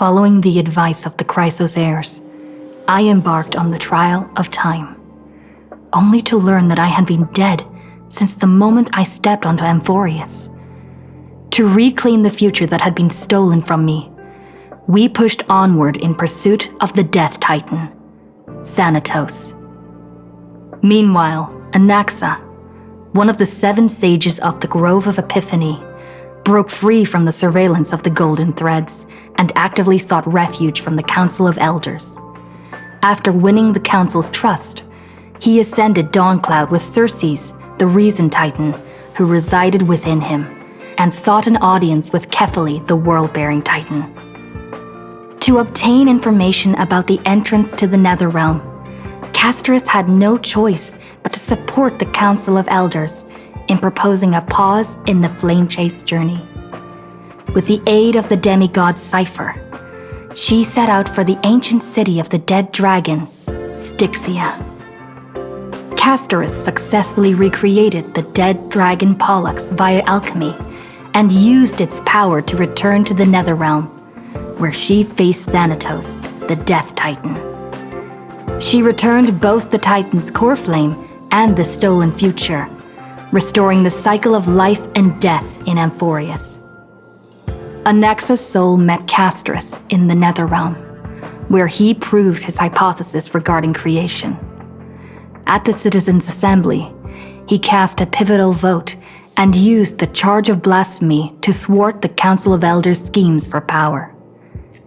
Following the advice of the Chrysos heirs, I embarked on the trial of time, only to learn that I had been dead since the moment I stepped onto Amphorius. To reclaim the future that had been stolen from me, we pushed onward in pursuit of the Death Titan, Thanatos. Meanwhile, Anaxa, one of the 7 sages of the Grove of Epiphany, broke free from the surveillance of the Golden Threads and actively sought refuge from the Council of Elders. After winning the Council's trust, he ascended Dawncloud with Circes, the Reason Titan, who resided within him, and sought an audience with Kephaly, the World-Bearing Titan. To obtain information about the entrance to the Netherrealm, Castorus had no choice but to support the Council of Elders in proposing a pause in the flame chase journey. With the aid of the demigod Cypher, she set out for the ancient city of the dead dragon, Styxia. Castorus successfully recreated the dead dragon Pollux via alchemy and used its power to return to the Netherrealm, where she faced Thanatos, the Death Titan. She returned both the Titan's core flame and the stolen future, restoring the cycle of life and death in Amphorius. Anaxa's soul met Castorus in the Netherrealm, where he proved his hypothesis regarding creation. At the Citizens' Assembly, he cast a pivotal vote and used the charge of blasphemy to thwart the Council of Elders' schemes for power,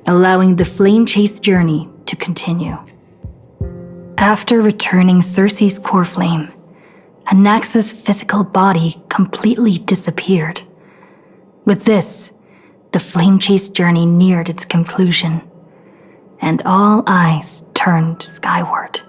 allowing the flame chase journey to continue. After returning Circe's core flame, Anaxa's physical body completely disappeared. With this, the flame chase journey neared its conclusion, and all eyes turned skyward.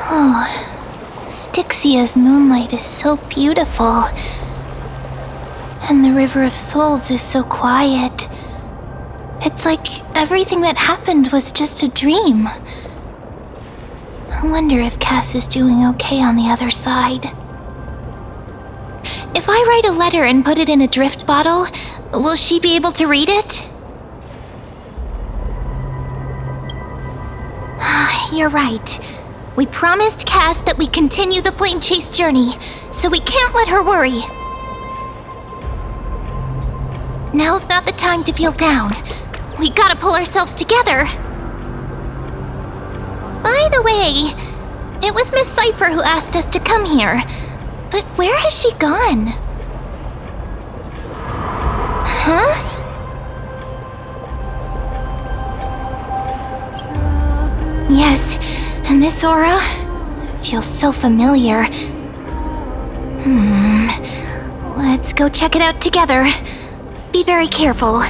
Oh, Styxia's moonlight is so beautiful. And the River of Souls is so quiet. It's like everything that happened was just a dream. I wonder if Cass is doing okay on the other side. If I write a letter and put it in a drift bottle, will she be able to read it? You're right. We promised Cass that we'd continue the flame chase journey, so we can't let her worry. Now's not the time to feel down. We gotta pull ourselves together. By the way, it was Miss Cypher who asked us to come here. But where has she gone? Huh? Yes, and this aura feels so familiar. Let's go check it out together. Be very careful.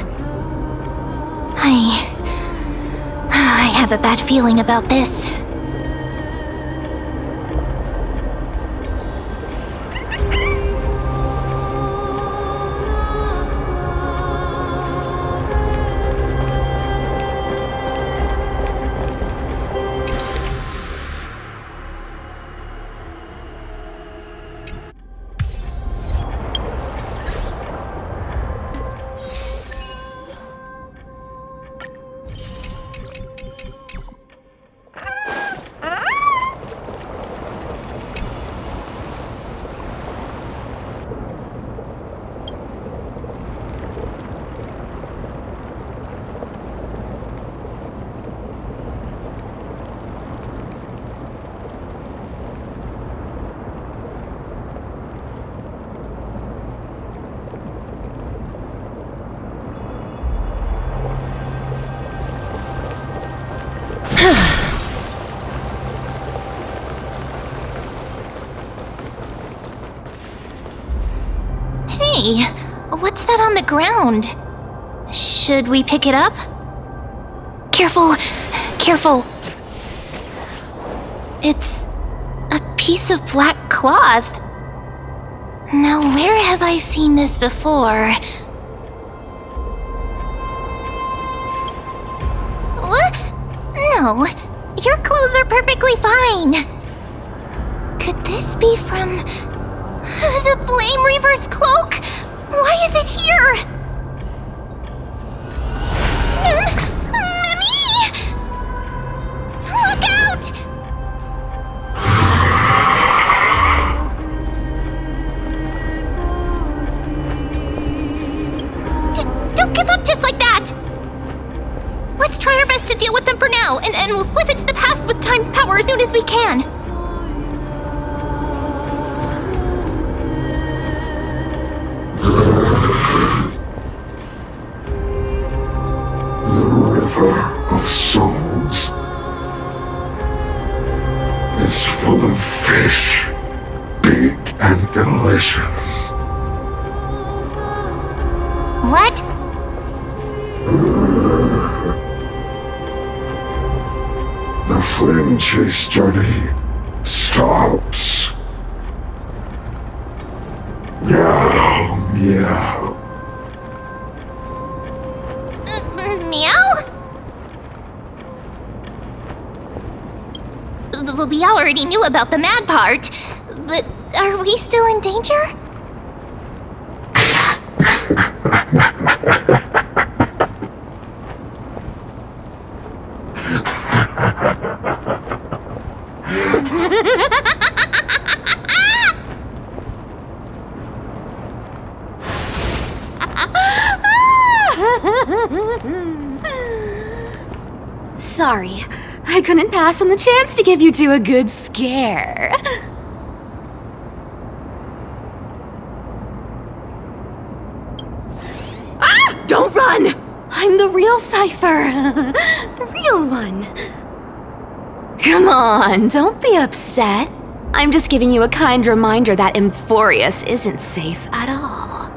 I have a bad feeling about this. Hey, what's that on the ground? Should we pick it up? Careful, careful. It's a piece of black cloth. Now, where have I seen this before? What? No, your clothes are perfectly fine. Could this be from the Flame Reaver's cloak? Why is it here? Mimi! Look out! Don't give up just like that! Let's try our best to deal with them for now, and we'll slip into the past with Time's power as soon as we can. The River of Souls is full of fish, big and delicious. What? The flame chase journey stops. Meow, meow. Meow? We already knew about the mad part, but are we still in danger? Sorry, I couldn't pass on the chance to give you two a good scare. Ah! Don't run! I'm the real Cypher. The real one. Come on, don't be upset. I'm just giving you a kind reminder that Emphorius isn't safe at all.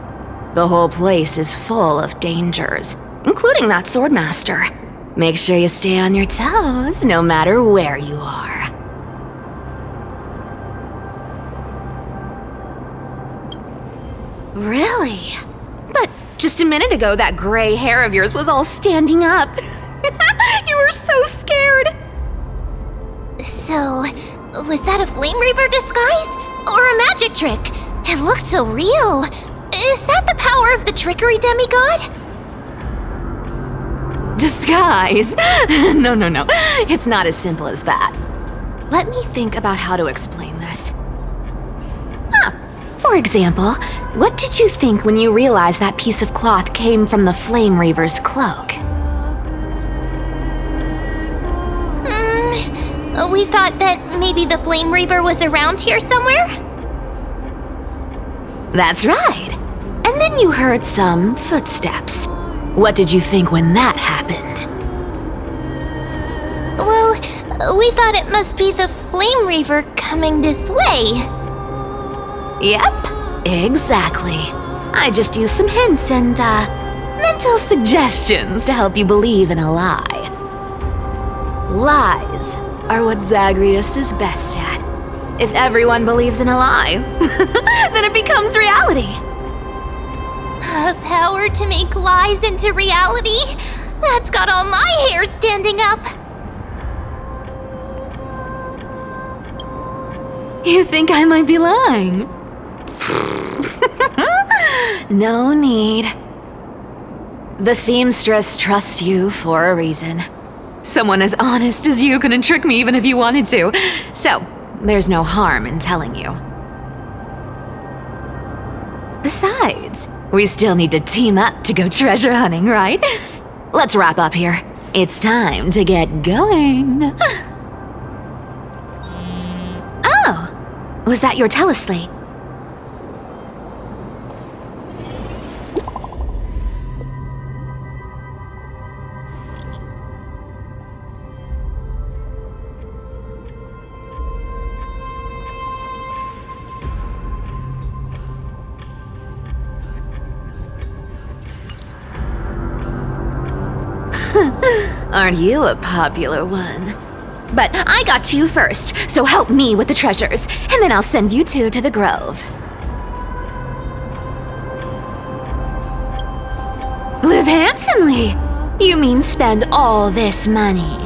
The whole place is full of dangers, including that swordmaster. Make sure you stay on your toes, no matter where you are. Really? But just a minute ago, that gray hair of yours was all standing up. You were so scared. So, was that a Flame Reaver disguise? Or a magic trick? It looked so real. Is that the power of the trickery demigod? Disguise? No. It's not as simple as that. Let me think about how to explain this. For example, what did you think when you realized that piece of cloth came from the Flame Reaver's cloak? We thought that maybe the Flame Reaver was around here somewhere? That's right. And then you heard some footsteps. What did you think when that happened? Well, we thought it must be the Flame Reaver coming this way. Yep, exactly. I just used some hints and, mental suggestions to help you believe in a lie. Lies are what Zagreus is best at. If everyone believes in a lie, then it becomes reality. A power to make lies into reality? That's got all my hair standing up. You think I might be lying? No need. The seamstress trusts you for a reason. Someone as honest as you couldn't trick me even if you wanted to. So, there's no harm in telling you. Besides, we still need to team up to go treasure hunting, right? Let's wrap up here. It's time to get going. Oh, was that your teleslate? Aren't you a popular one? But I got to you first, so help me with the treasures, and then I'll send you two to the grove. Live handsomely! You mean spend all this money?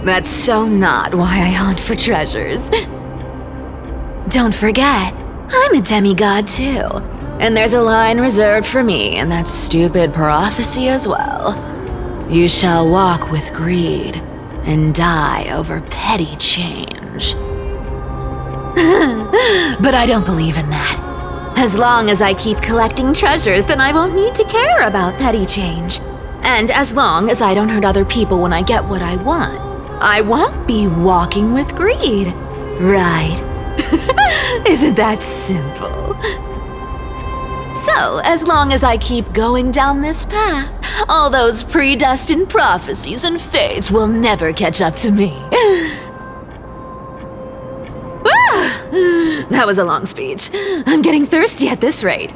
That's so not why I hunt for treasures. Don't forget, I'm a demigod too, and there's a line reserved for me in that stupid prophecy as well. You shall walk with greed and die over petty change. But I don't believe in that. As long as I keep collecting treasures, then I won't need to care about petty change. And as long as I don't hurt other people when I get what I want, I won't be walking with greed. Right? Isn't that simple? So, as long as I keep going down this path, all those predestined prophecies and fates will never catch up to me. That was a long speech. I'm getting thirsty at this rate.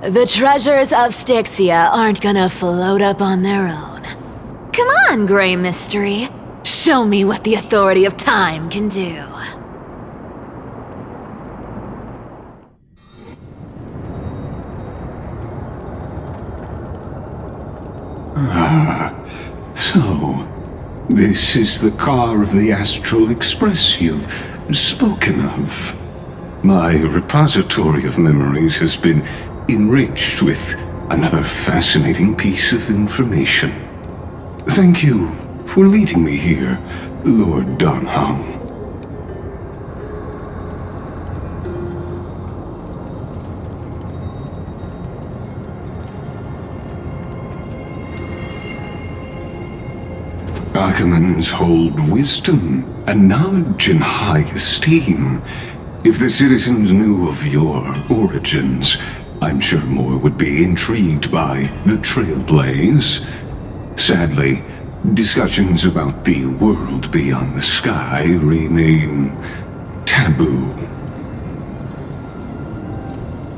The treasures of Styxia aren't gonna float up on their own. Come on, Grey Mystery. Show me what the authority of time can do. So, this is the car of the Astral Express you've spoken of. My repository of memories has been enriched with another fascinating piece of information. Thank you for leading me here, Lord Donham. Archimans hold wisdom and knowledge in high esteem. If the citizens knew of your origins, I'm sure more would be intrigued by the Trailblaze. Sadly, discussions about the world beyond the sky remain taboo.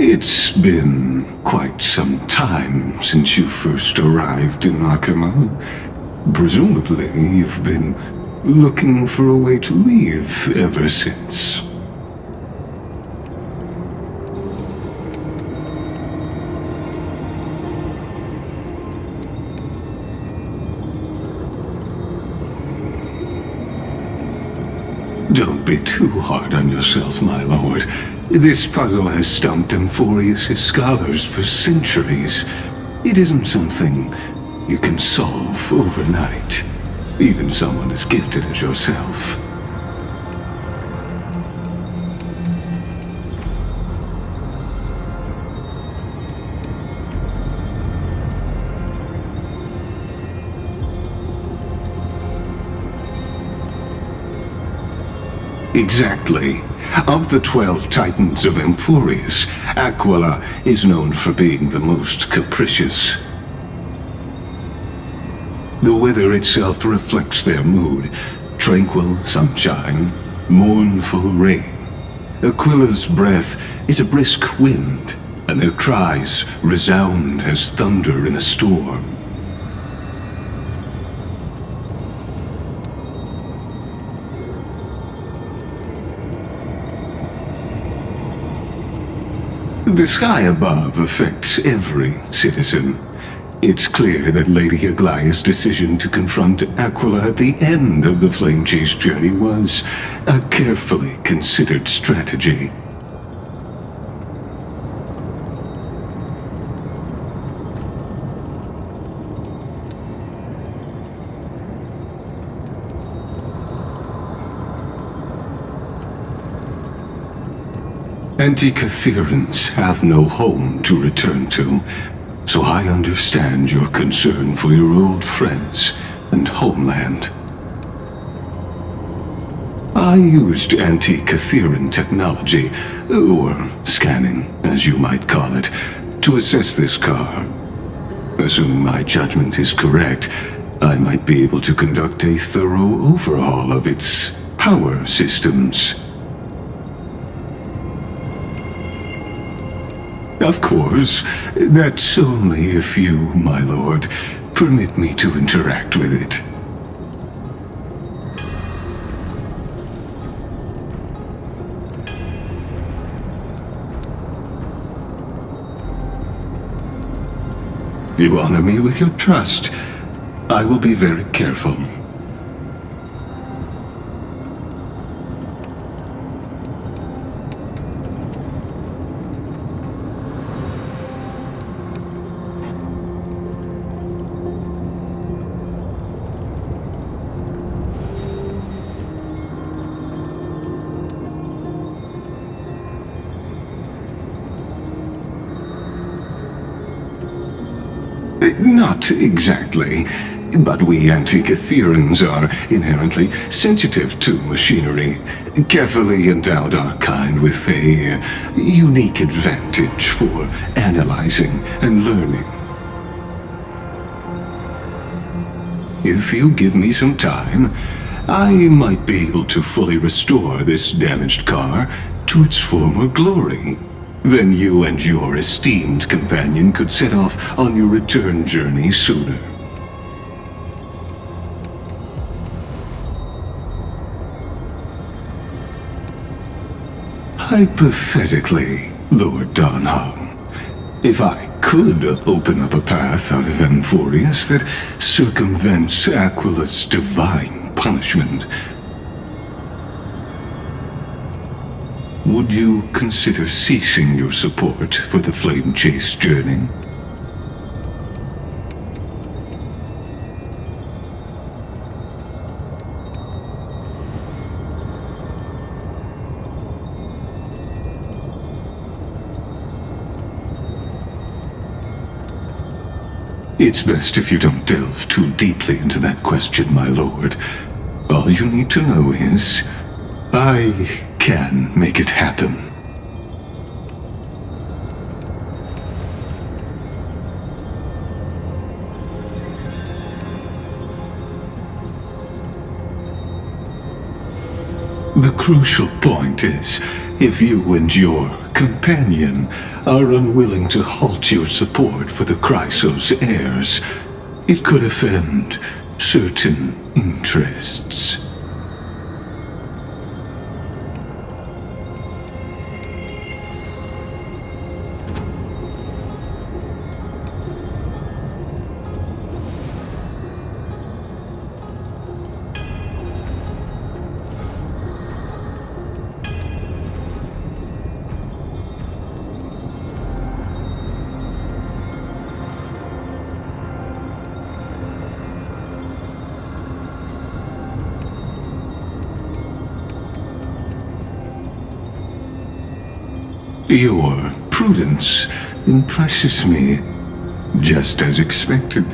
It's been quite some time since you first arrived in Arkhima. Presumably, you've been looking for a way to leave ever since. Don't be too hard on yourself, my lord. This puzzle has stumped Amphorius' scholars for centuries. It isn't something you can solve overnight, even someone as gifted as yourself. Exactly. Of the 12 titans of Amphorius, Aquila is known for being the most capricious. The weather itself reflects their mood. Tranquil sunshine, mournful rain. Aquila's breath is a brisk wind, and their cries resound as thunder in a storm. The sky above affects every citizen. It's clear that Lady Aglaya's decision to confront Aquila at the end of the Flame Chase journey was a carefully considered strategy. Antikytherans have no home to return to, so I understand your concern for your old friends and homeland. I used Antikytheran technology, or scanning, as you might call it, to assess this car. Assuming my judgment is correct, I might be able to conduct a thorough overhaul of its power systems. Of course, that's only if you, my lord, permit me to interact with it. You honor me with your trust. I will be very careful. Not exactly, but we Antikytherans are inherently sensitive to machinery. Carefully endowed our kind with a unique advantage for analyzing and learning. If you give me some time, I might be able to fully restore this damaged car to its former glory. Then you and your esteemed companion could set off on your return journey sooner. Hypothetically, Lord Donhong, if I could open up a path out of Amphorius that circumvents Aquila's divine punishment, would you consider ceasing your support for the Flame Chase journey? It's best if you don't delve too deeply into that question, my lord. All you need to know is, I can make it happen. The crucial point is, if you and your companion are unwilling to halt your support for the Chrysos heirs, it could offend certain interests. Your prudence impresses me, just as expected.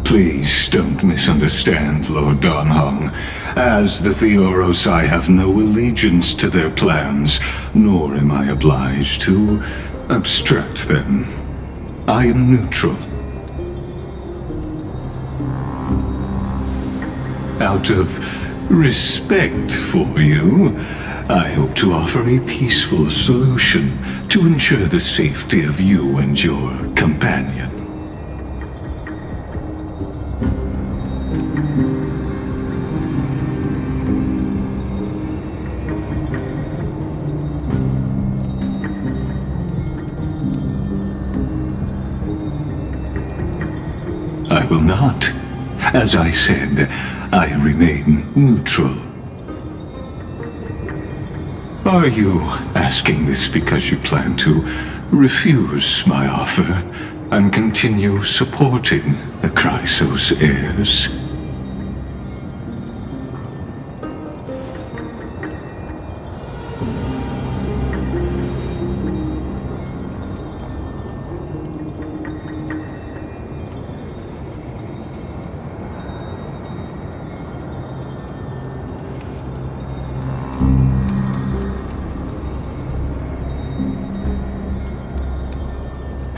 Please don't misunderstand, Lord Donhong. As the Theoros, I have no allegiance to their plans, nor am I obliged to obstruct them. I am neutral. Out of respect for you, I hope to offer a peaceful solution to ensure the safety of you and your companion. I will not. As I said, I remain neutral. Are you asking this because you plan to refuse my offer and continue supporting the Chrysos heirs?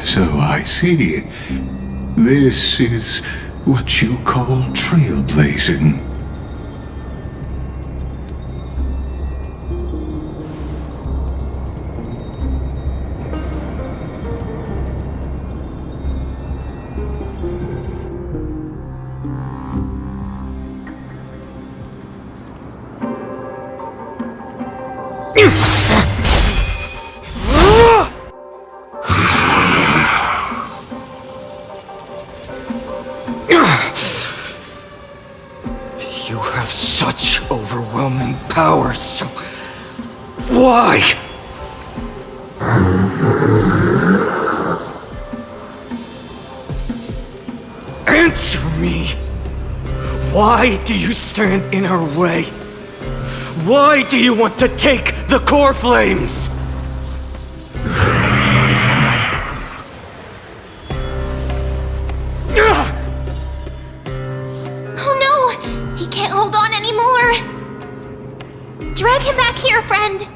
So I see. This is what you call trailblazing. You have such overwhelming power, so why? Answer me! Why do you stand in our way? Why do you want to take the core flames? Can't hold on anymore! Drag him back here, friend!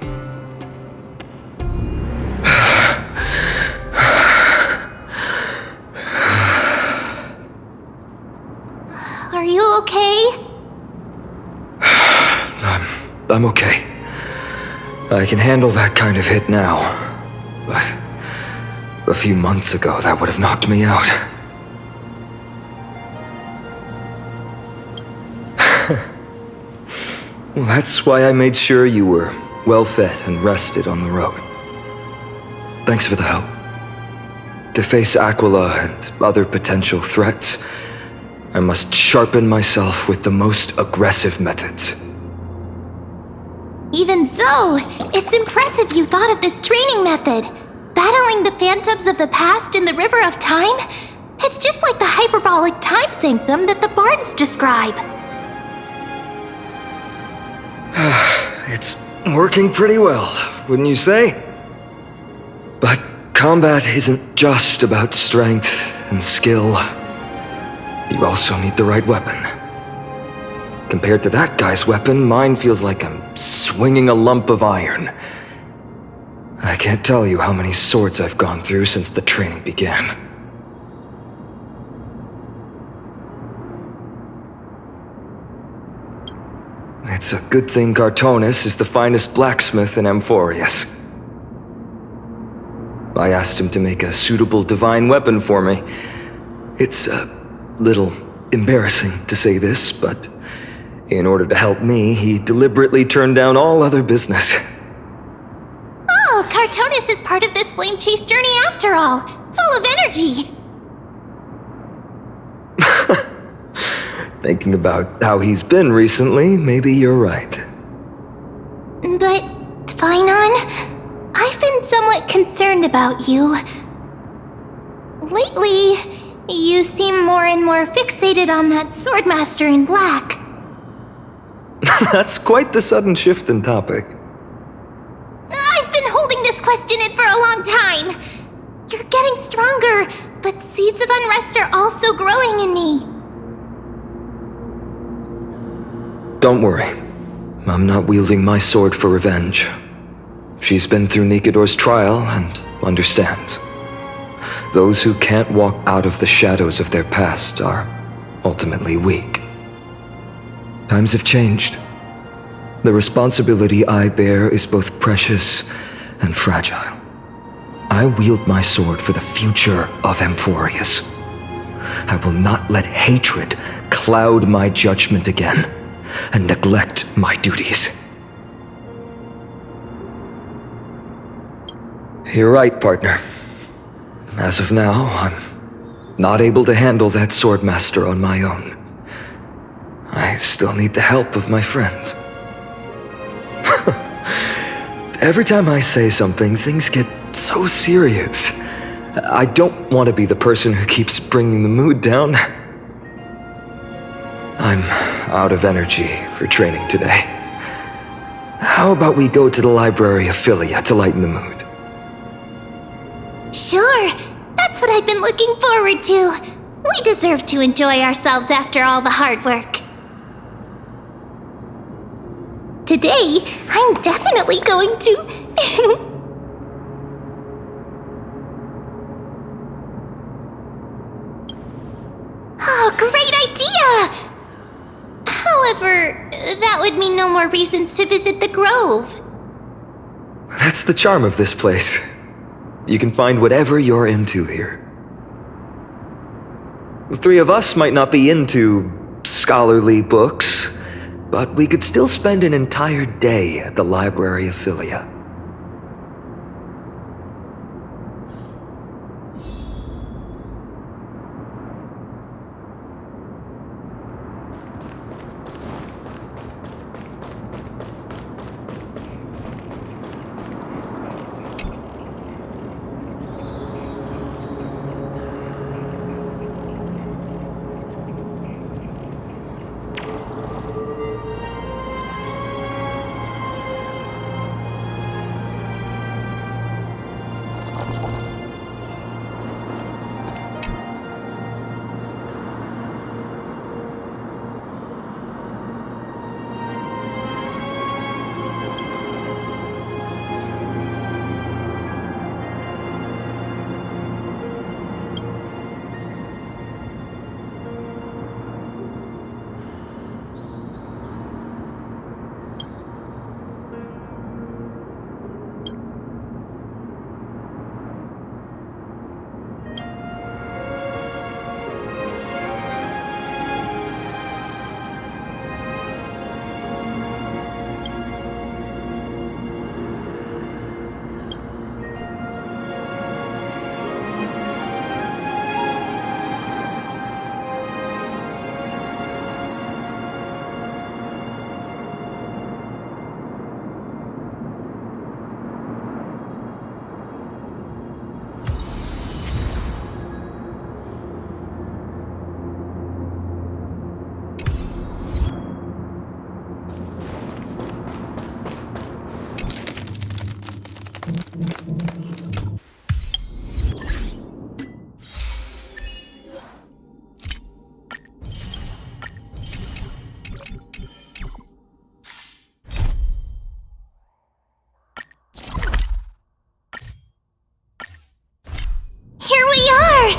Are you okay? I'm okay. I can handle that kind of hit now. But a few months ago, that would have knocked me out. Well, that's why I made sure you were well fed and rested on the road. Thanks for the help. To face Aquila and other potential threats, I must sharpen myself with the most aggressive methods. Even so, it's impressive you thought of this training method. Battling the phantoms of the past in the River of Time? It's just like the hyperbolic time sanctum that the bards describe. It's working pretty well, wouldn't you say? But combat isn't just about strength and skill. You also need the right weapon. Compared to that guy's weapon, mine feels like I'm swinging a lump of iron. I can't tell you how many swords I've gone through since the training began. It's a good thing Cartonis is the finest blacksmith in Amphorius. I asked him to make a suitable divine weapon for me. It's a little embarrassing to say this, but in order to help me, he deliberately turned down all other business. Oh, Cartonis is part of this flame chase journey after all, full of energy. Thinking about how he's been recently, maybe you're right. But Finon, I've been somewhat concerned about you. Lately, you seem more and more fixated on that Swordmaster in black. That's quite the sudden shift in topic. I've been holding this question in for a long time. You're getting stronger, but seeds of unrest are also growing in me. Don't worry. I'm not wielding my sword for revenge. She's been through Nikador's trial and understands. Those who can't walk out of the shadows of their past are ultimately weak. Times have changed. The responsibility I bear is both precious and fragile. I wield my sword for the future of Amphorius. I will not let hatred cloud my judgment again and neglect my duties. You're right, partner. As of now, I'm not able to handle that Swordmaster on my own. I still need the help of my friends. Every time I say something, things get so serious. I don't want to be the person who keeps bringing the mood down. I'm out of energy for training today. How about we go to the library of Philia to lighten the mood? Sure, that's what I've been looking forward to. We deserve to enjoy ourselves after all the hard work. Today, I'm definitely going to... Oh, great idea! However, that would mean no more reasons to visit the Grove. That's the charm of this place. You can find whatever you're into here. The three of us might not be into scholarly books, but we could still spend an entire day at the Library of Philia. Here we are!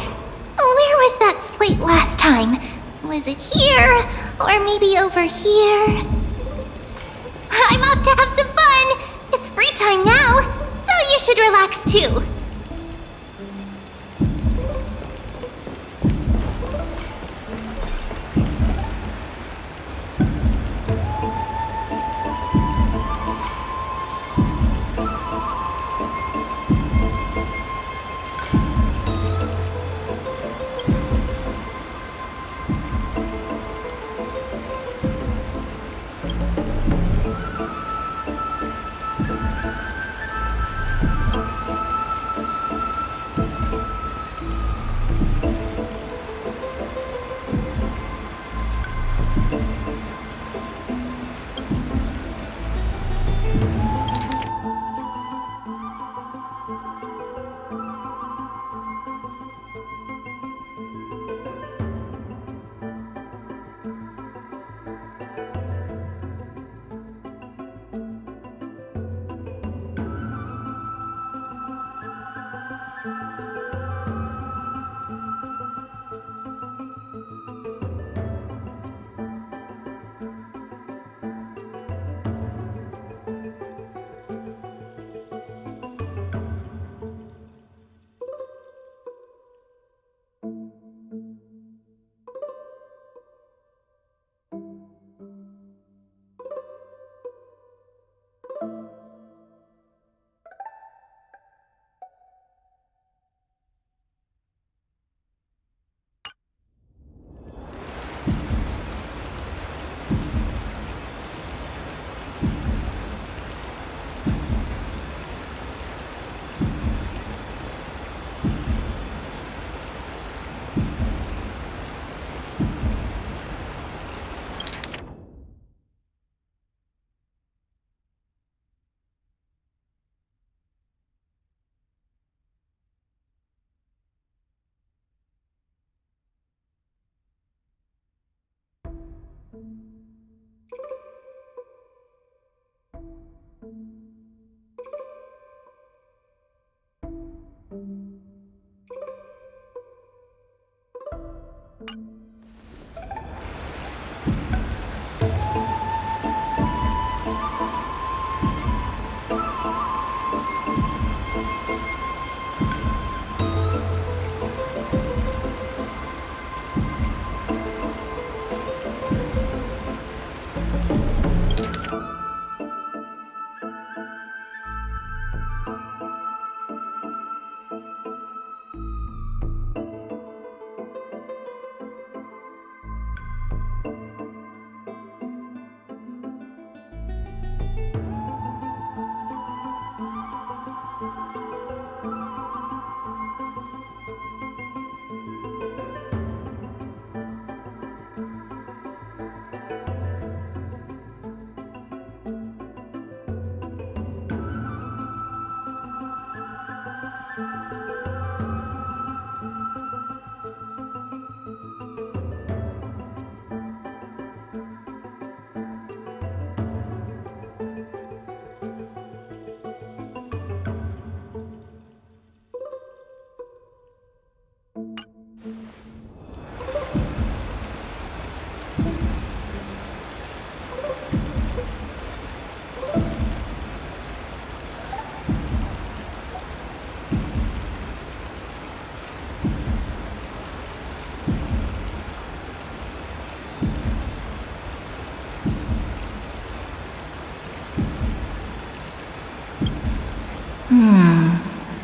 Where was that slate last time? Was it here? Or maybe over here? I'm off to have some fun! It's free time now, so you should relax too.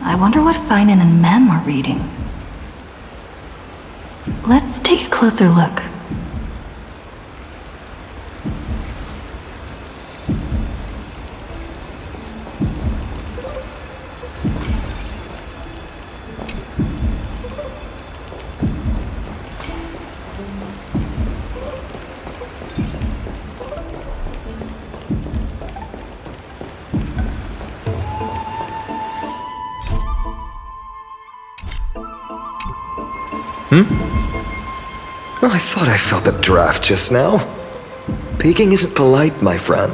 I wonder what Finan and Mem are reading. Let's take a closer look. Well, I thought I felt a draft just now. Peeking isn't polite, my friend.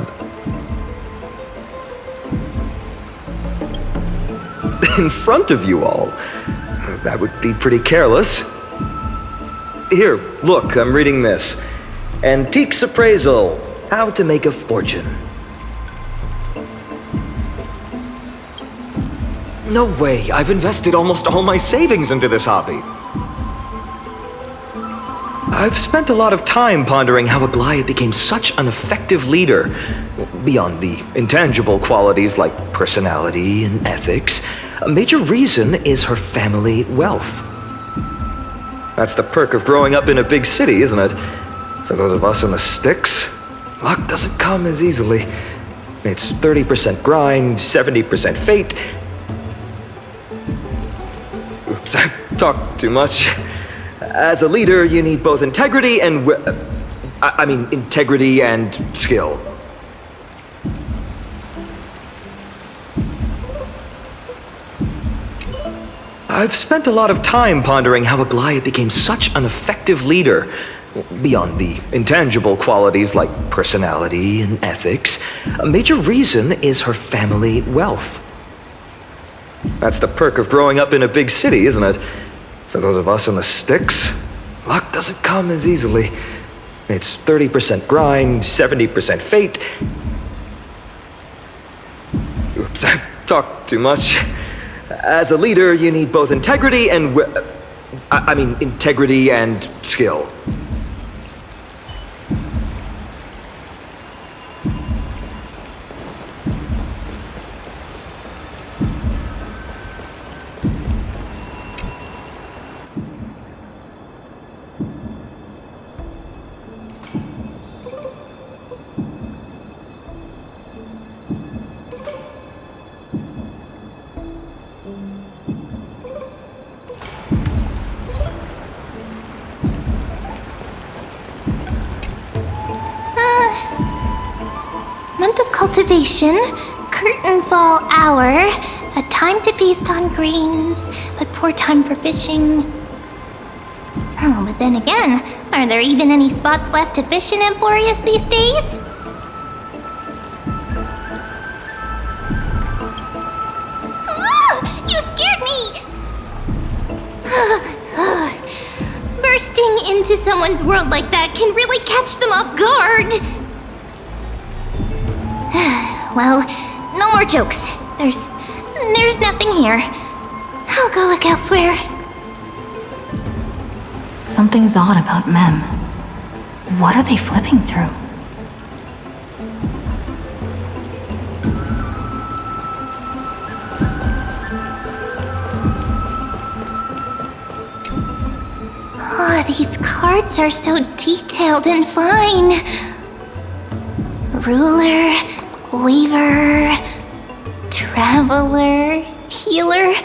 In front of you all. That would be pretty careless. Here, look, I'm reading this. Antiques Appraisal. How to Make a Fortune. No way, I've invested almost all my savings into this hobby. I've spent a lot of time pondering how Aglaia became such an effective leader. Beyond the intangible qualities like personality and ethics, a major reason is her family wealth. That's the perk of growing up in a big city, isn't it? For those of us in the sticks, luck doesn't come as easily. It's 30% grind, 70% fate. Oops, I talked too much. As a leader, you need both integrity and integrity and skill. I've spent a lot of time pondering how Aglaia became such an effective leader. Beyond the intangible qualities like personality and ethics, a major reason is her family wealth. That's the perk of growing up in a big city, isn't it? For those of us in the sticks, luck doesn't come as easily. It's 30% grind, 70% fate. Oops, I talked too much. As a leader, you need both integrity and integrity and skill. Month of cultivation, curtain fall hour, a time to feast on grains, but poor time for fishing. Oh, but then again, are there even any spots left to fish in Amphorius these days? You scared me! Bursting into someone's world like that can really catch them off guard. Well, no more jokes. There's nothing here. I'll go look elsewhere. Something's odd about Mem. What are they flipping through? Oh, these cards are so detailed and fine. Ruler, Weaver, Traveler, Healer.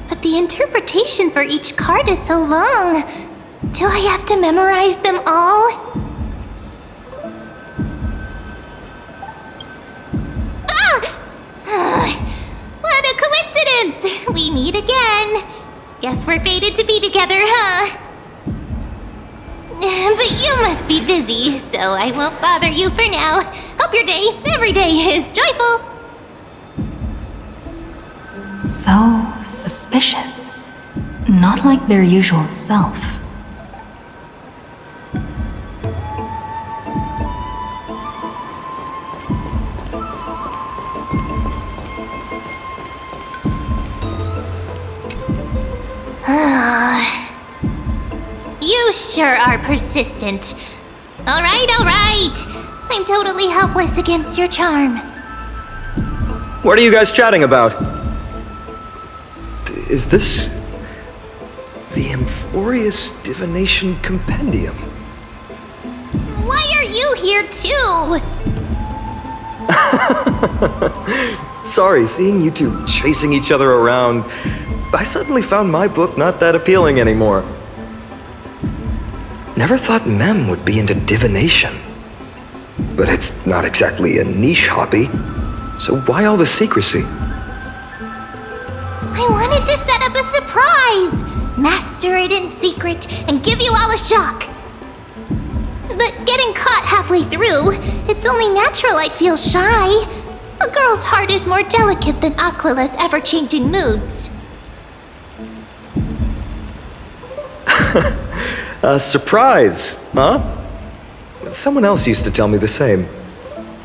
But the interpretation for each card is so long. Do I have to memorize them all? What a coincidence! We meet again. Guess we're fated to be together, huh? But you must be busy, so I won't bother you for now. Hope your day, every day, is joyful. So suspicious. Not like their usual self. You sure are persistent. All right. I'm totally helpless against your charm. What are you guys chatting about? Is this the Amphorius Divination Compendium? Why are you here too? Sorry, seeing you two chasing each other around, I suddenly found my book not that appealing anymore. Never thought Mem would be into divination. But it's not exactly a niche hobby, so why all the secrecy? I wanted to set up a surprise! Master it in secret and give you all a shock. But getting caught halfway through, it's only natural I'd feel shy. A girl's heart is more delicate than Aquila's ever-changing moods. A surprise, huh? Someone else used to tell me the same.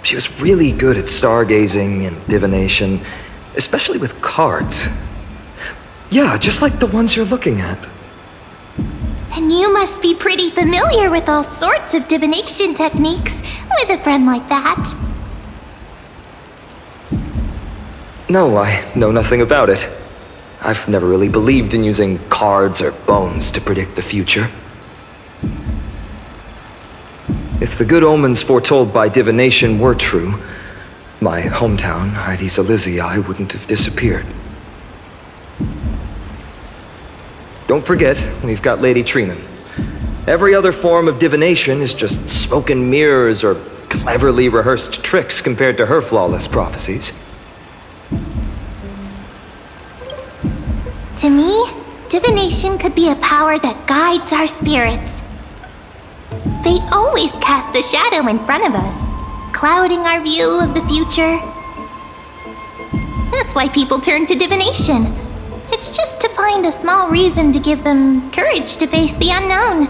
She was really good at stargazing and divination, especially with cards. Yeah, just like the ones you're looking at. And you must be pretty familiar with all sorts of divination techniques with a friend like that. No, I know nothing about it. I've never really believed in using cards or bones to predict the future. If the good omens foretold by divination were true, my hometown, Heidi's Elysiae, wouldn't have disappeared. Don't forget, we've got Lady Trinan. Every other form of divination is just smoke and mirrors or cleverly rehearsed tricks compared to her flawless prophecies. To me, divination could be a power that guides our spirits. Fate always casts a shadow in front of us, clouding our view of the future. That's why people turn to divination. It's just to find a small reason to give them courage to face the unknown.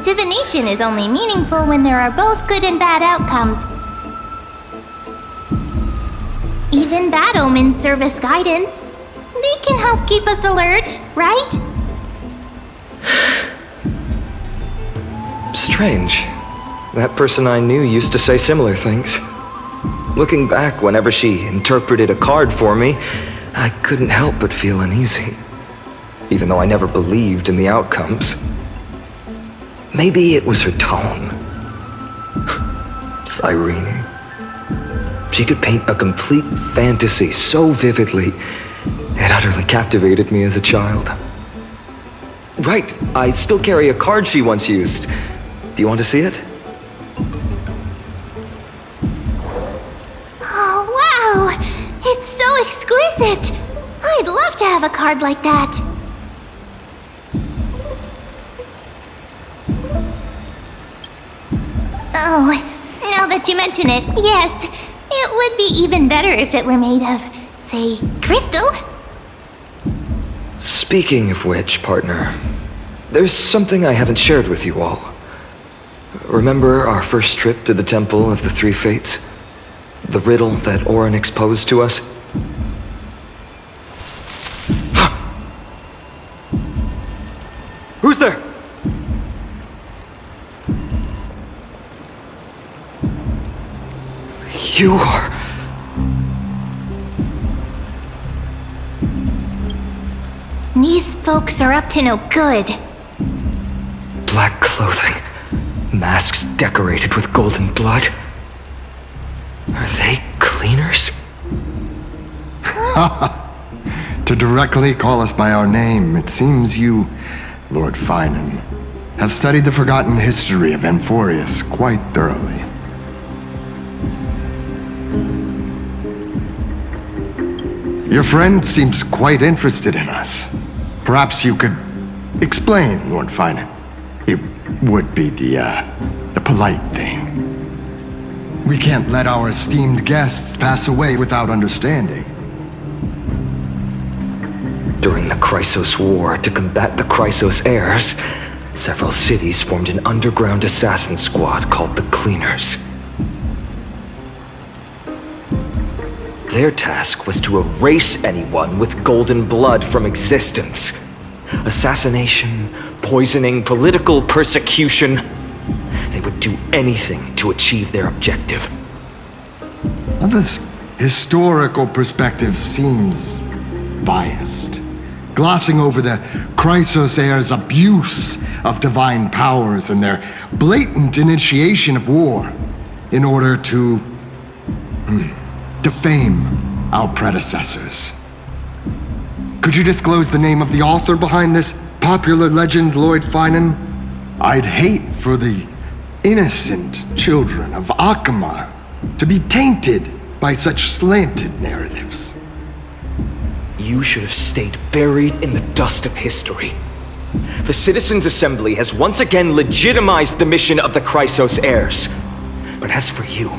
Divination is only meaningful when there are both good and bad outcomes. Even bad omens serve as guidance. They can help keep us alert, right? Strange. That person I knew used to say similar things. Looking back, whenever she interpreted a card for me, I couldn't help but feel uneasy. Even though I never believed in the outcomes. Maybe it was her tone. Cyrene. She could paint a complete fantasy so vividly, it utterly captivated me as a child. Right, I still carry a card she once used. Do you want to see it? Oh, wow! It's so exquisite! have a card like that. Oh, now that you mention it, yes. It would be even better if it were made of, say, crystal. Speaking of which, partner, there's something I haven't shared with you all. Remember our first trip to the Temple of the Three Fates? The riddle that Orynyx posed to us? Who's there? You are... These folks are up to no good. Black clothing, masks decorated with golden blood. Are they cleaners? To directly call us by our name, it seems you, Lord Finan, have studied the forgotten history of Amphorius quite thoroughly. Your friend seems quite interested in us. Perhaps you could explain, Lord Finan. It would be the polite thing. We can't let our esteemed guests pass away without understanding. During the Chrysos War, to combat the Chrysos heirs, several cities formed an underground assassin squad called the Cleaners. Their task was to erase anyone with golden blood from existence. Assassination, poisoning, political persecution. They would do anything to achieve their objective. Well, this historical perspective seems biased, glossing over the Chrysos heirs' abuse of divine powers and their blatant initiation of war in order to defame our predecessors. Could you disclose the name of the author behind this popular legend, Lord Finan? I'd hate for the innocent children of Akama to be tainted by such slanted narratives. You should have stayed buried in the dust of history. The Citizens' Assembly has once again legitimized the mission of the Chrysos heirs. But as for you,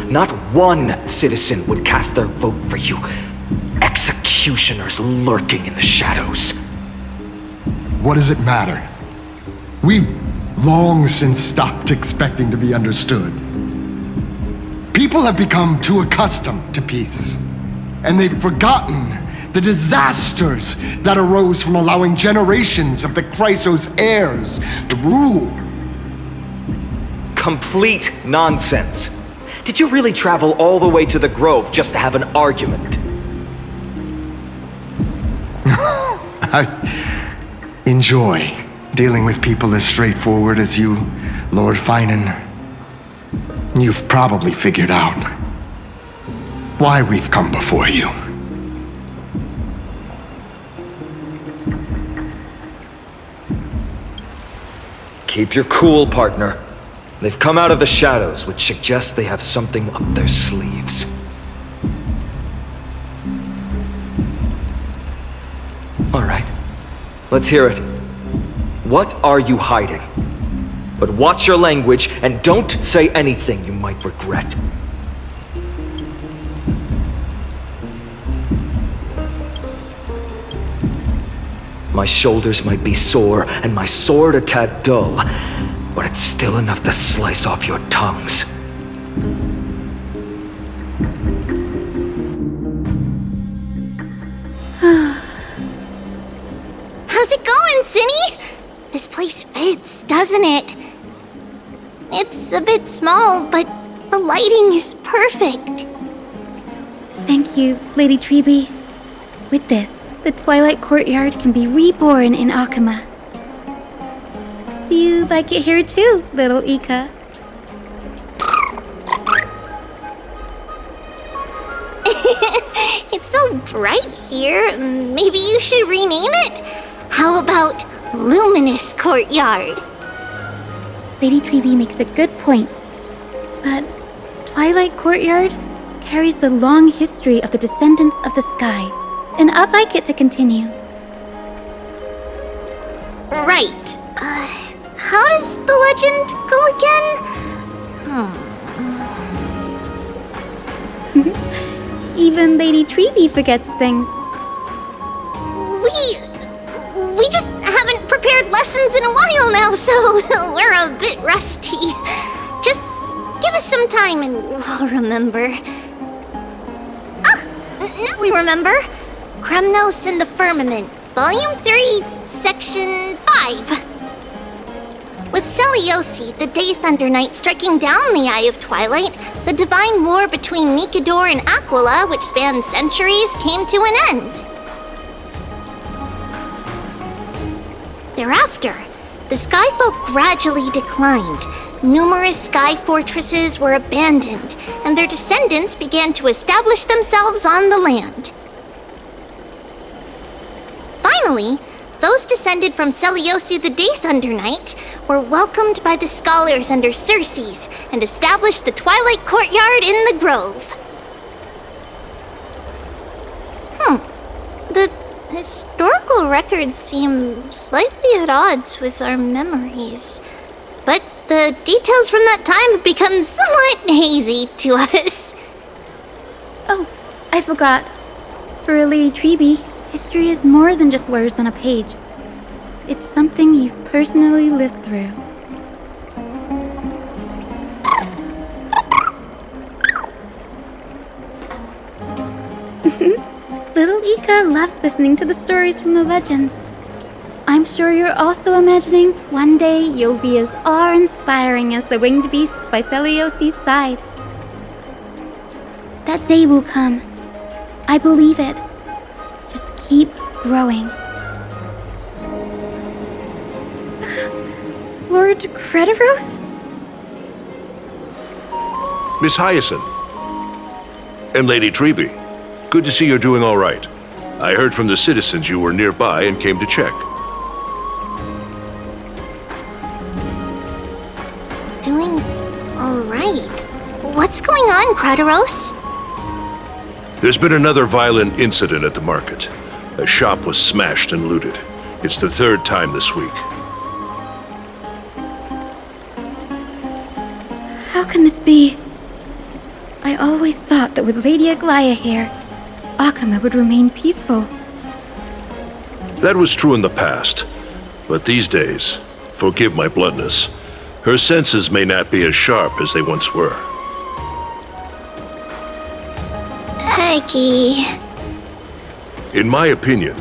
not one citizen would cast their vote for you. Executioners lurking in the shadows. What does it matter? We've long since stopped expecting to be understood. People have become too accustomed to peace, and they've forgotten the disasters that arose from allowing generations of the Chrysos heirs to rule. Complete nonsense. Did you really travel all the way to the Grove just to have an argument? I enjoy dealing with people as straightforward as you, Lord Finan. You've probably figured out why we've come before you. Keep your cool, partner. They've come out of the shadows, which suggests they have something up their sleeves. All right, let's hear it. What are you hiding? But watch your language and don't say anything you might regret. My shoulders might be sore and my sword a tad dull, but it's still enough to slice off your tongues. How's it going, Cinny? This place fits, doesn't it? It's a bit small, but the lighting is perfect. Thank you, Lady Treeby. With this, the Twilight Courtyard can be reborn in Akama. Do you like it here too, little Ika? It's so bright here, maybe you should rename it? How about Luminous Courtyard? Lady Treeby makes a good point. But Twilight Courtyard? carries the long history of the descendants of the sky, and I'd like it to continue. Right. How does the legend go again? Even Lady Treeby forgets things. We just haven't prepared lessons in a while now, so we're a bit rusty. Just give us some time and we'll remember. Now we remember. Kremnos and the Firmament, Volume 3, Section 5. With Seliosi, the Day Thunder Knight, striking down the Eye of Twilight, the divine war between Nikador and Aquila, which spanned centuries, came to an end. Thereafter, the Skyfolk gradually declined. Numerous sky fortresses were abandoned, and their descendants began to establish themselves on the land. Finally, those descended from Seliosi the Day Thunder Knight were welcomed by the scholars under Circes and established the Twilight Courtyard in the Grove. The historical records seem slightly at odds with our memories, but the details from that time have become somewhat hazy to us. Oh, I forgot. For Lady Treeby, history is more than just words on a page. It's something you've personally lived through. Little Ika loves listening to the stories from the legends. I'm sure you're also imagining one day you'll be as awe-inspiring as the winged beasts by Seliosi's side. That day will come. I believe it. Just keep growing. Lord Crediros? Miss Hyacinth. And Lady Treeby. Good to see you're doing all right. I heard from the citizens you were nearby and came to check. Doing all right. What's going on, Crediros? There's been another violent incident at the market. A shop was smashed and looted. It's the third time this week. How can this be? I always thought that with Lady Aglaya here, Akama would remain peaceful. That was true in the past. But these days, forgive my bluntness, her senses may not be as sharp as they once were. Aggie. In my opinion,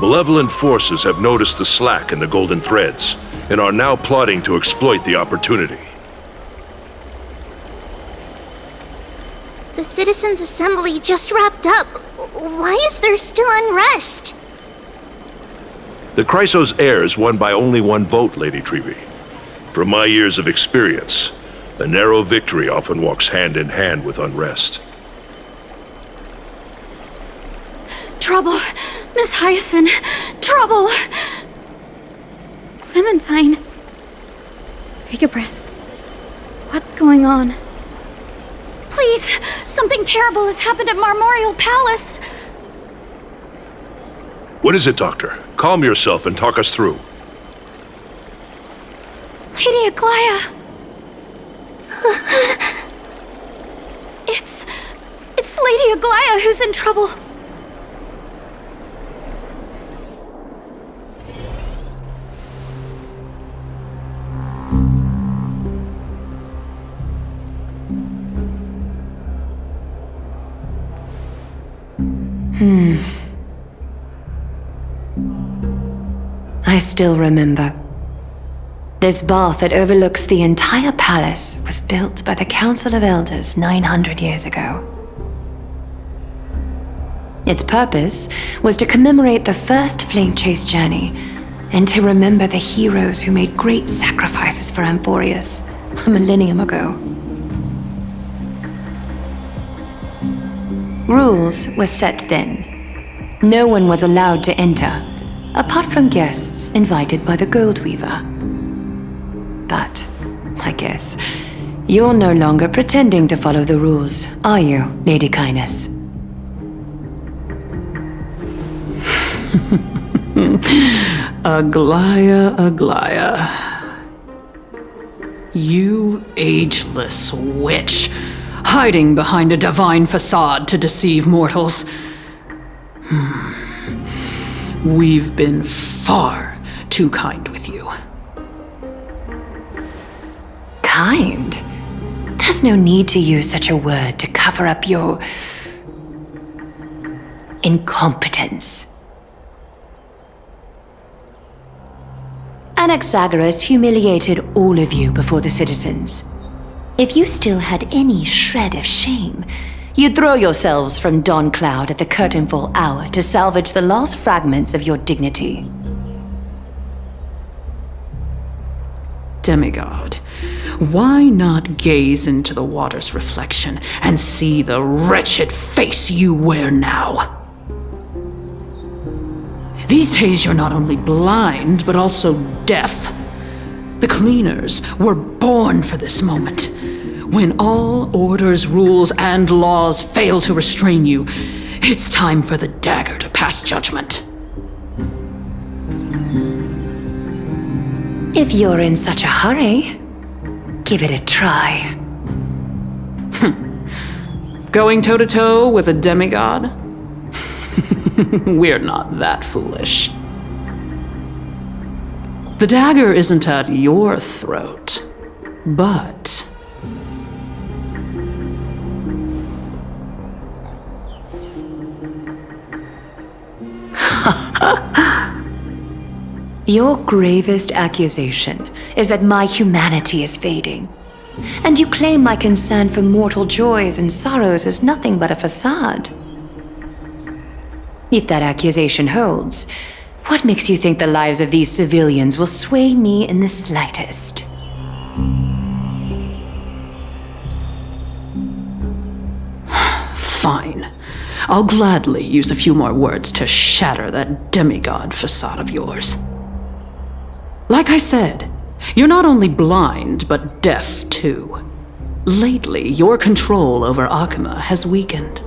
malevolent forces have noticed the slack in the golden threads and are now plotting to exploit the opportunity. The Citizens' Assembly just wrapped up. Why is there still unrest? The Chrysos heirs won by only one vote, Lady Treeby. From my years of experience, a narrow victory often walks hand in hand with unrest. Trouble! Miss Hyacinth! Trouble! Clementine. Take a breath. What's going on? Please! Something terrible has happened at Marmorial Palace! What is it, Doctor? Calm yourself and talk us through. Lady Aglaya! It's Lady Aglaya who's in trouble. I still remember. This bath that overlooks the entire palace was built by the Council of Elders 900 years ago. Its purpose was to commemorate the first flame chase journey and to remember the heroes who made great sacrifices for Amphorius a millennium ago. Rules were set then. No one was allowed to enter, apart from guests invited by the Gold Weaver. But, I guess, You're no longer pretending to follow the rules, are you, Lady Kindness? Aglaya. You ageless witch, hiding behind a divine facade to deceive mortals. We've been far too kind with you. Kind? There's no need to use such a word to cover up your incompetence. Anaxagoras humiliated all of you before the citizens. If you still had any shred of shame, you'd throw yourselves from dawn cloud at the curtainfall hour to salvage the last fragments of your dignity. Demigod, why not gaze into the water's reflection and see the wretched face you wear now? These days you're not only blind, but also deaf. The cleaners were born for this moment. When all orders, rules, and laws fail to restrain you, it's time for the dagger to pass judgment. If you're in such a hurry, give it a try. Going toe-to-toe with a demigod? We're not that foolish. The dagger isn't at your throat, but... Your gravest accusation is that my humanity is fading. And you claim my concern for mortal joys and sorrows is nothing but a facade. If that accusation holds, what makes you think the lives of these civilians will sway me in the slightest? Fine. I'll gladly use a few more words to shatter that demigod facade of yours. Like I said, you're not only blind, but deaf too. Lately, your control over Akuma has weakened.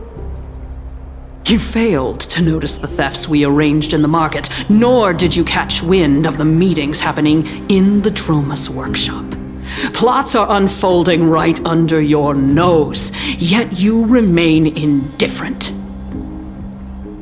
You failed to notice the thefts we arranged in the market, nor did you catch wind of the meetings happening in the Dromus workshop. Plots are unfolding right under your nose, yet you remain indifferent.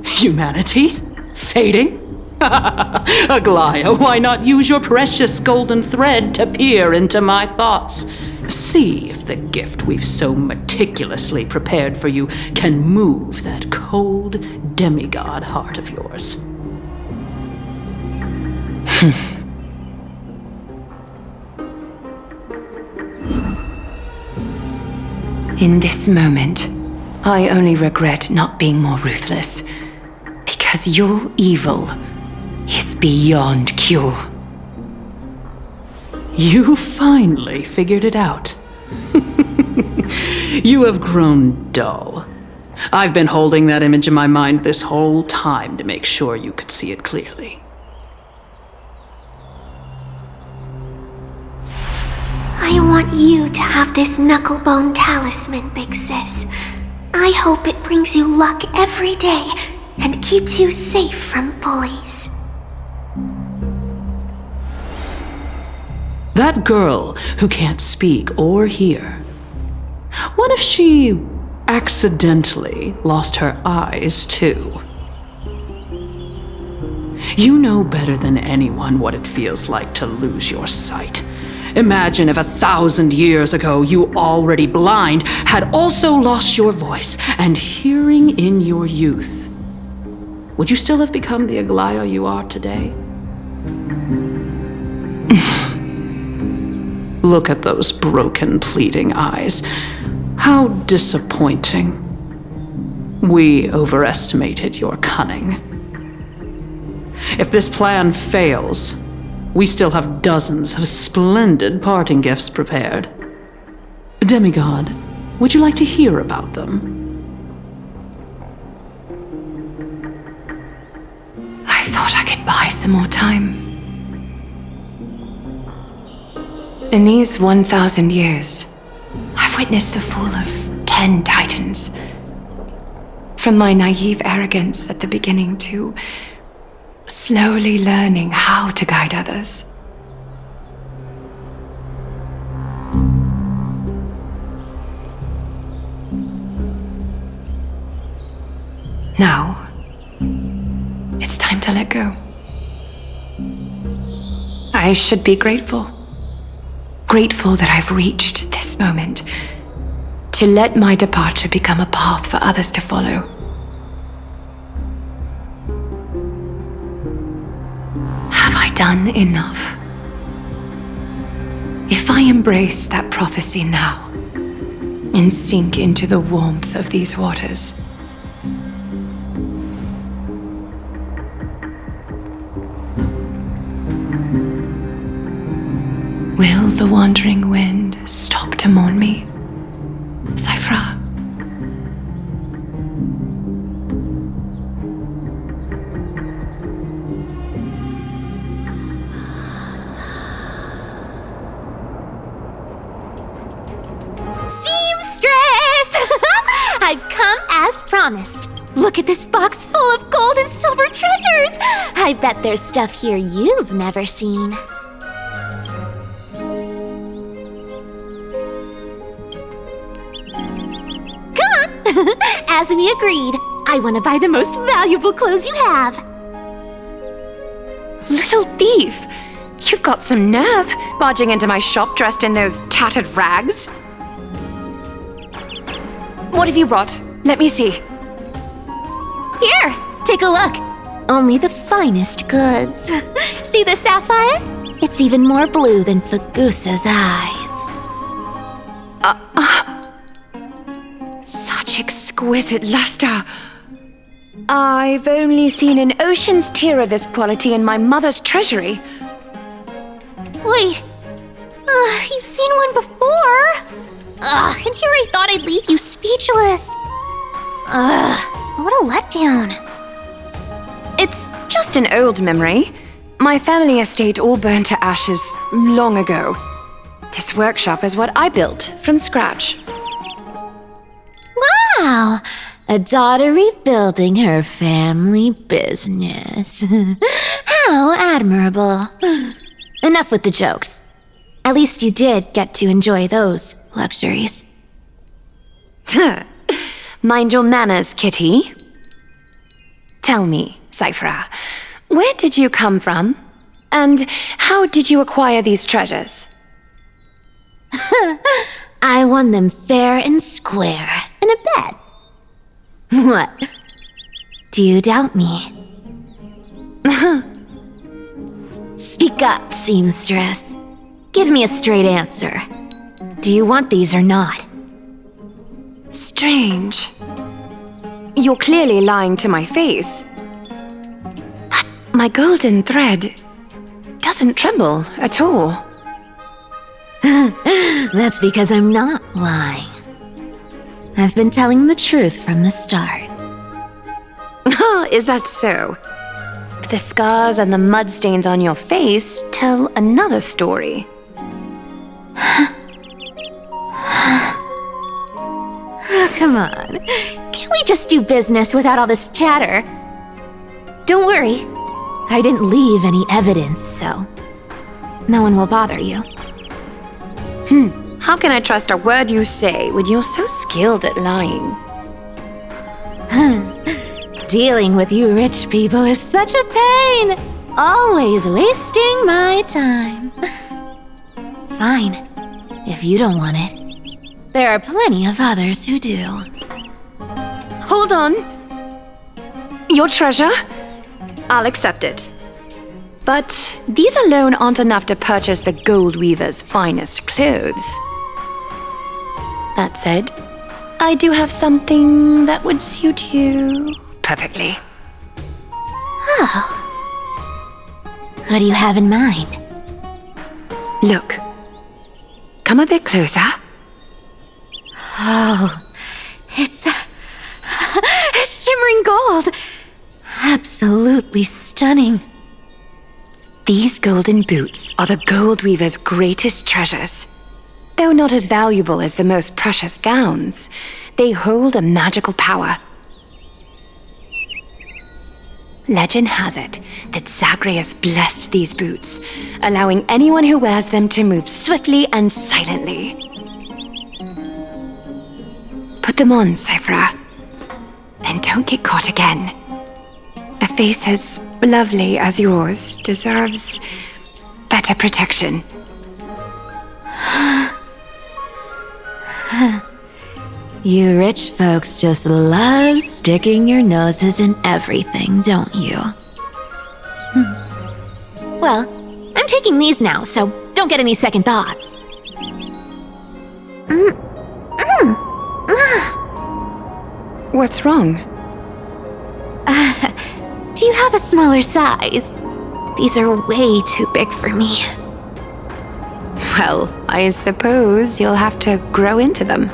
Humanity? Fading? Aglaya, why not use your precious golden thread to peer into my thoughts? See if the gift we've so meticulously prepared for you can move that cold demigod heart of yours. In this moment, I only regret not being more ruthless, because your evil is beyond cure. You finally figured it out. You have grown dull. I've been holding that image in my mind this whole time to make sure you could see it clearly. I want you to have this knucklebone talisman, Big Sis. I hope it brings you luck every day and keeps you safe from bullies. That girl who can't speak or hear. What if she accidentally lost her eyes too? You know better than anyone what it feels like to lose your sight. Imagine if 1,000 years ago you, already blind, had also lost your voice and hearing in your youth. Would you still have become the Aglaya you are today? Look at those broken, pleading eyes. How disappointing. We overestimated your cunning. If this plan fails, we still have dozens of splendid parting gifts prepared. Demigod, would you like to hear about them? I thought I could buy some more time. In these 1,000 years, witnessed the fall of 10 titans. From my naive arrogance at the beginning to slowly learning how to guide others. Now, it's time to let go. I should be grateful. Grateful that I've reached this moment. To let my departure become a path for others to follow. Have I done enough? If I embrace that prophecy now and sink into the warmth of these waters, will the wandering wind stop to mourn me? Cyphra. Seamstress! I've come as promised. Look at this box full of gold and silver treasures! I bet there's stuff here you've never seen. As we agreed, I want to buy the most valuable clothes you have. Little thief! You've got some nerve, barging into my shop dressed in those tattered rags. What have you brought? Let me see. Here, take a look. Only the finest goods. See the sapphire? It's even more blue than Fagusa's eyes. Such exquisite luster. I've only seen an ocean's tear of this quality in my mother's treasury. Wait, you've seen one before. And here I thought I'd leave you speechless. What a letdown. It's just an old memory. My family estate all burned to ashes long ago. This workshop is what I built from scratch. Wow, a daughter rebuilding her family business. How admirable. Enough with the jokes. At least you did get to enjoy those luxuries. Mind your manners, kitty. Tell me, Cyphra, where did you come from? And how did you acquire these treasures? I won them fair and square in a bet. What? Do you doubt me? Speak up, seamstress. Give me a straight answer. Do you want these or not? Strange. You're clearly lying to my face. But my golden thread doesn't tremble at all. That's because I'm not lying. I've been telling the truth from the start. Is that so? But the scars and the mud stains on your face tell another story. Come on. Can't we just do business without all this chatter? Don't worry. I didn't leave any evidence, so no one will bother you. How can I trust a word you say when you're so skilled at lying? Dealing with you rich people is such a pain. Always wasting my time. Fine, if you don't want it. There are plenty of others who do. Hold on. Your treasure? I'll accept it. But these alone aren't enough to purchase the gold weaver's finest clothes. That said, I do have something that would suit you perfectly. Oh. What do you have in mind? Look. Come a bit closer. Oh, it's shimmering gold. Absolutely stunning. These golden boots are the gold weaver's greatest treasures. Though not as valuable as the most precious gowns, they hold a magical power. Legend has it that Zagreus blessed these boots, allowing anyone who wears them to move swiftly and silently. Put them on, Cyphra, and don't get caught again. A face as lovely as yours deserves better protection. You rich folks just love sticking your noses in everything, don't you? Well, I'm taking these now, so don't get any second thoughts. What's wrong? Do you have a smaller size? These are way too big for me. Well, I suppose you'll have to grow into them.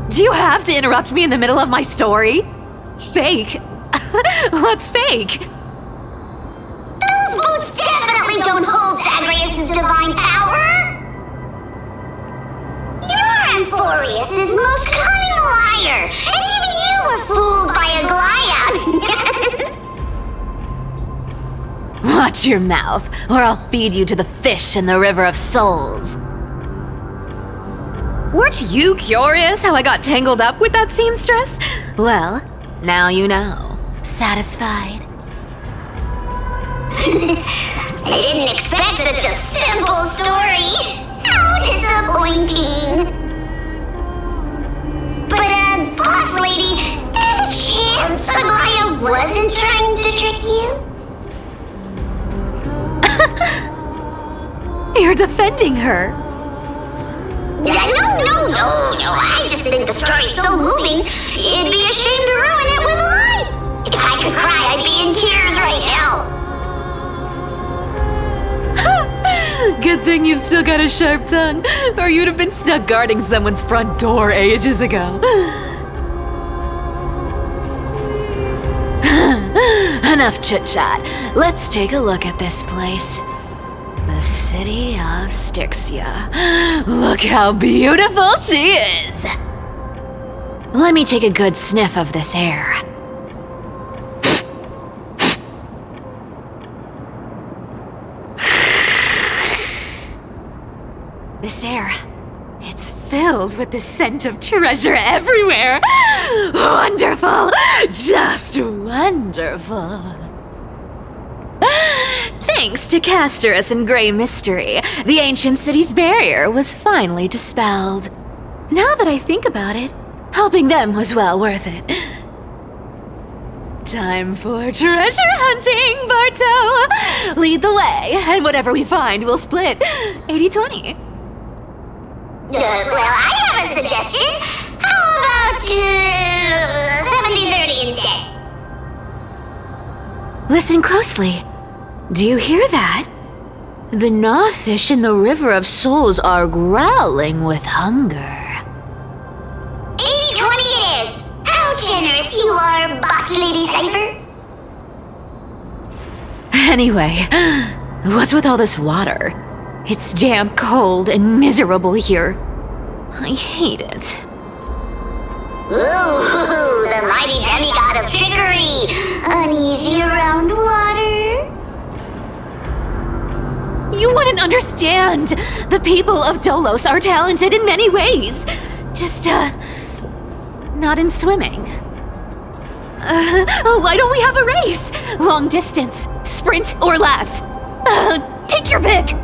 Do you have to interrupt me in the middle of my story? Fake? What's fake? Those boots definitely don't hold Zagreus' divine power! You're Amphorius' most cunning liar, and even you were fooled by a Glyad! Watch your mouth, or I'll feed you to the fish in the River of Souls. Weren't you curious how I got tangled up with that seamstress? Well, now you know. Satisfied? I didn't expect such a simple story! How disappointing! But, boss lady, there's a chance Aglaia wasn't trying to trick you? You're defending her. No, I just think the story's so moving, it'd be a shame to ruin it with a lie. If I could cry, I'd be in tears right now. Good thing you've still got a sharp tongue, or you'd have been stuck guarding someone's front door ages ago. Enough chit-chat. Let's take a look at this place. The city of Styxia. Look how beautiful she is! Let me take a good sniff of this air. This air, it's filled with the scent of treasure everywhere. Wonderful! Just wonderful. Thanks to Castorus and Grey Mystery, the ancient city's barrier was finally dispelled. Now that I think about it, helping them was well worth it. Time for treasure hunting, Barto! Lead the way, and whatever we find, we'll split 80-20. Well, I have a suggestion. How about 70-30 instead? Listen closely. Do you hear that? The gnawfish in the River of Souls are growling with hunger. 80-20 it is! How generous you are, Boss Lady Cypher! Anyway, what's with all this water? It's damp, cold, and miserable here. I hate it. Ooh, the mighty demigod of trickery! Uneasy around water? You wouldn't understand! The people of Dolos are talented in many ways. Just, not in swimming. Why don't we have a race? Long distance, sprint, or laps? Take your pick!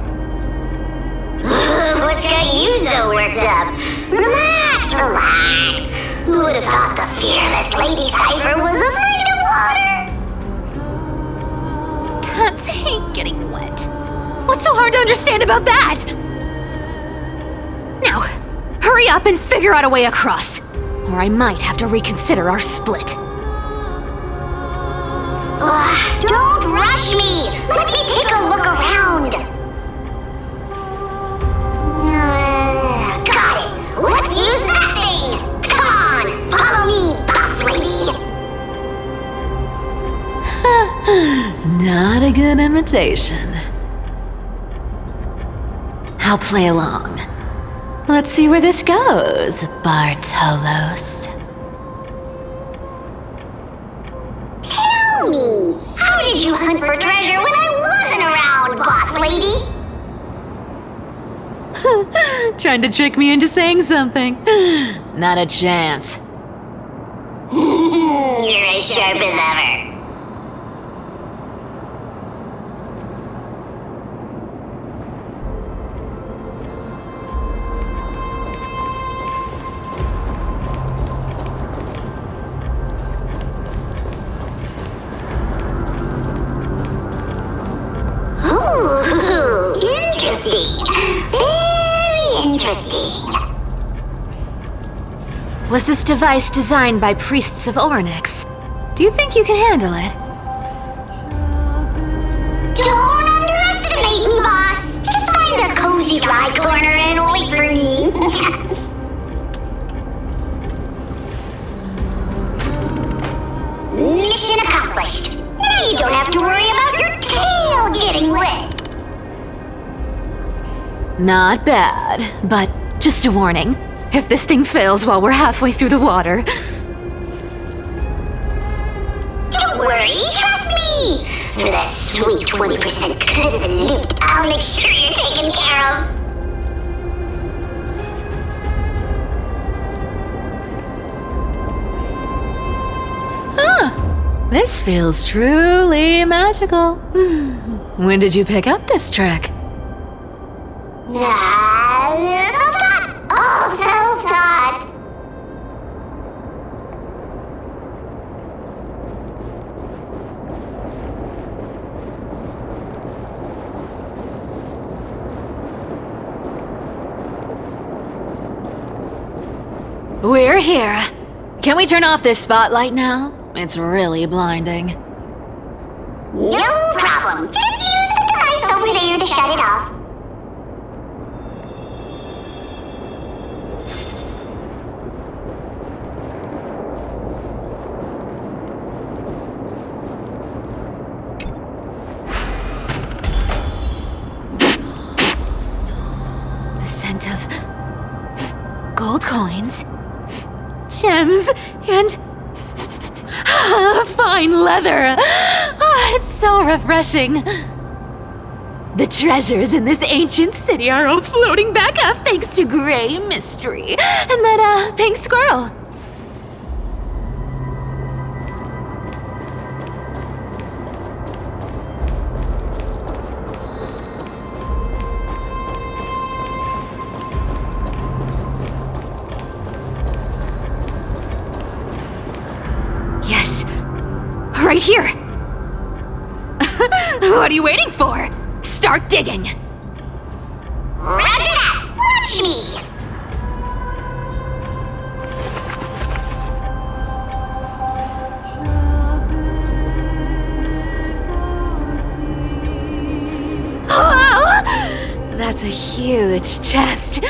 What's got you so worked up? Relax. Who would have thought the fearless Lady Cypher was afraid of water? Cats hate getting wet. What's so hard to understand about that? Now, hurry up and figure out a way across, or I might have to reconsider our split. Don't rush me! Let me take a look around! Got it! Let's use that thing! Come on! Follow me, boss lady! good imitation. I'll play along. Let's see where this goes, Bartolos. Tell me, how did you hunt for treasure when I wasn't around, boss lady? Trying to trick me into saying something. Not a chance. You're as sharp as ever. Ooh, interesting. Very interesting. Was this device designed by priests of Ornyx? Do you think you can handle it? Don't underestimate me, boss. Just find a cozy dry corner and wait for me. Mission accomplished. Now you don't have to worry about your tail getting wet. Not bad, but just a warning. If this thing fails while we're halfway through the water... Don't worry, trust me! For that sweet 20% cut of the loot, I'll make sure you're taken care of. This feels truly magical. When did you pick up this trick? Self-taught! All self-taught! We're here. Can we turn off this spotlight now? It's really blinding. No problem. Just use the device over there to shut it off. The scent of gold coins, gems, and fine leather. It's so refreshing. The treasures in this ancient city are all floating back up thanks to Grey Mystery and that pink squirrel. Yes, right here. What are you waiting for? Start digging. Roger that! Watch me! Wow! That's a huge chest.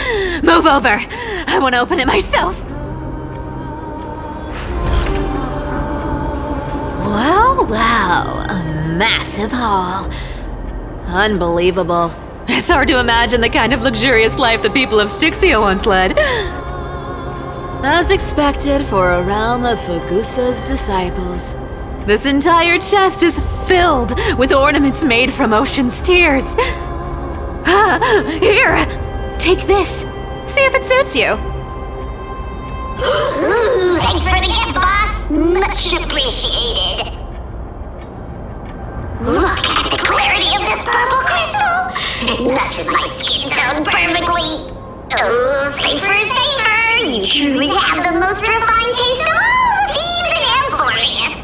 Move over. I want to open it myself. Wow, a massive haul. Unbelievable. It's hard to imagine the kind of luxurious life the people of Styxia once led. As expected for a realm of Fugusa's disciples. This entire chest is filled with ornaments made from ocean's tears. Here, take this. See if it suits you. Ooh, thanks for the gift, boss. Much appreciated. Look at the clarity of this purple crystal. It matches my skin tone perfectly. Oh, safer, safer. You truly have the most refined taste of all thieves in Amphorius.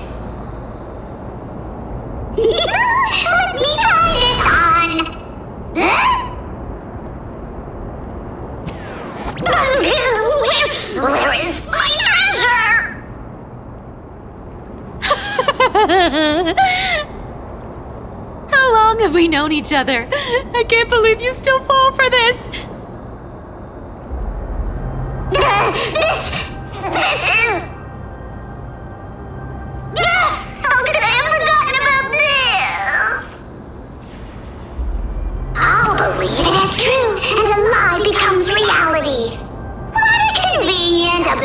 Let me try this on. Where is my treasure? How long have we known each other? I can't believe you still fall for this. This is... How could I have forgotten about this?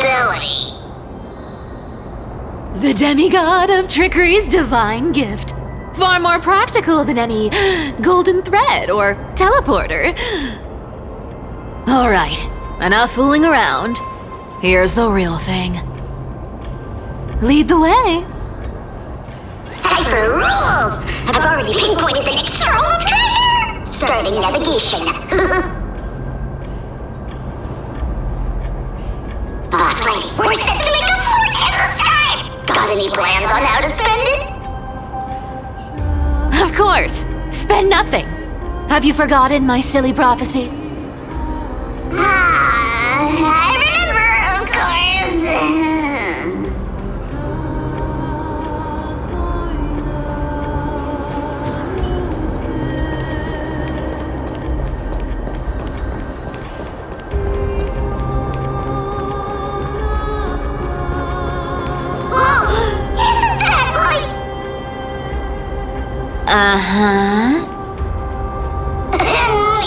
ability. The demigod of trickery's divine gift. Far more practical than any golden thread or teleporter. Alright, enough fooling around. Here's the real thing. Lead the way. Cypher rules! I've already pinpointed the next trove of treasure! Starting navigation. Boss lady, we're set to make a fortune this time! Got any plans on how to spend it? Of course, spend nothing. Have you forgotten my silly prophecy? I remember, of course. Uh-huh.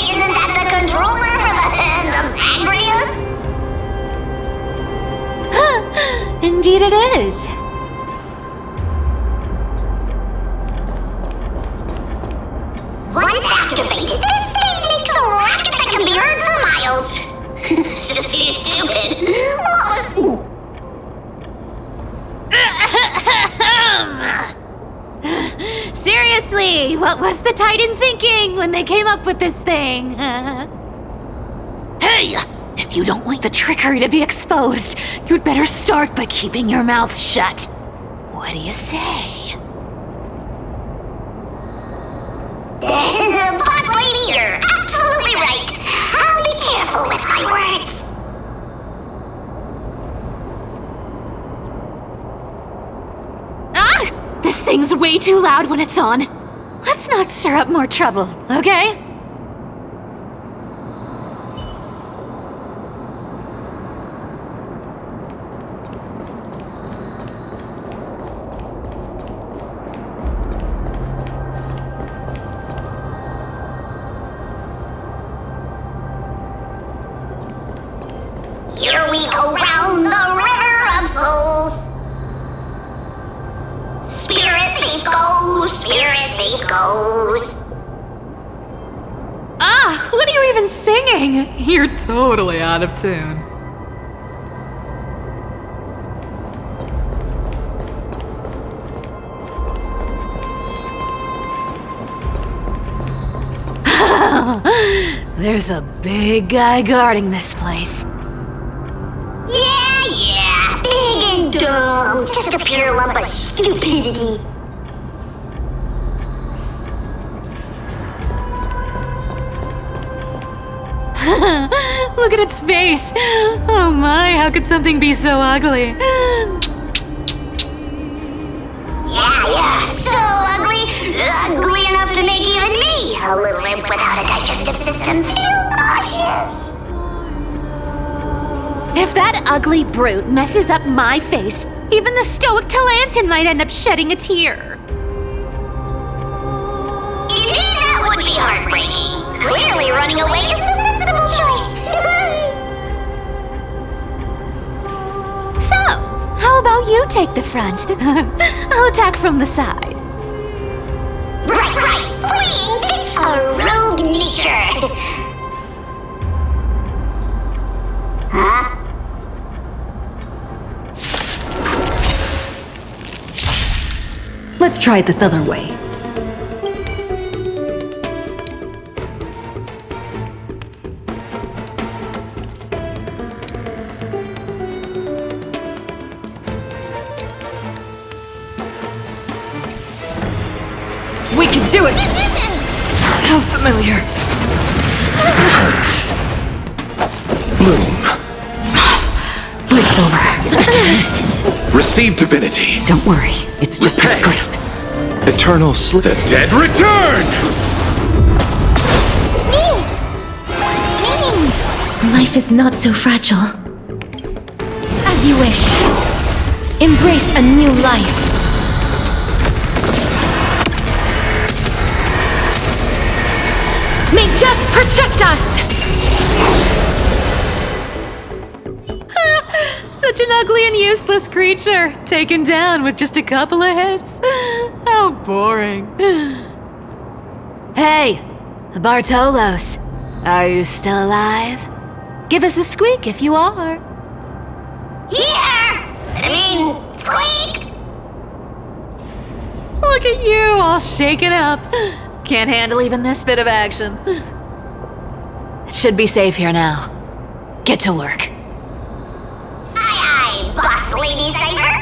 Isn't that the controller for the hand of Zagreus? Indeed it is. Once activated, this thing makes a racket that can be heard for miles. It's just too stupid. Seriously, what was the Titan thinking when they came up with this thing? Hey! If you don't like the trickery to be exposed, you'd better start by keeping your mouth shut. What do you say? Boss lady, you're absolutely right. I'll be careful with my words. This thing's way too loud when it's on. Let's not stir up more trouble, okay? Here we go round the river of souls. Spirit thief goes, spirit thief goes. What are you even singing? You're totally out of tune. There's a big guy guarding this place. Yeah, big and dumb, just a pure lump of stupidity. Look at its face. Oh my, how could something be so ugly? Yeah, so ugly. Ugly enough to make even me, a little imp without a digestive system, feel nauseous. If that ugly brute messes up my face, even the stoic Talantin might end up shedding a tear. Indeed, that would be heartbreaking. Clearly running away is the sensible choice. So, how about you take the front? I'll attack from the side. Right. Fleeing fits a rogue nature. Huh? Let's try it this other way. We can do it! How familiar. Bloom. Blink's over. Receive divinity. Don't worry, it's just a scrap. Eternal slip. The dead return! Life is not so fragile. As you wish. Embrace a new life. May death protect us! So Such an ugly and useless creature, taken down with just a couple of hits. How boring. Hey, Bartolos, are you still alive? Give us a squeak if you are. Squeak! Look at you, all shaken up. Can't handle even this bit of action. It should be safe here now. Get to work. Aye, boss lady Cypher!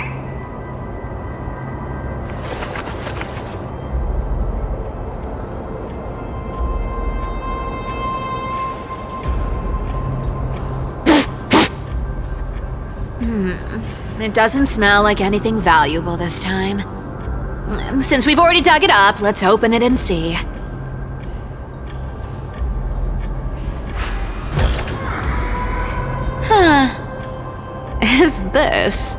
It doesn't smell like anything valuable this time. Since we've already dug it up, let's open it and see. Huh. Is this?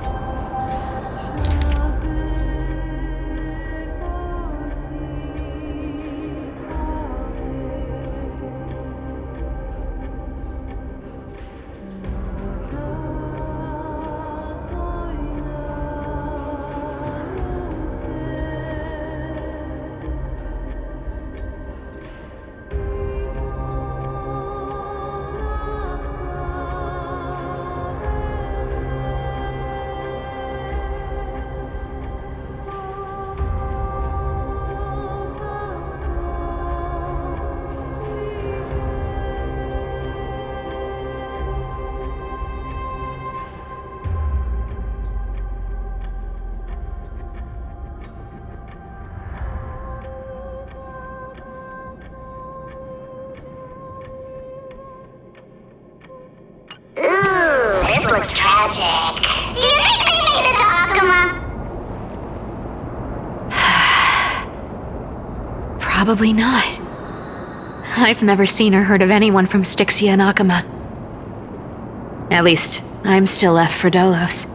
Ooh, this looks tragic. Do you think they made it to Akuma? Probably not. I've never seen or heard of anyone from Styxia and Akuma. At least, I'm still left for Dolos.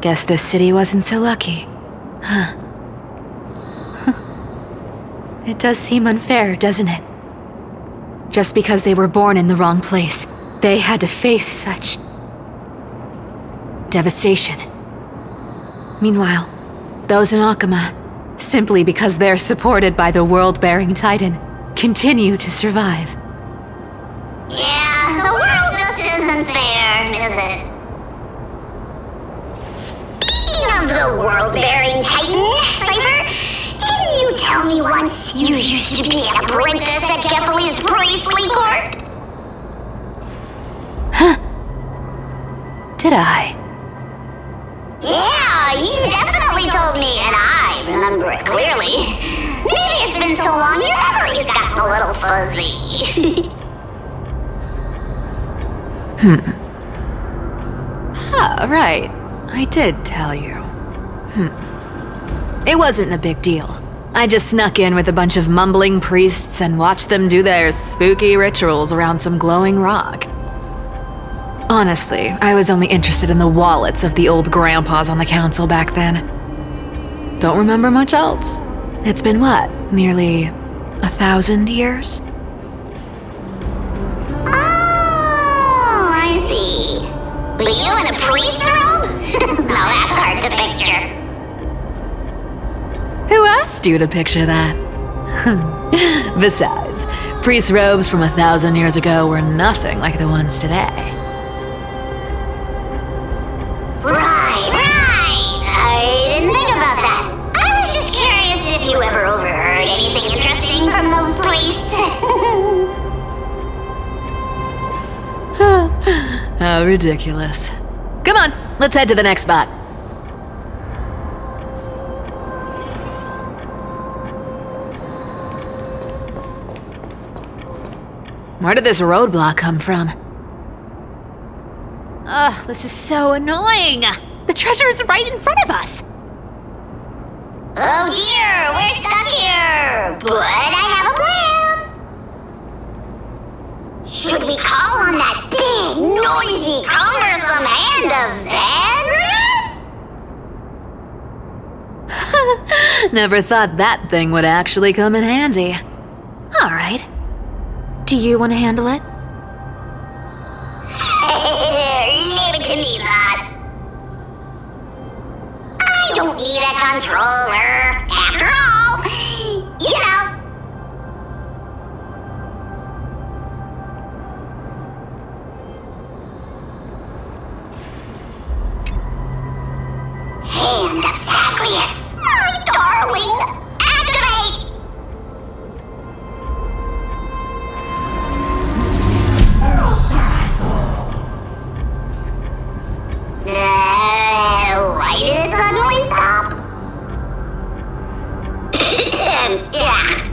Guess this city wasn't so lucky. Huh. It does seem unfair, doesn't it? Just because they were born in the wrong place, they had to face such devastation. Meanwhile, those in Akuma, simply because they're supported by the world-bearing Titan, continue to survive. Yeah, the world just isn't fair, is it? Speaking of the world-bearing Titan, Cypher, didn't you tell me once you used to be an apprentice at Kephal's priestly court? Did I? Yeah, you definitely told me, and I remember it clearly. Maybe it's been so long your memory's gotten a little fuzzy. Ah, right. I did tell you. It wasn't a big deal. I just snuck in with a bunch of mumbling priests and watched them do their spooky rituals around some glowing rock. Honestly, I was only interested in the wallets of the old grandpas on the council back then. Don't remember much else. It's been what, nearly 1,000 years? Oh, I see. But you in a priest robe? Now that's hard to picture. Who asked you to picture that? Besides, priest robes from 1,000 years ago were nothing like the ones today. Right. I didn't think about that. I was just curious if you ever overheard anything interesting from those priests. How ridiculous. Come on, let's head to the next spot. Where did this roadblock come from? Ugh, this is so annoying! The treasure is right in front of us! Oh dear, we're stuck here! But I have a plan! Should we call on that big, noisy, cumbersome hand of Xandrath? Never thought that thing would actually come in handy. Alright. Do you want to handle it? Leave it to me, lad. don't need a controller. After all, you know. Hand of Zagreus, my darling, activate! Why did it suddenly stop?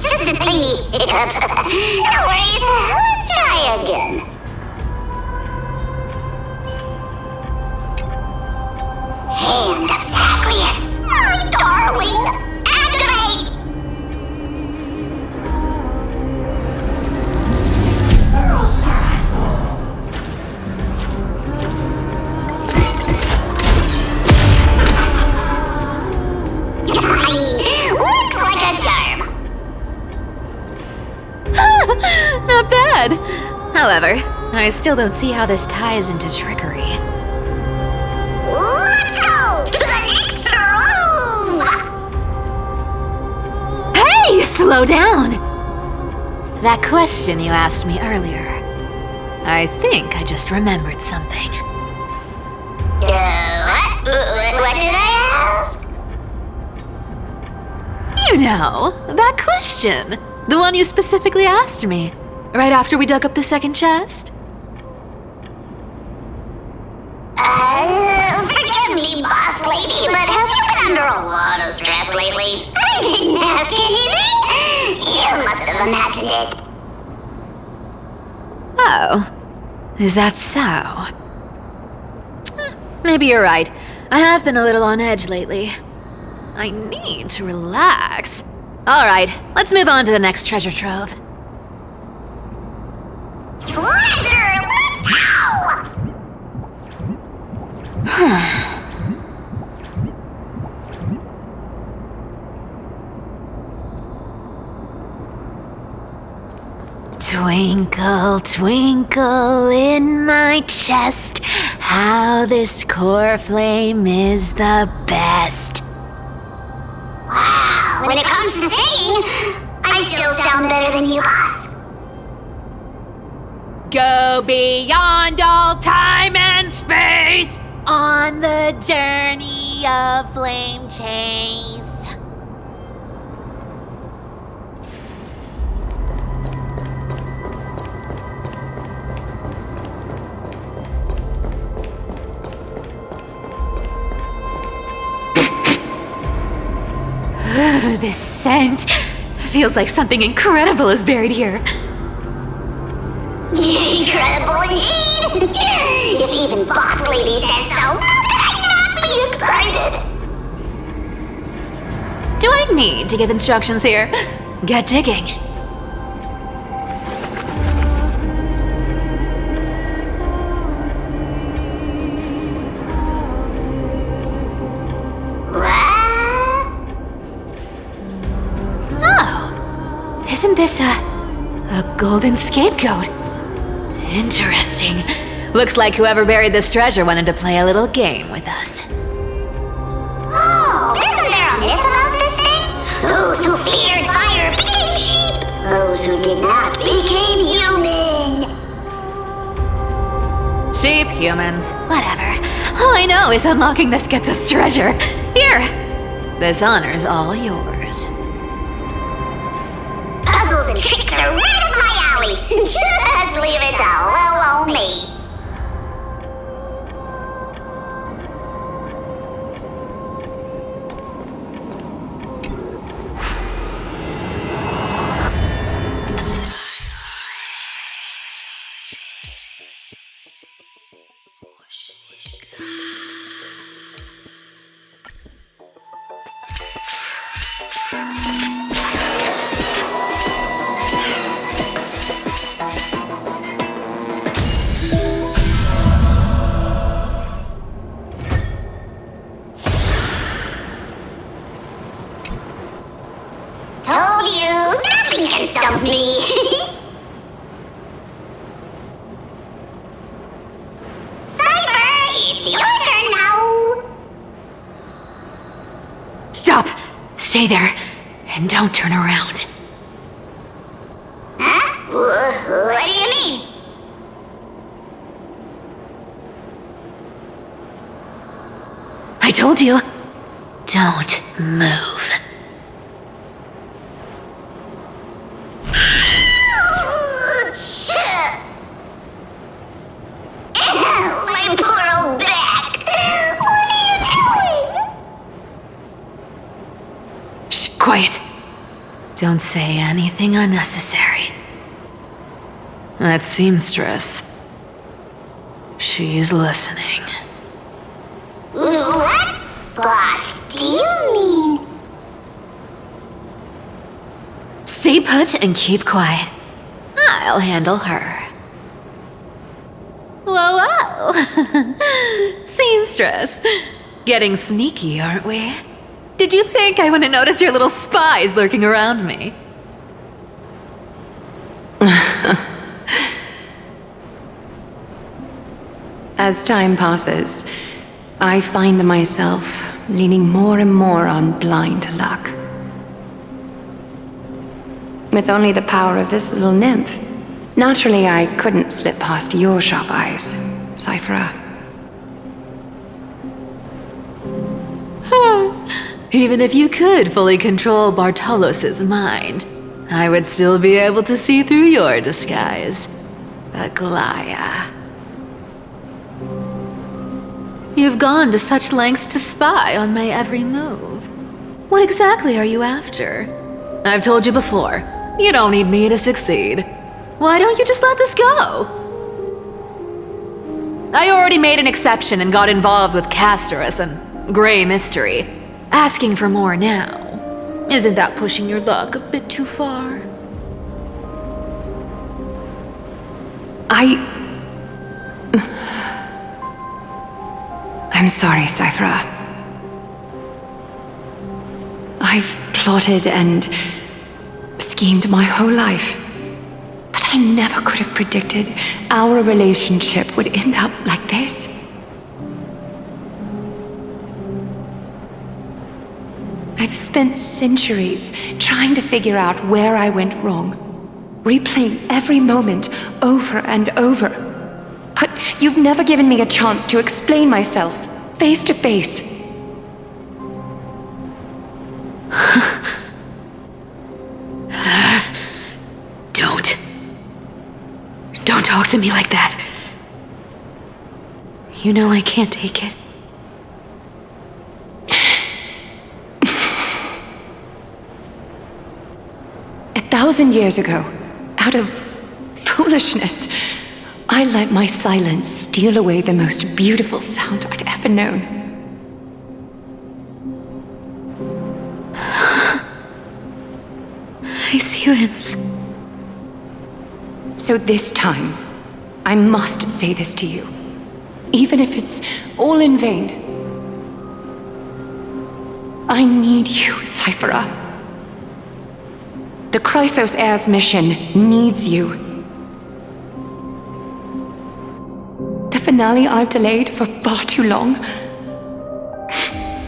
Just a tiny hiccup. No worries, let's try again. Hand of Zagreus, my darling, activate! Looks like a charm. Not bad. However, I still don't see how this ties into trickery. Let's go to the next room! Hey, slow down! That question you asked me earlier. I think I just remembered something. What did I ask? You know, that question. The one you specifically asked me. Right after we dug up the second chest. Forgive me, boss lady, but have you been under a lot of stress lately? I didn't ask anything. You must have imagined it. Oh, is that so? Maybe you're right. I have been a little on edge lately. I need to relax. All right, let's move on to the next treasure trove. Treasure, let's go! Twinkle, twinkle in my chest, how this core flame is the best. Wow, when it comes to singing, I still sound better than you, boss. Go beyond all time and space On the journey of flame chase. This scent feels like something incredible is buried here. Incredible indeed! If even boss lady says so, how could I not be excited? Do I need to give instructions here? Get digging. Isn't this a golden scapegoat? Interesting. Looks like whoever buried this treasure wanted to play a little game with us. Oh, isn't there a myth about this thing? Those who feared fire became sheep. Those who did not became human. Sheep, humans, whatever. All I know is unlocking this gets us treasure. Here, this honor's all yours. Puzzles and tricks are right up my alley. Just leave it to little old me. Told you, nothing can stump me. Cypher, it's your turn now. Stay there, and don't turn around. Huh? What do you mean? I told you, don't move. My poor old back. What are you doing? Shh, quiet. Don't say anything unnecessary. That seamstress. She's listening. What, boss, do you mean? Stay put and keep quiet. I'll handle her. Whoa, whoa! Seamstress. Getting sneaky, aren't we? Did you think I wouldn't notice your little spies lurking around me? As time passes, I find myself leaning more and more on blind luck. With only the power of this little nymph, naturally I couldn't slip past your sharp eyes, Cyphera. Even if you could fully control Bartolos's mind, I would still be able to see through your disguise. Aglaya. You've gone to such lengths to spy on my every move. What exactly are you after? I've told you before, you don't need me to succeed. Why don't you just let this go? I already made an exception and got involved with Castorus and Grey Mystery. Asking for more now. Isn't that pushing your luck a bit too far? I'm sorry, Cyphera. I've plotted and schemed my whole life, but I never could have predicted our relationship would end up like this. I've spent centuries trying to figure out where I went wrong, replaying every moment over and over. But you've never given me a chance to explain myself, face to face. Don't talk to me like that. You know I can't take it. A 1,000 years ago, out of foolishness, I let my silence steal away the most beautiful sound I'd ever known. My silence. So this time, I must say this to you, even if it's all in vain. I need you, Cyphera. The Chrysos Heir's mission needs you. The finale I've delayed for far too long.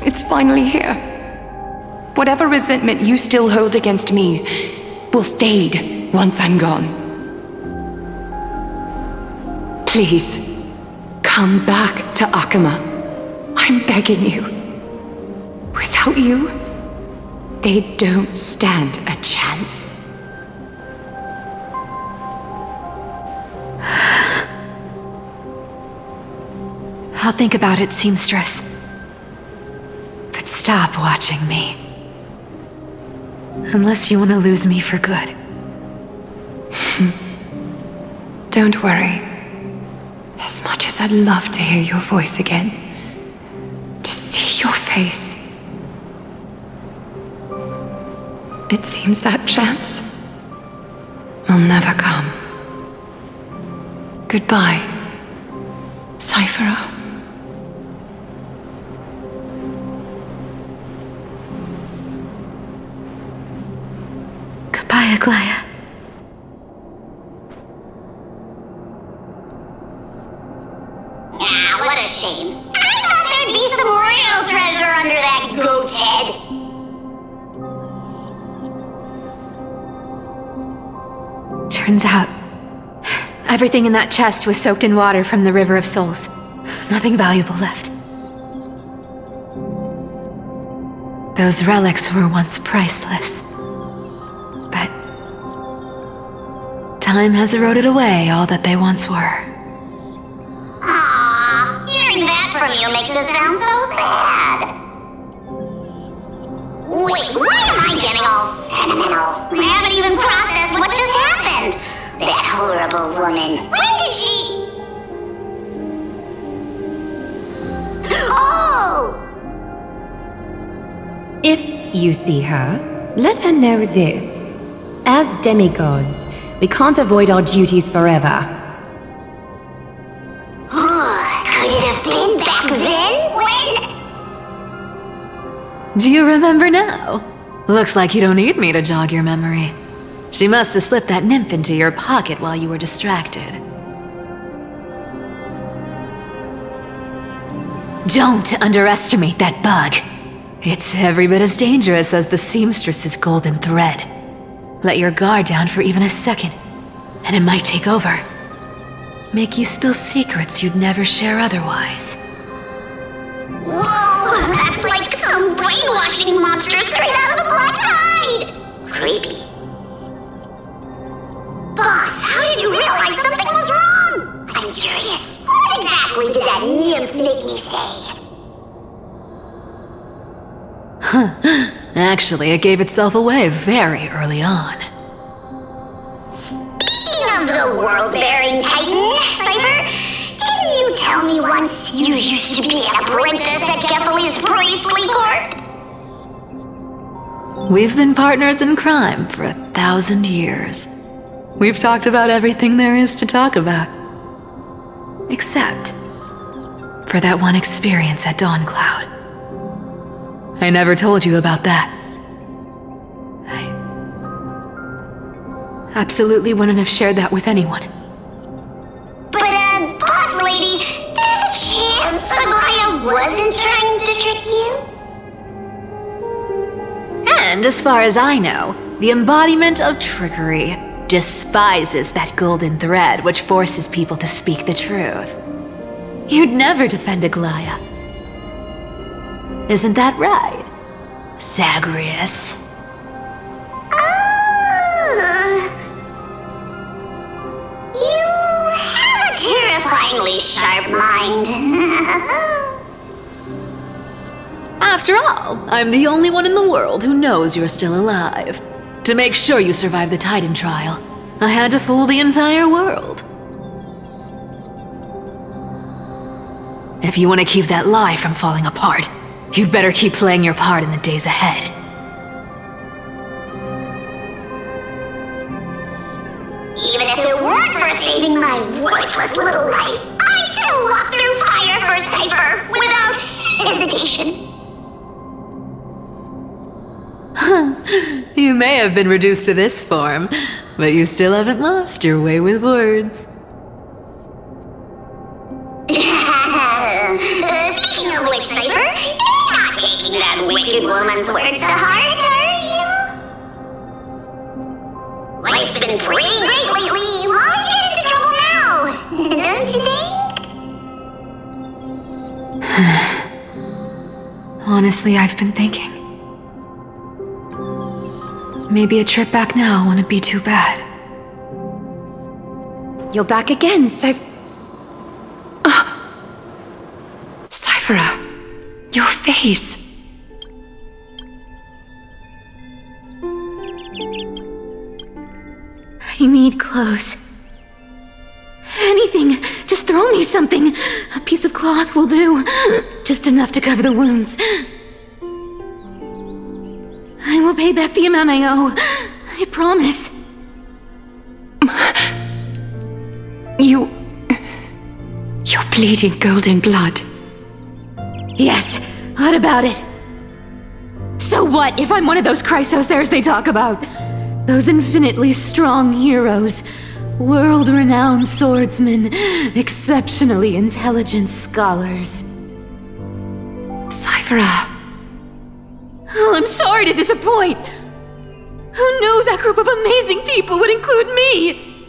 It's finally here. Whatever resentment you still hold against me will fade once I'm gone. Please, come back to Akama. I'm begging you. Without you, they don't stand a chance. I'll think about it, seamstress. But stop watching me. Unless you want to lose me for good. Don't worry. As much as I'd love to hear your voice again, to see your face, it seems that chance will never come. Goodbye, Cyphera. Goodbye, Aglaya. Ah, what a shame. I thought there'd be some real treasure under that goat's head. Turns out, everything in that chest was soaked in water from the River of Souls. Nothing valuable left. Those relics were once priceless. But time has eroded away all that they once were. Aww, hearing that from you makes it sound so sad. Wait, why am I getting all sentimental? I haven't even processed what just happened. That horrible woman. When did she... Oh! If you see her, let her know this. As demigods, we can't avoid our duties forever. Could it have been back then when... Do you remember now? Looks like you don't need me to jog your memory. She must have slipped that nymph into your pocket while you were distracted. Don't underestimate that bug. It's every bit as dangerous as the seamstress's golden thread. Let your guard down for even a second, and it might take over. Make you spill secrets you'd never share otherwise. Whoa, that's like some brainwashing monster straight out of the Black Tide! Creepy. Boss, how did you realize something was wrong? I'm curious. What exactly did that nymph make me say? Actually, it gave itself away very early on. Speaking of the world-bearing titan, Cypher, didn't you tell me once you used to be an apprentice at Kefali's priestly court? We've been partners in crime for 1,000 years. We've talked about everything there is to talk about. Except for that one experience at Dawncloud. I never told you about that. I absolutely wouldn't have shared that with anyone. But, boss lady, there's a chance Aglaya wasn't trying to trick you? And as far as I know, the embodiment of trickery despises that golden thread which forces people to speak the truth. You'd never defend Aglaya. Isn't that right, Zagreus? You have a terrifyingly sharp mind. After all, I'm the only one in the world who knows you're still alive. To make sure you survive the Titan trial, I had to fool the entire world. If you want to keep that lie from falling apart, you'd better keep playing your part in the days ahead. Even if it weren't for saving my worthless little life, I'd still walk through fire for Cypher without hesitation. You may have been reduced to this form, but you still haven't lost your way with words. Speaking of which, Cypher, you're not taking that wicked woman's words to heart, are you? Life's been pretty great lately. Why get into trouble now? Don't you think? Honestly, I've been thinking. Maybe a trip back now wouldn't be too bad. You're back again, Cyphera, your face. I need clothes. Anything. Just throw me something. A piece of cloth will do. Just enough to cover the wounds. I will pay back the amount I owe. I promise. You're bleeding golden blood. Yes, what about it? So what if I'm one of those Chrysosairs they talk about? Those infinitely strong heroes, world-renowned swordsmen, exceptionally intelligent scholars. Cyphera. Oh, I'm sorry to disappoint. Who knew that group of amazing people would include me?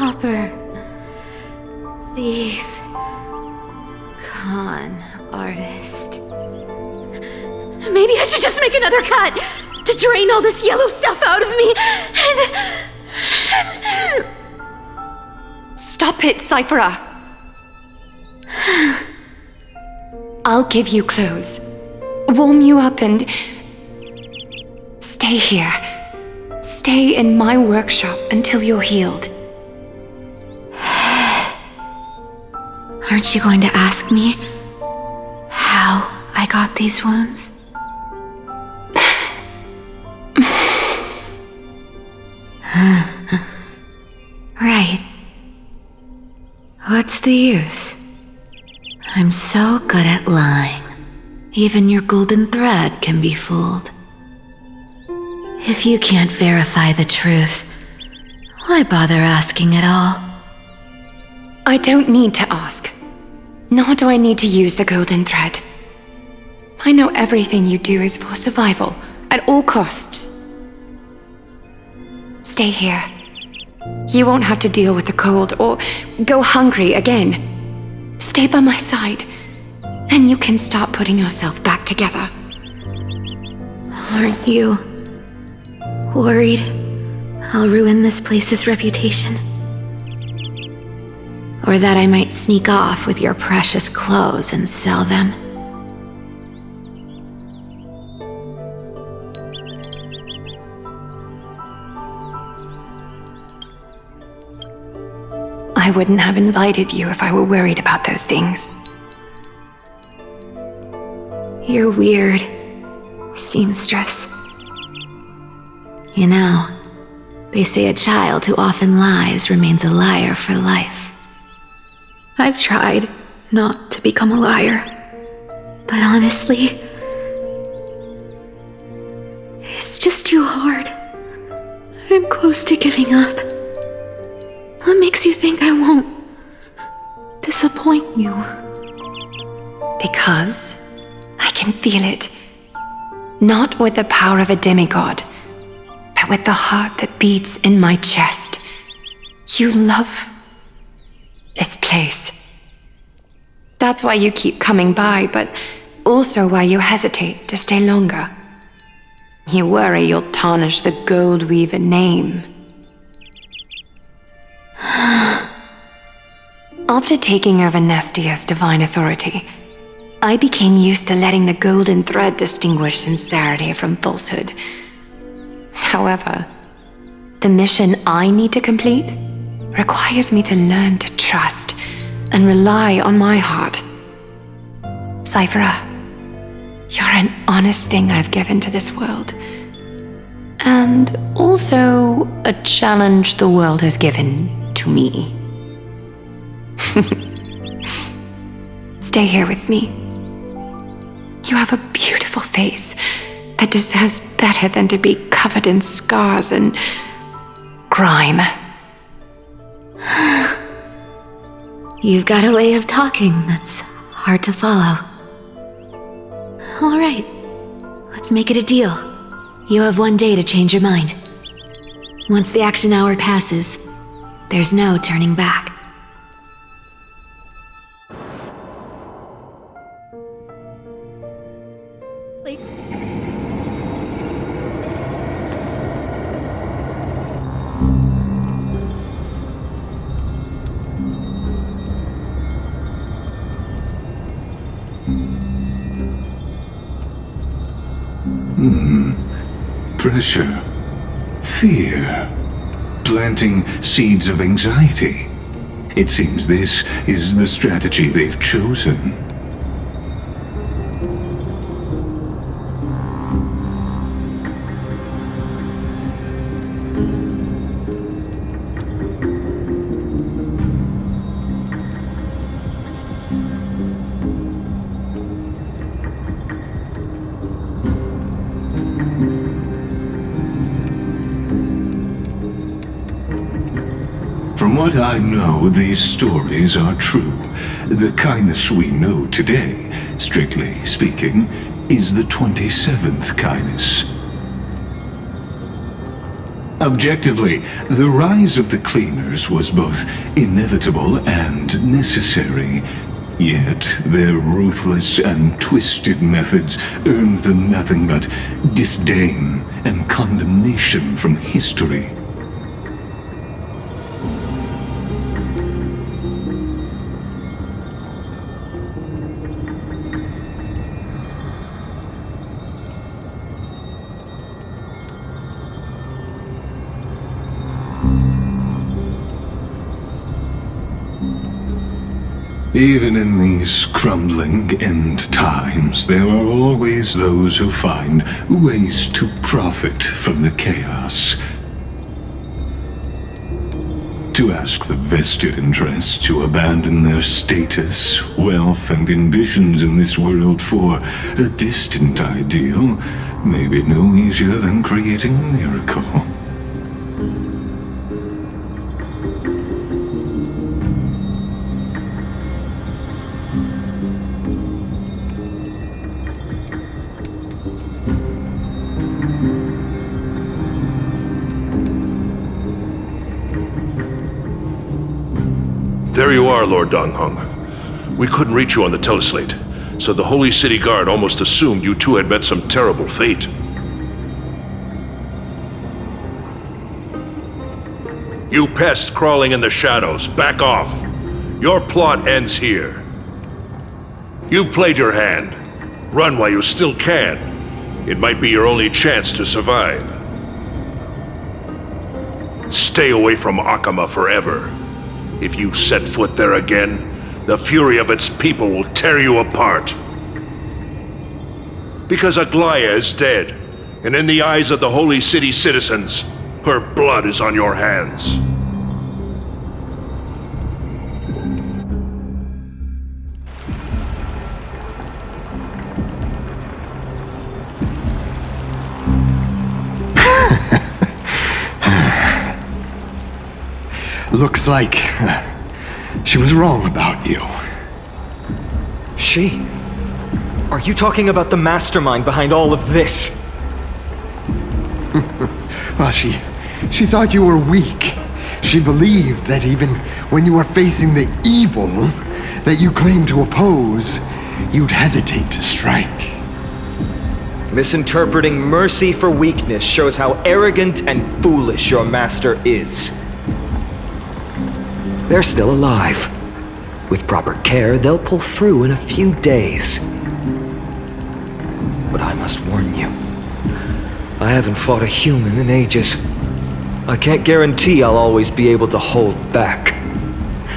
Pauper. Thief. Con artist. Maybe I should just make another cut to drain all this yellow stuff out of me and... Stop it, Cyphera! I'll give you clothes, warm you up, and stay here. Stay in my workshop until you're healed. Aren't you going to ask me how I got these wounds? Right. What's the use? I'm so good at lying. Even your golden thread can be fooled. If you can't verify the truth, why bother asking at all? I don't need to ask. Nor do I need to use the golden thread. I know everything you do is for survival, at all costs. Stay here. You won't have to deal with the cold or go hungry again. Stay by my side, and you can start putting yourself back together. Aren't you worried I'll ruin this place's reputation? Or that I might sneak off with your precious clothes and sell them? I wouldn't have invited you if I were worried about those things. You're weird, seamstress. You know, they say a child who often lies remains a liar for life. I've tried not to become a liar, but honestly, it's just too hard. I'm close to giving up. What makes you think I won't disappoint you? Because I can feel it. Not with the power of a demigod, but with the heart that beats in my chest. You love this place. That's why you keep coming by, but also why you hesitate to stay longer. You worry you'll tarnish the Gold Weaver name. After taking over Nestia's divine authority, I became used to letting the golden thread distinguish sincerity from falsehood. However, the mission I need to complete requires me to learn to trust and rely on my heart. Cyphera, you're an honest thing I've given to this world. And also a challenge the world has given to me. Stay here with me. You have a beautiful face that deserves better than to be covered in scars and grime. You've got a way of talking that's hard to follow. All right, let's make it a deal. You have 1 day to change your mind. Once the action hour passes, there's no turning back. Pressure, fear, planting seeds of anxiety. It seems this is the strategy they've chosen. From what I know, these stories are true. The kindness we know today, strictly speaking, is the 27th kindness. Objectively, the rise of the Cleaners was both inevitable and necessary. Yet, their ruthless and twisted methods earned them nothing but disdain and condemnation from history. Even in these crumbling end times, there are always those who find ways to profit from the chaos. To ask the vested interests to abandon their status, wealth, and ambitions in this world for a distant ideal may be no easier than creating a miracle. There you are, Lord Donghong. We couldn't reach you on the teleslate, so the Holy City Guard almost assumed you two had met some terrible fate. You pests crawling in the shadows, back off. Your plot ends here. You played your hand. Run while you still can. It might be your only chance to survive. Stay away from Akama forever. If you set foot there again, the fury of its people will tear you apart. Because Aglaya is dead, and in the eyes of the Holy City citizens, her blood is on your hands. Looks like she was wrong about you. She? Are you talking about the mastermind behind all of this? Well, she thought you were weak. She believed that even when you were facing the evil that you claimed to oppose, you'd hesitate to strike. Misinterpreting mercy for weakness shows how arrogant and foolish your master is. They're still alive. With proper care, they'll pull through in a few days. But I must warn you, I haven't fought a human in ages. I can't guarantee I'll always be able to hold back.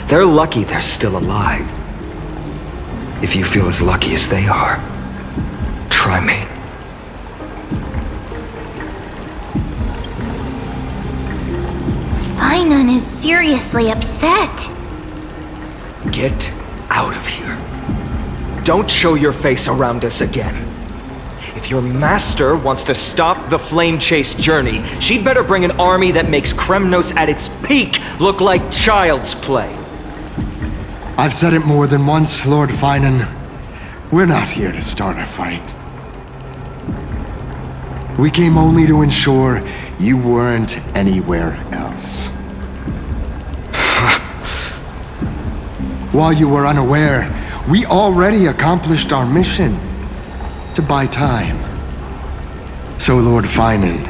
They're lucky they're still alive. If you feel as lucky as they are, try me. Finon is seriously upset. Get out of here. Don't show your face around us again. If your master wants to stop the Flame Chase journey, she'd better bring an army that makes Kremnos at its peak look like child's play. I've said it more than once, Lord Finan. We're not here to start a fight. We came only to ensure you weren't anywhere else. While you were unaware, we already accomplished our mission to buy time. So, Lord Finan,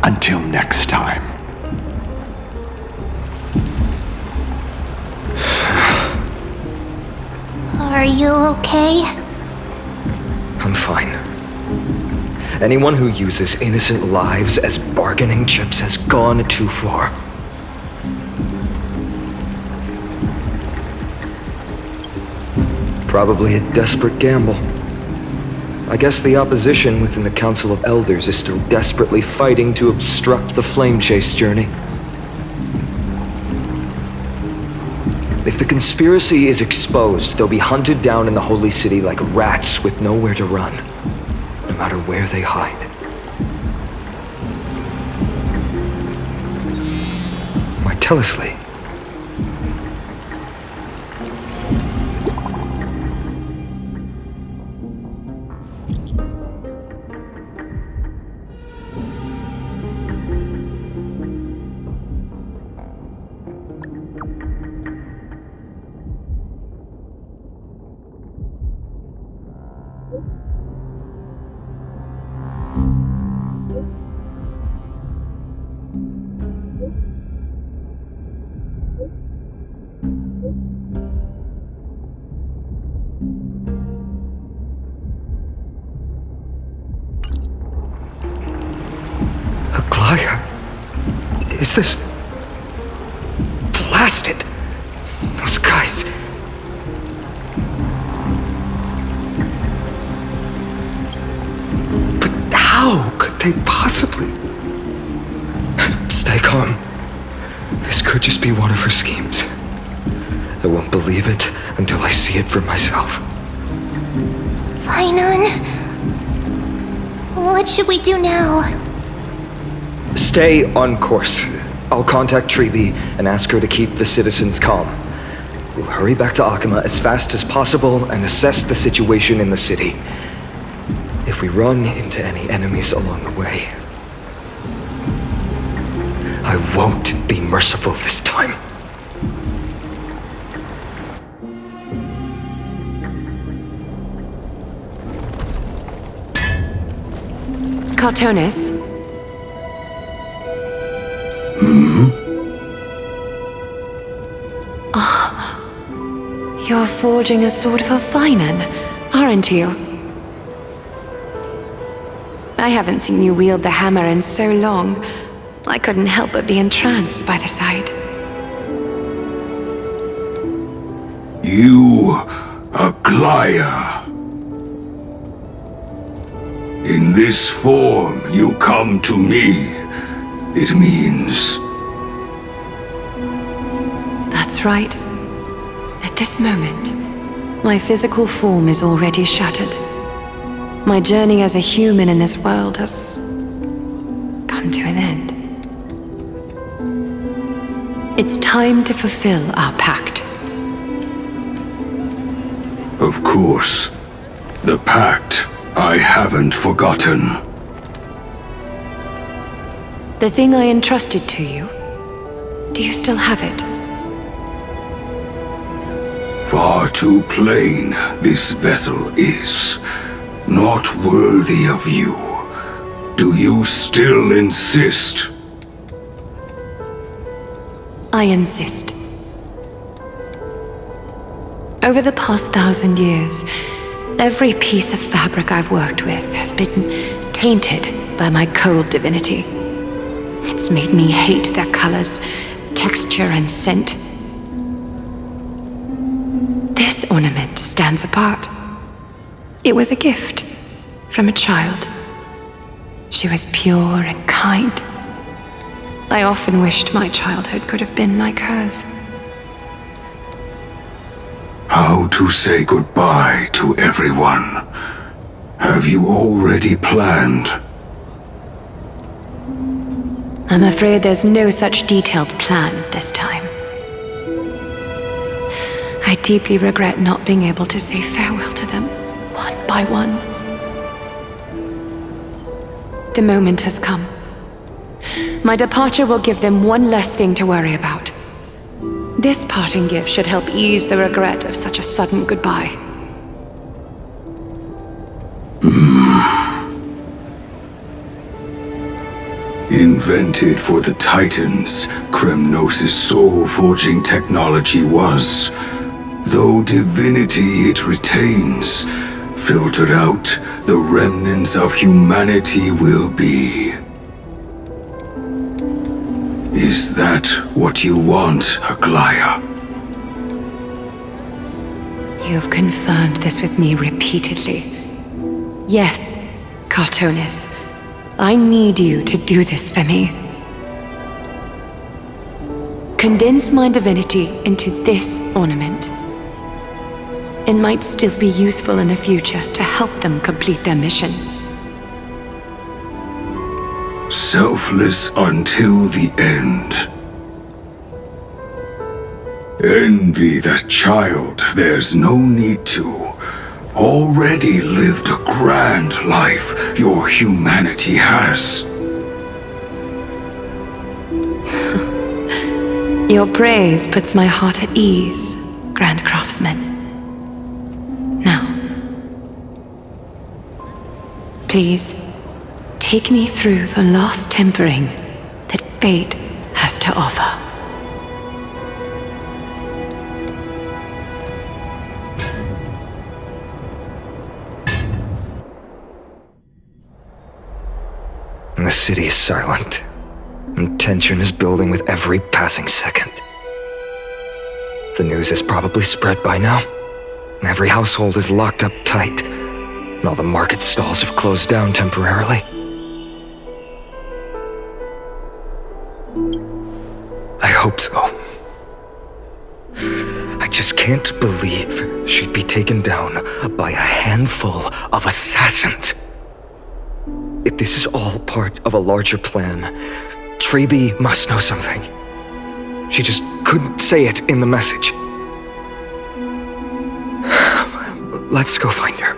until next time. Are you okay? I'm fine. Anyone who uses innocent lives as bargaining chips has gone too far. Probably a desperate gamble. I guess the opposition within the Council of Elders is still desperately fighting to obstruct the Flame Chase journey. If the conspiracy is exposed, they'll be hunted down in the Holy City like rats with nowhere to run, no matter where they hide. My teleslate. Aglaya? Is this... blasted? Those guys... But how could they possibly... Stay calm. This could just be one of her schemes. I won't believe it until I see it for myself. Fainan, what should we do now? Stay on course. I'll contact Treeby and ask her to keep the citizens calm. We'll hurry back to Akama as fast as possible and assess the situation in the city. If we run into any enemies along the way, I won't be merciful this time. Cartonis? You're forging a sword for Fainan, aren't you? I haven't seen you wield the hammer in so long. I couldn't help but be entranced by the sight. You, Aglaya. In this form you come to me. It means... That's right. At this moment, my physical form is already shattered. My journey as a human in this world has come to an end. It's time to fulfill our pact. Of course. The pact I haven't forgotten. The thing I entrusted to you, do you still have it? Far too plain this vessel is. Not worthy of you. Do you still insist? I insist. Over the past 1,000 years, every piece of fabric I've worked with has been tainted by my cold divinity. It's made me hate their colors, texture, and scent. This ornament stands apart. It was a gift from a child. She was pure and kind. I often wished my childhood could have been like hers. How to say goodbye to everyone? Have you already planned? I'm afraid there's no such detailed plan this time. I deeply regret not being able to say farewell to them, one by one. The moment has come. My departure will give them one less thing to worry about. This parting gift should help ease the regret of such a sudden goodbye. Invented for the Titans, Kremnos' soul-forging technology was. Though divinity it retains, filtered out, the remnants of humanity will be. Is that what you want, Aglaya? You've confirmed this with me repeatedly. Yes, Cartonis. I need you to do this for me. Condense my divinity into this ornament. It might still be useful in the future to help them complete their mission. Selfless until the end. Envy that child, there's no need to. Already lived a grand life your humanity has. Your praise puts my heart at ease, Grand Craftsman. Now, Please, take me through the last tempering that fate has to offer. The city is silent, and tension is building with every passing second. The news is probably spread by now. Every household is locked up tight, and all the market stalls have closed down temporarily. I hope so. I just can't believe she'd be taken down by a handful of assassins. If this is all part of a larger plan, Treeby must know something. She just couldn't say it in the message. Let's go find her.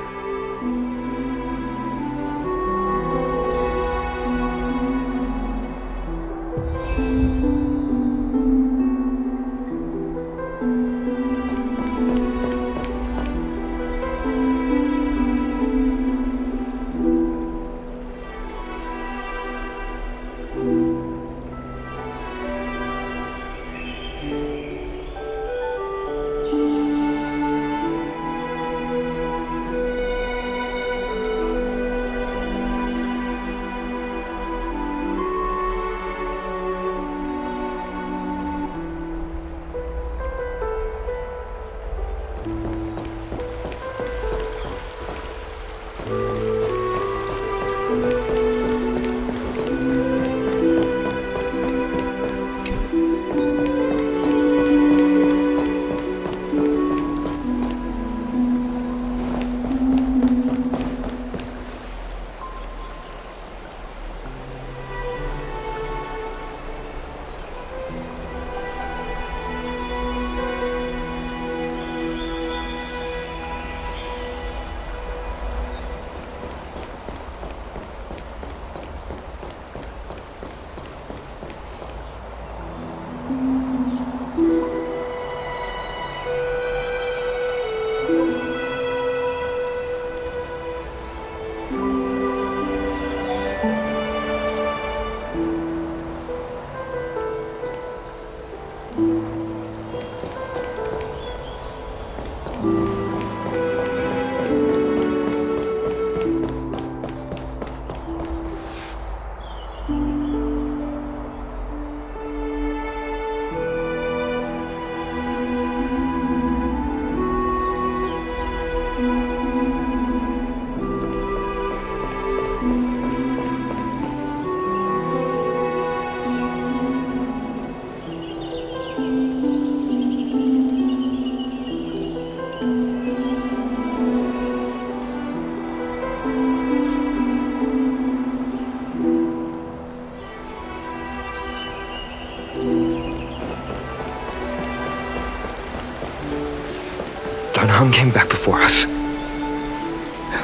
Hung came back before us.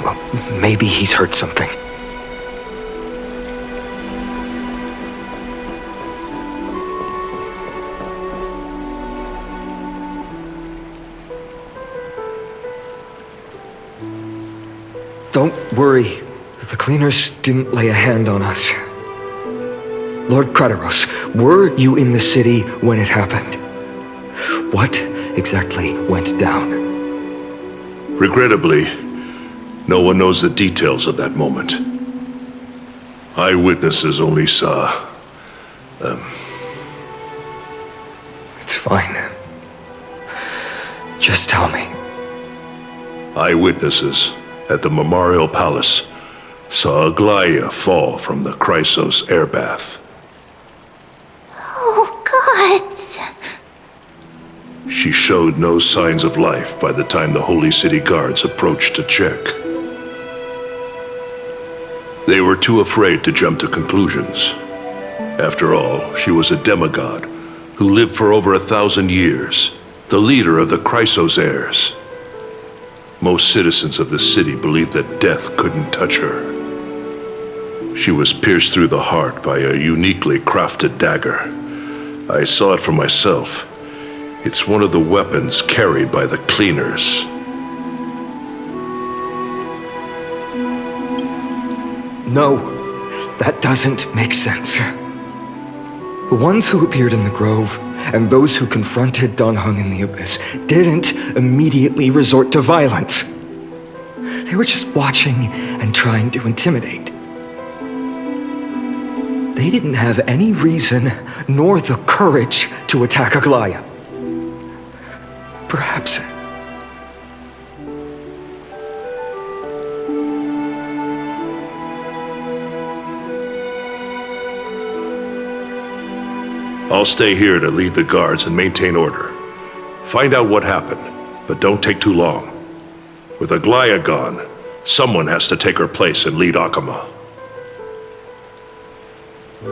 Well, maybe he's heard something. Don't worry. The cleaners didn't lay a hand on us. Lord Krateros, were you in the city when it happened? What exactly went down? Regrettably, no one knows the details of that moment. Eyewitnesses only saw... It's fine. Just tell me. Eyewitnesses at the Memorial Palace saw Aglaia fall from the Chrysos airbath. Oh, gods! She showed no signs of life by the time the Holy City guards approached to check. They were too afraid to jump to conclusions. After all, she was a demigod who lived for over 1,000 years, the leader of the Chrysos heirs. Most citizens of the city believed that death couldn't touch her. She was pierced through the heart by a uniquely crafted dagger. I saw it for myself. It's one of the weapons carried by the cleaners. No, that doesn't make sense. The ones who appeared in the grove and those who confronted Don Hung in the abyss didn't immediately resort to violence. They were just watching and trying to intimidate. They didn't have any reason nor the courage to attack Aglaya. Perhaps... I'll stay here to lead the guards and maintain order. Find out what happened, but don't take too long. With Aglaya gone, someone has to take her place and lead Akama.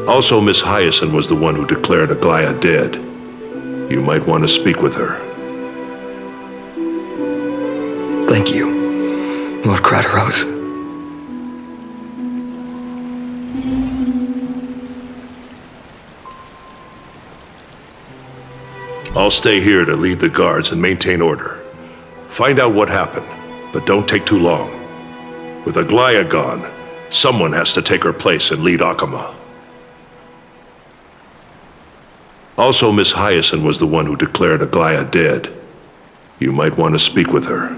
Also, Miss Hyacinth was the one who declared Aglaya dead. You might want to speak with her. Thank you, Lord Craterose. I'll stay here to lead the guards and maintain order. Find out what happened, but don't take too long. With Aglaya gone, someone has to take her place and lead Akama. Also, Miss Hyacinth was the one who declared Aglaya dead. You might want to speak with her.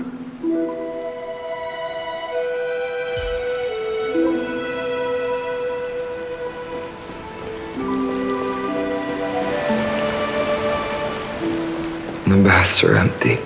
The baths are empty.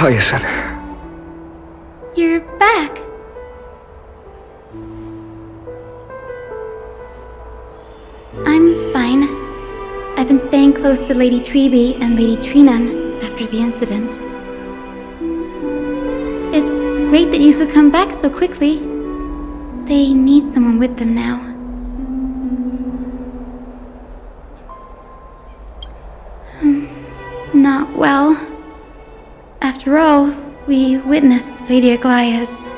Hyacinth. You're back. I'm fine. I've been staying close to Lady Treeby and Lady Trinan after the incident. It's great that you could come back so quickly. They need someone with them now. Not well. After all, we witnessed Lady Aglaya's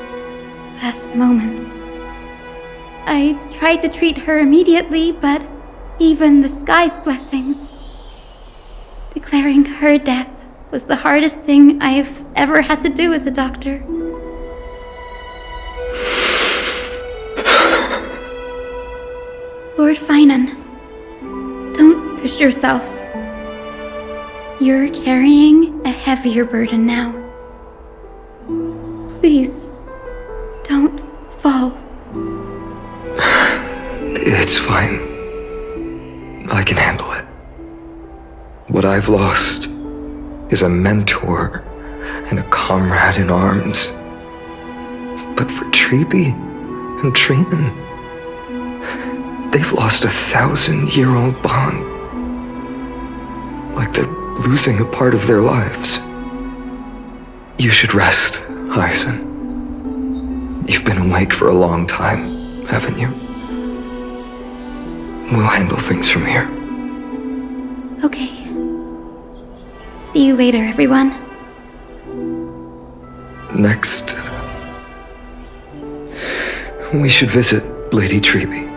last moments. I tried to treat her immediately, but even the sky's blessings. Declaring her death was the hardest thing I've ever had to do as a doctor. Lord Finan, don't push yourself. You're carrying a heavier burden now. Please, don't fall. It's fine. I can handle it. What I've lost is a mentor and a comrade in arms. But for Treeby and Trinan, they've lost a 1,000-year-old bond. Like they're losing a part of their lives. You should rest, Hyacinth. You've been awake for a long time, haven't you? We'll handle things from here. Okay. See you later, everyone. Next, we should visit Lady Treeby.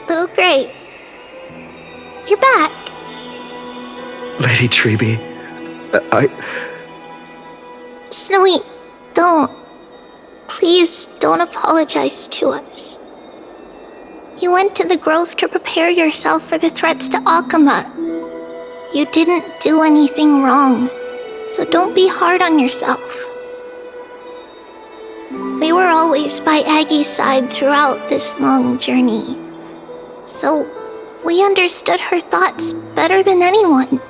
Little Gray. You're back. Lady Treeby, Snowy, don't. Please don't apologize to us. You went to the Grove to prepare yourself for the threats to Akama. You didn't do anything wrong, so don't be hard on yourself. We were always by Aggie's side throughout this long journey, so we understood her thoughts better than anyone.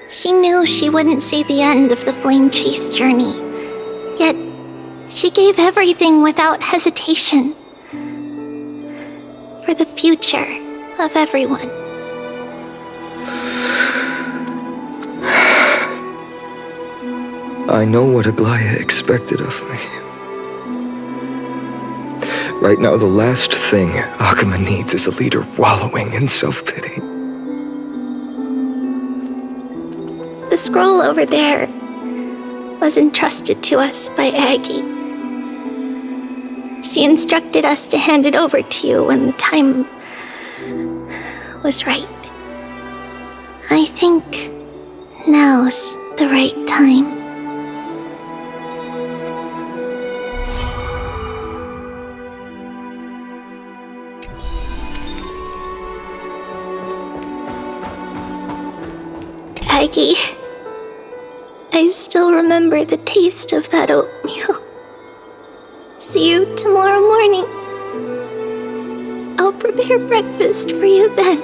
She knew she wouldn't see the end of the Flame Chase journey, yet she gave everything without hesitation for the future of everyone. I know what Aglaya expected of me. Right now, the last thing Akama needs is a leader wallowing in self-pity. The scroll over there was entrusted to us by Aggie. She instructed us to hand it over to you when the time was right. I think now's the right time. Aggie, I still remember the taste of that oatmeal. See you tomorrow morning. I'll prepare breakfast for you then.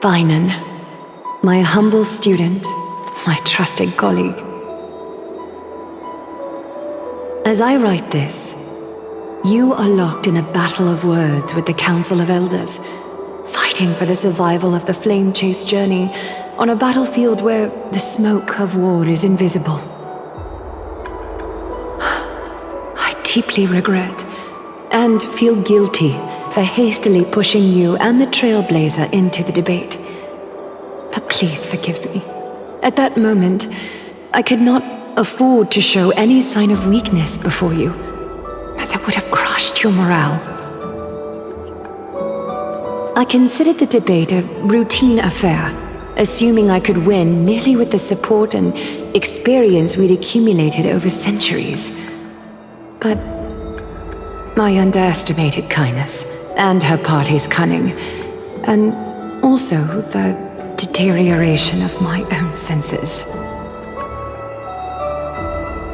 Vinan, my humble student, my trusted colleague. As I write this, you are locked in a battle of words with the Council of Elders, fighting for the survival of the Flame Chase journey on a battlefield where the smoke of war is invisible. I deeply regret and feel guilty for hastily pushing you and the Trailblazer into the debate. But please forgive me. At that moment, I could not afford to show any sign of weakness before you, as it would have crushed your morale. I considered the debate a routine affair, assuming I could win merely with the support and experience we'd accumulated over centuries. But I underestimated kindness and her party's cunning, and also the deterioration of my own senses.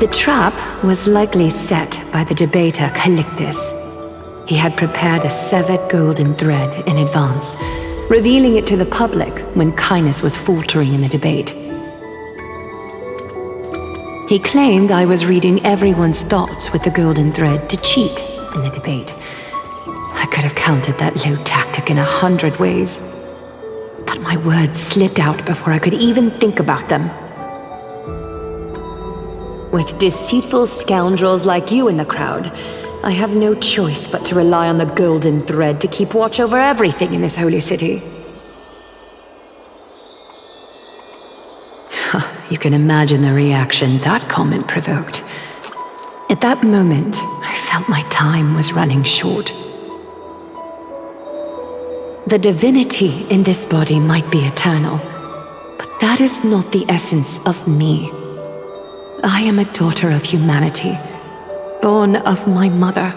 The trap was likely set by the debater Calictus. He had prepared a severed golden thread in advance, revealing it to the public when Kindness was faltering in the debate. He claimed I was reading everyone's thoughts with the golden thread to cheat in the debate. I could have countered that low tactic in 100 ways, but my words slipped out before I could even think about them. With deceitful scoundrels like you in the crowd, I have no choice but to rely on the golden thread to keep watch over everything in this holy city. You can imagine the reaction that comment provoked. At that moment, I felt my time was running short. The divinity in this body might be eternal, but that is not the essence of me. I am a daughter of humanity, born of my mother,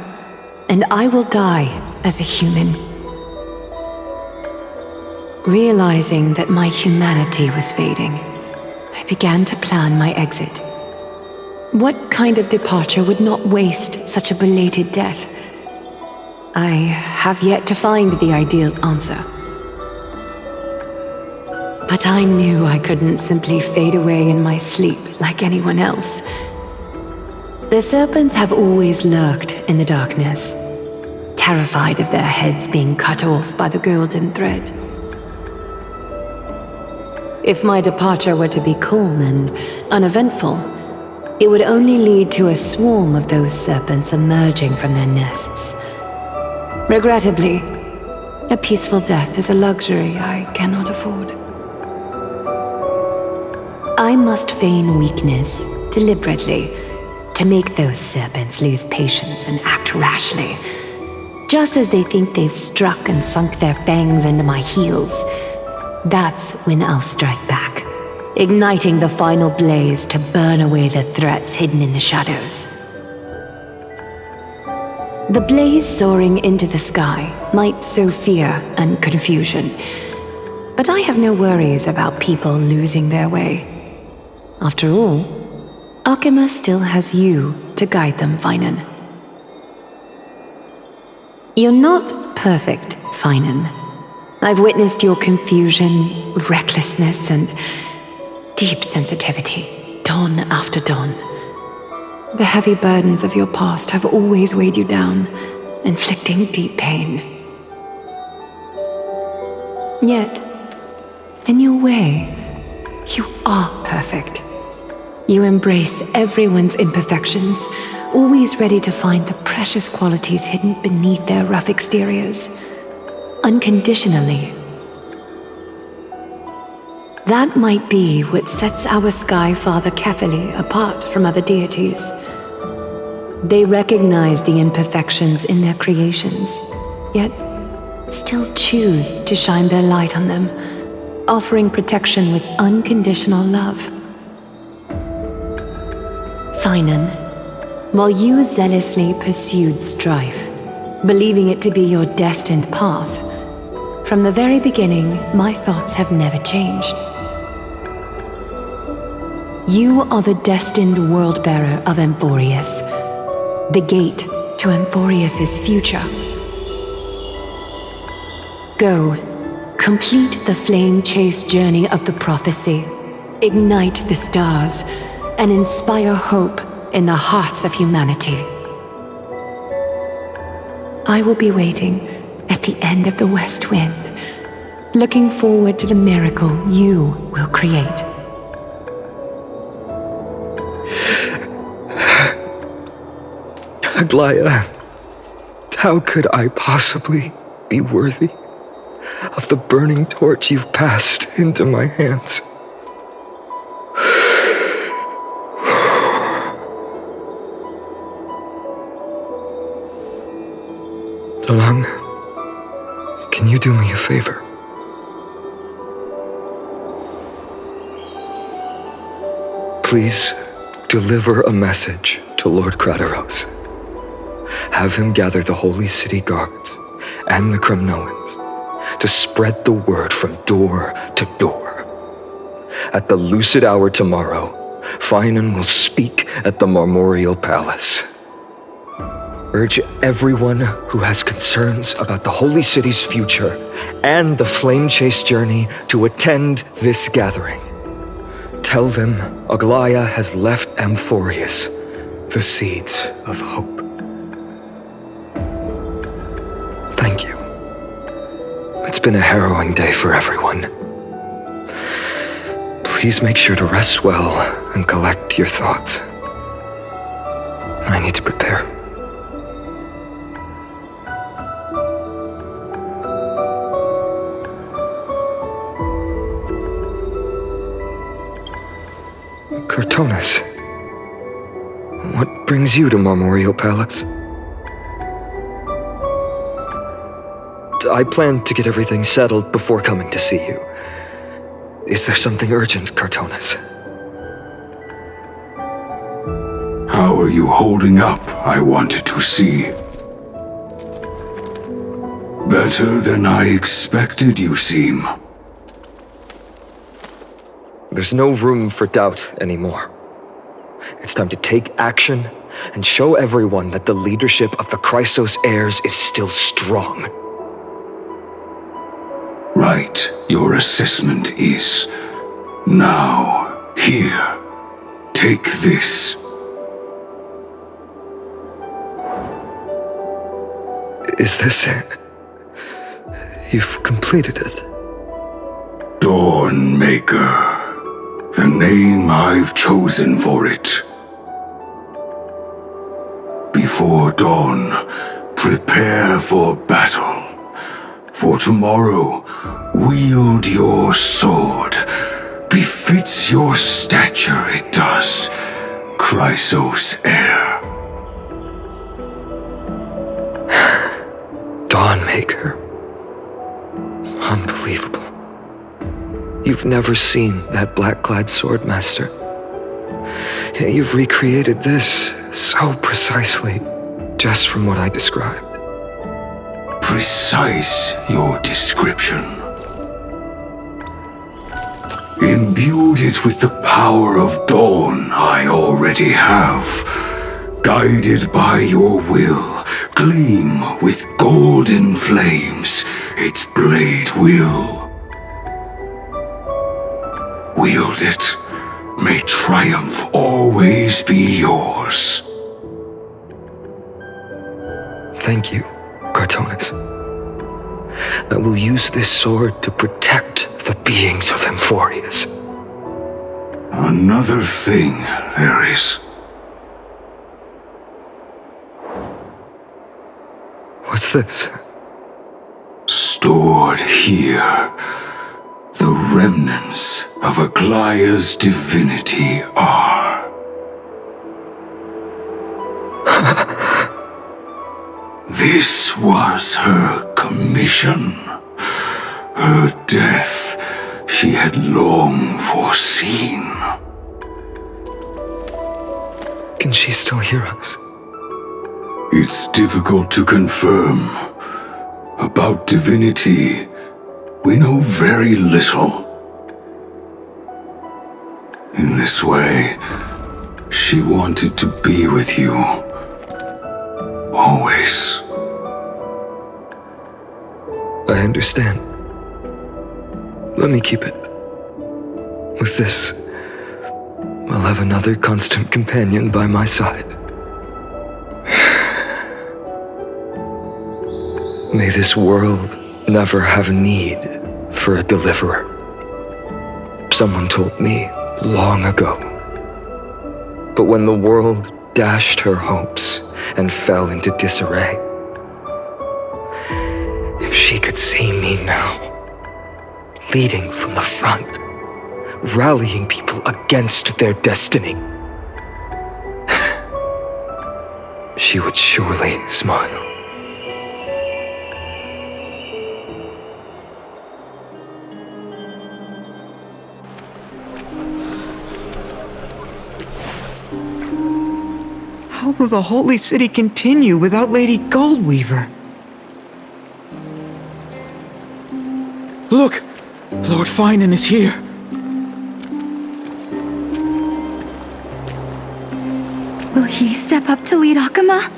and I will die as a human. Realizing that my humanity was fading, I began to plan my exit. What kind of departure would not waste such a belated death? I have yet to find the ideal answer. But I knew I couldn't simply fade away in my sleep like anyone else. The serpents have always lurked in the darkness, terrified of their heads being cut off by the golden thread. If my departure were to be calm and uneventful, it would only lead to a swarm of those serpents emerging from their nests. Regrettably, a peaceful death is a luxury I cannot afford. I must feign weakness deliberately to make those serpents lose patience and act rashly. Just as they think they've struck and sunk their fangs into my heels, that's when I'll strike back, igniting the final blaze to burn away the threats hidden in the shadows. The blaze soaring into the sky might sow fear and confusion, but I have no worries about people losing their way. After all, Akima still has you to guide them, Finan. You're not perfect, Finan. I've witnessed your confusion, recklessness, and deep sensitivity, dawn after dawn. The heavy burdens of your past have always weighed you down, inflicting deep pain. Yet, in your way, you are perfect. You embrace everyone's imperfections, always ready to find the precious qualities hidden beneath their rough exteriors, unconditionally. That might be what sets our Sky Father Kefili apart from other deities. They recognize the imperfections in their creations, yet still choose to shine their light on them, offering protection with unconditional love. Finan, while you zealously pursued strife, believing it to be your destined path, from the very beginning, my thoughts have never changed. You are the destined world-bearer of Amphorius, the gate to Amphorius' future. Go, complete the flame-chased journey of the prophecy, ignite the stars, and inspire hope in the hearts of humanity. I will be waiting at the end of the west wind, looking forward to the miracle you will create. Aglaya, how could I possibly be worthy of the burning torch you've passed into my hands? Dorang, can you do me a favor? Please deliver a message to Lord Krateros. Have him gather the Holy City guards and the Kremnoans to spread the word from door to door. At the lucid hour tomorrow, Finan will speak at the Marmorial Palace. Urge everyone who has concerns about the Holy City's future and the Flame Chase journey to attend this gathering. Tell them Aglaya has left Amphorius the seeds of hope. Thank you. It's been a harrowing day for everyone. Please make sure to rest well and collect your thoughts. I need to prepare. Cortonis, what brings you to Marmorial Palace? I planned to get everything settled before coming to see you. Is there something urgent, Cortonis? How are you holding up, I wanted to see. Better than I expected, you seem. There's no room for doubt anymore. It's time to take action and show everyone that the leadership of the Chrysos heirs is still strong. Right, your assessment is. Now, here, take this. Is this it? You've completed it. Dawnmaker. The name I've chosen for it. Before dawn, prepare for battle. For tomorrow, wield your sword. Befits your stature, it does. Chrysos heir. Dawnmaker. Unbelievable. You've never seen that black-clad swordmaster. Yet you've recreated this so precisely, just from what I described. Precise, your description. Imbued it with the power of dawn I already have. Guided by your will, gleam with golden flames, its blade will. Wield it, may triumph always be yours. Thank you, Cortonis. I will use this sword to protect the beings of Amphorius. Another thing there is. What's this? Stored here, the remnants of Aglaya's divinity are. This was her commission. Her death she had long foreseen. Can she still hear us? It's difficult to confirm. About divinity, we know very little. In this way, she wanted to be with you. Always. I understand. Let me keep it. With this, I'll have another constant companion by my side. May this world never have need for a deliverer. Someone told me long ago. But when the world dashed her hopes and fell into disarray, if she could see me now, leading from the front, rallying people against their destiny, she would surely smile. How will the Holy City continue without Lady Goldweaver? Look! Lord Finan is here. Will he step up to lead Akama?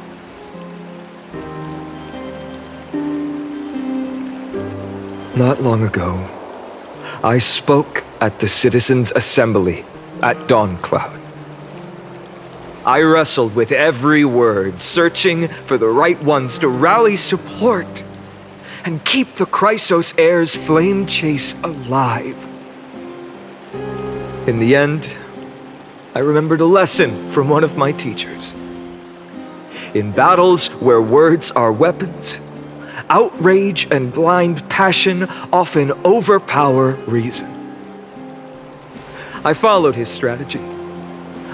Not long ago, I spoke at the Citizens' Assembly at Dawncloud. I wrestled with every word, searching for the right ones to rally support and keep the Chrysos Heir's flame chase alive. In the end, I remembered a lesson from one of my teachers. In battles where words are weapons, outrage and blind passion often overpower reason. I followed his strategy.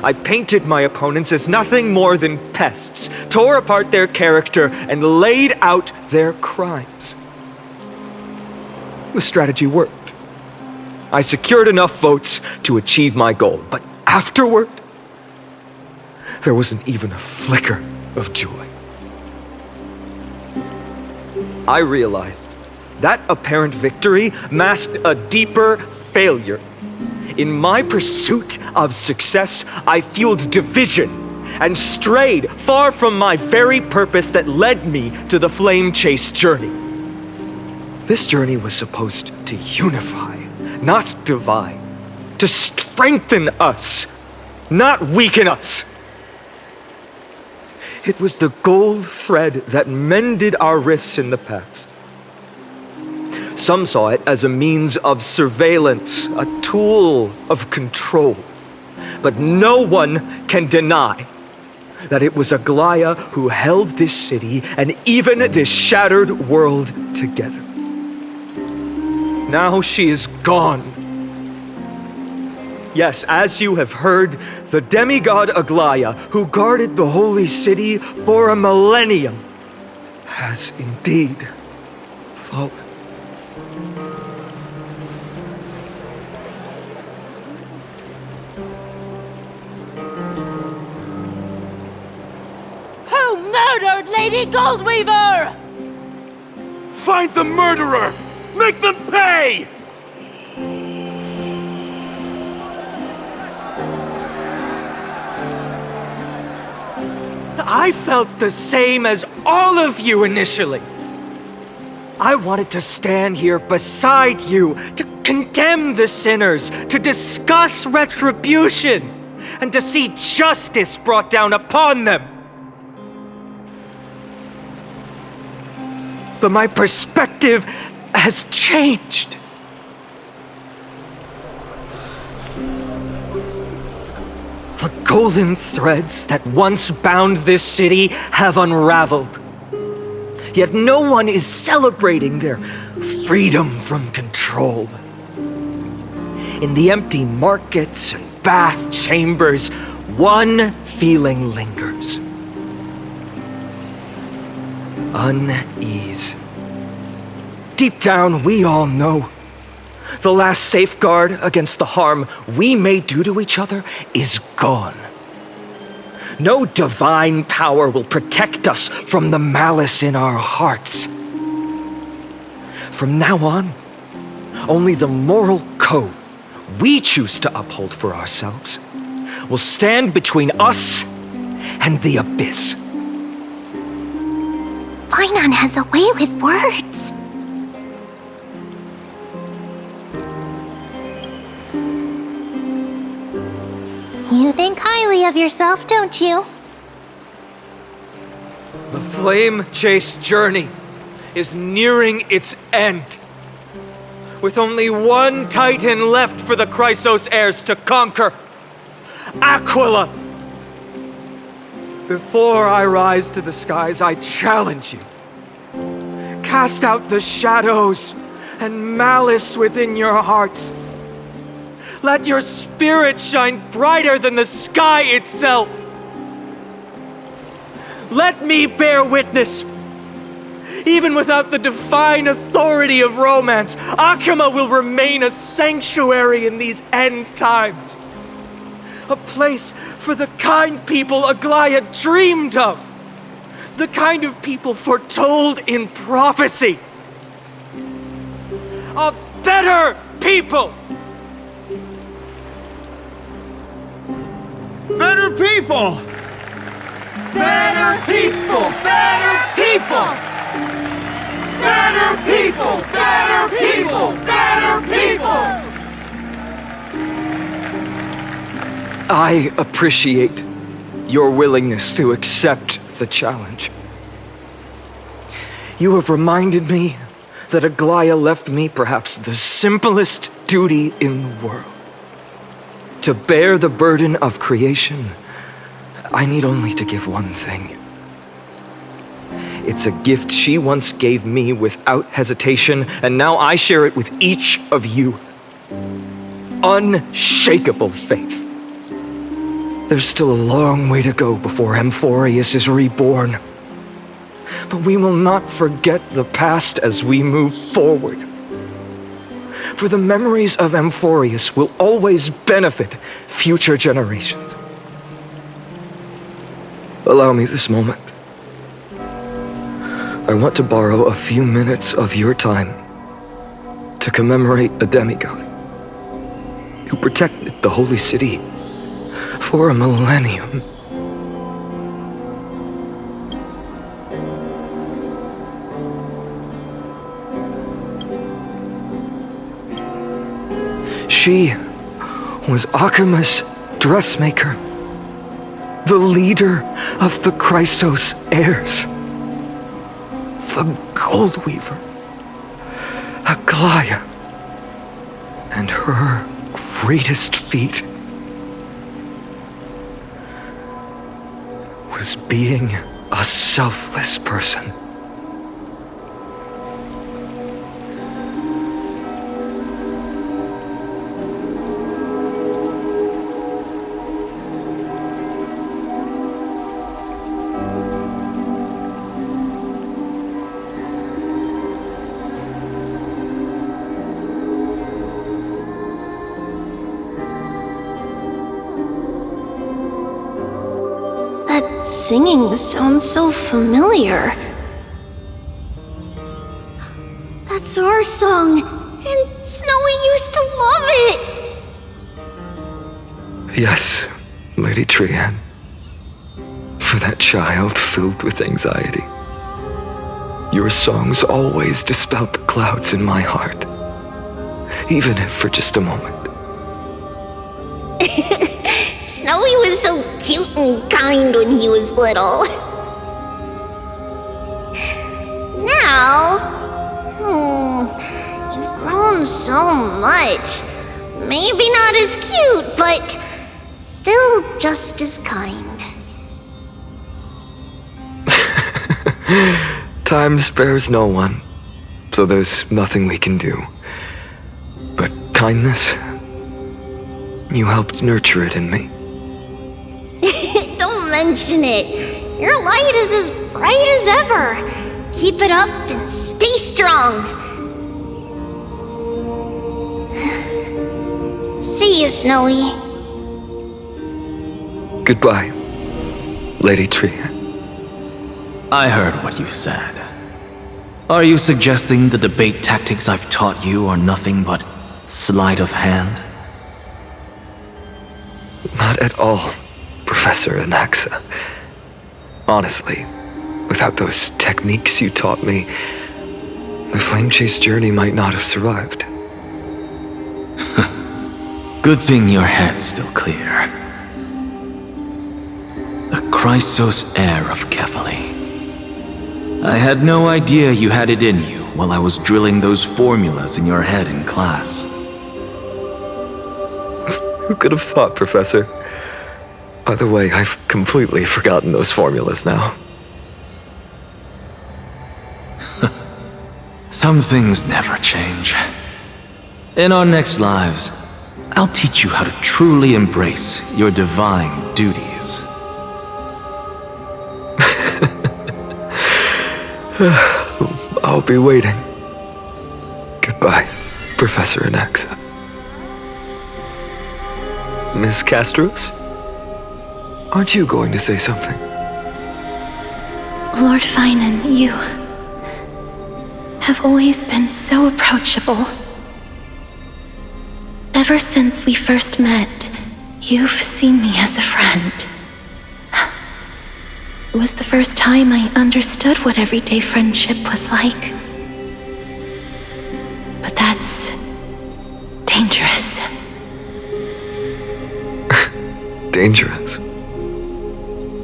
I painted my opponents as nothing more than pests, tore apart their character, and laid out their crimes. The strategy worked. I secured enough votes to achieve my goal, but afterward, there wasn't even a flicker of joy. I realized that apparent victory masked a deeper failure. In my pursuit of success, I fueled division and strayed far from my very purpose that led me to the flame chase journey. This journey was supposed to unify, not divide, to strengthen us, not weaken us. It was the gold thread that mended our rifts in the past. Some saw it as a means of surveillance, a tool of control. But no one can deny that it was Aglaya who held this city and even this shattered world together. Now she is gone. Yes, as you have heard, the demigod Aglaya, who guarded the holy city for a millennium, has indeed fallen. Who murdered Lady Goldweaver? Find the murderer! Make them pay! I felt the same as all of you initially. I wanted to stand here beside you, to condemn the sinners, to discuss retribution, and to see justice brought down upon them. But my perspective has changed. The golden threads that once bound this city have unraveled. Yet no one is celebrating their freedom from control. In the empty markets and bath chambers, one feeling lingers. Unease. Deep down, we all know the last safeguard against the harm we may do to each other is gone. No divine power will protect us from the malice in our hearts. From now on, only the moral code we choose to uphold for ourselves will stand between us and the abyss. Finan has a way with words. You think highly of yourself, don't you? The flame chase journey is nearing its end. With only one titan left for the Chrysos heirs to conquer, Aquila. Before I rise to the skies, I challenge you. Cast out the shadows and malice within your hearts. Let your spirit shine brighter than the sky itself. Let me bear witness. Even without the divine authority of romance, Akama will remain a sanctuary in these end times. A place for the kind people Aglaya dreamed of. The kind of people foretold in prophecy. A better people! Better people! Better people! Better people! Better people! Better people! Better people! I appreciate your willingness to accept the challenge. You have reminded me that Aglaya left me perhaps the simplest duty in the world. To bear the burden of creation, I need only to give one thing. It's a gift she once gave me without hesitation, and now I share it with each of you. Unshakable faith. There's still a long way to go before Amphorius is reborn. But we will not forget the past as we move forward. For the memories of Amphorius will always benefit future generations. Allow me this moment. I want to borrow a few minutes of your time to commemorate a demigod who protected the holy city for a millennium. She was Akima's dressmaker, the leader of the Chrysos heirs, the Gold Weaver, Aglaya, and her greatest feat was being a selfless person. Singing sounds so familiar. That's our song, and Snowy used to love it! Yes, Lady Trian. For that child filled with anxiety. Your songs always dispelled the clouds in my heart. Even if for just a moment. Snowy was so cute and kind when he was little. Now, you've grown so much. Maybe not as cute, but still just as kind. Time spares no one, so there's nothing we can do. But kindness, you helped nurture it in me. Don't mention it. Your light is as bright as ever. Keep it up and stay strong. See you, Snowy. Goodbye, Lady Trian. I heard what you said. Are you suggesting the debate tactics I've taught you are nothing but sleight of hand? Not at all, Professor Anaxa. Honestly, without those techniques you taught me, the Flame Chase journey might not have survived. Good thing your head's still clear. The Chrysos heir of Kefali. I had no idea you had it in you while I was drilling those formulas in your head in class. Who could have thought, Professor? By the way, I've completely forgotten those formulas now. Some things never change. In our next lives, I'll teach you how to truly embrace your divine duties. I'll be waiting. Goodbye, Professor Anaxa. Miss Castros? Aren't you going to say something? Lord Finan, you have always been so approachable. Ever since we first met, you've seen me as a friend. It was the first time I understood what everyday friendship was like. But that's dangerous. Dangerous?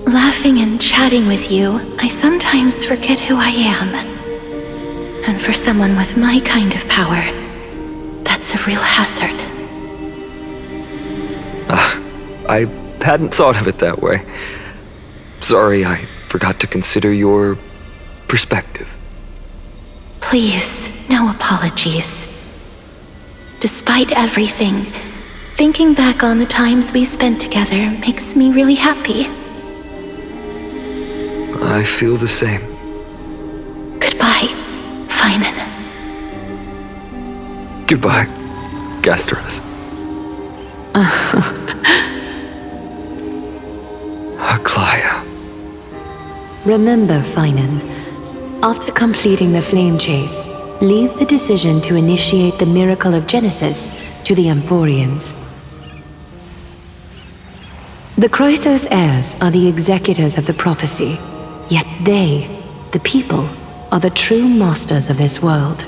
Laughing and chatting with you, I sometimes forget who I am. And for someone with my kind of power, that's a real hazard. I hadn't thought of it that way. Sorry, I forgot to consider your perspective. Please, no apologies. Despite everything, thinking back on the times we spent together makes me really happy. I feel the same. Goodbye, Finan. Goodbye, Gasteras. Aglaia. Remember, Finan, after completing the flame chase, leave the decision to initiate the miracle of Genesis to the Amphorians. The Chrysos heirs are the executors of the prophecy, yet they, the people, are the true masters of this world.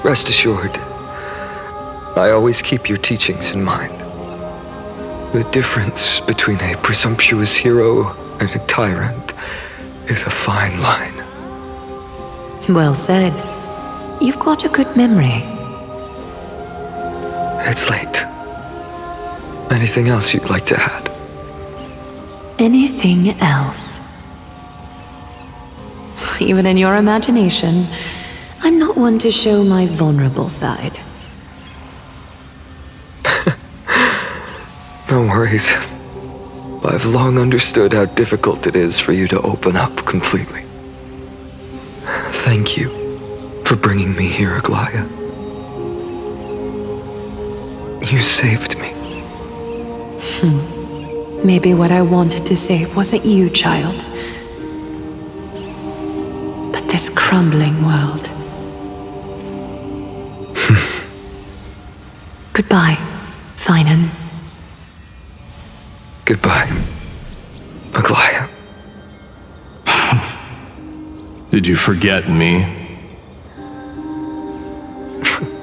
Rest assured, I always keep your teachings in mind. The difference between a presumptuous hero and a tyrant is a fine line. Well said. You've got a good memory. It's late. Anything else you'd like to add? Anything else? Even in your imagination, I'm not one to show my vulnerable side. No worries. I've long understood how difficult it is for you to open up completely. Thank you for bringing me here, Aglaia. You saved me. Maybe what I wanted to save wasn't you, child, but this crumbling world. Goodbye, Finan. Goodbye, Aglaia. Did you forget me?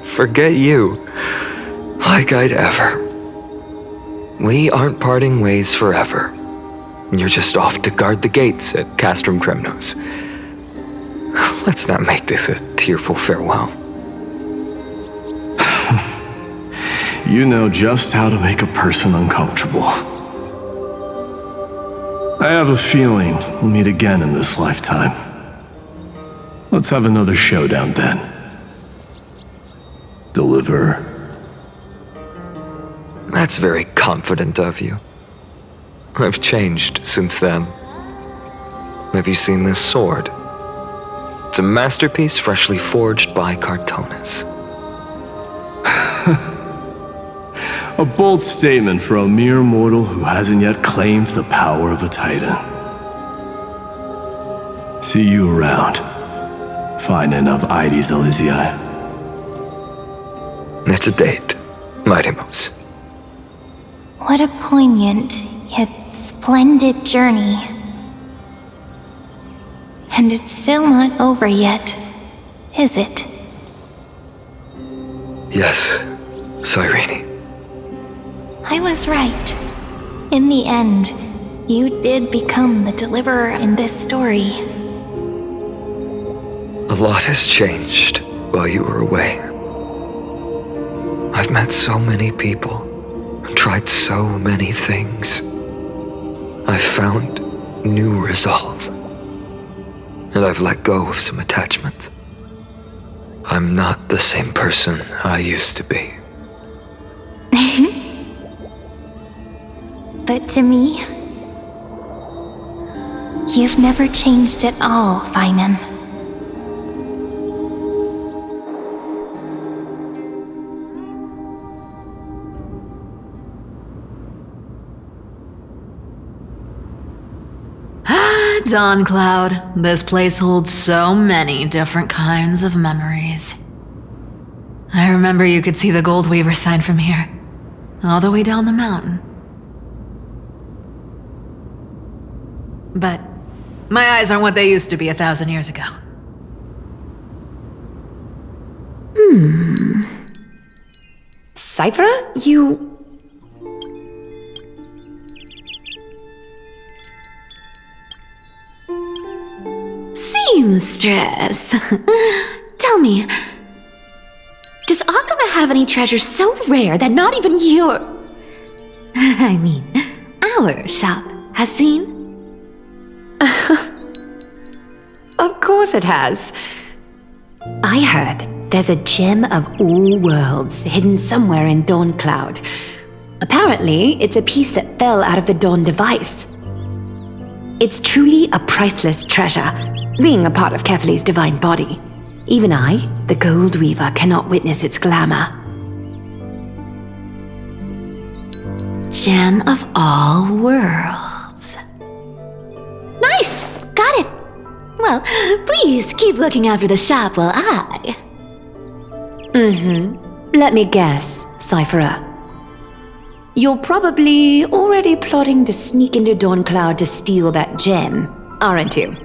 Forget you? Like I'd ever. We aren't parting ways forever. You're just off to guard the gates at Castrum Kremnos. Let's not make this a tearful farewell. You know just how to make a person uncomfortable. I have a feeling we'll meet again in this lifetime. Let's have another showdown then. Deliver. That's very confident of you. I've changed since then. Have you seen this sword? It's a masterpiece freshly forged by Cartonis. A bold statement for a mere mortal who hasn't yet claimed the power of a titan. See you around, Finan of Ides Elysiae. It's a date, Mightimos. What a poignant, yet splendid journey. And it's still not over yet, is it? Yes, Cyrene. I was right. In the end, you did become the deliverer in this story. A lot has changed while you were away. I've met so many people, and tried so many things. I've found new resolve. And I've let go of some attachments. I'm not the same person I used to be. But to me, you've never changed at all, Finan. Dawn Cloud, this place holds so many different kinds of memories. I remember you could see the Goldweaver sign from here, all the way down the mountain. But my eyes aren't what they used to be 1,000 years ago. Cyphera, you... Seamstress! Tell me, does Akama have any treasures so rare that not even your... I mean, our shop has seen? Of course it has. I heard there's a gem of all worlds hidden somewhere in Dawn Cloud. Apparently, it's a piece that fell out of the Dawn device. It's truly a priceless treasure, being a part of Kefali's divine body. Even I, the Gold Weaver, cannot witness its glamour. Gem of all worlds. Nice! Got it! Well, please keep looking after the shop while I... Let me guess, Cyphera. You're probably already plotting to sneak into Dawn Cloud to steal that gem, aren't you?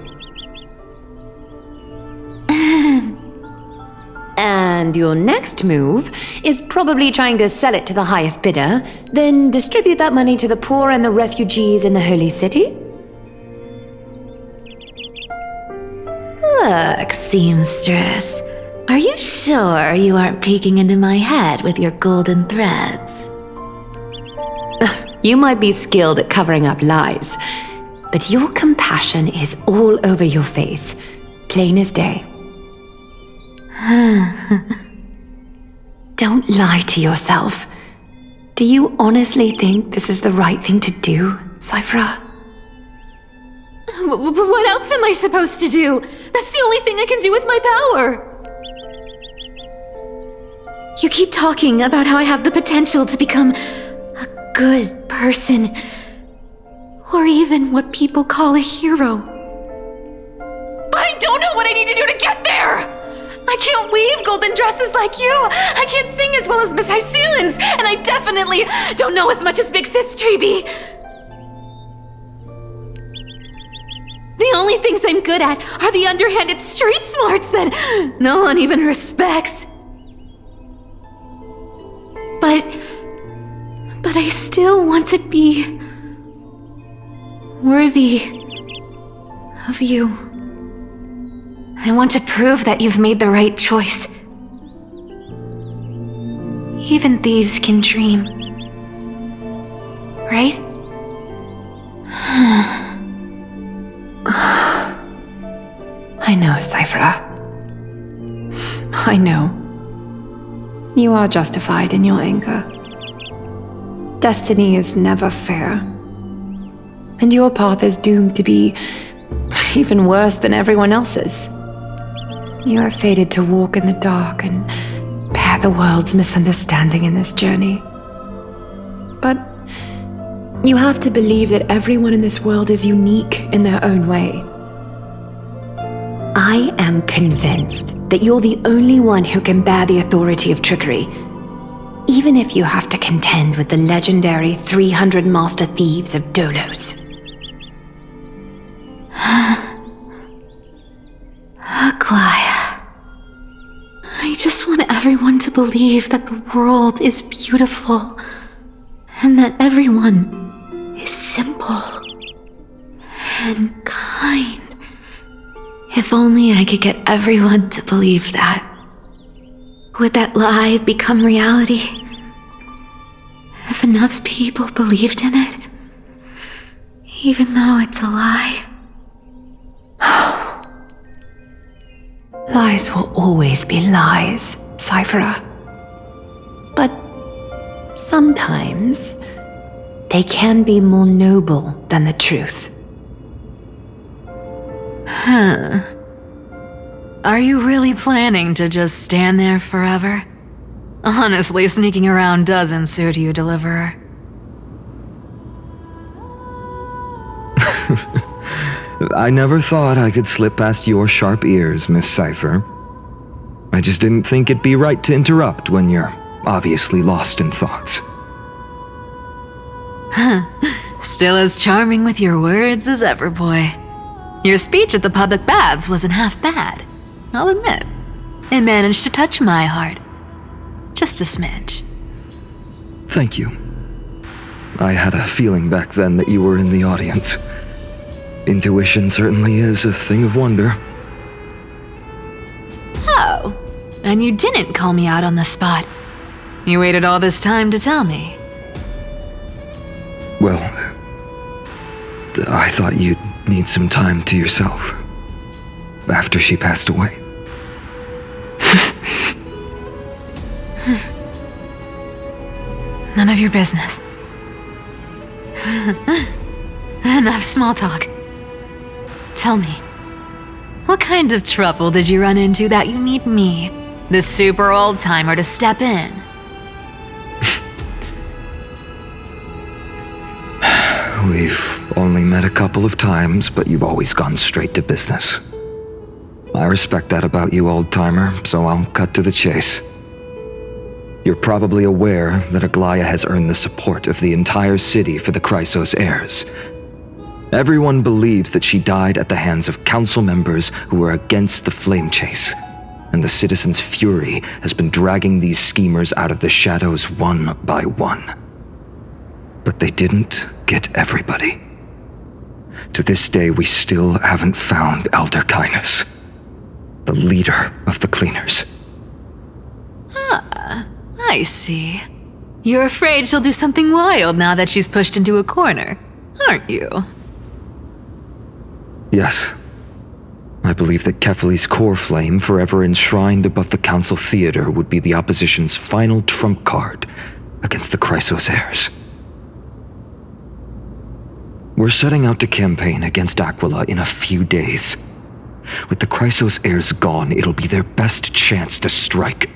And your next move is probably trying to sell it to the highest bidder, then distribute that money to the poor and the refugees in the Holy City? Look, seamstress. Are you sure you aren't peeking into my head with your golden threads? You might be skilled at covering up lies, but your compassion is all over your face, plain as day. Don't lie to yourself. Do you honestly think this is the right thing to do, Cyphera? What else am I supposed to do? That's the only thing I can do with my power. You keep talking about how I have the potential to become a good person, or even what people call a hero. But I don't know what I need to do to get there! I can't weave golden dresses like you! I can't sing as well as Miss Hyceelens! And I definitely don't know as much as Big Sis Treeby! The only things I'm good at are the underhanded street smarts that no one even respects. But I still want to be worthy of you. I want to prove that you've made the right choice. Even thieves can dream. Right? I know, Cyphera. I know. You are justified in your anger. Destiny is never fair. And your path is doomed to be even worse than everyone else's. You are fated to walk in the dark and bear the world's misunderstanding in this journey. But you have to believe that everyone in this world is unique in their own way. I am convinced that you're the only one who can bear the authority of trickery, even if you have to contend with the legendary 300 master thieves of Dolos. Aglaia. I just want everyone to believe that the world is beautiful, and that everyone is simple and kind. If only I could get everyone to believe that. Would that lie become reality? If enough people believed in it, even though it's a lie. Lies will always be lies, Cyphera. But sometimes they can be more noble than the truth. Are you really planning to just stand there forever? Honestly, sneaking around doesn't suit you, Deliverer. I never thought I could slip past your sharp ears, Miss Cypher. I just didn't think it'd be right to interrupt when you're obviously lost in thoughts. Still as charming with your words as ever, boy. Your speech at the public baths wasn't half bad, I'll admit. It managed to touch my heart. Just a smidge. Thank you. I had a feeling back then that you were in the audience. Intuition certainly is a thing of wonder. Oh, and you didn't call me out on the spot. You waited all this time to tell me. Well, I thought you'd need some time to yourself after she passed away. None of your business. Enough small talk. Tell me, what kind of trouble did you run into that you need me, the super old-timer, to step in? We've only met a couple of times, but you've always gone straight to business. I respect that about you, old-timer, so I'll cut to the chase. You're probably aware that Aglaya has earned the support of the entire city for the Chrysos heirs. Everyone believes that she died at the hands of council members who were against the flame chase, and the citizens' fury has been dragging these schemers out of the shadows one by one. But they didn't get everybody. To this day, we still haven't found Elder Kynus, the leader of the cleaners. I see. You're afraid she'll do something wild now that she's pushed into a corner, aren't you? Yes. I believe that Kefali's core flame, forever enshrined above the council theater, would be the opposition's final trump card against the Chrysos heirs. We're setting out to campaign against Aquila in a few days. With the Chrysos heirs gone, it'll be their best chance to strike.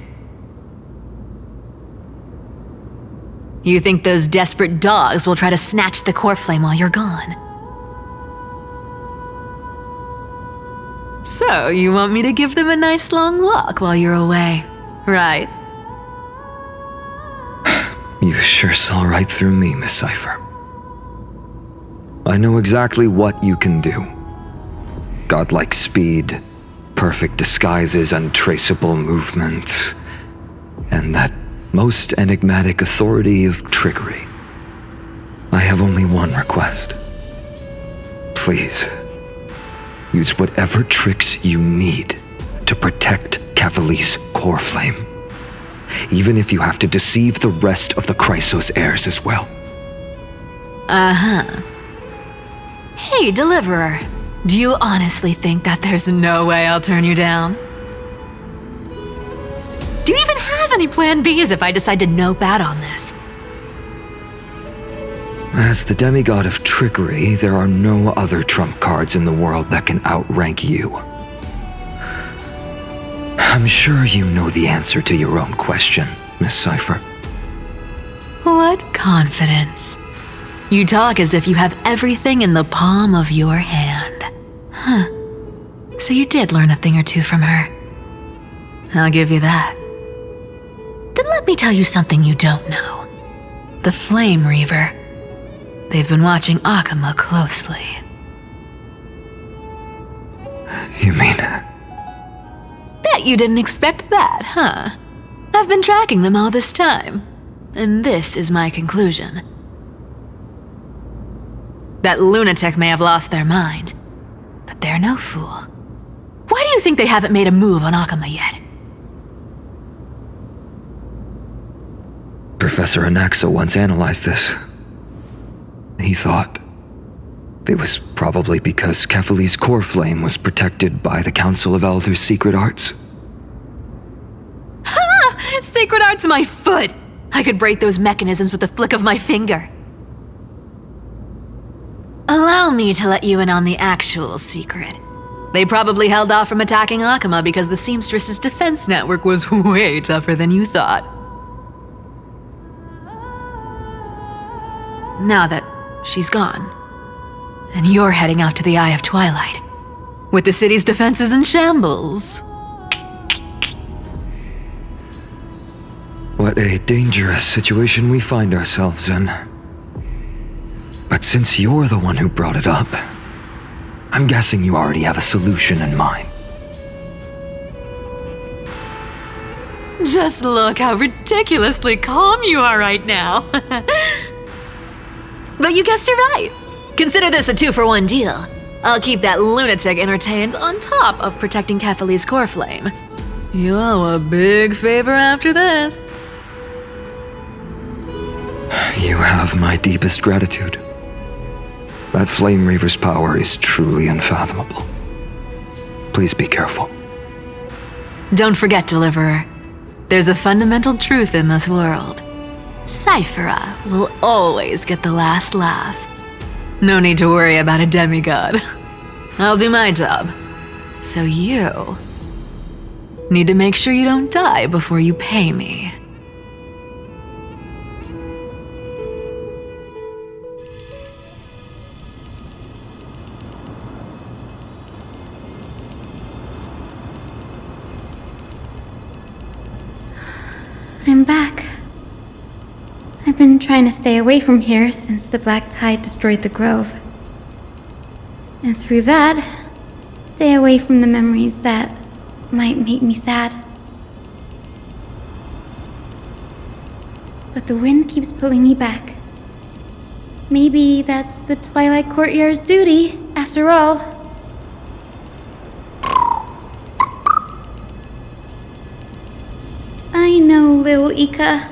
You think those desperate dogs will try to snatch the core flame while you're gone? So, you want me to give them a nice long walk while you're away, right? You sure saw right through me, Miss Cypher. I know exactly what you can do. Godlike speed, perfect disguises, untraceable movement, and that most enigmatic authority of trickery. I have only one request. Please, use whatever tricks you need to protect Kefali's core flame, even if you have to deceive the rest of the Chrysos heirs as well. Uh-huh. Hey, Deliverer, do you honestly think that there's no way I'll turn you down? Do you even have any plan Bs if I decide to nope out on this? As the demigod of trickery, there are no other trump cards in the world that can outrank you. I'm sure you know the answer to your own question, Miss Cypher. What confidence. You talk as if you have everything in the palm of your hand. Huh. So you did learn a thing or two from her. I'll give you that. Then let me tell you something you don't know. The Flame Reaver. They've been watching Akama closely. You mean... Bet you didn't expect that, huh? I've been tracking them all this time. And this is my conclusion. That lunatic may have lost their mind, but they're no fool. Why do you think they haven't made a move on Akama yet? Professor Anaxa once analyzed this. He thought it was probably because Kefali's core flame was protected by the Council of Elders' secret arts. Ha! Secret arts my foot! I could break those mechanisms with a flick of my finger. Allow me to let you in on the actual secret. They probably held off from attacking Akama because the Seamstress's defense network was way tougher than you thought. Now that she's gone, and you're heading out to the Eye of Twilight, with the city's defenses in shambles, What a dangerous situation we find ourselves in. But since you're the one who brought it up, I'm guessing you already have a solution in mind. Just look how ridiculously calm you are right now. But you guessed it right. Consider this a 2-for-1 deal. I'll keep that lunatic entertained on top of protecting Kefali's core flame. You owe a big favor after this. You have my deepest gratitude. That Flame Reaver's power is truly unfathomable. Please be careful. Don't forget, Deliverer. There's a fundamental truth in this world. Cyphera will always get the last laugh. No need to worry about a demigod. I'll do my job. So you need to make sure you don't die before you pay me. I'm back. I've been trying to stay away from here since the Black Tide destroyed the grove. And through that, stay away from the memories that might make me sad. But the wind keeps pulling me back. Maybe that's the Twilight Courtyard's duty, after all. I know, little Ika.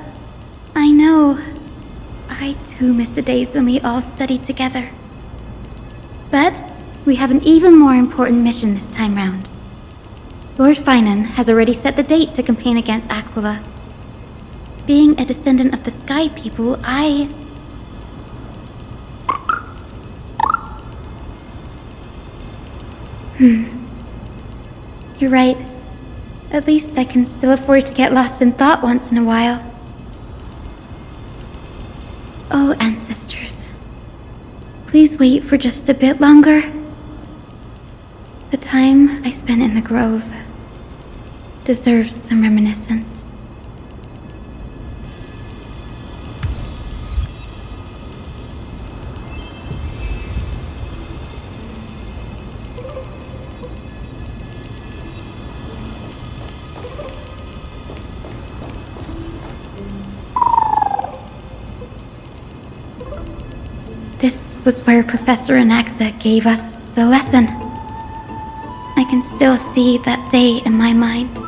I know. I too miss the days when we all studied together. But we have an even more important mission this time round. Lord Finan has already set the date to campaign against Aquila. Being a descendant of the Sky People, You're right. At least I can still afford to get lost in thought once in a while. Oh, ancestors. Please wait for just a bit longer. The time I spent in the grove deserves some reminiscence. This was where Professor Anaxa gave us the lesson. I can still see that day in my mind.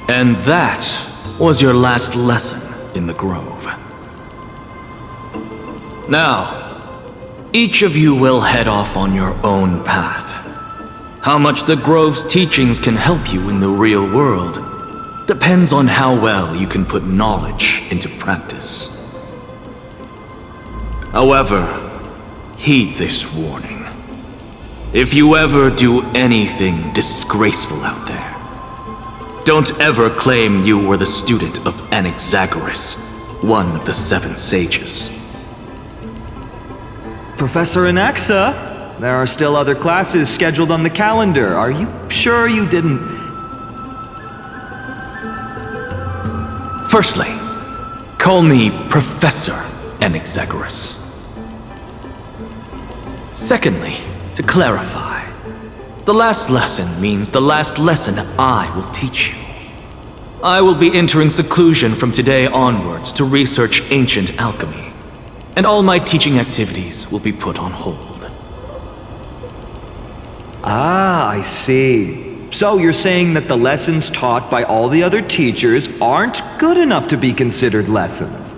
And that was your last lesson in the Grove. Now, each of you will head off on your own path. How much the Grove's teachings can help you in the real world depends on how well you can put knowledge into practice. However, heed this warning. If you ever do anything disgraceful out there, don't ever claim you were the student of Anaxagoras, one of the 7 sages. Professor Anaxa, there are still other classes scheduled on the calendar. Are you sure you didn't... Firstly, call me Professor Anaxagoras. Secondly, to clarify, the last lesson means the last lesson I will teach you. I will be entering seclusion from today onwards to research ancient alchemy, and all my teaching activities will be put on hold. Ah, I see. So you're saying that the lessons taught by all the other teachers aren't good enough to be considered lessons?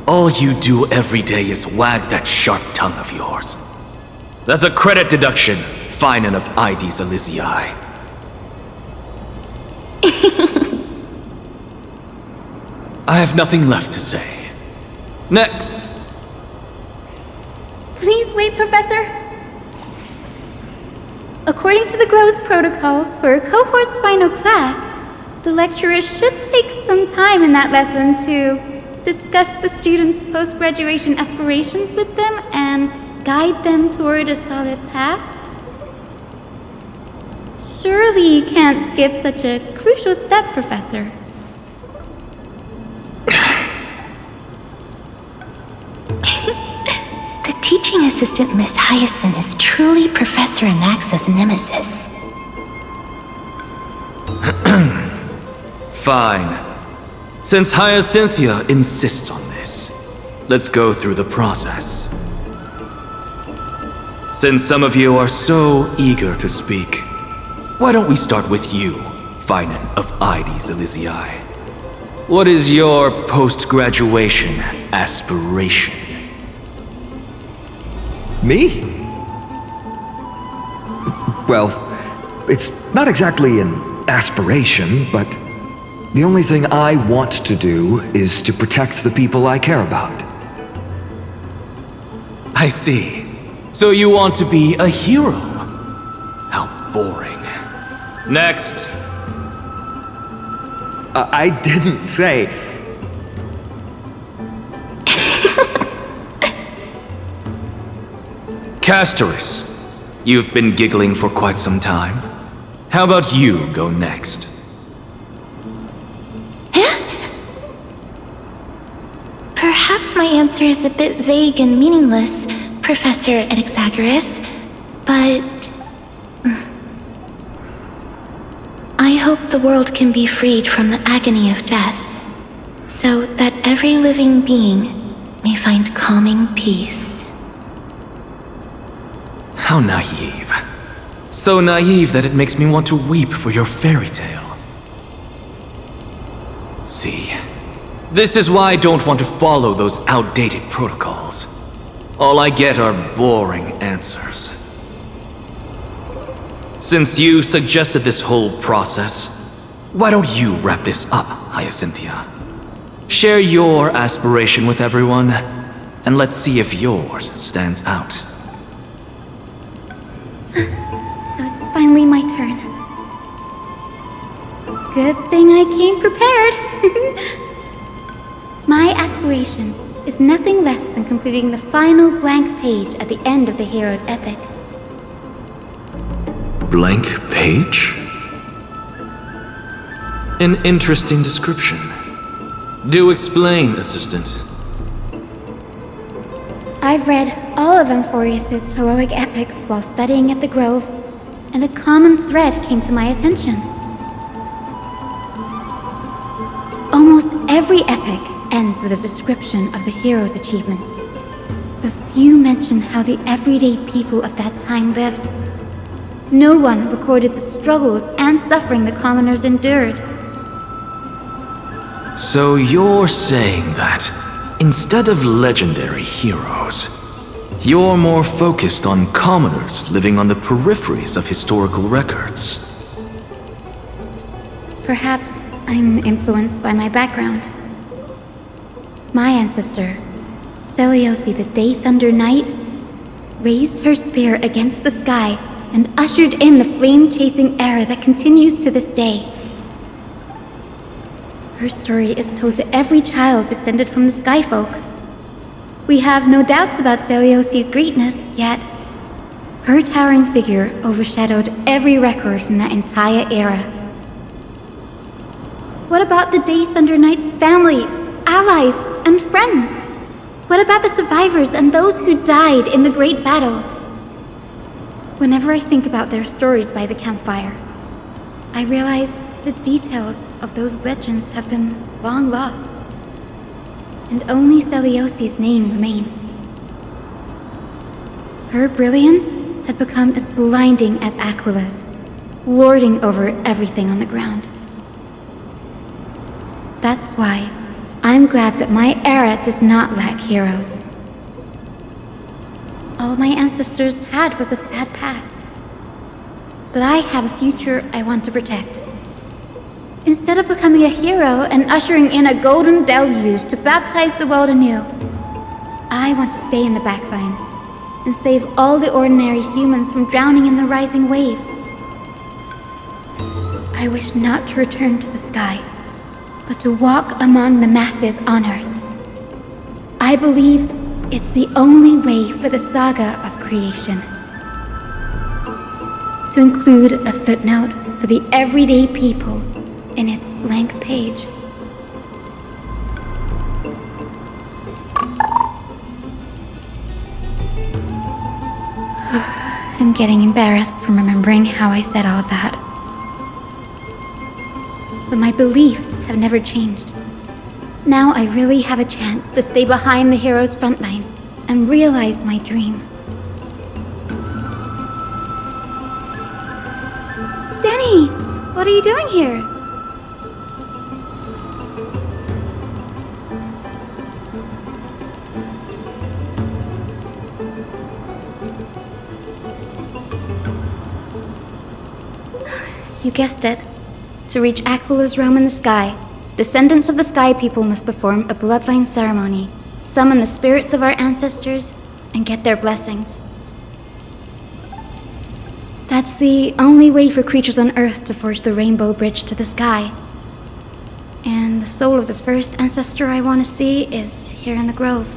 All you do every day is wag that sharp tongue of yours. That's a credit deduction, Finan of Ides Elysiae. I have nothing left to say. Next. Please wait, Professor. According to the Grove's protocols for a cohort's final class, the lecturer should take some time in that lesson to discuss the students' post-graduation aspirations with them and guide them toward a solid path. Surely you can't skip such a crucial step, Professor. The teaching assistant, Miss Hyacinth, is truly Professor Anaxa's nemesis. Fine. Since Hyacinthia insists on this, let's go through the process. Since some of you are so eager to speak, why don't we start with you, Finan of Ides Elysiae? What is your post-graduation aspiration? Me? Well, it's not exactly an aspiration, but the only thing I want to do is to protect the people I care about. I see. So you want to be a hero? How boring. Next. I didn't say... Castoris, you've been giggling for quite some time. How about you go next? Perhaps my answer is a bit vague and meaningless, Professor Anaxagoras, but... I hope the world can be freed from the agony of death, so that every living being may find calming peace. How naive. So naive that it makes me want to weep for your fairy tale. See, this is why I don't want to follow those outdated protocols. All I get are boring answers. Since you suggested this whole process, why don't you wrap this up, Hyacinthia? Share your aspiration with everyone, and let's see if yours stands out. So it's finally my turn. Good thing I came prepared. My aspiration is nothing less than completing the final blank page at the end of the hero's epic. Blank page? An interesting description. Do explain, Assistant. I've read all of Amphorius's heroic epics while studying at the Grove, and a common thread came to my attention. Almost every epic ends with a description of the hero's achievements. But few mention how the everyday people of that time lived. No one recorded the struggles and suffering the commoners endured. So you're saying that, instead of legendary heroes, you're more focused on commoners living on the peripheries of historical records. Perhaps I'm influenced by my background. My ancestor, Seliosi the Day Thunder Knight, raised her spear against the sky and ushered in the flame-chasing era that continues to this day. Her story is told to every child descended from the Skyfolk. We have no doubts about Seliosi's greatness, yet her towering figure overshadowed every record from that entire era. What about the Day Thunder Knight's family, allies, and friends? What about the survivors and those who died in the great battles? Whenever I think about their stories by the campfire, I realize the details of those legends have been long lost, and only Seliosi's name remains. Her brilliance had become as blinding as Aquila's, lording over everything on the ground. That's why I'm glad that my era does not lack heroes. All my ancestors had was a sad past, but I have a future I want to protect. Instead of becoming a hero and ushering in a golden deluge to baptize the world anew, I want to stay in the backline and save all the ordinary humans from drowning in the rising waves. I wish not to return to the sky, but to walk among the masses on Earth. I believe it's the only way for the saga of creation to include a footnote for the everyday people in its blank page. I'm getting embarrassed from remembering how I said all that. But my beliefs have never changed. Now I really have a chance to stay behind the hero's front line and realize my dream. Danny, what are you doing here? You guessed it. To reach Aquala's realm in the sky, descendants of the Sky People must perform a bloodline ceremony, summon the spirits of our ancestors, and get their blessings. That's the only way for creatures on Earth to forge the rainbow bridge to the sky. And the soul of the first ancestor I want to see is here in the grove.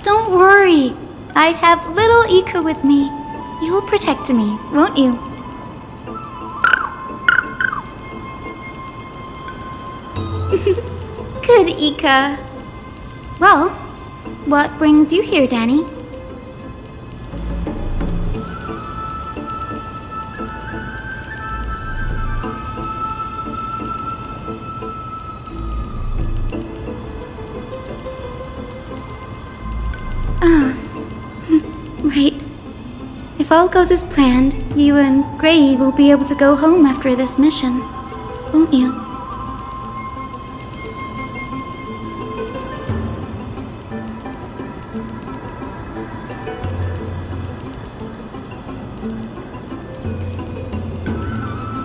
Don't worry, I have little Ika with me. You will protect me, won't you? Good, Ika. Well, what brings you here, Danny? Right. If all goes as planned, you and Gray will be able to go home after this mission, won't you?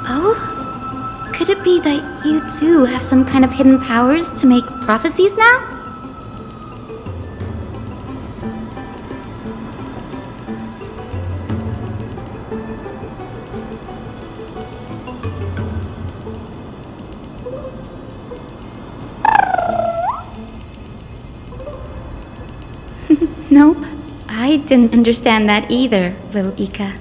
Oh? Could it be that you too have some kind of hidden powers to make prophecies now? Nope, I didn't understand that either, little Ika.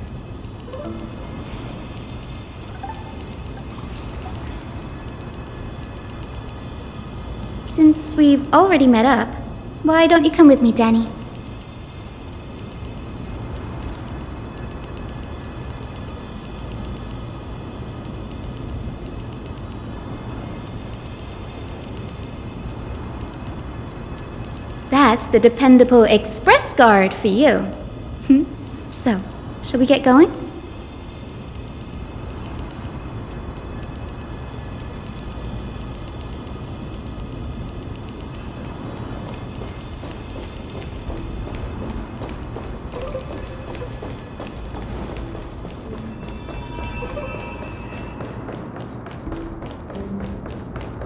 Since we've already met up, why don't you come with me, Danny? That's the dependable express guard for you. So, shall we get going?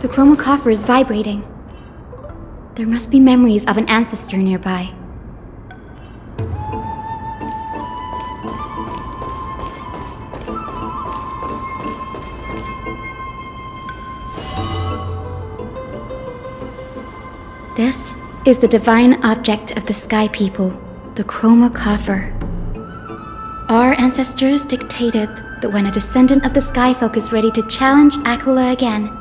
The chroma coffer is vibrating. There must be memories of an ancestor nearby. This is the divine object of the Sky People, the chroma coffer. Our ancestors dictated that when a descendant of the Sky Folk is ready to challenge Aquila again,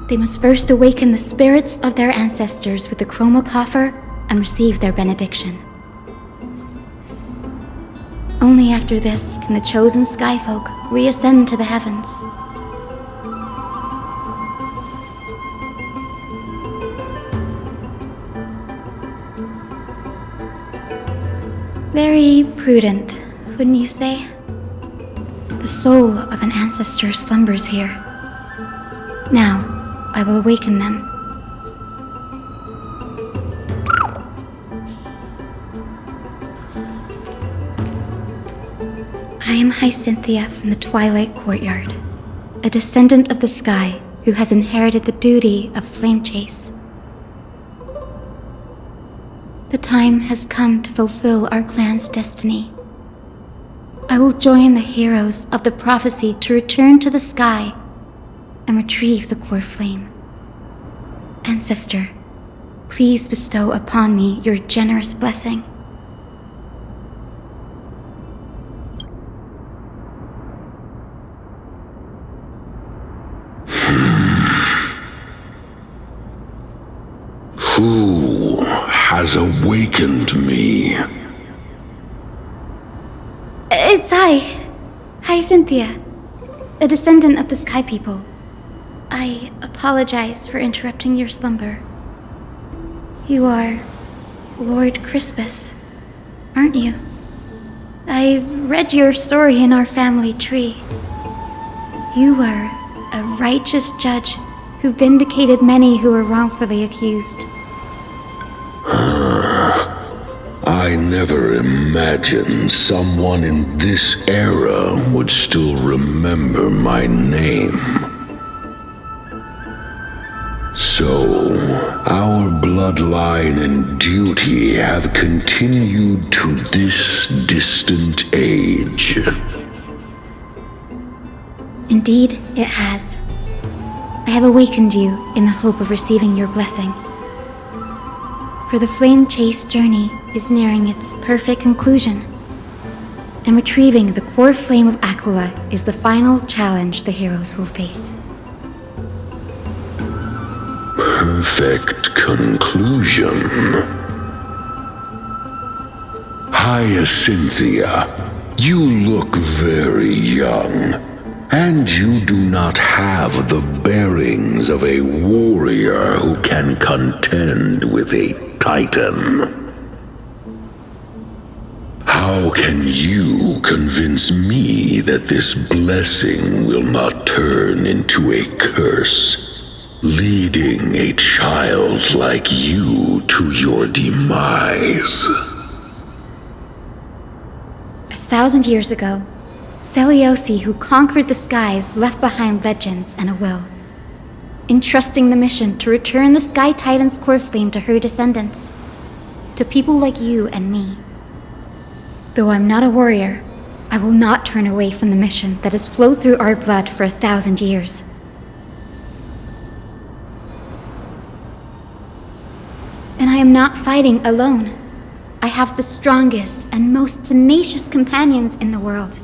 they must first awaken the spirits of their ancestors with the chroma coffer and receive their benediction. Only after this can the chosen Skyfolk reascend to the heavens. Very prudent, wouldn't you say? The soul of an ancestor slumbers here. Now, I will awaken them. I am Hyacinthia from the Twilight Courtyard, a descendant of the sky who has inherited the duty of flame chase. The time has come to fulfill our clan's destiny. I will join the heroes of the prophecy to return to the sky and retrieve the core flame. Ancestor, please bestow upon me your generous blessing. Who has awakened me? It's I. Hi, Cynthia. A descendant of the Sky People. I apologize for interrupting your slumber. You are Lord Crispus, aren't you? I've read your story in our family tree. You were a righteous judge who vindicated many who were wrongfully accused. I never imagined someone in this era would still remember my name. So, our bloodline and duty have continued to this distant age. Indeed, it has. I have awakened you in the hope of receiving your blessing. For the flame chase journey is nearing its perfect conclusion, and retrieving the core flame of Aquila is the final challenge the heroes will face. Perfect conclusion. Hyacinthia, you look very young, and you do not have the bearings of a warrior who can contend with a titan. How can you convince me that this blessing will not turn into a curse, leading a child like you to your demise? 1,000 years ago, Seliosi, who conquered the skies, left behind legends and a will, entrusting the mission to return the Sky Titan's core flame to her descendants, to people like you and me. Though I'm not a warrior, I will not turn away from the mission that has flowed through our blood for 1,000 years. And I am not fighting alone. I have the strongest and most tenacious companions in the world.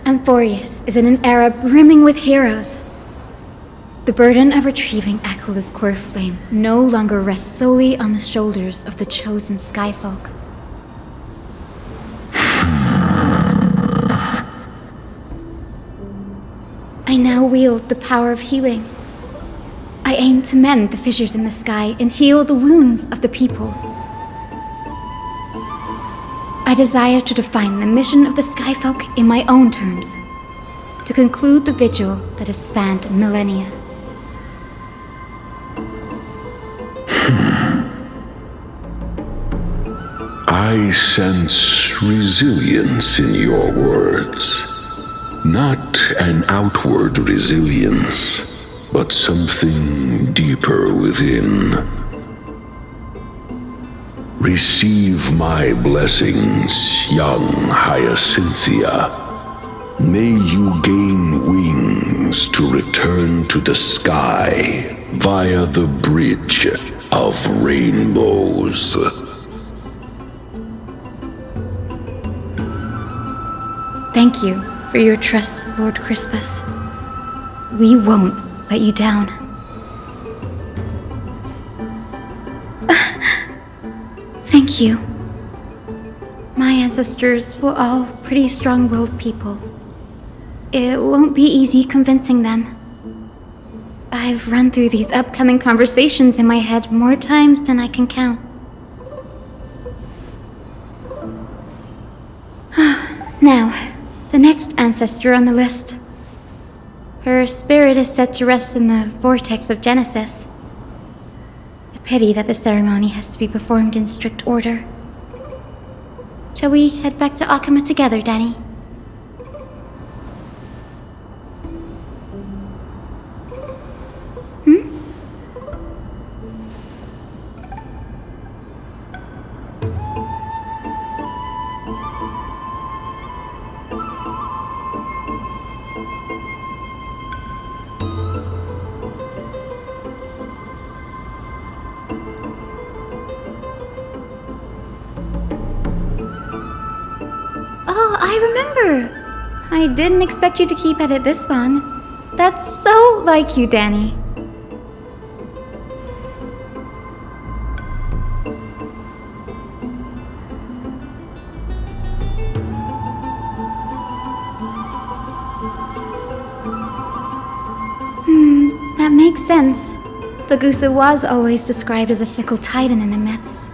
Amphorius is in an era brimming with heroes. The burden of retrieving Aquila's core flame no longer rests solely on the shoulders of the chosen skyfolk. I now wield the power of healing. I aim to mend the fissures in the sky and heal the wounds of the people. I desire to define the mission of the Skyfolk in my own terms, to conclude the vigil that has spanned millennia. I sense resilience in your words. Not an outward resilience, but something deeper within. Receive my blessings, young Hyacinthia. May you gain wings to return to the sky via the bridge of rainbows. Thank you for your trust, Lord Crispus. We won't let you down. Thank you. My ancestors were all pretty strong-willed people. It won't be easy convincing them. I've run through these upcoming conversations in my head more times than I can count. Now, the next ancestor on the list. Her spirit is said to rest in the vortex of Genesis. A pity that the ceremony has to be performed in strict order. Shall we head back to Akama together, Danny? remember. I didn't expect you to keep at it this long. That's so like you, Danny. That makes sense. Bagusa was always described as a fickle titan in the myths.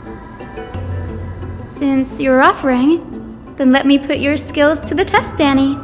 Since you're offering, then let me put your skills to the test, Danny.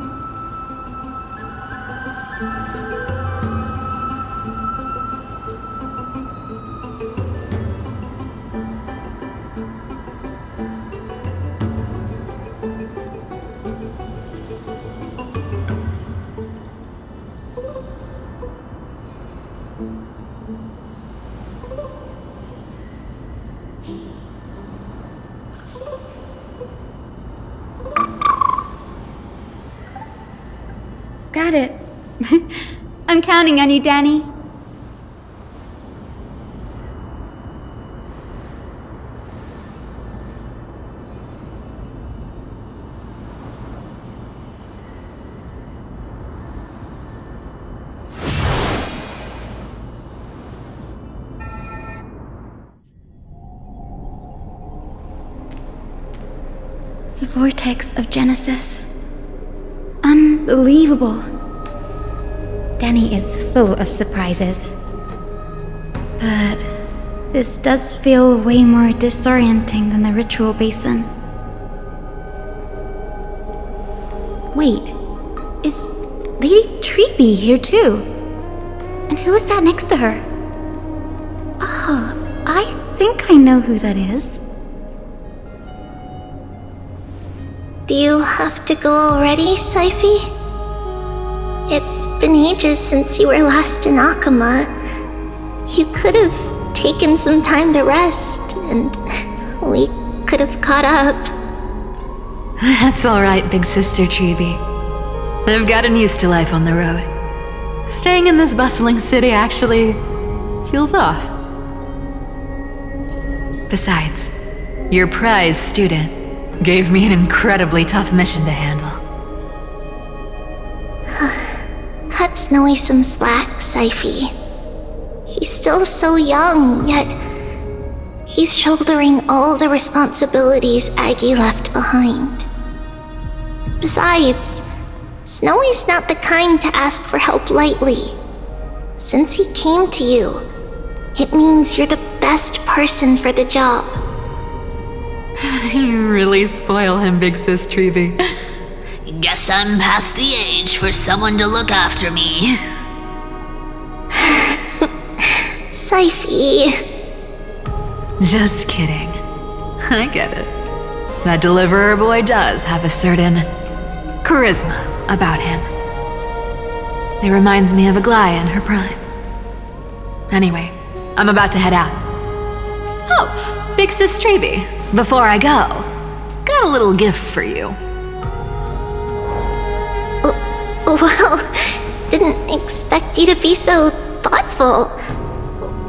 Got it. I'm counting on you, Danny. The vortex of Genesis. Unbelievable. Danny is full of surprises. But this does feel way more disorienting than the ritual basin. Wait, is Lady Treeby here too? And who is that next to her? Oh, I think I know who that is. Do you have to go already, Syphi? It's been ages since you were last in Akama. You could have taken some time to rest, and we could have caught up. That's alright, big sister Treeby. I've gotten used to life on the road. Staying in this bustling city actually feels off. Besides, your prize student gave me an incredibly tough mission to handle. Cut Snowy some slack, Syphi. He's still so young, yet he's shouldering all the responsibilities Aggie left behind. Besides, Snowy's not the kind to ask for help lightly. Since he came to you, it means you're the best person for the job. You really spoil him, big sis Treeby. Guess I'm past the age for someone to look after me. Syphi. Just kidding. I get it. That deliverer boy does have a certain charisma about him. It reminds me of Aglaia in her prime. Anyway, I'm about to head out. Oh, big sis Treeby, before I go, got a little gift for you. Well, didn't expect you to be so thoughtful.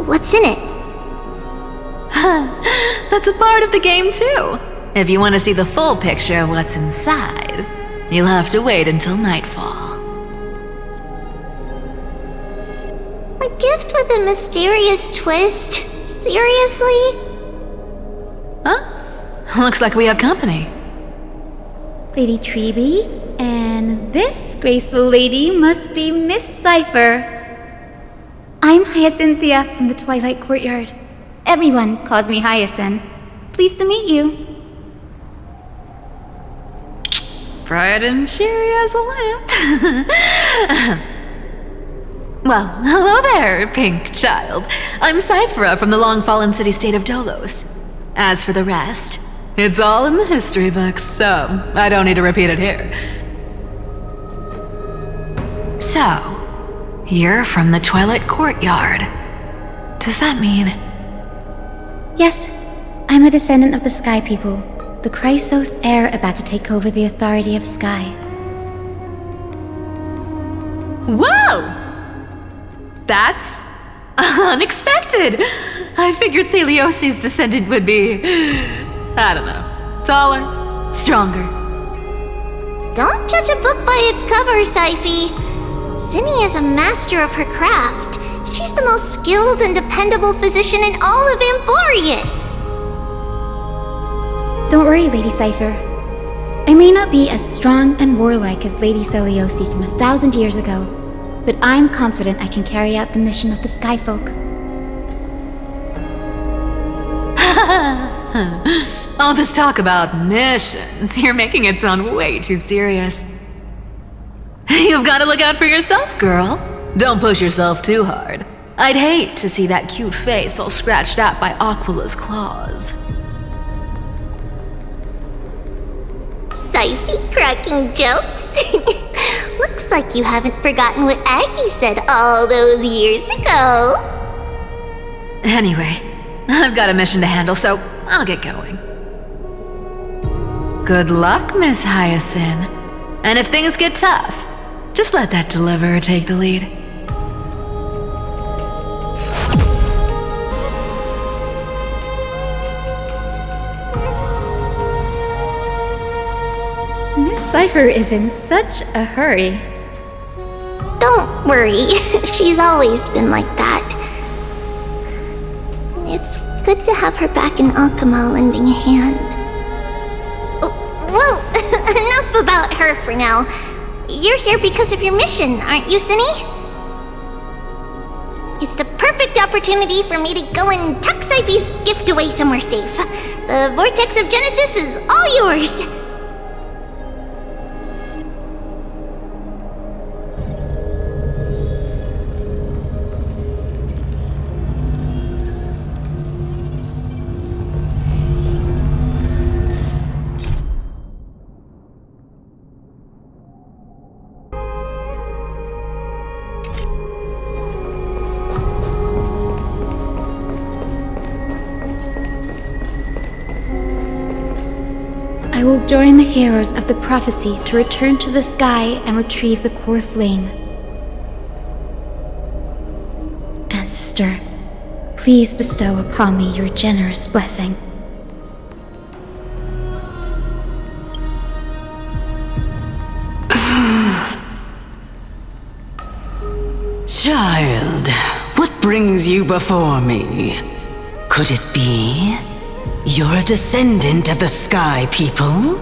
What's in it? That's a part of the game too. If you want to see the full picture of what's inside, you'll have to wait until nightfall. A gift with a mysterious twist? Seriously? Huh? Looks like we have company. Lady Treeby, and this graceful lady must be Miss Cypher. I'm Hyacinthia from the Twilight Courtyard. Everyone calls me Hyacinth. Pleased to meet you. Bright and cheery as a lamp. Well, hello there, pink child. I'm Cyphera from the long-fallen city-state of Dolos. As for the rest, it's all in the history books, so I don't need to repeat it here. So, you're from the Twilight Courtyard. Does that mean... Yes, I'm a descendant of the Sky People, the Chrysos heir about to take over the authority of Sky. Whoa! That's unexpected. I figured Celiosi's descendant would be, I don't know, taller, stronger. Don't judge a book by its cover, Syphi. Zinni is a master of her craft. She's the most skilled and dependable physician in all of Amphorius. Don't worry, Lady Cypher. I may not be as strong and warlike as Lady Celiosi from 1,000 years ago, but I'm confident I can carry out the mission of the Skyfolk. All this talk about missions, you're making it sound way too serious. You've got to look out for yourself, girl. Don't push yourself too hard. I'd hate to see that cute face all scratched out by Aquila's claws. Syphi cracking jokes? Looks like you haven't forgotten what Aggie said all those years ago. Anyway, I've got a mission to handle, so I'll get going. Good luck, Miss Hyacinth. And if things get tough, just let that deliverer take the lead. Miss Cypher is in such a hurry. Don't worry, she's always been like that. It's good to have her back in Alchema lending a hand. Well, enough about her for now. You're here because of your mission, aren't you, Zinni? It's the perfect opportunity for me to go and tuck Syphi's gift away somewhere safe. The Vortex of Genesis is all yours. I will join the heroes of the prophecy to return to the sky and retrieve the core flame. Ancestor, please bestow upon me your generous blessing. Child, what brings you before me? Could it be you're a descendant of the Sky People?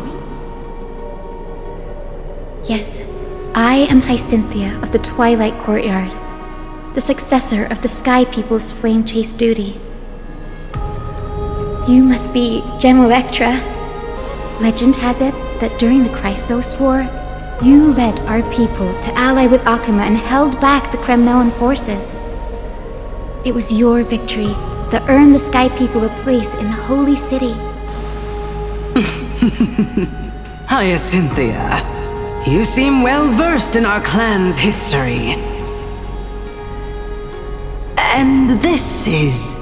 Yes, I am Hyacinthia of the Twilight Courtyard, the successor of the Sky People's flame chase duty. You must be Gem Electra. Legend has it that during the Chrysos War, you led our people to ally with Akama and held back the Kremnoan forces. It was your victory that earned the Sky People a place in the Holy City. Hyacinthia, you seem well versed in our clan's history. And this is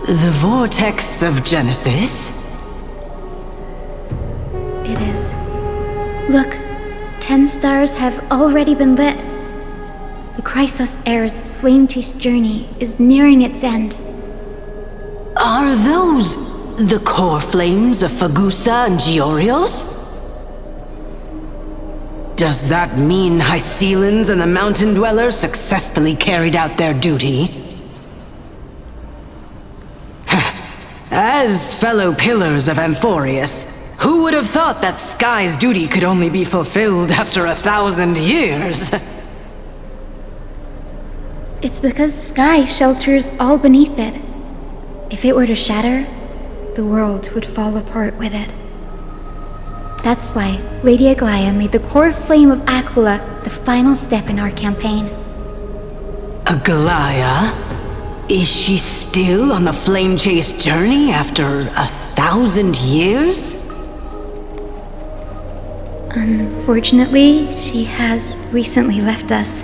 the Vortex of Genesis? It is. Look, 10 stars have already been lit. The Chrysos Heir's flame chase journey is nearing its end. Are those the core flames of Fagusa and Giorios? Does that mean Hycelans and the Mountain Dwellers successfully carried out their duty? As fellow pillars of Amphorius, who would have thought that Sky's duty could only be fulfilled after 1,000 years? It's because Sky shelters all beneath it. If it were to shatter, the world would fall apart with it. That's why Lady Aglaya made the core flame of Aquila the final step in our campaign. Aglaya? Is she still on the flame chase journey after 1,000 years? Unfortunately, she has recently left us.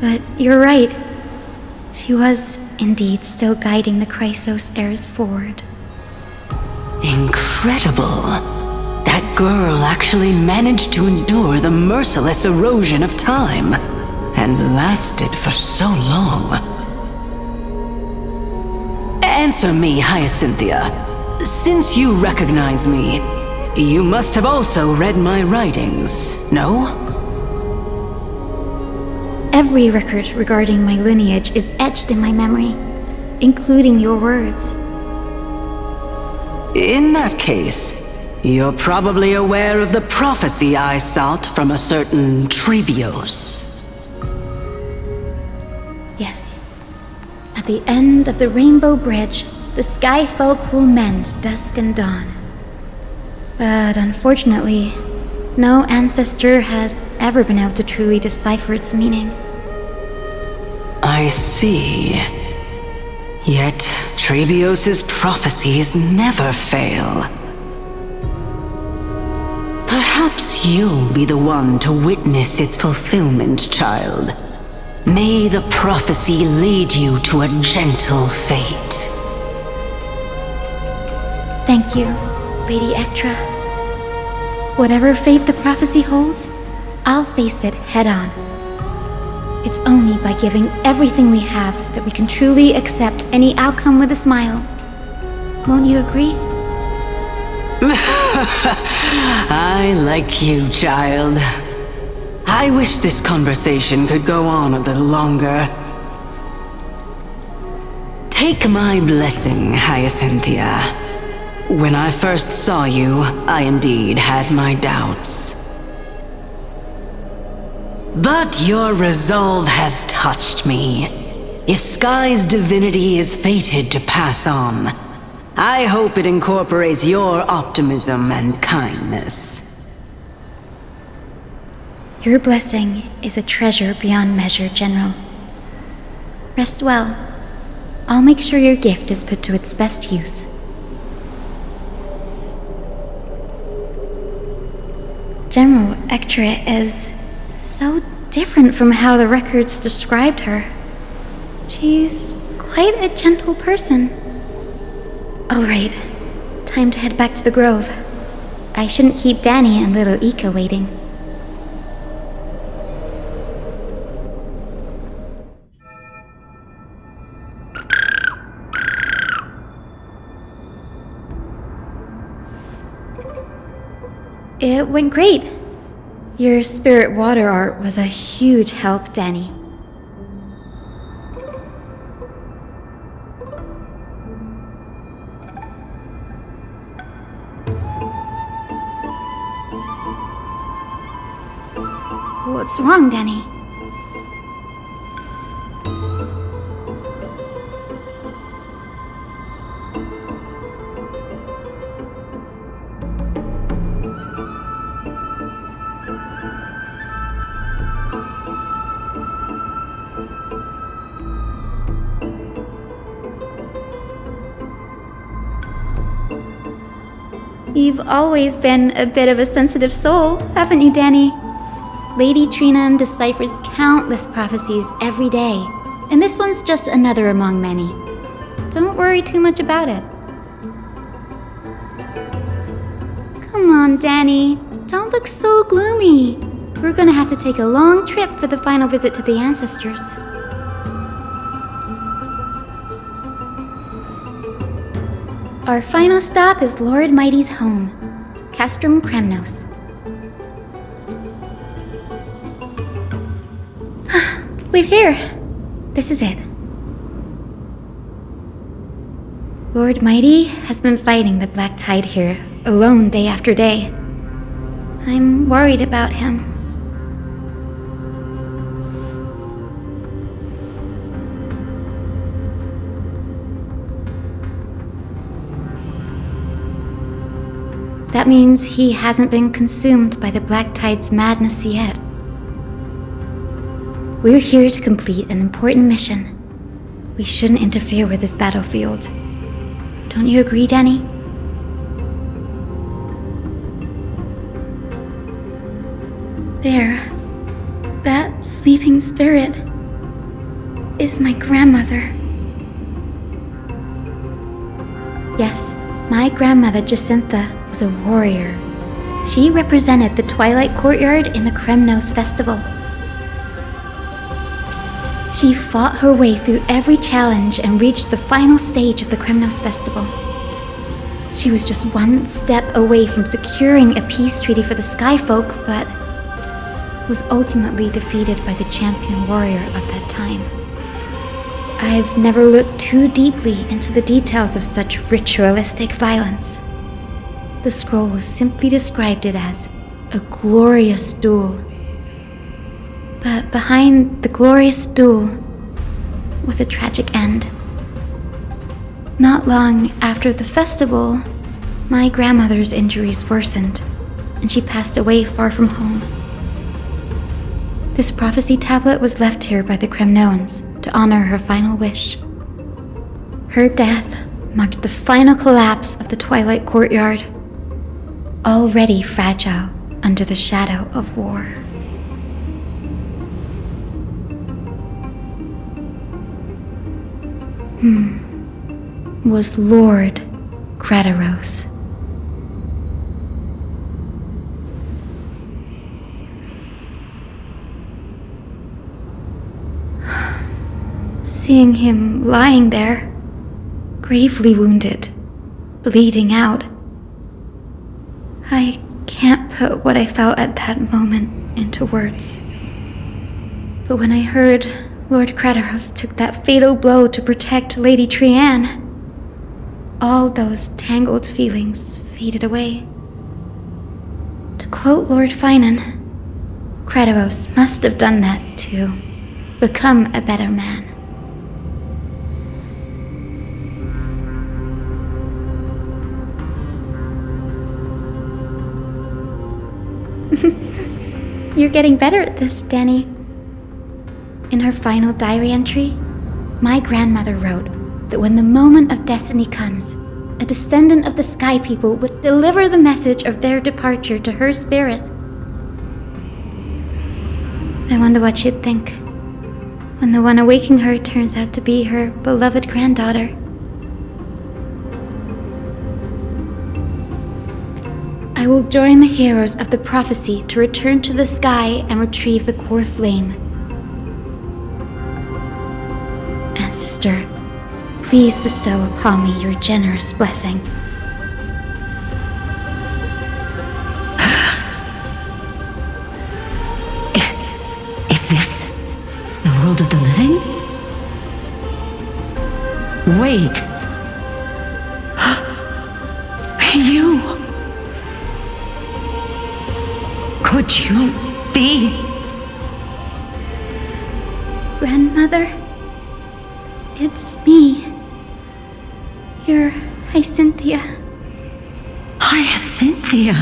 But you're right. She was indeed still guiding the Chrysos heirs forward. Incredible. That girl actually managed to endure the merciless erosion of time, and lasted for so long. Answer me, Hyacinthia. Since you recognize me, You must have also read my writings, no? Every record regarding my lineage is etched in my memory, including your words. In that case, you're probably aware of the prophecy I sought from a certain Trailblaze. Yes. At the end of the Rainbow Bridge, the Sky Folk will mend dusk and dawn. But unfortunately, no ancestor has ever been able to truly decipher its meaning. I see. Yet, Trailblaze's prophecies never fail. Perhaps you'll be the one to witness its fulfillment, child. May the prophecy lead you to a gentle fate. Thank you, Lady Ektra. Whatever fate the prophecy holds, I'll face it head on. It's only by giving everything we have that we can truly accept any outcome with a smile. Won't you agree? I like you, child. I wish this conversation could go on a little longer. Take my blessing, Hyacinthia. When I first saw you, I indeed had my doubts. But your resolve has touched me. If Sky's divinity is fated to pass on, I hope it incorporates your optimism and kindness. Your blessing is a treasure beyond measure, General. Rest well. I'll make sure your gift is put to its best use. General Ektra is so different from how the records described her. She's quite a gentle person. All right, time to head back to the grove. I shouldn't keep Danny and little Ika waiting. It went great. Your spirit water art was a huge help, Danny. What's wrong, Danny? You've always been a bit of a sensitive soul, haven't you, Danny? Lady Trina deciphers countless prophecies every day, and this one's just another among many. Don't worry too much about it. Come on, Danny. Don't look so gloomy. We're gonna have to take a long trip for the final visit to the ancestors. Our final stop is Lord Mighty's home, Castrum Kremnos. We're here. This is it. Lord Mighty has been fighting the Black Tide here, alone day after day. I'm worried about him. That means he hasn't been consumed by the Black Tide's madness yet. We're here to complete an important mission. We shouldn't interfere with this battlefield. Don't you agree, Danny? There. That sleeping spirit is my grandmother. Yes, my grandmother Jacintha was a warrior. She represented the Twilight Courtyard in the Kremnos Festival. She fought her way through every challenge and reached the final stage of the Kremnos Festival. She was just one step away from securing a peace treaty for the Skyfolk, but was ultimately defeated by the champion warrior of that time. I've never looked too deeply into the details of such ritualistic violence. The scroll simply described it as a glorious duel. But behind the glorious duel was a tragic end. Not long after the festival, my grandmother's injuries worsened, and she passed away far from home. This prophecy tablet was left here by the Kremnoans to honor her final wish. Her death marked the final collapse of the Twilight Courtyard, already fragile under the shadow of war. Was Lord Gradaros. Seeing him lying there, gravely wounded, bleeding out, I can't put what I felt at that moment into words. But when I heard Lord Gradaros took that fatal blow to protect Lady Trianne, all those tangled feelings faded away. To quote Lord Finan, Gradaros must have done that to become a better man. You're getting better at this, Danny. In her final diary entry, my grandmother wrote that when the moment of destiny comes, a descendant of the Sky People would deliver the message of their departure to her spirit. I wonder what she'd think when the one awaking her turns out to be her beloved granddaughter. I will join the heroes of the prophecy to return to the sky and retrieve the core flame. Ancestor, please bestow upon me your generous blessing. Is this the world of the living? Wait. You. Could you be? Grandmother? It's me. Your Hyacinthia. Hyacinthia,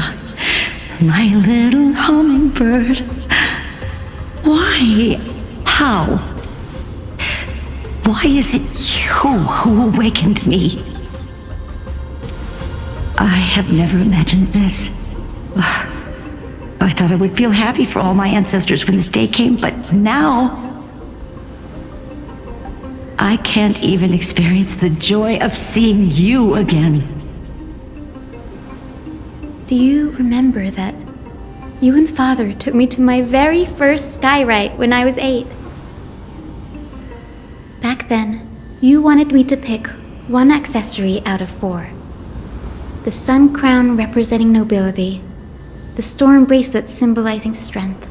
my little hummingbird. Why? How? Why is it you who awakened me? I have never imagined this. I thought I would feel happy for all my ancestors when this day came, but now I can't even experience the joy of seeing you again. Do you remember that you and Father took me to my very first sky ride when I was 8? Back then, you wanted me to pick one accessory out of 4. The sun crown representing nobility, the storm bracelet symbolizing strength,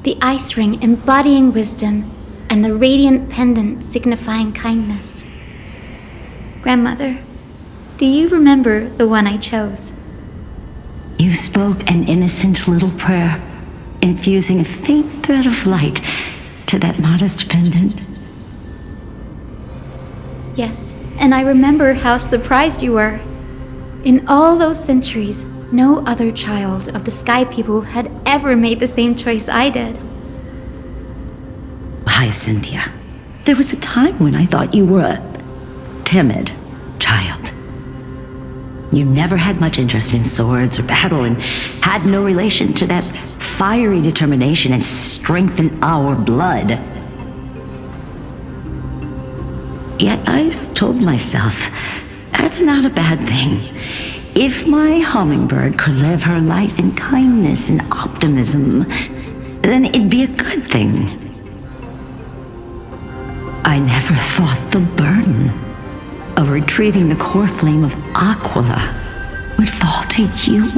the ice ring embodying wisdom, and the radiant pendant signifying kindness. Grandmother, do you remember the one I chose? You spoke an innocent little prayer, infusing a faint thread of light to that modest pendant. Yes, and I remember how surprised you were. In all those centuries, no other child of the Sky People had ever made the same choice I did. Hyacinthia, there was a time when I thought you were a timid child. You never had much interest in swords or battle and had no relation to that fiery determination and strength in our blood. Yet I've told myself, that's not a bad thing. If my hummingbird could live her life in kindness and optimism, then it'd be a good thing. I never thought the burden of retrieving the core flame of Aquila would fall to you.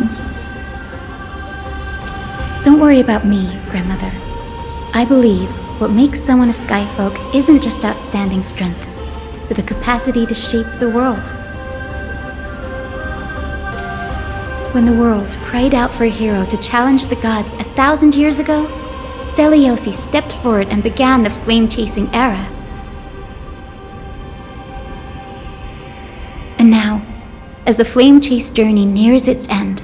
Don't worry about me, Grandmother. I believe what makes someone a Skyfolk isn't just outstanding strength, but the capacity to shape the world. When the world cried out for a hero to challenge the gods 1,000 years ago, Zeliosi stepped forward and began the flame-chasing era. And now, as the flame chase journey nears its end,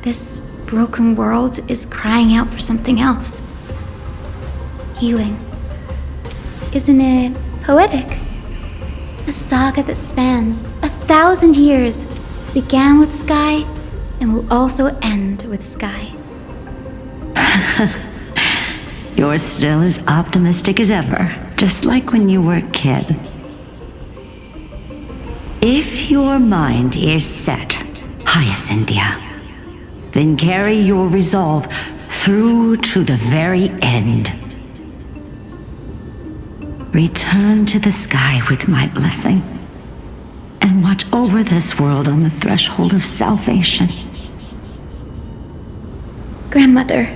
this broken world is crying out for something else. Healing. Isn't it poetic? A saga that spans 1,000 years began with Sky and will also end with Sky. You're still as optimistic as ever, just like when you were a kid. If your mind is set, Hyacinthia, then carry your resolve through to the very end. Return to the sky with my blessing, and watch over this world on the threshold of salvation. Grandmother,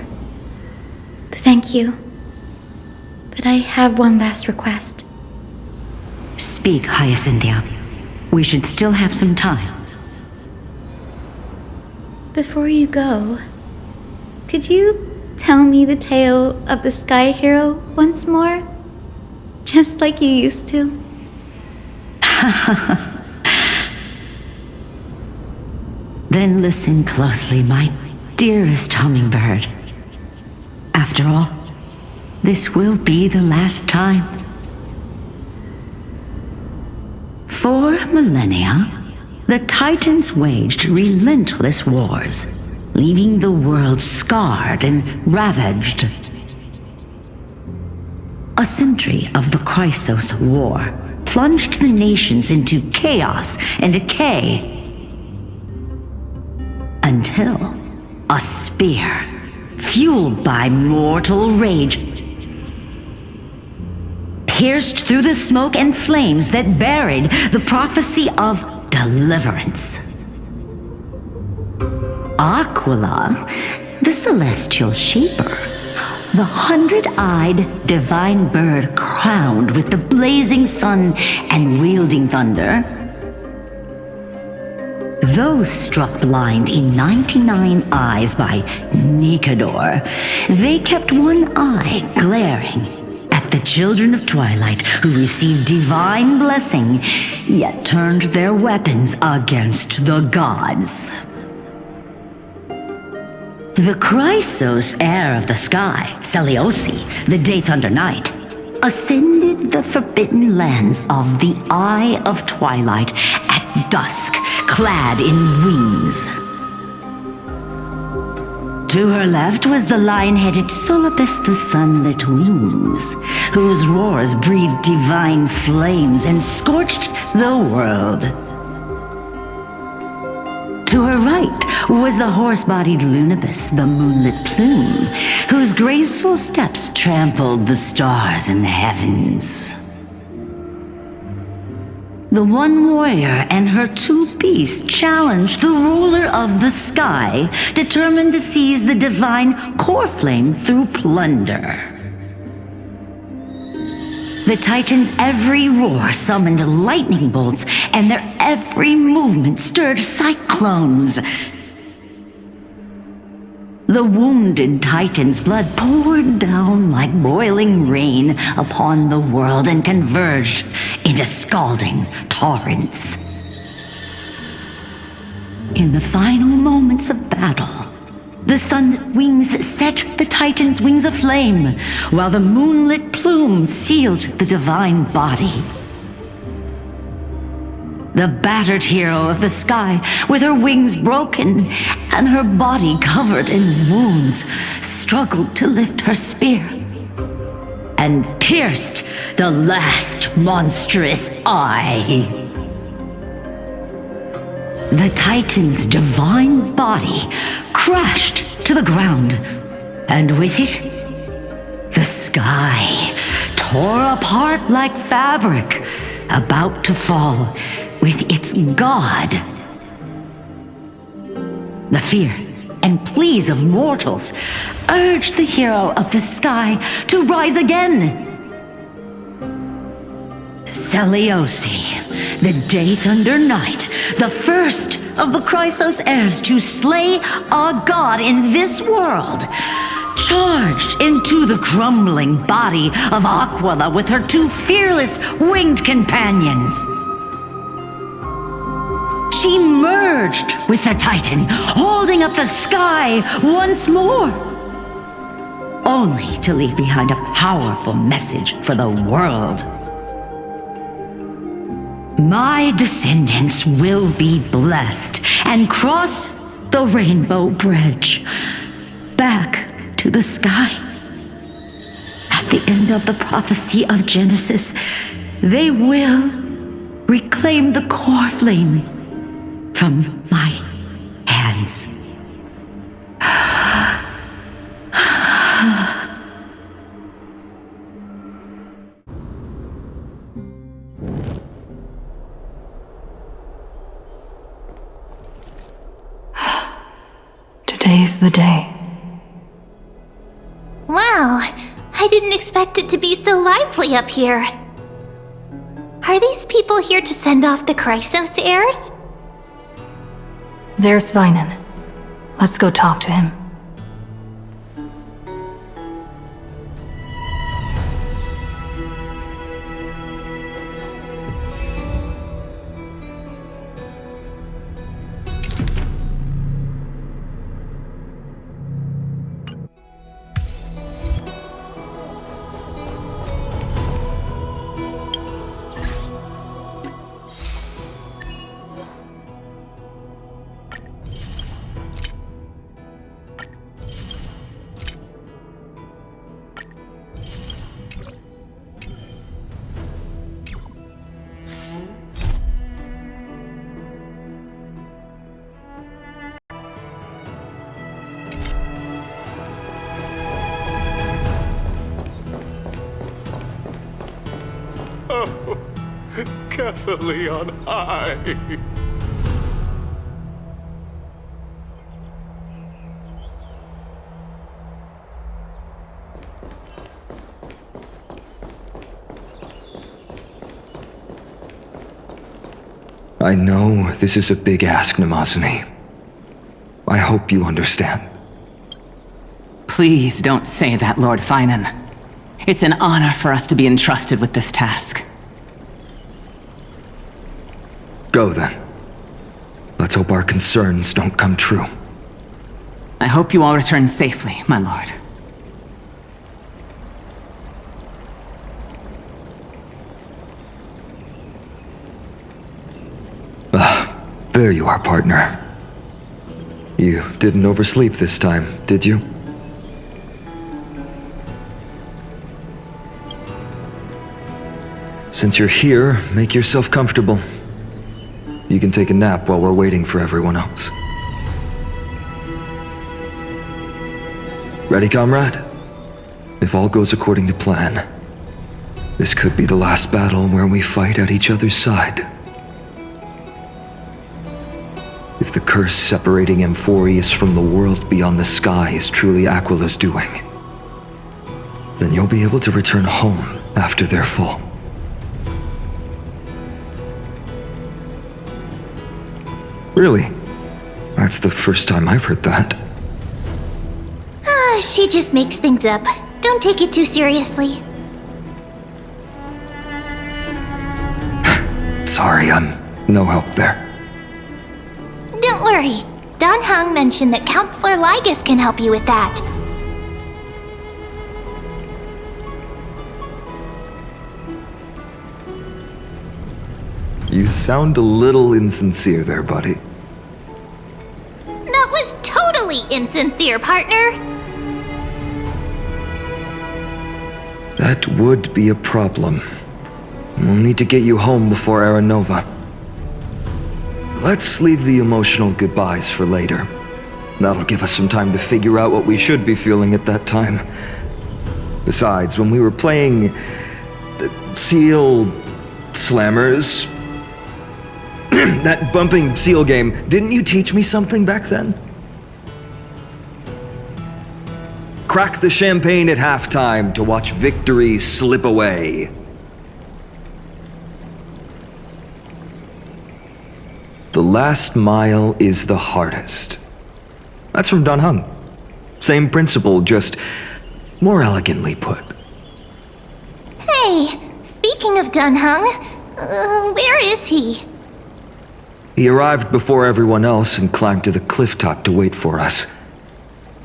thank you. But I have one last request. Speak, Hyacinthia. We should still have some time. Before you go, could you tell me the tale of the Sky Hero once more? Just like you used to. Then listen closely, my dearest hummingbird. After all, this will be the last time. For millennia, the Titans waged relentless wars, leaving the world scarred and ravaged. A century of the Chrysos War plunged the nations into chaos and decay, until a spear, fueled by mortal rage, pierced through the smoke and flames that buried the prophecy of deliverance. Aquila, the celestial shaper, the 100-eyed divine bird crowned with the blazing sun and wielding thunder, those struck blind in 99 eyes by Nikador, they kept one eye glaring at the children of Twilight who received divine blessing, yet turned their weapons against the gods. The Chrysos heir of the sky, Seliosi, the Day Thunder Knight, ascended the forbidden lands of the Eye of Twilight at dusk, clad in wings. To her left was the lion-headed Solibus the Sunlit Wings, whose roars breathed divine flames and scorched the world. To her right was the horse-bodied Lunibus, the Moonlit Plume, whose graceful steps trampled the stars in the heavens. The one warrior and her two beasts challenged the ruler of the sky, determined to seize the divine core flame through plunder. The Titans' every roar summoned lightning bolts, and their every movement stirred cyclones. The wounded Titan's blood poured down like boiling rain upon the world and converged into scalding torrents. In the final moments of battle, the sunlit wings set the Titan's wings aflame, while the moonlit plume sealed the divine body. The battered hero of the sky, with her wings broken and her body covered in wounds, struggled to lift her spear and pierced the last monstrous eye. The Titan's divine body crashed to the ground, and with it, the sky tore apart like fabric, about to fall with its god the fear and pleas of mortals urged the hero of the sky to rise again. Celiosi, the Day Thunder Knight, the first of the Chrysos heirs to slay a god in this world, charged into the crumbling body of Aquila with her two fearless winged companions. She merged with the Titan, holding up the sky once more, only to leave behind a powerful message for the world. My descendants will be blessed and cross the Rainbow Bridge back to the sky. At the end of the prophecy of Genesis, they will reclaim the core flame from my hands. Today's the day. Wow, I didn't expect it to be so lively up here. Are these people here to send off the Chrysos heirs? There's Svinen. Let's go talk to him. Oh, Catherly on high. I know this is a big ask, Namazani. I hope you understand. Please don't say that, Lord Finan. It's an honor for us to be entrusted with this task. Go then. Let's hope our concerns don't come true. I hope you all return safely, my lord. There you are, partner. You didn't oversleep this time, did you? Since you're here, make yourself comfortable. You can take a nap while we're waiting for everyone else. Ready, comrade? If all goes according to plan, this could be the last battle where we fight at each other's side. If the curse separating Amphorius from the world beyond the sky is truly Aquila's doing, then you'll be able to return home after their fall. Really? That's the first time I've heard that. She just makes things up. Don't take it too seriously. Sorry, I'm no help there. Don't worry. Dan Heng mentioned that Counselor Lygus can help you with that. You sound a little insincere there, buddy. That was totally insincere, partner. That would be a problem. We'll need to get you home before Aranova. Let's leave the emotional goodbyes for later. That'll give us some time to figure out what we should be feeling at that time. Besides, when we were playing the Seal Slammers, that bumping seal game, didn't you teach me something back then? crack the champagne at halftime to watch victory slip away. The last mile is the hardest. That's from Don Hung. Same principle, just more elegantly put. Hey, speaking of Dunhung, where is he? He arrived before everyone else and climbed to the cliff top to wait for us.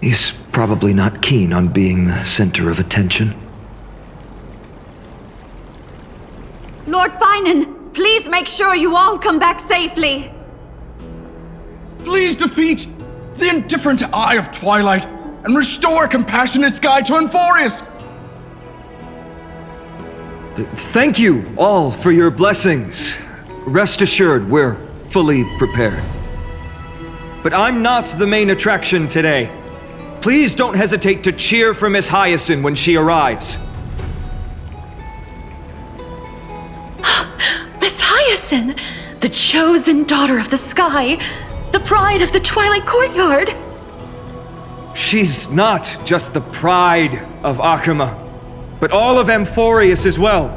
He's probably not keen on being the center of attention. Lord Finan, please make sure you all come back safely. Please defeat the indifferent Eye of Twilight and restore compassionate sky to Enforius. Thank you all for your blessings. Rest assured, we're fully prepared. But I'm not the main attraction today. Please don't hesitate to cheer for Miss Hyacinth when she arrives. Miss Hyacinth, the chosen daughter of the sky, the pride of the Twilight Courtyard. She's not just the pride of Akuma, but all of Amphorius as well.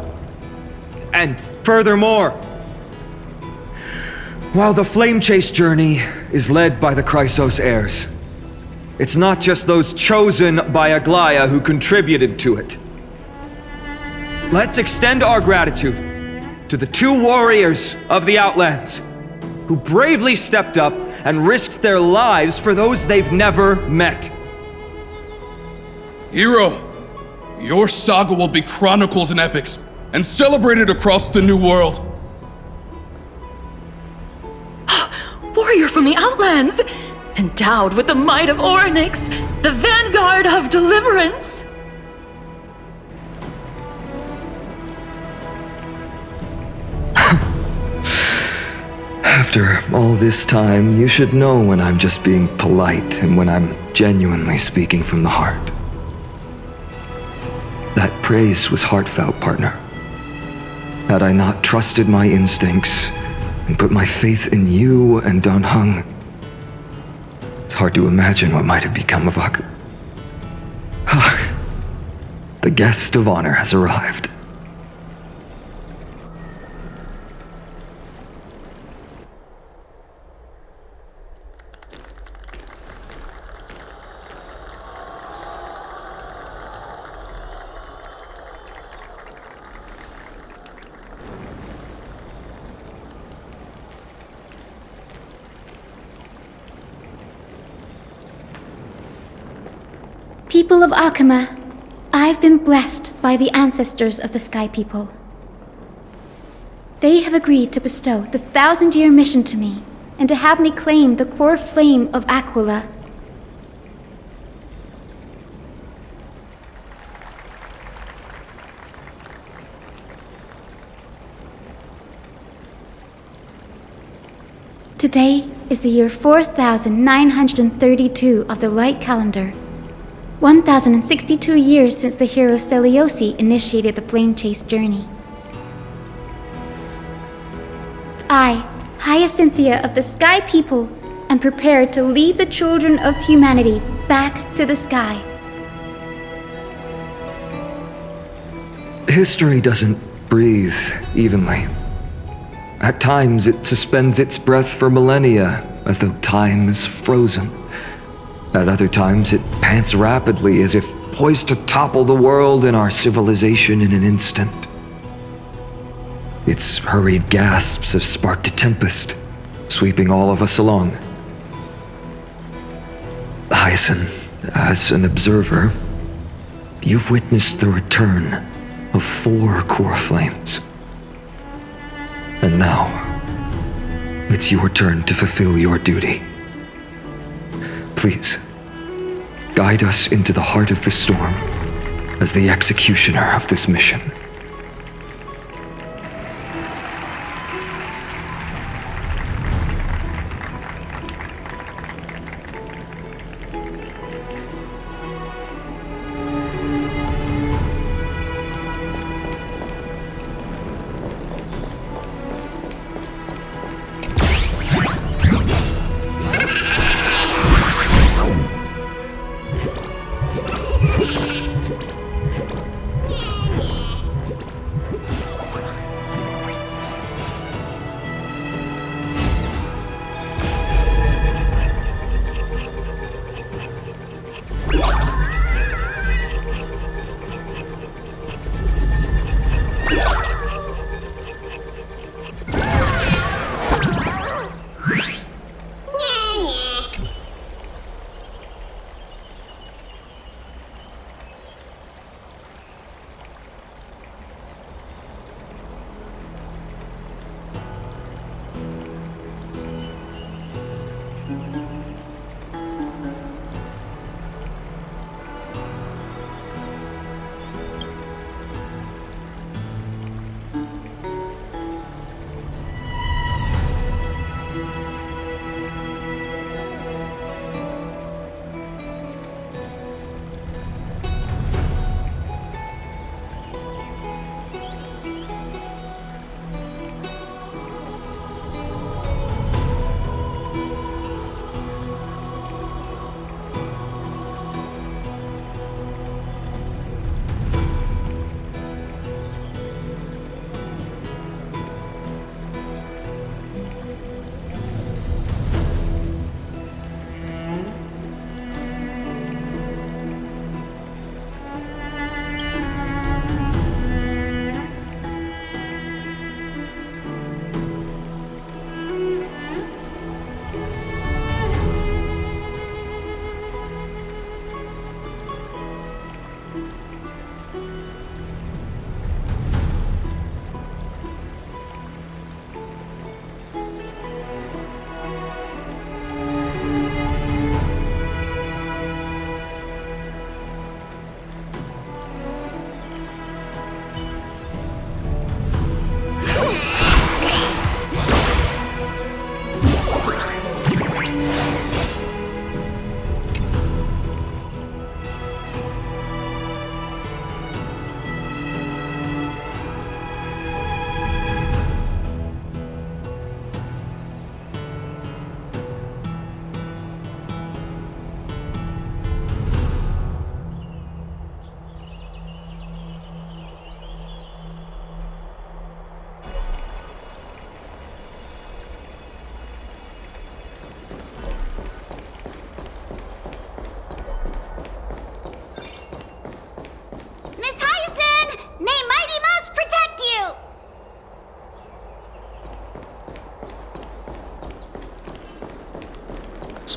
And furthermore, while the Flame Chase journey is led by the Chrysos heirs, it's not just those chosen by Aglaya who contributed to it. Let's extend our gratitude to the 2 warriors of the Outlands who bravely stepped up and risked their lives for those they've never met. Hero, your saga will be chronicled in epics and celebrated across the New World. Warrior from the Outlands, endowed with the might of Orynyx, the vanguard of deliverance. After all this time, you should know when I'm just being polite and when I'm genuinely speaking from the heart. That praise was heartfelt, partner. Had I not trusted my instincts and put my faith in you and Don Hung, it's hard to imagine what might have become of Ak. The guest of honor has arrived. People of Akuma, I've been blessed by the ancestors of the Sky People. They have agreed to bestow the 1,000-year mission to me and to have me claim the core flame of Aquila. Today is the year 4932 of the Light Calendar. 1,062 years since the hero Seliosi initiated the Flame Chase journey. I, Hyacinthia of the Sky People, am prepared to lead the children of humanity back to the sky. History doesn't breathe evenly. At times, it suspends its breath for millennia, as though time is frozen. At other times, it pants rapidly, as if poised to topple the world and our civilization in an instant. Its hurried gasps have sparked a tempest, sweeping all of us along. Hyacinth, as an observer, you've witnessed the return of 4 core flames. And now, it's your turn to fulfill your duty. Please, guide us into the heart of the storm as the executioner of this mission.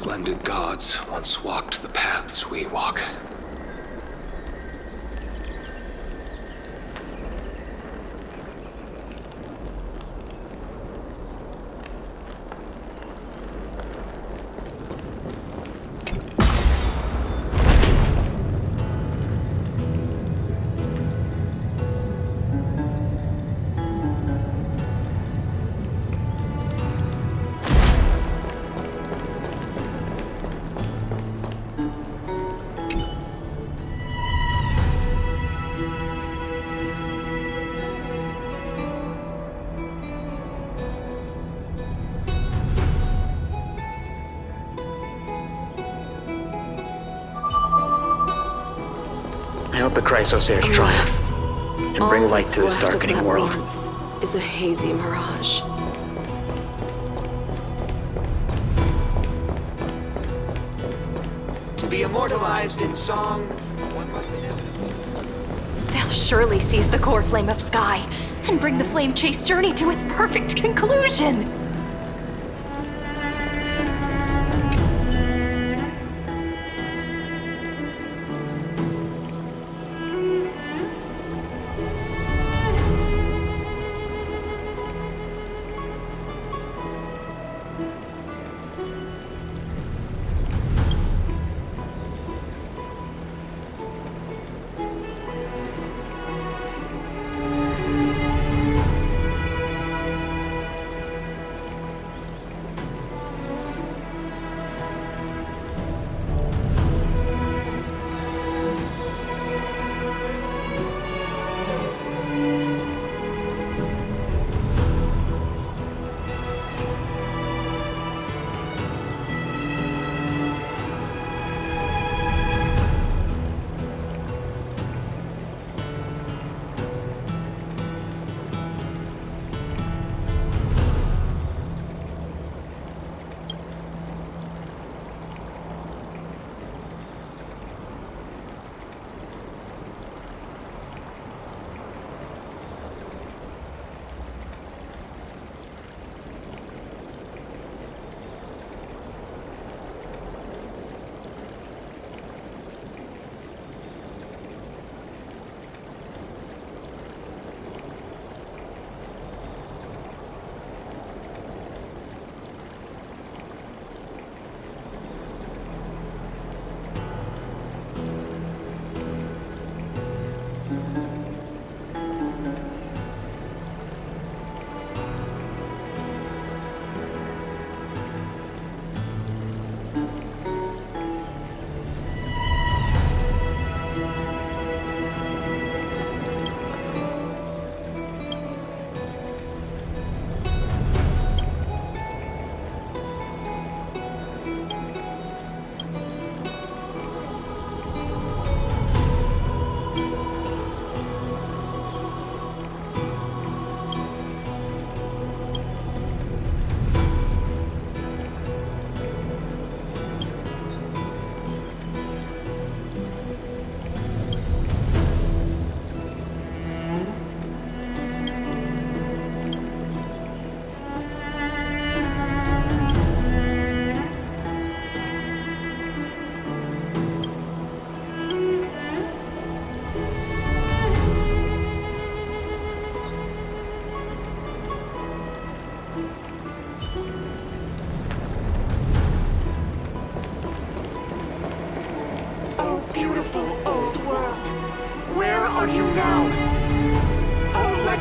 Splendid gods once walked the paths we walk. I hope the Chrysosairs triumph and bring light to this darkening world. Is a hazy mirage. To be immortalized in song, one must inevitably... They'll surely seize the core flame of Sky and bring the flame chase journey to its perfect conclusion.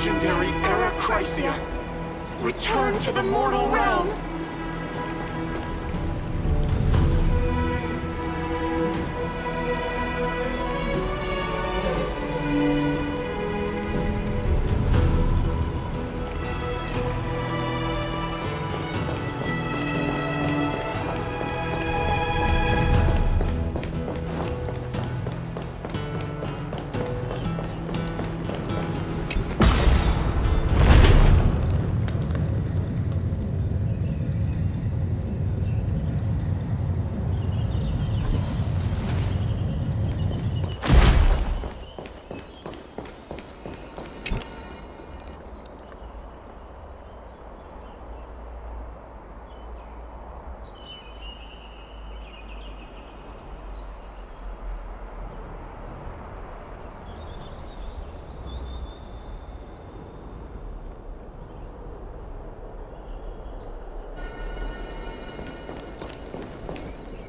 legendary Era Chrysia. Return to the mortal realm.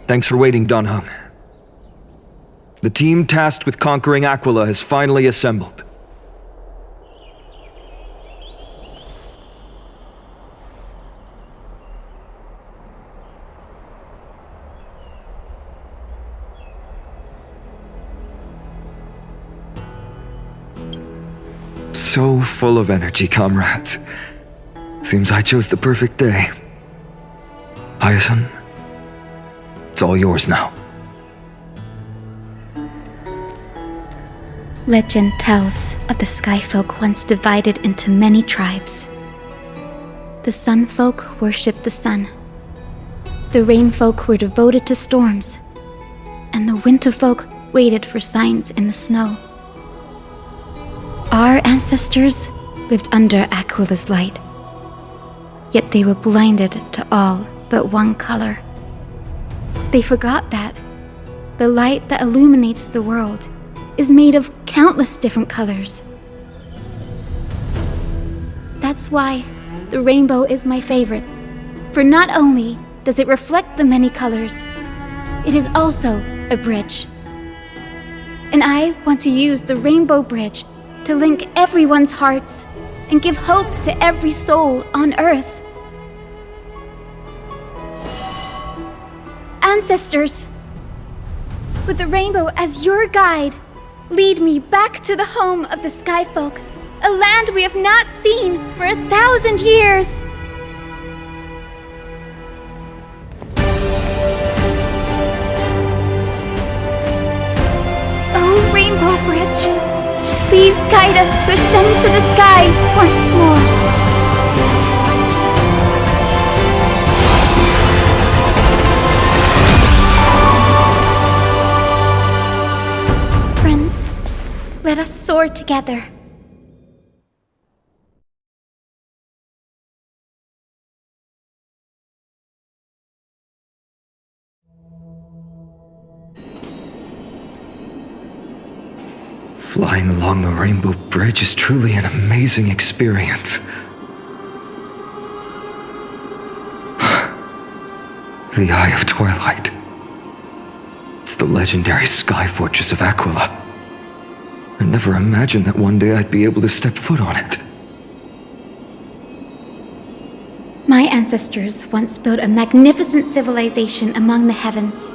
Thanks for waiting, Donhung. The team tasked with conquering Aquila has finally assembled. So full of energy, comrades. Seems I chose the perfect day. Hyacinth, it's all yours now. Legend tells of the Skyfolk once divided into many tribes. The Sunfolk worshipped the sun. The Rainfolk were devoted to storms. And the Winterfolk waited for signs in the snow. Our ancestors lived under Aquila's light. Yet they were blinded to all but one color. They forgot that the light that illuminates the world is made of countless different colors. That's why the rainbow is my favorite, for not only does it reflect the many colors, it is also a bridge. And I want to use the rainbow bridge to link everyone's hearts and give hope to every soul on Earth. Ancestors, with the rainbow as your guide, lead me back to the home of the Skyfolk, a land we have not seen for 1,000 years. Oh, Rainbow Bridge, please guide us to ascend to the skies once more. Friends, let us soar together. Flying along the Rainbow Bridge is truly an amazing experience. The Eye of Twilight. It's the legendary sky fortress of Aquila. I never imagined that one day I'd be able to step foot on it. My ancestors once built a magnificent civilization among the heavens.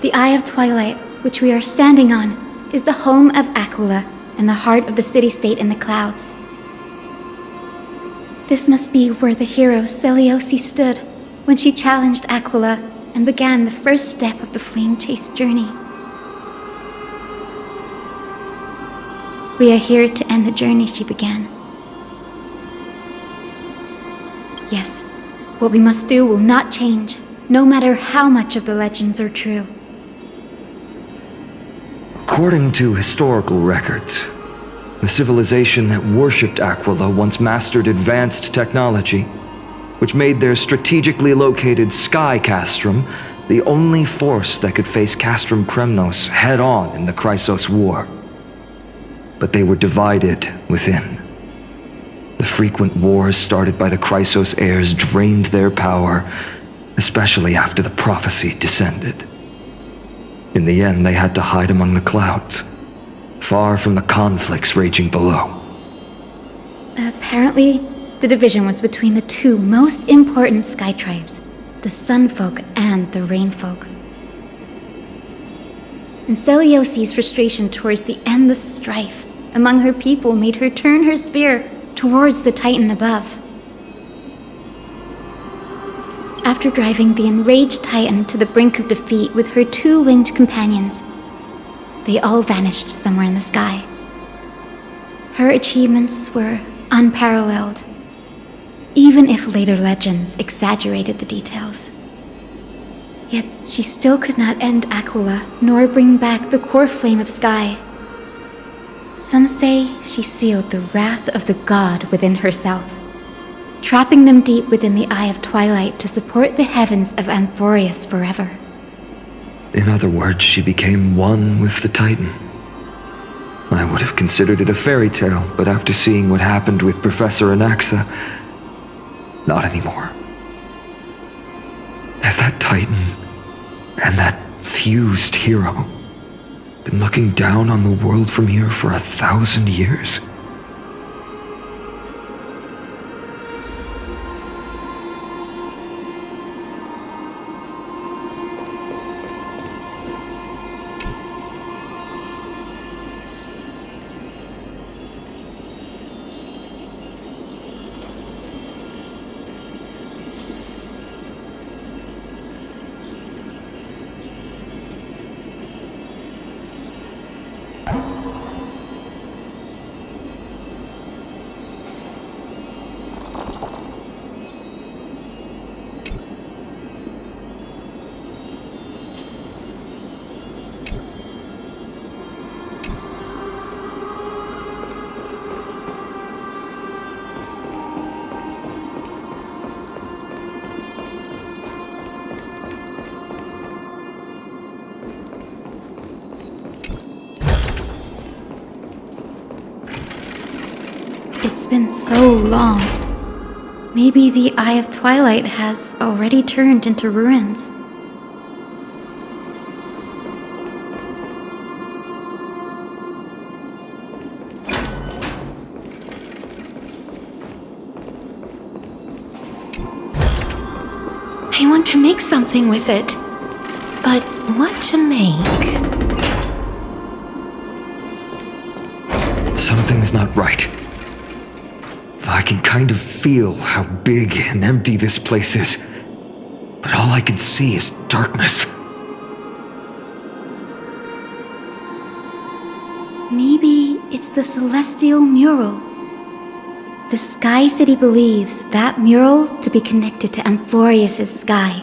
The Eye of Twilight, which we are standing on, is the home of Aquila and the heart of the city-state in the clouds. This must be where the hero Seleucus stood when she challenged Aquila and began the first step of the flame chase journey. We are here to end the journey she began. Yes, what we must do will not change, no matter how much of the legends are true. According to historical records, the civilization that worshipped Aquila once mastered advanced technology, which made their strategically located sky castrum the only force that could face Castrum Kremnos head-on in the Chrysos War. But they were divided within. The frequent wars started by the Chrysos heirs drained their power, especially after the prophecy descended. In the end, they had to hide among the clouds, far from the conflicts raging below. Apparently, the division was between the two most important sky tribes, the Sunfolk and the Rainfolk. And Seleucus' frustration towards the endless strife among her people made her turn her spear towards the Titan above. After driving the enraged Titan to the brink of defeat with her two winged companions, they all vanished somewhere in the sky. Her achievements were unparalleled, even if later legends exaggerated the details. Yet she still could not end Aquila, nor bring back the core flame of sky. Some say she sealed the wrath of the god within herself, trapping them deep within the Eye of Twilight to support the heavens of Amphorius forever. In other words, she became one with the Titan. I would have considered it a fairy tale, but after seeing what happened with Professor Anaxa, not anymore. As that Titan And that fused hero. Been looking down on the world from here for 1,000 years. It's been so long. Maybe the Eye of Twilight has already turned into ruins. I want to make something with it. But what to make? Something's not right. I can kind of feel how big and empty this place is. But all I can see is darkness. Maybe it's the celestial mural. The Sky City believes that mural to be connected to Amphorius' sky,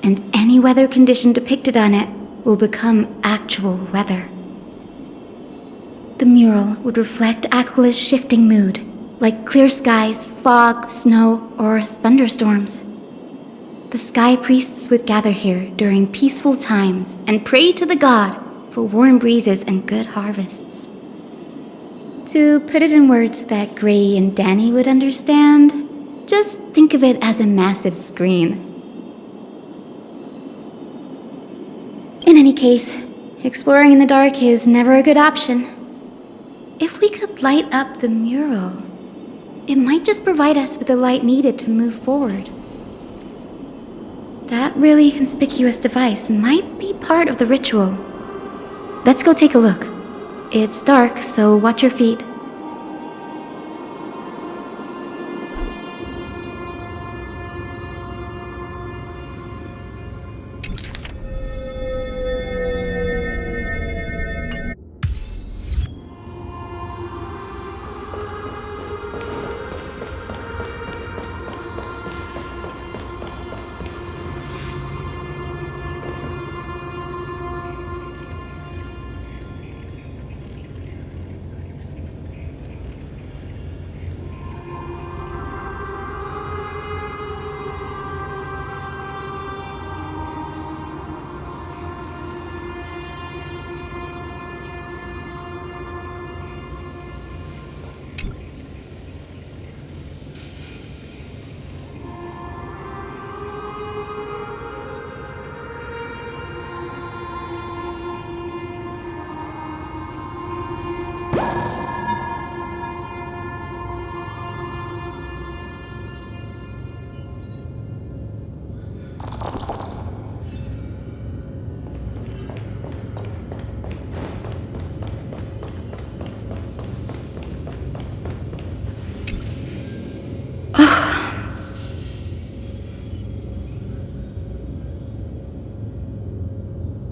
and any weather condition depicted on it will become actual weather. The mural would reflect Aquilus' shifting mood, like clear skies, fog, snow, or thunderstorms. The sky priests would gather here during peaceful times and pray to the god for warm breezes and good harvests. To put it in words that Gray and Danny would understand, just think of it as a massive screen. In any case, exploring in the dark is never a good option. If we could light up the mural, it might just provide us with the light needed to move forward. That really conspicuous device might be part of the ritual. Let's go take a look. It's dark, so watch your feet.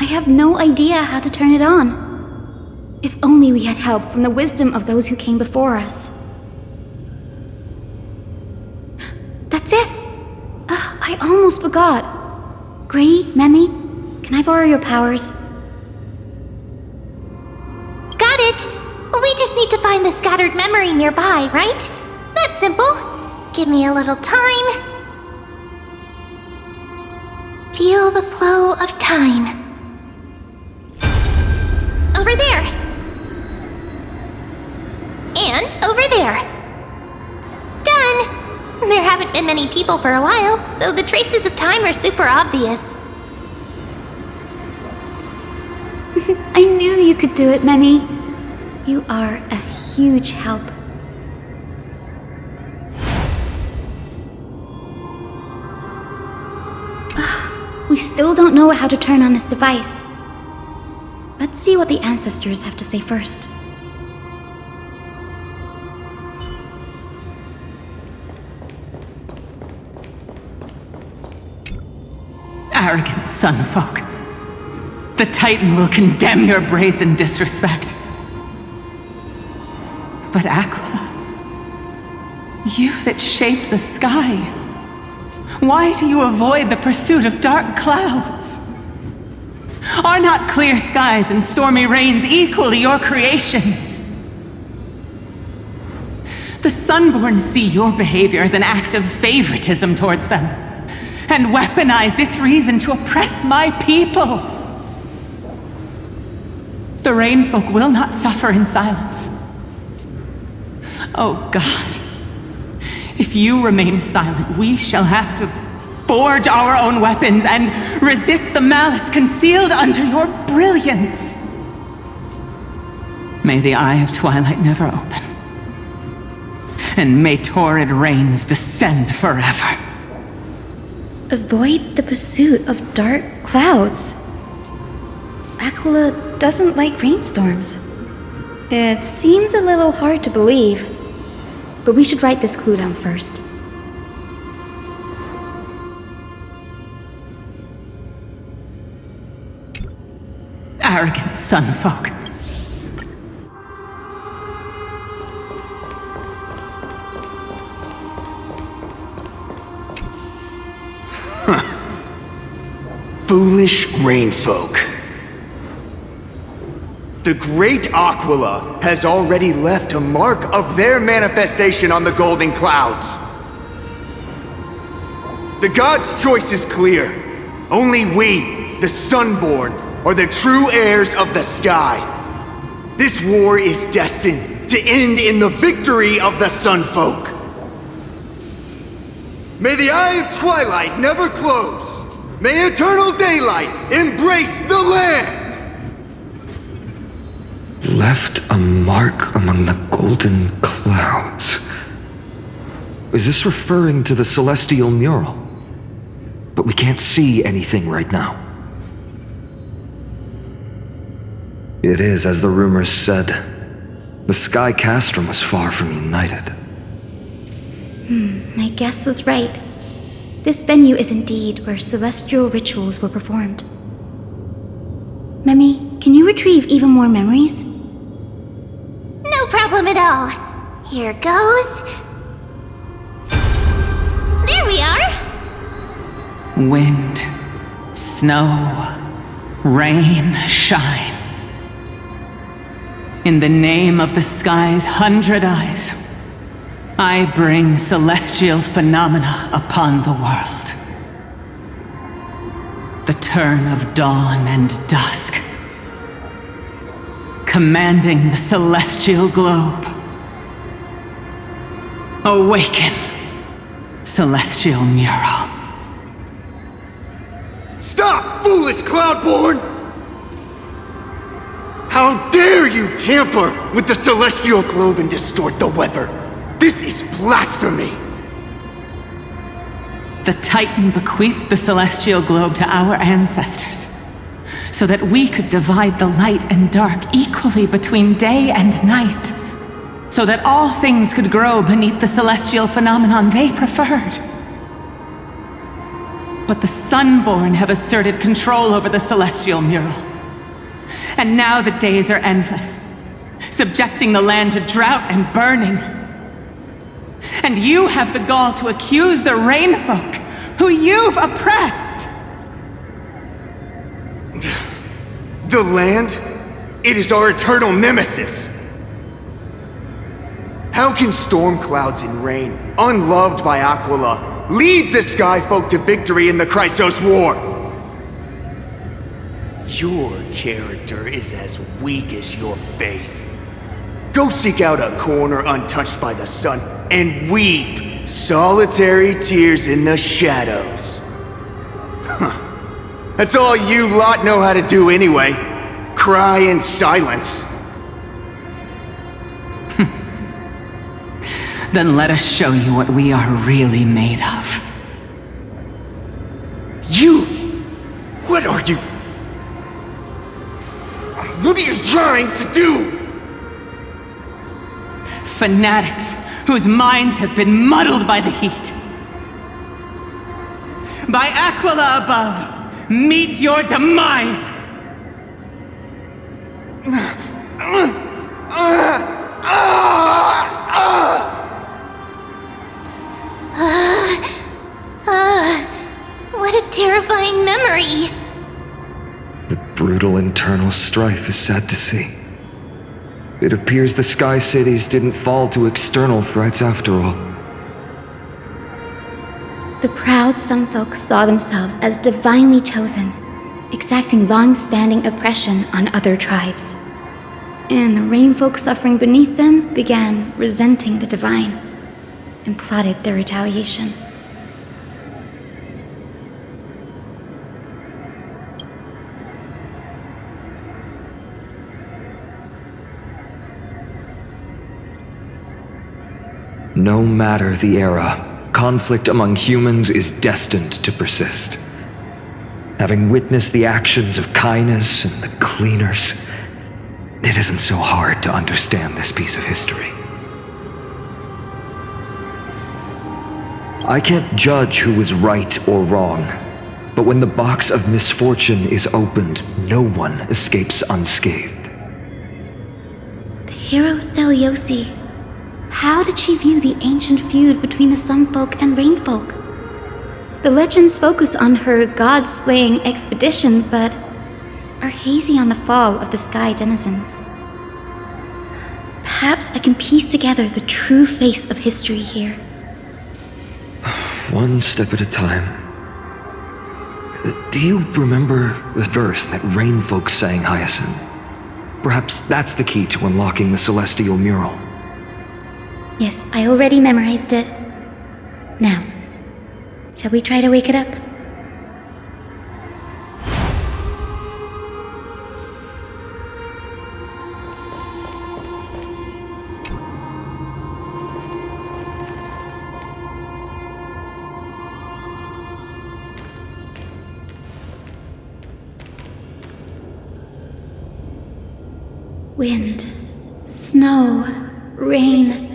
I have no idea how to turn it on. If only we had help from the wisdom of those who came before us. That's it! I almost forgot. Gray, Memmy, can I borrow your powers? Got it! We just need to find the scattered memory nearby, right? That's simple. Give me a little time. Feel the flow of time. Over there. And over there. Done! There haven't been many people for a while, so the traces of time are super obvious. I knew you could do it, Memi. You are a huge help. We still don't know how to turn on this device. Let's see what the ancestors have to say first. Arrogant sunfolk. The Titan will condemn your brazen disrespect. But Aquila, you that shape the sky, why do you avoid the pursuit of dark clouds? Are not clear skies and stormy rains equally your creations? The Sunborn see your behavior as an act of favoritism towards them, and weaponize this reason to oppress my people. The Rainfolk will not suffer in silence. Oh God, if you remain silent, we shall have to forge our own weapons and resist the malice concealed under your brilliance. May the Eye of Twilight never open, and may torrid rains descend forever. Avoid the pursuit of dark clouds. Aquila doesn't like rainstorms. It seems a little hard to believe, but we should write this clue down first. Arrogant sunfolk. Foolish rainfolk. The great Aquila has already left a mark of their manifestation on the golden clouds. The god's choice is clear. Only we, the Sunborn, are the true heirs of the sky. This war is destined to end in the victory of the Sunfolk. May the Eye of Twilight never close. May eternal daylight embrace the land! Left a mark among the golden clouds. Is this referring to the celestial mural? But we can't see anything right now. It is, as the rumors said. The Sky Castrum was far from united. My guess was right. This venue is indeed where celestial rituals were performed. Memi, can you retrieve even more memories? No problem at all. Here goes. There we are. Wind, snow, rain, shine. In the name of the sky's 100 eyes, I bring celestial phenomena upon the world. The turn of dawn and dusk, commanding the celestial globe. Awaken, celestial mural. Stop, foolish Cloudborn! How dare you tamper with the celestial globe and distort the weather? This is blasphemy! The Titan bequeathed the celestial globe to our ancestors, so that we could divide the light and dark equally between day and night, so that all things could grow beneath the celestial phenomenon they preferred. But the Sunborn have asserted control over the celestial mural, and now the days are endless, subjecting the land to drought and burning. And you have the gall to accuse the Rainfolk, who you've oppressed! The land? It is our eternal nemesis! How can storm clouds and rain, unloved by Aquila, lead the Skyfolk to victory in the Chrysos War? Your character is as weak as your faith. Go seek out a corner untouched by the sun and weep solitary tears in the shadows. That's all you lot know how to do anyway. cry in silence. Then let us show you what we are really made of. You! What are you? What are you trying to do? Fanatics whose minds have been muddled by the heat. By Aquila above, meet your demise! What a terrifying memory! The brutal internal strife is sad to see. It appears the Sky Cities didn't fall to external threats after all. The proud Sunfolk saw themselves as divinely chosen, exacting long-standing oppression on other tribes. And the Rainfolk suffering beneath them began resenting the divine and plotted their retaliation. No matter the era, conflict among humans is destined to persist. Having witnessed the actions of Kindness and the Cleaners, it isn't so hard to understand this piece of history. I can't judge who was right or wrong, but when the box of misfortune is opened, no one escapes unscathed. The hero Celiosi. How did she view the ancient feud between the Sunfolk and Rainfolk? The legends focus on her god-slaying expedition, but are hazy on the fall of the Sky Denizens. Perhaps I can piece together the true face of history here. One step at a time. Do you remember the verse that Rainfolk sang, Hyacinth? Perhaps that's the key to unlocking the Celestial Mural. Yes, I already memorized it. Now, shall we try to wake it up? Wind, snow, rain,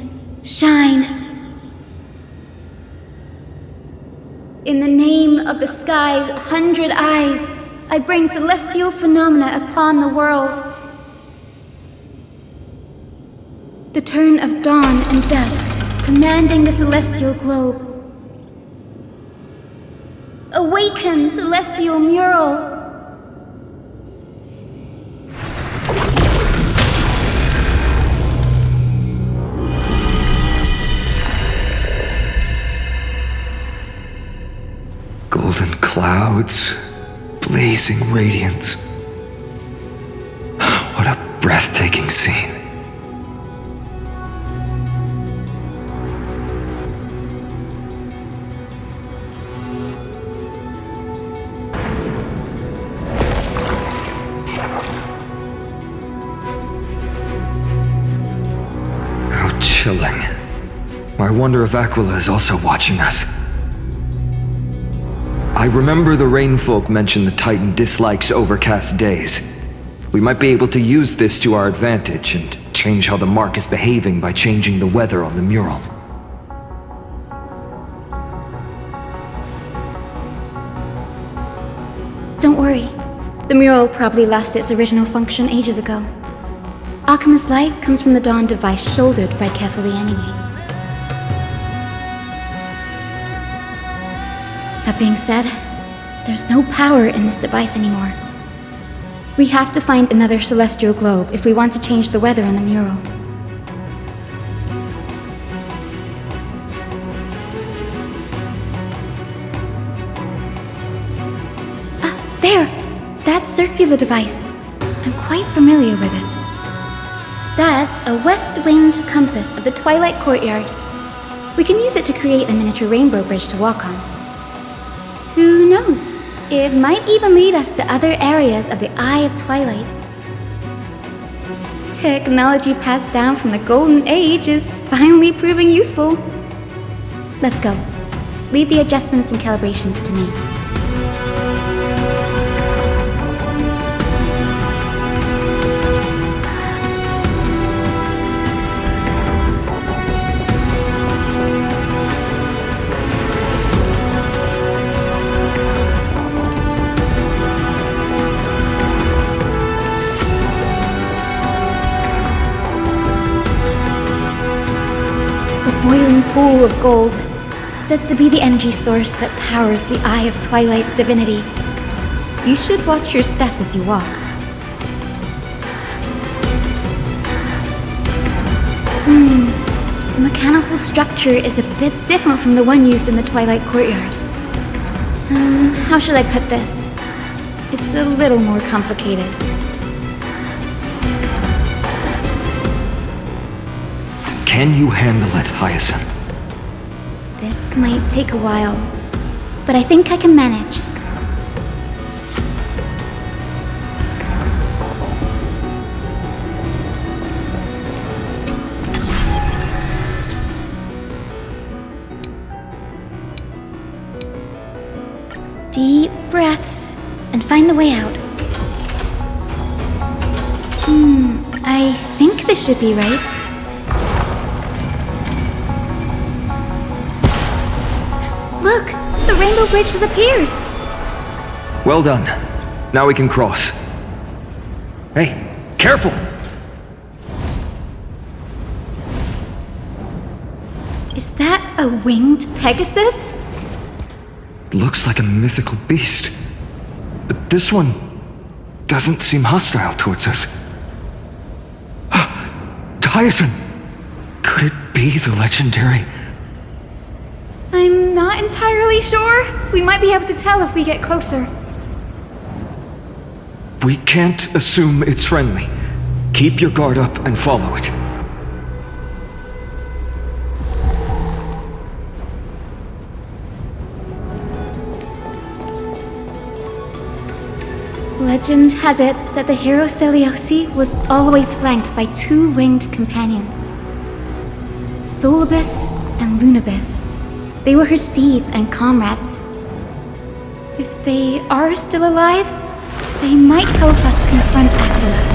shine. In the name of the sky's 100 eyes, I bring celestial phenomena upon the world. The turn of dawn and dusk, commanding the celestial globe. Awaken, celestial mural! Golden clouds, blazing radiance. What a breathtaking scene. How chilling. I wonder if Aquila is also watching us. I remember the Rainfolk mentioned the Titan dislikes overcast days. We might be able to use this to our advantage and change how the mark is behaving by changing the weather on the mural. Don't worry. The mural probably lost its original function ages ago. Alchemist's light comes from the dawn device shouldered by carefully anyway. That being said, there's no power in this device anymore. We have to find another celestial globe if we want to change the weather on the mural. Ah, there! That circular device. I'm quite familiar with it. That's a west wind compass of the Twilight Courtyard. We can use it to create a miniature rainbow bridge to walk on. Who knows? It might even lead us to other areas of the Eye of Twilight. Technology passed down from the Golden Age is finally proving useful. Let's go. Leave the adjustments and calibrations to me. Boiling pool of gold, said to be the energy source that powers the Eye of Twilight's divinity. You should watch your step as you walk. The mechanical structure is a bit different from the one used in the Twilight Courtyard. How should I put this? It's a little more complicated. Can you handle it, Hyacinth? This might take a while, but I think I can manage. Deep breaths and find the way out. I think this should be right. Look! The Rainbow Bridge has appeared! Well done. Now we can cross. Hey, careful! Is that a winged Pegasus? Looks like a mythical beast. But this one doesn't seem hostile towards us. Hyacinth! Could it be the legendary... I'm not entirely sure. We might be able to tell if we get closer. We can't assume it's friendly. Keep your guard up and follow it. Legend has it that the hero Celiosi was always flanked by two winged companions. Solibus and Lunibus. They were her steeds and comrades. If they are still alive, they might help us confront Aquila.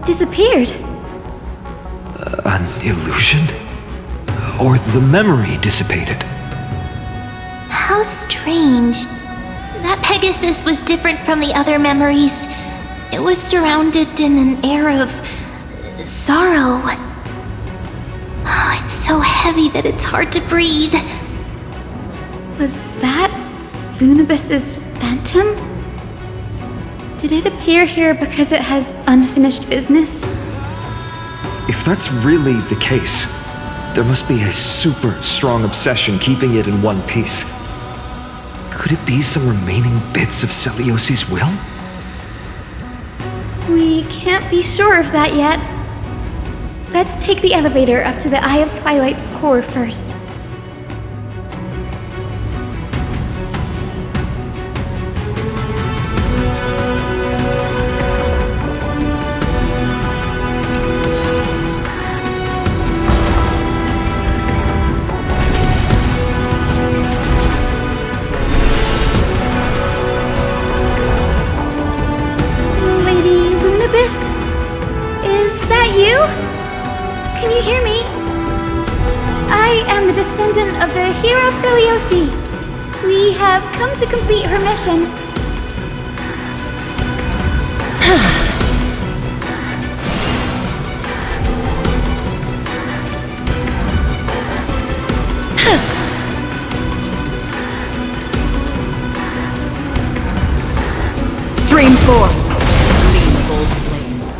Disappeared. An illusion? Or the memory dissipated? How strange. That Pegasus was different from the other memories. It was surrounded in an air of sorrow. Oh, it's so heavy that it's hard to breathe. Was that Lunibus's phantom? Did it appear here because it has unfinished business? If that's really the case, there must be a super strong obsession keeping it in one piece. Could it be some remaining bits of Celiosi's will? We can't be sure of that yet. Let's take the elevator up to the Eye of Twilight's core first. Is that you? Can you hear me? I am the descendant of the hero Celiosi. We have come to complete her mission. Stream forth. Gold flames.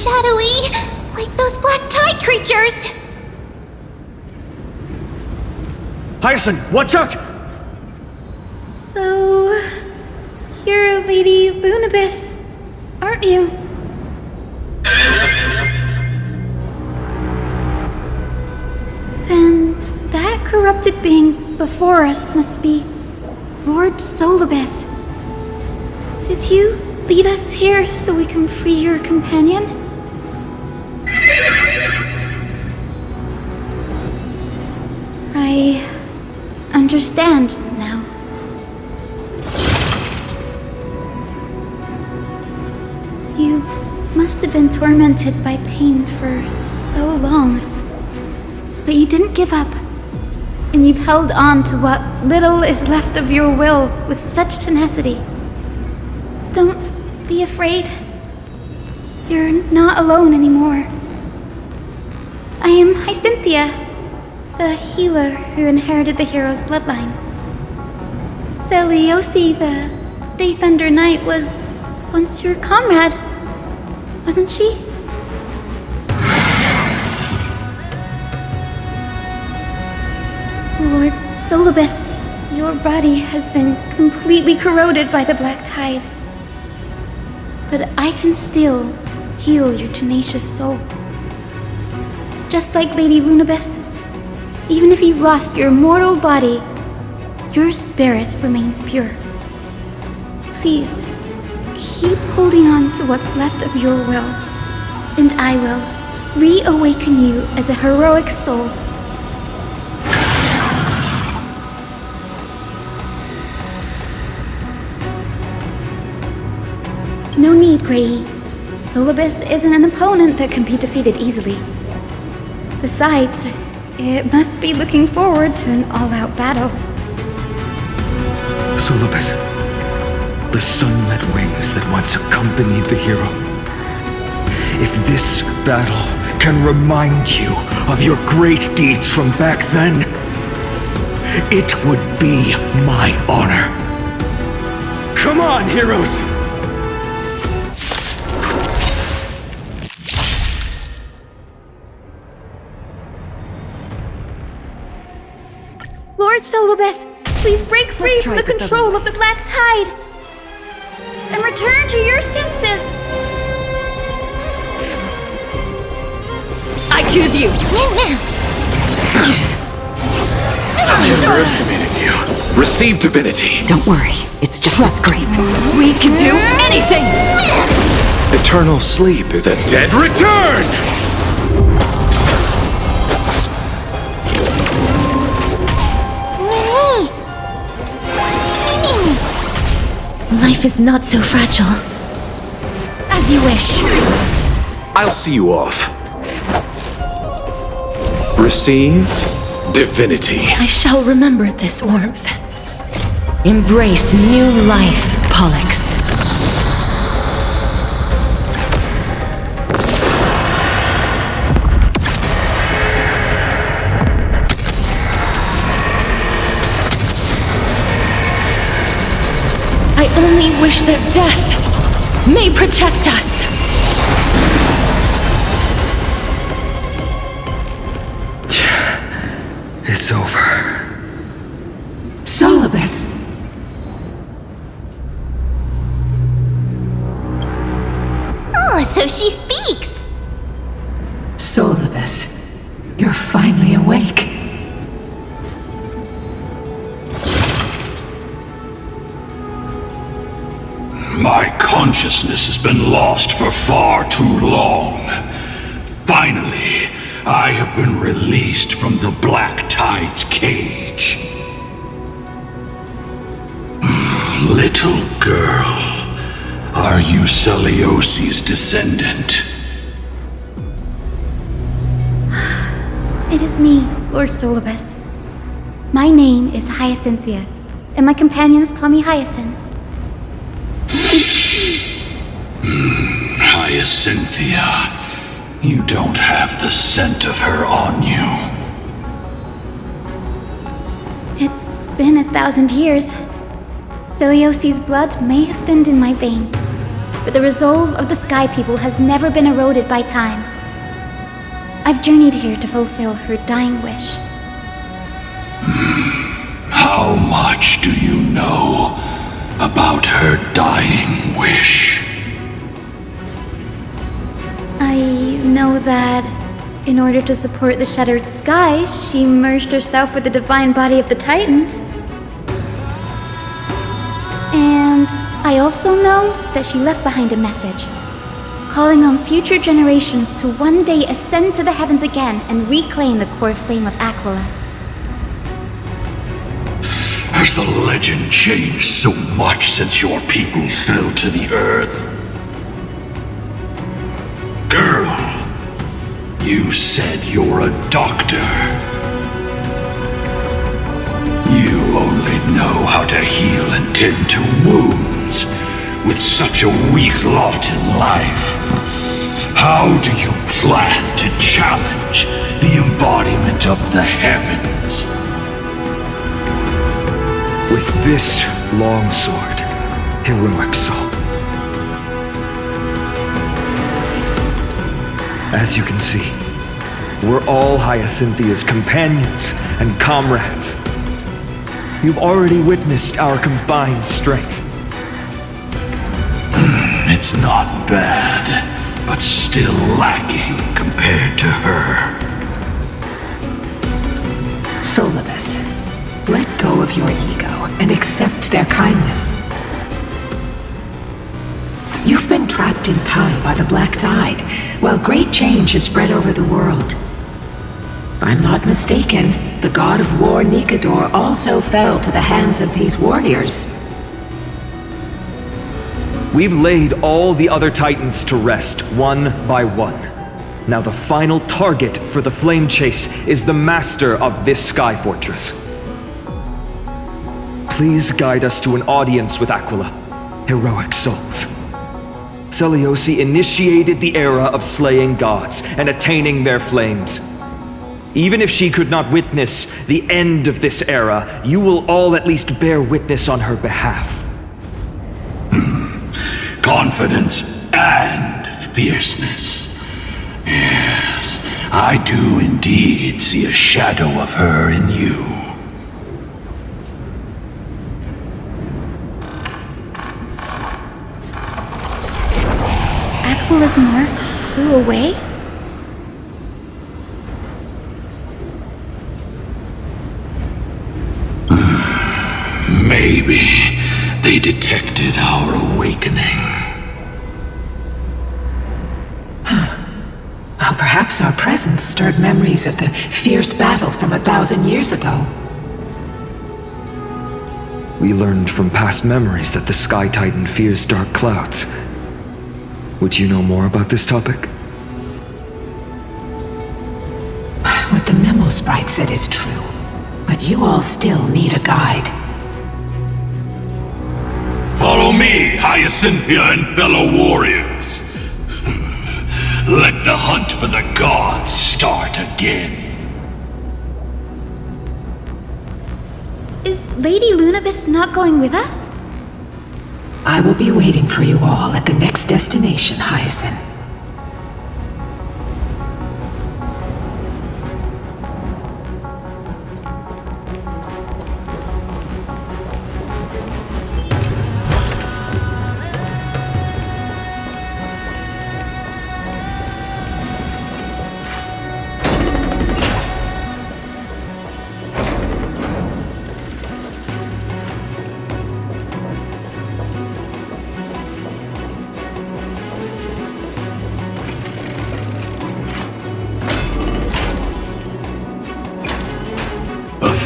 shadowy, like those black tide creatures. Hyacinth, watch out! So, you're Lady Lunabis, aren't you? Then that corrupted being before us must be Lord Solibus. Did you lead us here so we can free your companion? I understand now. You must have been tormented by pain for so long. But you didn't give up. And you've held on to what little is left of your will with such tenacity. Don't be afraid. You're not alone anymore. I am Hyacinthia, the healer who inherited the hero's bloodline. Celiosi, the Day Thunder Knight, was once your comrade, wasn't she? Lord Solibus, your body has been completely corroded by the black tide. But I can still heal your tenacious soul. Just like Lady Lunabis, even if you've lost your mortal body, your spirit remains pure. Please, keep holding on to what's left of your will, and I will reawaken you as a heroic soul. No need, Grey. Solibus isn't an opponent that can be defeated easily. Besides, it must be looking forward to an all-out battle. Solibus, the sunlit wings that once accompanied the hero. If this battle can remind you of your great deeds from back then, it would be my honor. Come on, heroes! Lord Solibus, please break free from the control of the black tide and return to your senses. I choose you. I underestimated you. Receive divinity. Don't worry, it's just a scrape. We can do anything! Eternal sleep. The dead return! Life is not so fragile. As you wish. I'll see you off. Receive divinity. I shall remember this warmth. Embrace new life, Pollux. I only wish that death may protect us. It's over. Solibus! Oh, so she speaks! Solibus, you're finally awake. My consciousness has been lost for far too long. Finally, I have been released from the Black Tide's cage. Little girl, are you Celiosi's descendant? It is me, Lord Solibus. My name is Hyacinthia, and my companions call me Hyacinth. Hyacinthia, you don't have the scent of her on you. It's been 1,000 years. Celiosi's blood may have thinned in my veins, but the resolve of the Sky People has never been eroded by time. I've journeyed here to fulfill her dying wish. How much do you know about her dying wish? I know that in order to support the shattered sky, she merged herself with the divine body of the Titan. And I also know that she left behind a message, calling on future generations to one day ascend to the heavens again and reclaim the core flame of Aquila. Has the legend changed so much since your people fell to the earth? Girl, you said you're a doctor. You only know how to heal and tend to wounds with such a weak lot in life. How do you plan to challenge the embodiment of the heavens? With this long sword, heroic soul. As you can see, we're all Hyacinthia's companions and comrades. You've already witnessed our combined strength. It's not bad, but still lacking compared to her. Solibus, let go of your ego and accept their kindness. You've been trapped in time by the Black Tide, while great change has spread over the world. If I'm not mistaken, the god of war Nikador also fell to the hands of these warriors. We've laid all the other Titans to rest, one by one. Now the final target for the Flame Chase is the master of this Sky Fortress. Please guide us to an audience with Aquila, heroic souls. Seliosi initiated the era of slaying gods and attaining their flames. Even if she could not witness the end of this era, you will all at least bear witness on her behalf. Confidence and fierceness. Yes, I do indeed see a shadow of her in you. Aquila's mark flew away? Maybe they detected our awakening. Well, perhaps our presence stirred memories of the fierce battle from 1,000 years ago. We learned from past memories that the Sky Titan fears dark clouds. Would you know more about this topic? What the memo sprite said is true, but you all still need a guide. Follow me, Hyacinthia and fellow warriors. Let the hunt for the gods start again. Is Lady Lunabis not going with us? I will be waiting for you all at the next destination, Hyacinth.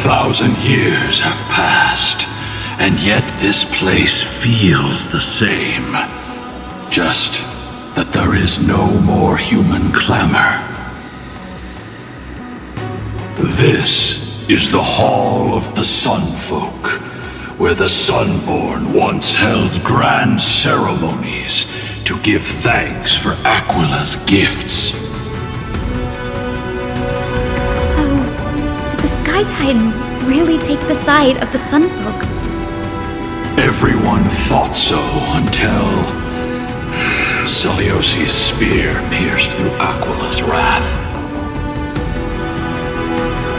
Thousand years have passed, and yet this place feels the same. Just that there is no more human clamor. This is the Hall of the Sunfolk, where the Sunborn once held grand ceremonies to give thanks for Aquila's gifts. The Sky Titan really take the side of the Sunfolk? Everyone thought so until Celiosi's spear pierced through Aquila's wrath.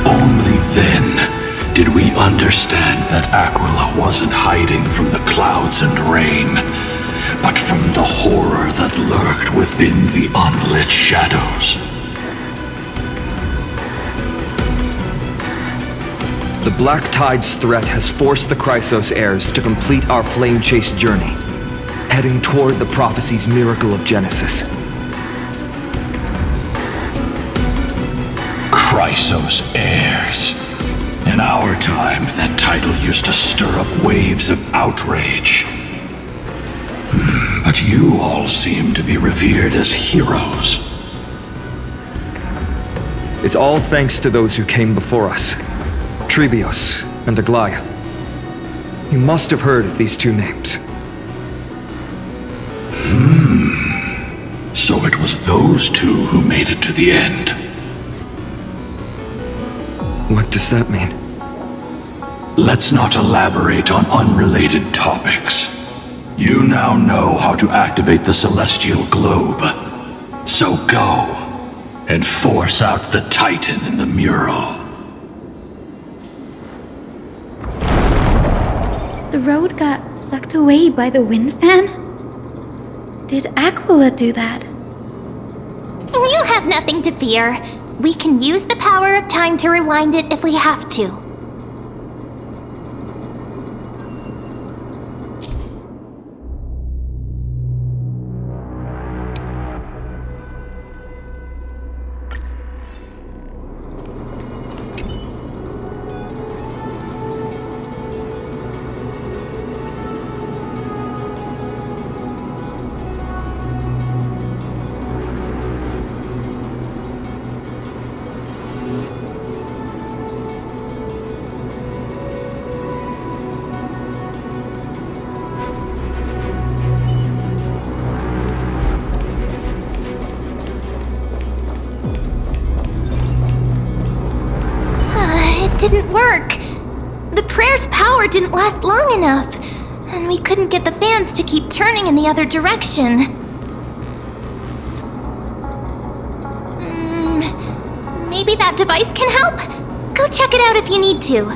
Only then did we understand that Aquila wasn't hiding from the clouds and rain, but from the horror that lurked within the unlit shadows. The Black Tide's threat has forced the Chrysos heirs to complete our flame chase journey, heading toward the prophecy's miracle of Genesis. Chrysos heirs. In our time, that title used to stir up waves of outrage. But you all seem to be revered as heroes. It's all thanks to those who came before us. Trebios and Aglaya. You must have heard of these two names. So it was those two who made it to the end. What does that mean? Let's not elaborate on unrelated topics. You now know how to activate the celestial globe. So go and force out the Titan in the mural. The road got sucked away by the wind fan? Did Aquila do that? You have nothing to fear. We can use the power of time to rewind it if we have to. Didn't work. The prayer's power didn't last long enough, and we couldn't get the fans to keep turning in the other direction. Maybe that device can help? Go check it out if you need to.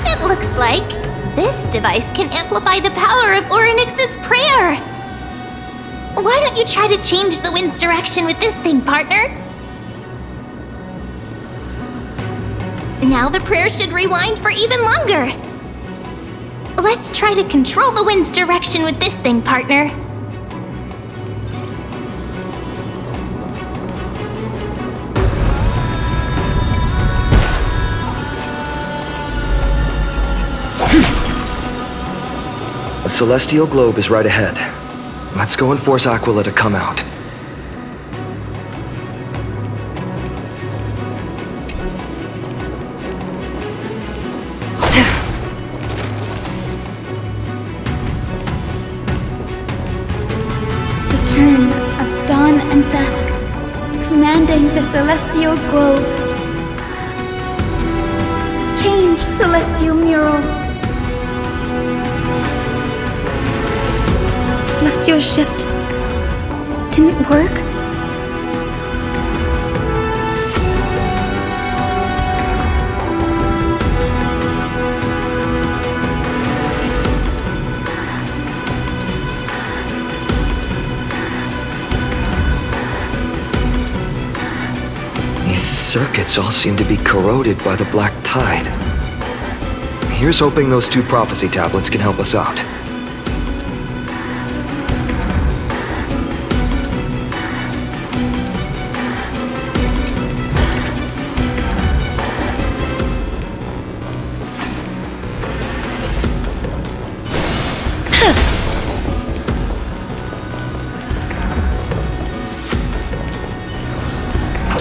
It looks like this device can amplify the power of Orynyx's prayer. Why don't you try to change the wind's direction with this thing, partner? Now the prayer should rewind for even longer. Let's try to control the wind's direction with this thing, partner. A celestial globe is right ahead. Let's go and force Aquila to come out. The turn of dawn and dusk, commanding the celestial globe. Change, celestial mural. Celestial shift didn't work? These circuits all seem to be corroded by the Black Tide. Here's hoping those two prophecy tablets can help us out.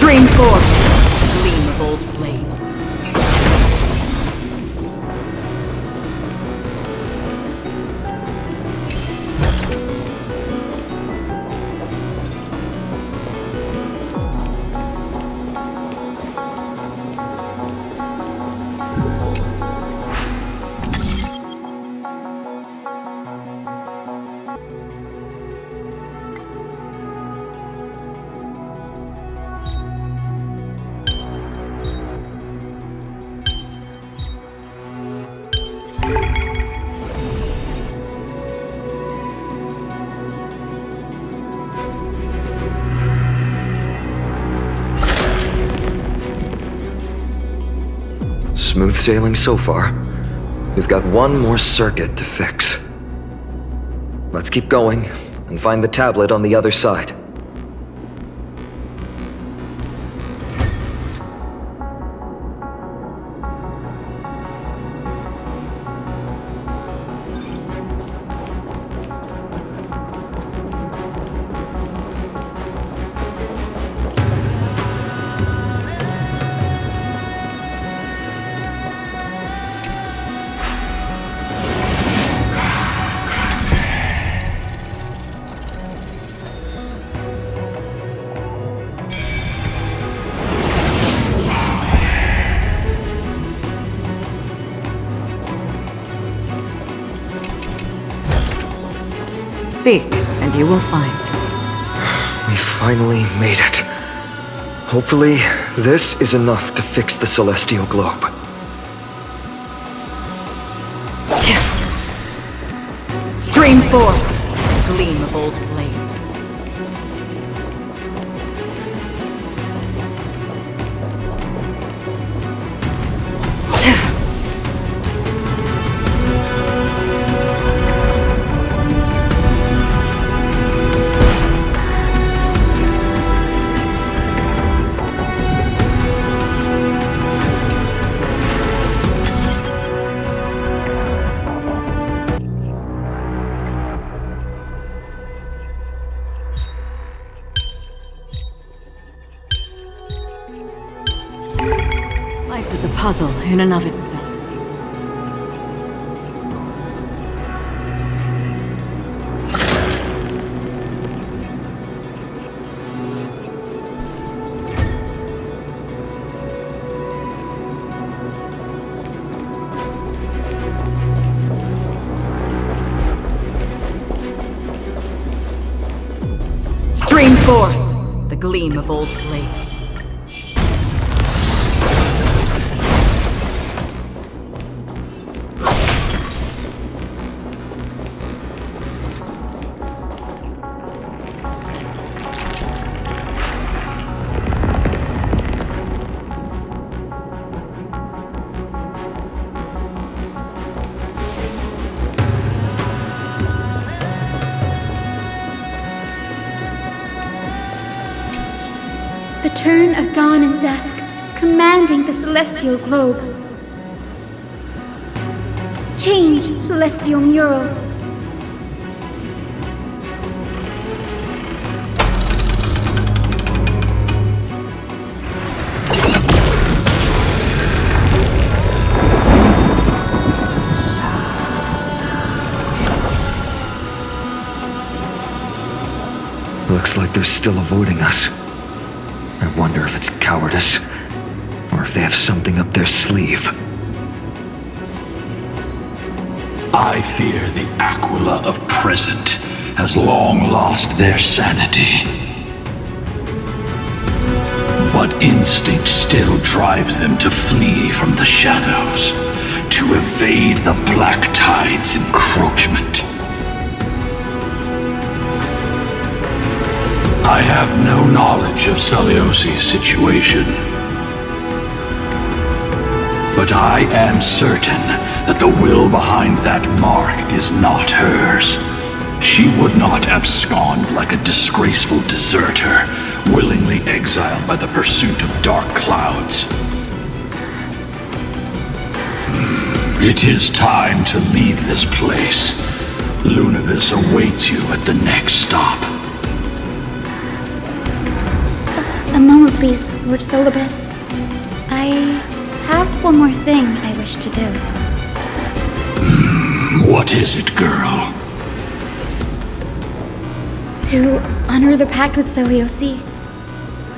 Stream forth, gleam of old blades. Smooth sailing so far. We've got one more circuit to fix. Let's keep going and find the tablet on the other side. Seek, and you will find. We finally made it. Hopefully, this is enough to fix the celestial globe. Stream forth, gleam of old blades. Life is a puzzle in and of itself. Stream forth, the gleam of old blades. The turn of dawn and dusk, commanding the celestial globe. Change, celestial mural. Looks like they're still avoiding us. I wonder if it's cowardice, or if they have something up their sleeve. I fear the Aquila of present has long lost their sanity. But instinct still drives them to flee from the shadows, to evade the Black Tide's encroachment. I have no knowledge of Celiosi's situation. But I am certain that the will behind that mark is not hers. She would not abscond like a disgraceful deserter, willingly exiled by the pursuit of dark clouds. It is time to leave this place. Lunavis awaits you at the next stop. A moment, please, Lord Solibus. I have one more thing I wish to do. What is it, girl? To honor the pact with Celiosi.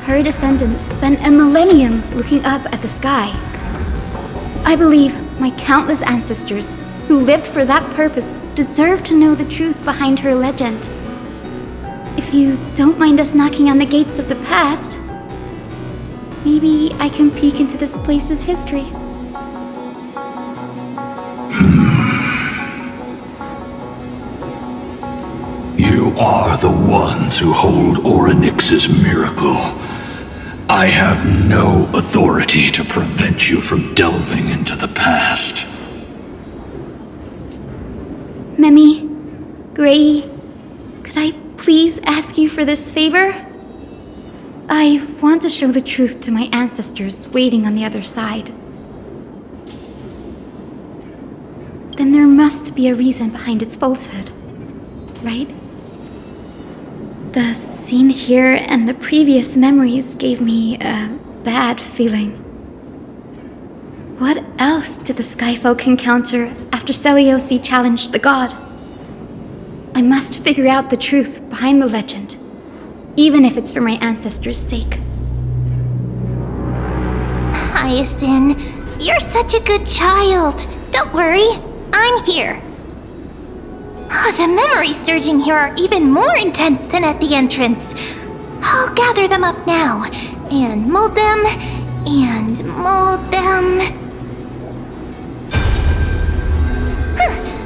Her descendants spent a millennium looking up at the sky. I believe my countless ancestors who lived for that purpose deserve to know the truth behind her legend. If you don't mind us knocking on the gates of the past, maybe I can peek into this place's history. You are the ones who hold Orynyx's miracle. I have no authority to prevent you from delving into the past. Memi, Gray, could I please ask you for this favor? I want to show the truth to my ancestors waiting on the other side. Then there must be a reason behind its falsehood, right? The scene here and the previous memories gave me a bad feeling. What else did the Skyfolk encounter after Seliosi challenged the god? I must figure out the truth behind the legend, even if it's for my ancestors' sake. Hyacinth, you're such a good child. Don't worry, I'm here. The memories surging here are even more intense than at the entrance. I'll gather them up now, and mold them, and mold them.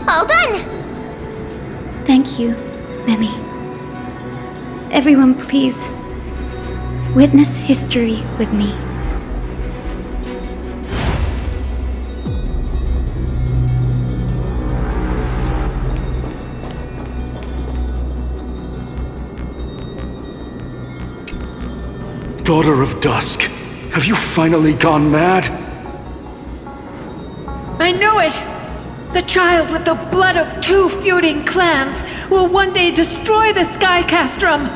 All done! Thank you, Memi. Everyone, please, witness history with me. Daughter of Dusk, have you finally gone mad? I knew it! The child with the blood of 2 feuding clans will one day destroy the Sky Castrum!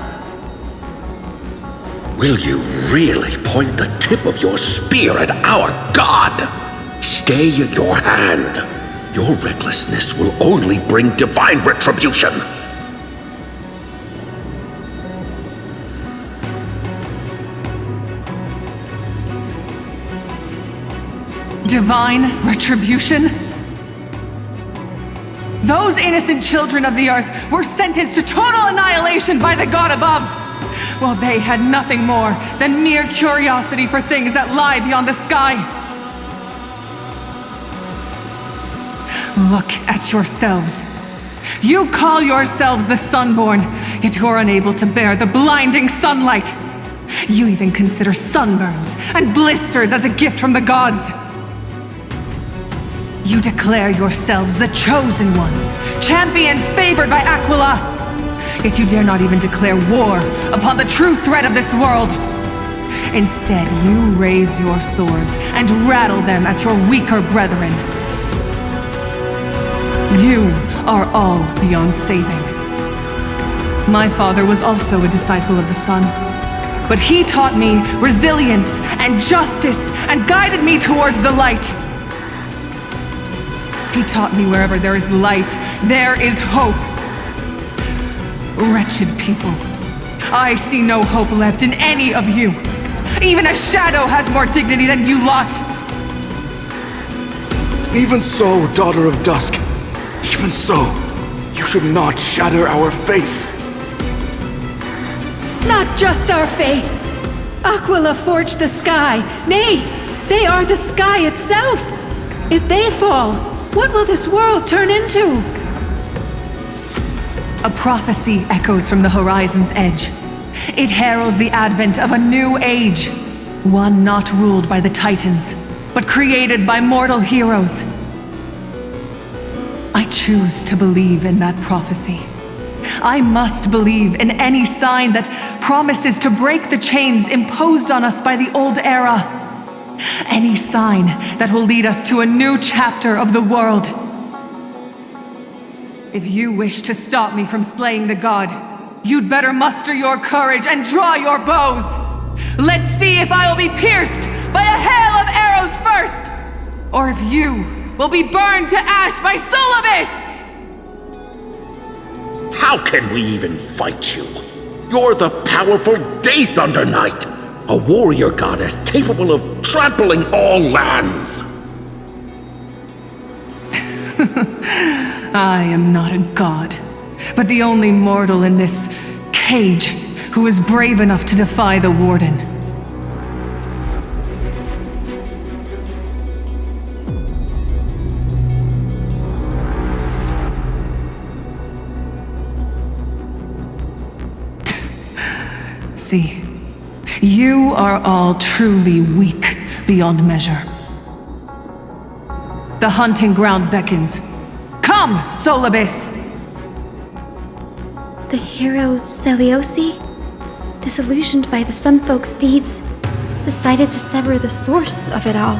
Will you really point the tip of your spear at our god? Stay your hand. Your recklessness will only bring divine retribution. Divine retribution? Those innocent children of the earth were sentenced to total annihilation by the god above, while they had nothing more than mere curiosity for things that lie beyond the sky. Look at yourselves. You call yourselves the Sunborn, yet you're unable to bear the blinding sunlight. You even consider sunburns and blisters as a gift from the gods. You declare yourselves the chosen ones, champions favored by Aquila. Yet you dare not even declare war upon the true threat of this world. Instead, you raise your swords and rattle them at your weaker brethren. You are all beyond saving. My father was also a disciple of the sun, but he taught me resilience and justice and guided me towards the light. He taught me wherever there is light, there is hope. Wretched people, I see no hope left in any of you. Even a shadow has more dignity than you lot. Even so, Daughter of Dusk, even so, you should not shatter our faith. Not just our faith. Aquila forged the sky. Nay, they are the sky itself. If they fall, what will this world turn into? A prophecy echoes from the horizon's edge. It heralds the advent of a new age, one not ruled by the Titans, but created by mortal heroes. I choose to believe in that prophecy. I must believe in any sign that promises to break the chains imposed on us by the old era. Any sign that will lead us to a new chapter of the world. If you wish to stop me from slaying the god, you'd better muster your courage and draw your bows. Let's see if I will be pierced by a hail of arrows first, or if you will be burned to ash by Solovis! How can we even fight you? You're the powerful Day Thunder Knight, a warrior goddess capable of trampling all lands. I am not a god, but the only mortal in this cage who is brave enough to defy the Warden. See, You are all truly weak beyond measure. The hunting ground beckons. Come, Solibis! The hero Seliosi, disillusioned by the Sunfolk's deeds, decided to sever the source of it all.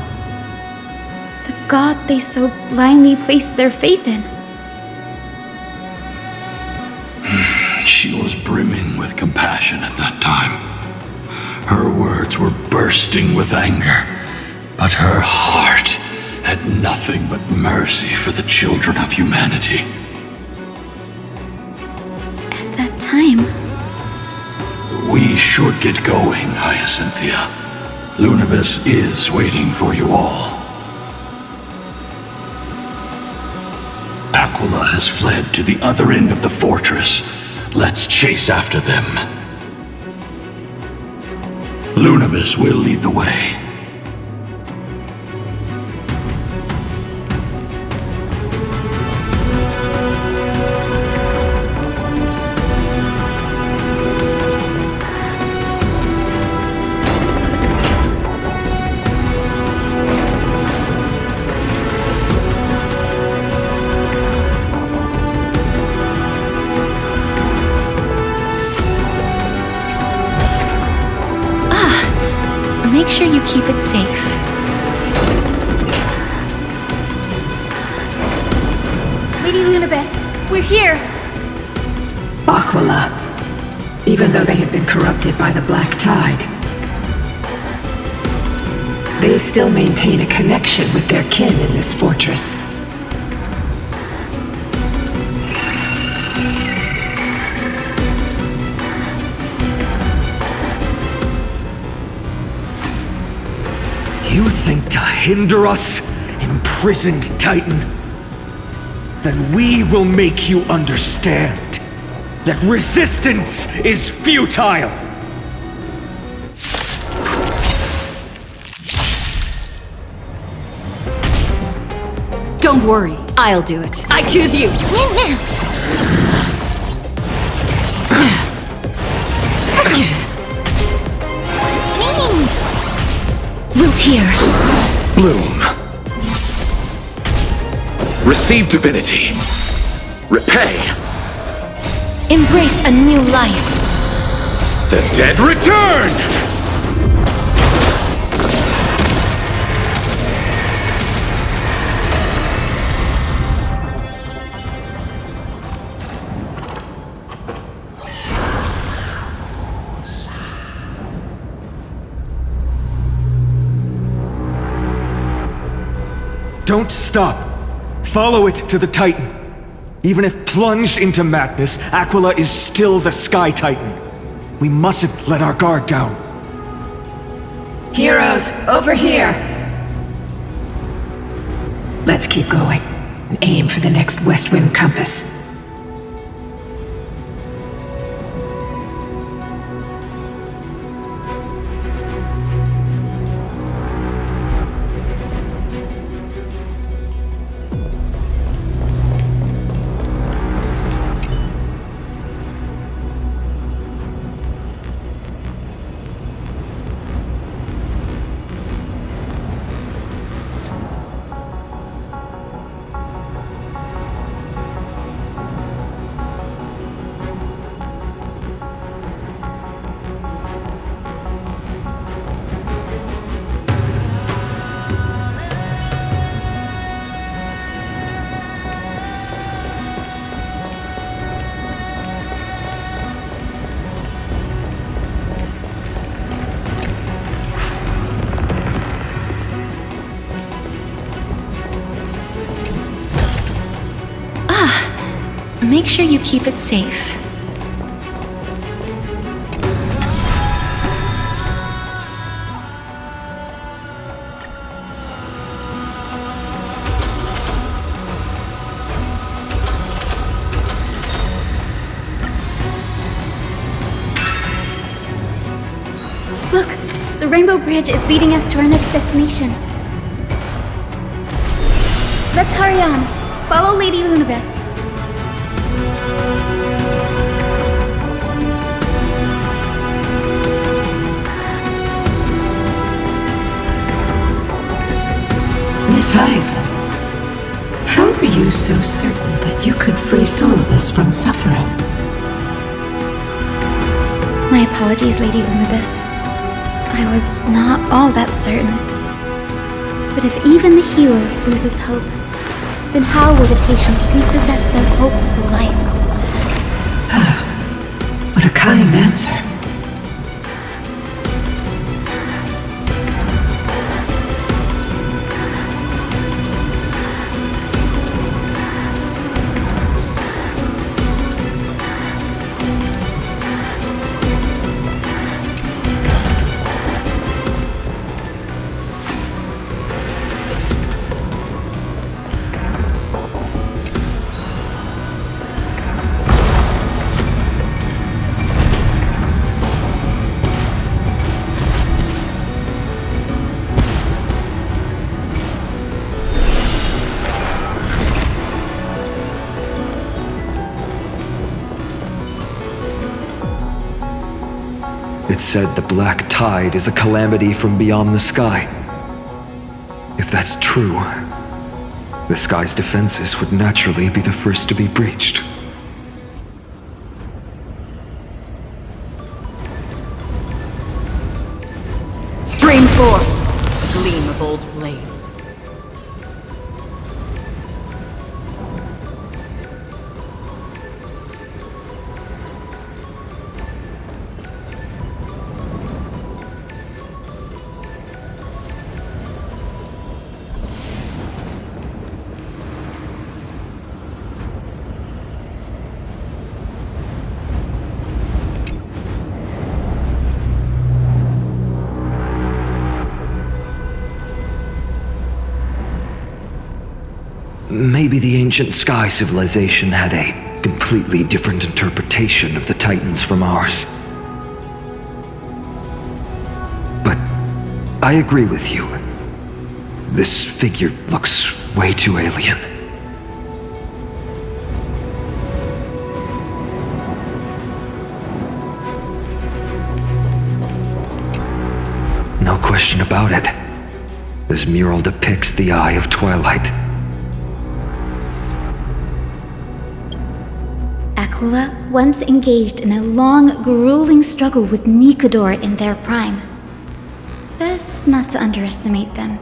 The god they so blindly placed their faith in. She was brimming with compassion at that time. Her words were bursting with anger, but her heart had nothing but mercy for the children of humanity. At that time... We should get going, Hyacinthia. Lunibus is waiting for you all. Aquila has fled to the other end of the fortress. Let's chase after them. Lunibus will lead the way. Make sure you keep it safe. Lady Lunibus, we're here! Aquila. Even though they had been corrupted by the Black Tide, they still maintain a connection with their kin in this fortress. You think to hinder us, imprisoned Titan? Then we will make you understand that resistance is futile! Don't worry, I'll do it. I choose you! Wilt here. Bloom. Receive divinity. Repay. Embrace a new life. The dead return! Don't stop. Follow it to the Titan. Even if plunged into madness, Aquila is still the Sky Titan. We mustn't let our guard down. Heroes, over here! Let's keep going and aim for the next west wind compass. Make sure you keep it safe. Look! The Rainbow Bridge is leading us to our next destination. Let's hurry on. Follow Lady Lunibus. Miss Hyzen, how are you so certain that you could free Solus from suffering? My apologies, Lady Lunibus. I was not all that certain. But if even the healer loses hope, then how will the patients repossess their hope for life? What a kind answer. It said the black tide is a calamity from beyond the sky. If that's true, the sky's defenses would naturally be the first to be breached. Stream forth, gleam of old blades. Maybe the ancient sky civilization had a completely different interpretation of the Titans from ours. But I agree with you. This figure looks way too alien. No question about it. This mural depicts the Eye of Twilight. Aquila once engaged in a long, grueling struggle with Nicodor in their prime. Best not to underestimate them.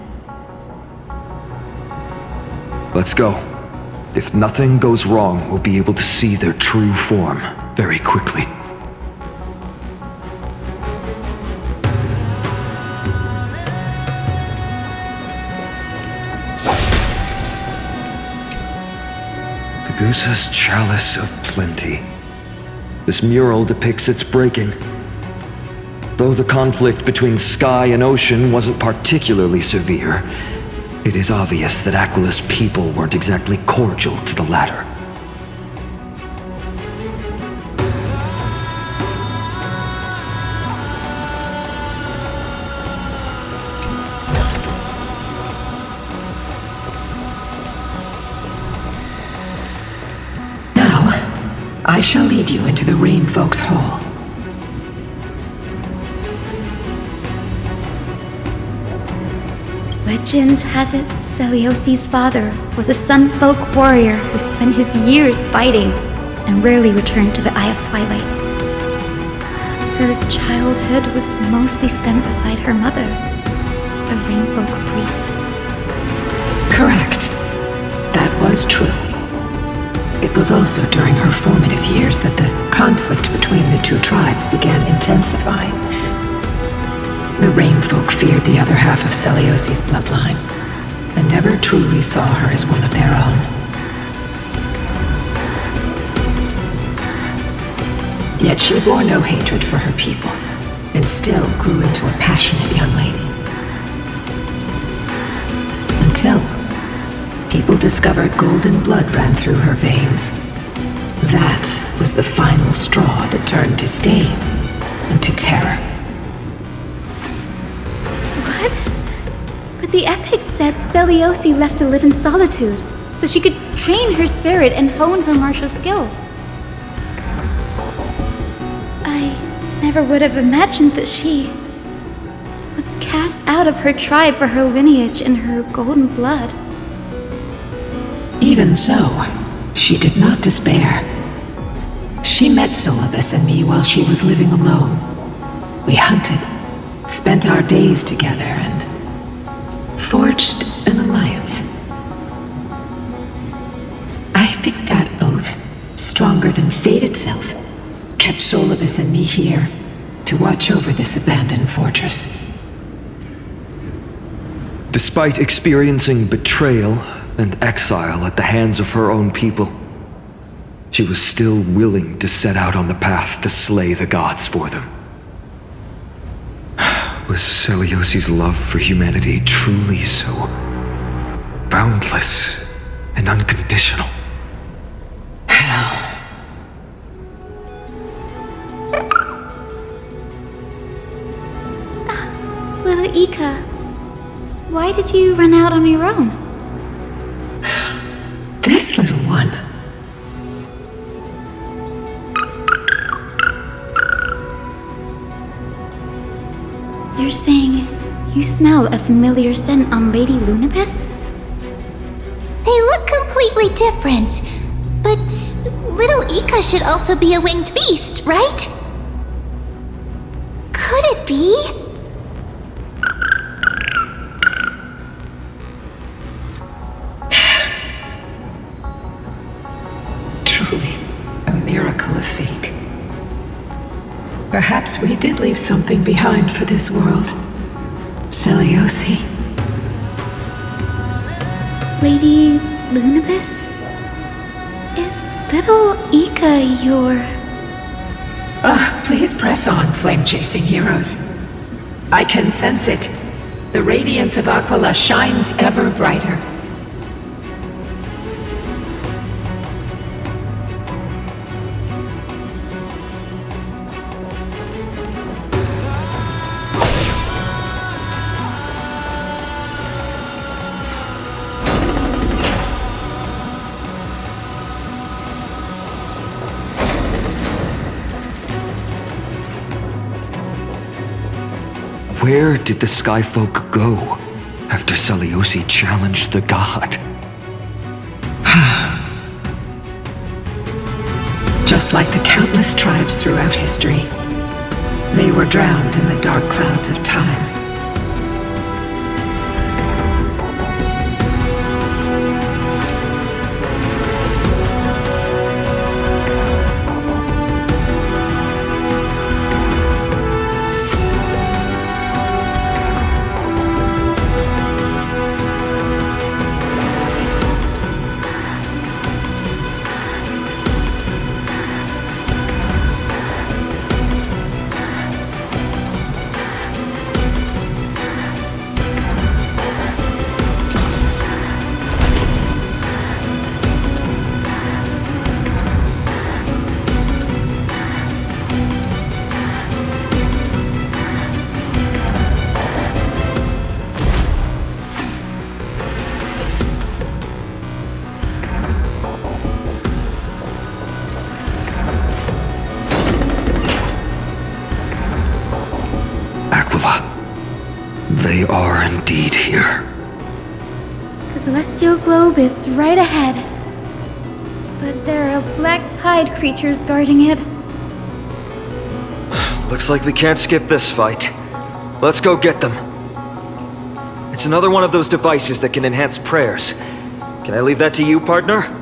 Let's go. If nothing goes wrong, we'll be able to see their true form very quickly. Gusa's Chalice of Plenty. This mural depicts its breaking. Though the conflict between sky and ocean wasn't particularly severe, it is obvious that Aquila's people weren't exactly cordial to the latter. I shall lead you into the Rain Folks Hall. Legend has it Celiosi's father was a Sunfolk warrior who spent his years fighting and rarely returned to the Eye of Twilight. Her childhood was mostly spent beside her mother, a Rainfolk priest. Correct. That was true. It was also during her formative years that the conflict between the two tribes began intensifying. The Rainfolk feared the other half of Celiosi's bloodline, and never truly saw her as one of their own. Yet she bore no hatred for her people, and still grew into a passionate young lady. Until people discovered golden blood ran through her veins. That was the final straw that turned disdain into terror. What? But the epic said Celiosi left to live in solitude, so she could train her spirit and hone her martial skills. I never would have imagined that she was cast out of her tribe for her lineage and her golden blood. Even so, she did not despair. She met Solibus and me while she was living alone. We hunted, spent our days together, and forged an alliance. I think that oath, stronger than fate itself, kept Solibus and me here to watch over this abandoned fortress. Despite experiencing betrayal and exile at the hands of her own people, she was still willing to set out on the path to slay the gods for them. Was Selyosi's love for humanity truly so boundless and unconditional? Little Ika, why did you run out on your own? This little one. You're saying you smell a familiar scent on Lady Lunibus? They look completely different. But little Ika should also be a winged beast, right? Could it be? Truly, a miracle of fate. Perhaps we did leave something behind for this world. Selyosi. Lady Lunibus? Is little Ika your... Please press on, flame-chasing heroes. I can sense it. The radiance of Aquila shines ever brighter. Where did the Skyfolk go after Selyosi challenged the god? Just like the countless tribes throughout history, they were drowned in the dark clouds of time. They are indeed here. The celestial globe is right ahead. But there are black tide creatures guarding it. Looks like we can't skip this fight. Let's go get them. It's another one of those devices that can enhance prayers. Can I leave that to you, partner?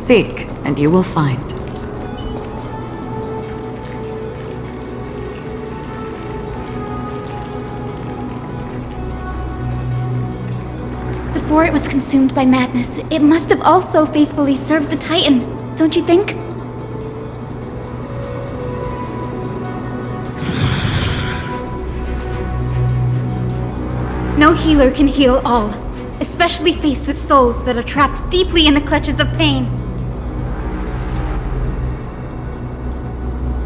Seek, and you will find. Before it was consumed by madness, it must have also faithfully served the Titan, don't you think? No healer can heal all, especially faced with souls that are trapped deeply in the clutches of pain.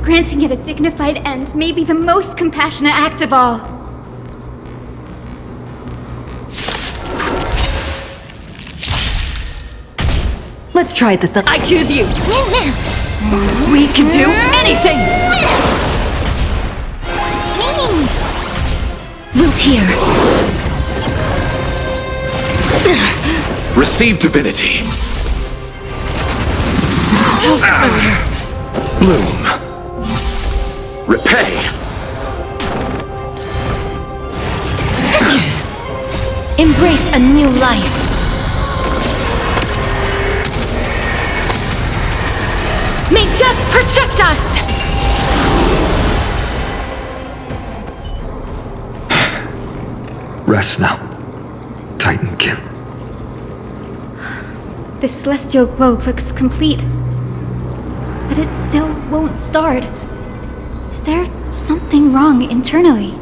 Granting it a dignified end may be the most compassionate act of all. Let's try this up. I choose you! We can do anything! Wilt here. Receive divinity. Bloom. Repay. Embrace a new life. May death protect us! Rest now, Titankin. The celestial globe looks complete, but it still won't start. Is there something wrong internally?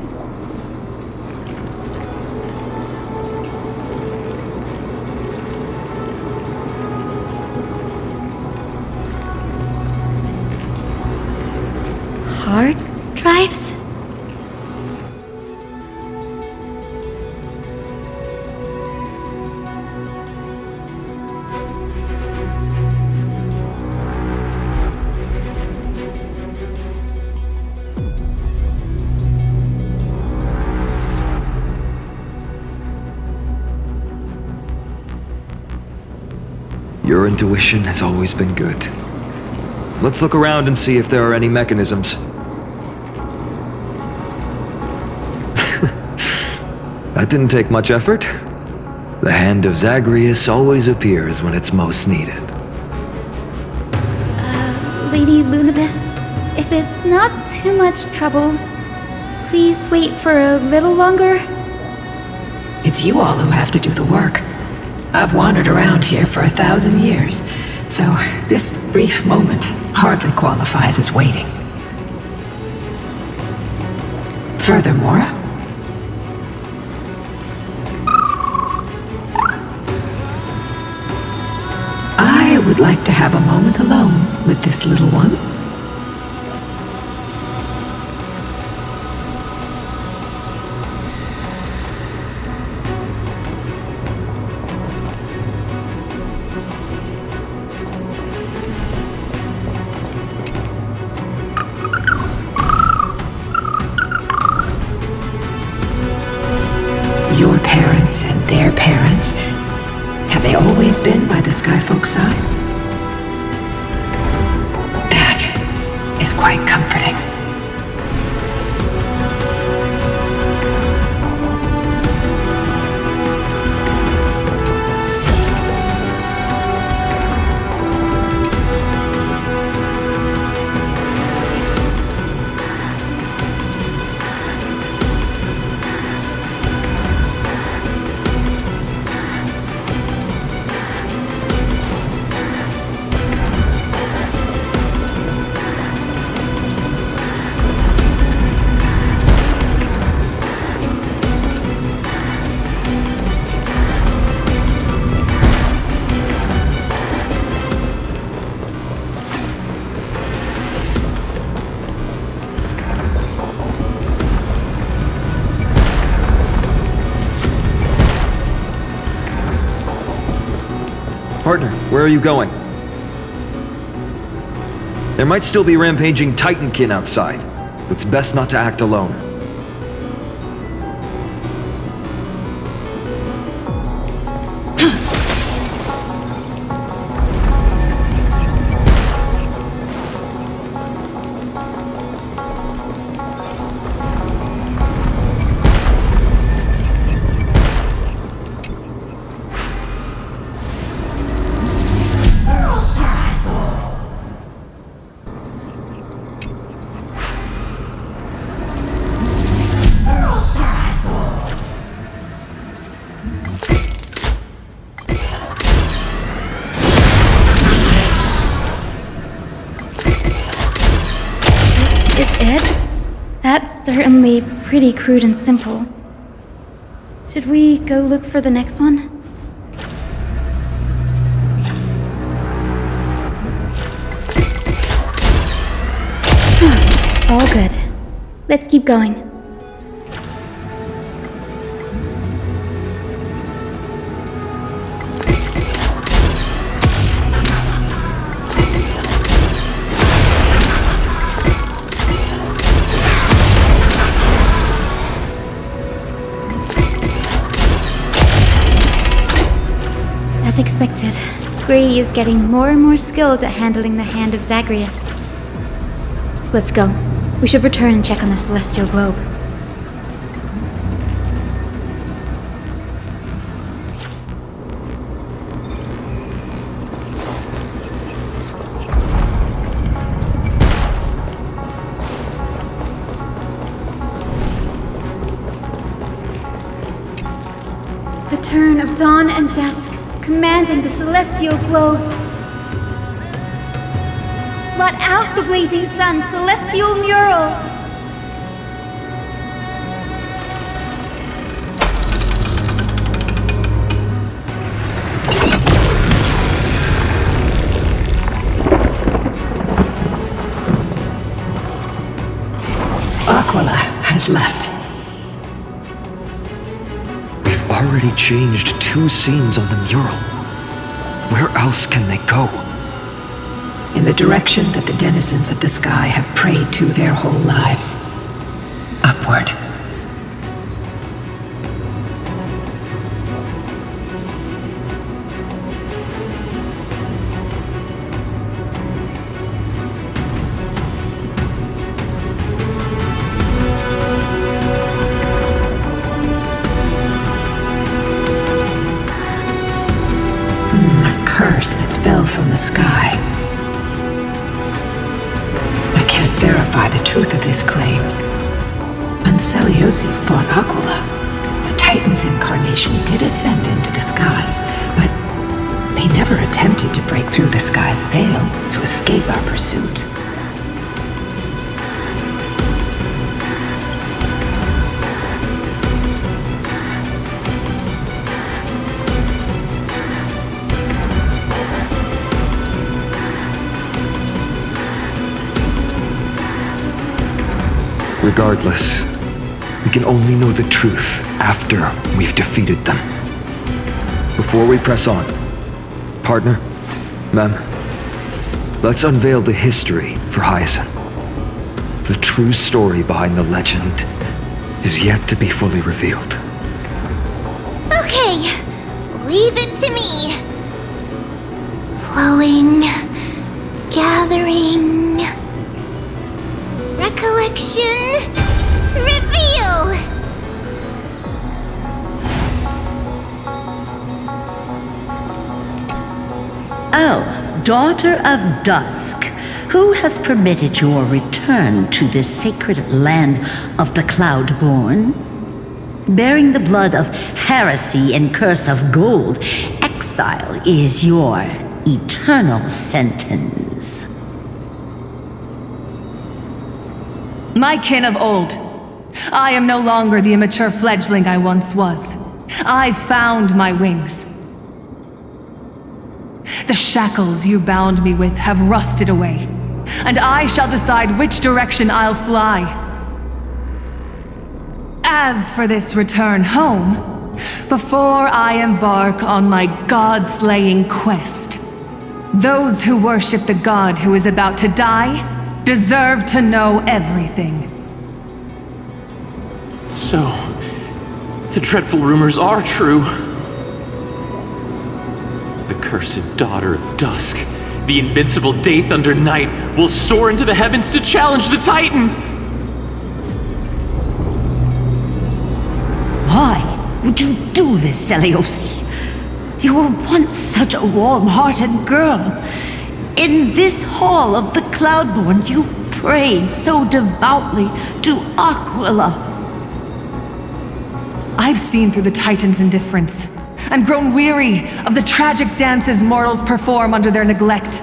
Hard drives? Your intuition has always been good. Let's look around and see if there are any mechanisms. That didn't take much effort. The hand of Zagreus always appears when it's most needed. Lady Lunabis, if it's not too much trouble, please wait for a little longer. It's you all who have to do the work. I've wandered around here for 1,000 years, so this brief moment hardly qualifies as waiting. Furthermore, I would like to have a moment alone with this little one. Your parents and their parents, have they always been by the Skyfolk's side? That is quite comforting. Partner, where are you going? There might still be rampaging Titankin outside. It's best not to act alone. certainly pretty crude and simple. Should we go look for the next one? All good. Let's keep going. As expected, Gray is getting more and more skilled at handling the hand of Zagreus. Let's go. We should return and check on the celestial globe. The turn of dawn and dusk, commanding the celestial globe. Blot out the blazing sun, celestial mural! Aquila has left. We've already changed 2 scenes on the mural. Where else can they go? In the direction that the denizens of the sky have prayed to their whole lives. Upward. A curse that fell from the sky. Verify the truth of this claim. When Seleucus fought Aquila, the Titan's incarnation did ascend into the skies, but they never attempted to break through the sky's veil to escape our pursuit. Regardless, we can only know the truth after we've defeated them. Before we press on, partner, ma'am, let's unveil the history for Hyacinth. The true story behind the legend is yet to be fully revealed. Okay, leave it to me. Flowing, gathering, recollection, reveal! Oh, daughter of dusk, who has permitted your return to this sacred land of the Cloudborn? Bearing the blood of heresy and curse of gold, exile is your eternal sentence. My kin of old, I am no longer the immature fledgling I once was. I found my wings. The shackles you bound me with have rusted away, and I shall decide which direction I'll fly. As for this return home, before I embark on my god-slaying quest, those who worship the god who is about to die deserve to know everything. So, the dreadful rumors are true. The cursed daughter of dusk, the invincible Day Thunder Knight, will soar into the heavens to challenge the Titan! Why would you do this, Seleucus? You were once such a warm-hearted girl. In this hall of the Cloudborn, you prayed so devoutly to Aquila. I've seen through the Titan's indifference, and grown weary of the tragic dances mortals perform under their neglect.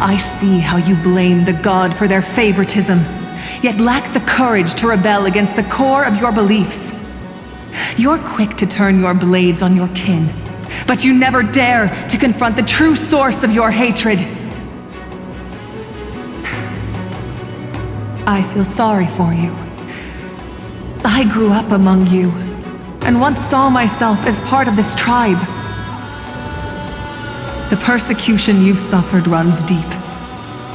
I see how you blame the god for their favoritism, yet lack the courage to rebel against the core of your beliefs. You're quick to turn your blades on your kin, but you never dare to confront the true source of your hatred. I feel sorry for you. I grew up among you, and once saw myself as part of this tribe. The persecution you've suffered runs deep.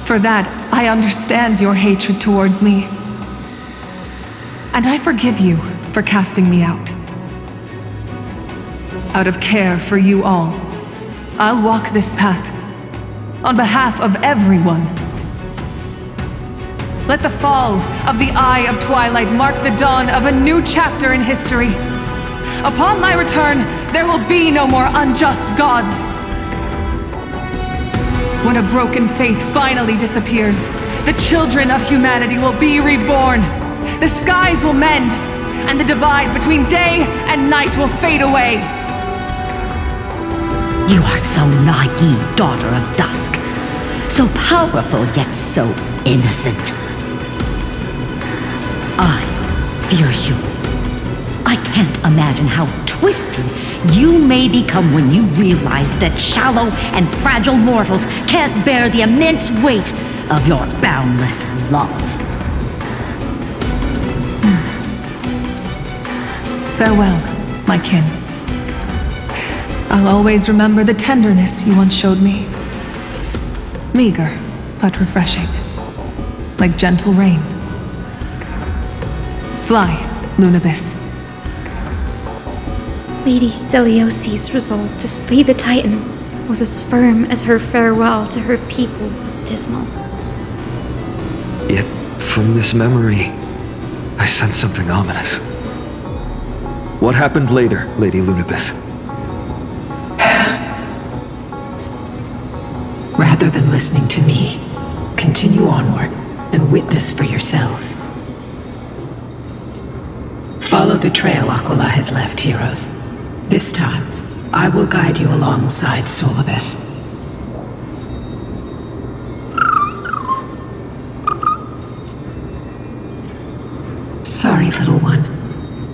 For that, I understand your hatred towards me. And I forgive you for casting me out. Out of care for you all, I'll walk this path on behalf of everyone. Let the fall of the Eye of Twilight mark the dawn of a new chapter in history. Upon my return, there will be no more unjust gods. When a broken faith finally disappears, the children of humanity will be reborn. The skies will mend, and the divide between day and night will fade away. You are so naive, daughter of dusk. So powerful, yet so innocent. I fear you. I can't imagine how twisted you may become when you realize that shallow and fragile mortals can't bear the immense weight of your boundless love. Farewell, my kin. I'll always remember the tenderness you once showed me. Meager, but refreshing. Like gentle rain. Fly, Lunabis. Lady Celiosi's resolve to slay the Titan was as firm as her farewell to her people was dismal. Yet, from this memory, I sense something ominous. What happened later, Lady Lunabis? Rather than listening to me, continue onward and witness for yourselves. Follow the trail Aquila has left, heroes. This time, I will guide you alongside Solibus. Sorry, little one.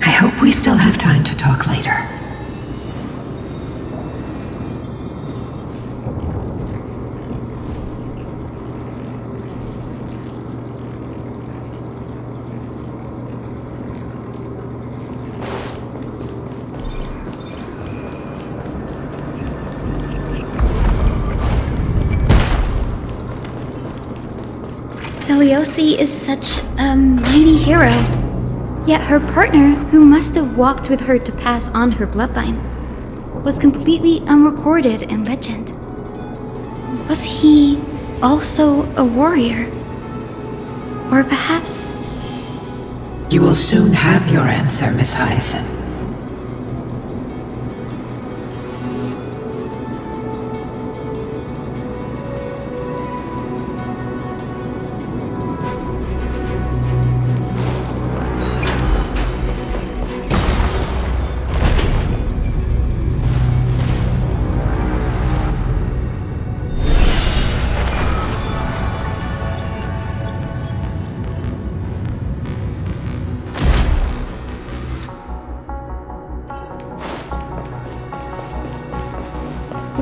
I hope we still have time to talk later. Celiosi is such a mighty hero. Yet her partner, who must have walked with her to pass on her bloodline, was completely unrecorded in legend. Was he also a warrior? Or perhaps... You will soon have your answer, Miss Hyacinth.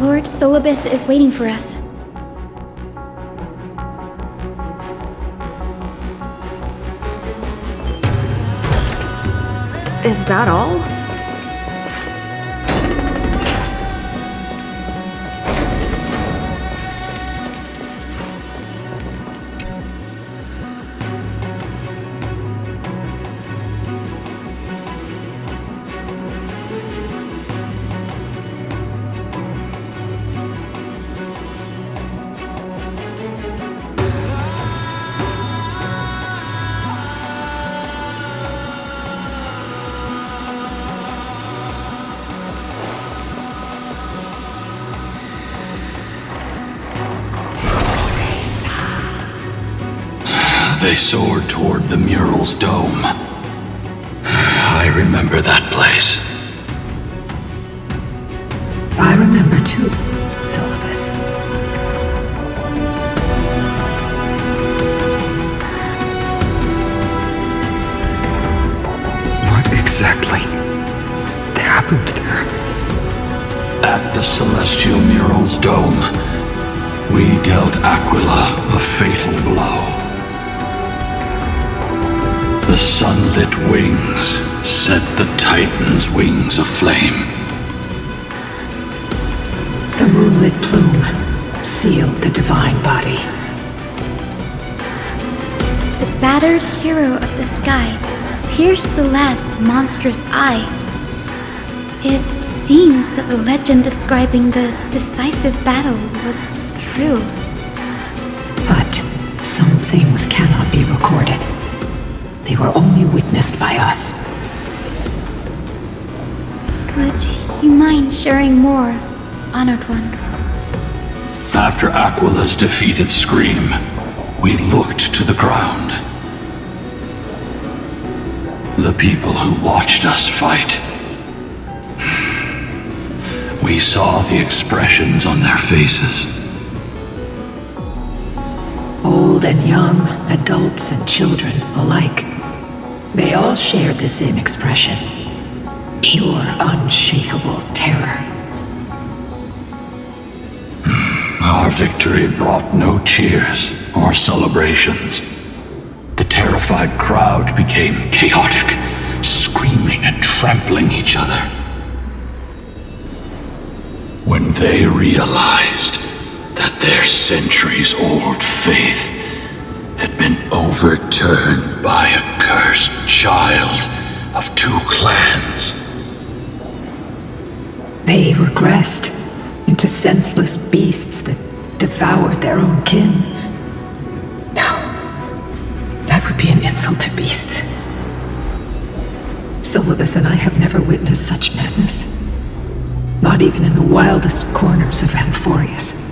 Lord Solibus is waiting for us. Is that all? They soared toward the mural's dome. I remember that place. I remember too, Solibus. exactly happened there? At the Celestial Mural's dome, we dealt Aquila a fatal blow. The sunlit wings set the Titan's wings aflame. The moonlit plume sealed the divine body. The battered hero of the sky pierced the last monstrous eye. It seems that the legend describing the decisive battle was true. But some things cannot be recorded. They were only witnessed by us. Would you mind sharing more, honored ones? After Aquila's defeated scream, we looked to the ground. The people who watched us fight. We saw the expressions on their faces. Old and young, adults and children alike. They all shared the same expression. Pure, unshakable terror. Our victory brought no cheers or celebrations. The terrified crowd became chaotic, screaming and trampling each other. When they realized that their centuries-old faith had been overturned by a cursed child of two clans. They regressed into senseless beasts that devoured their own kin. No, that would be an insult to beasts. Solibus and I have never witnessed such madness. Not even in the wildest corners of Amphorius.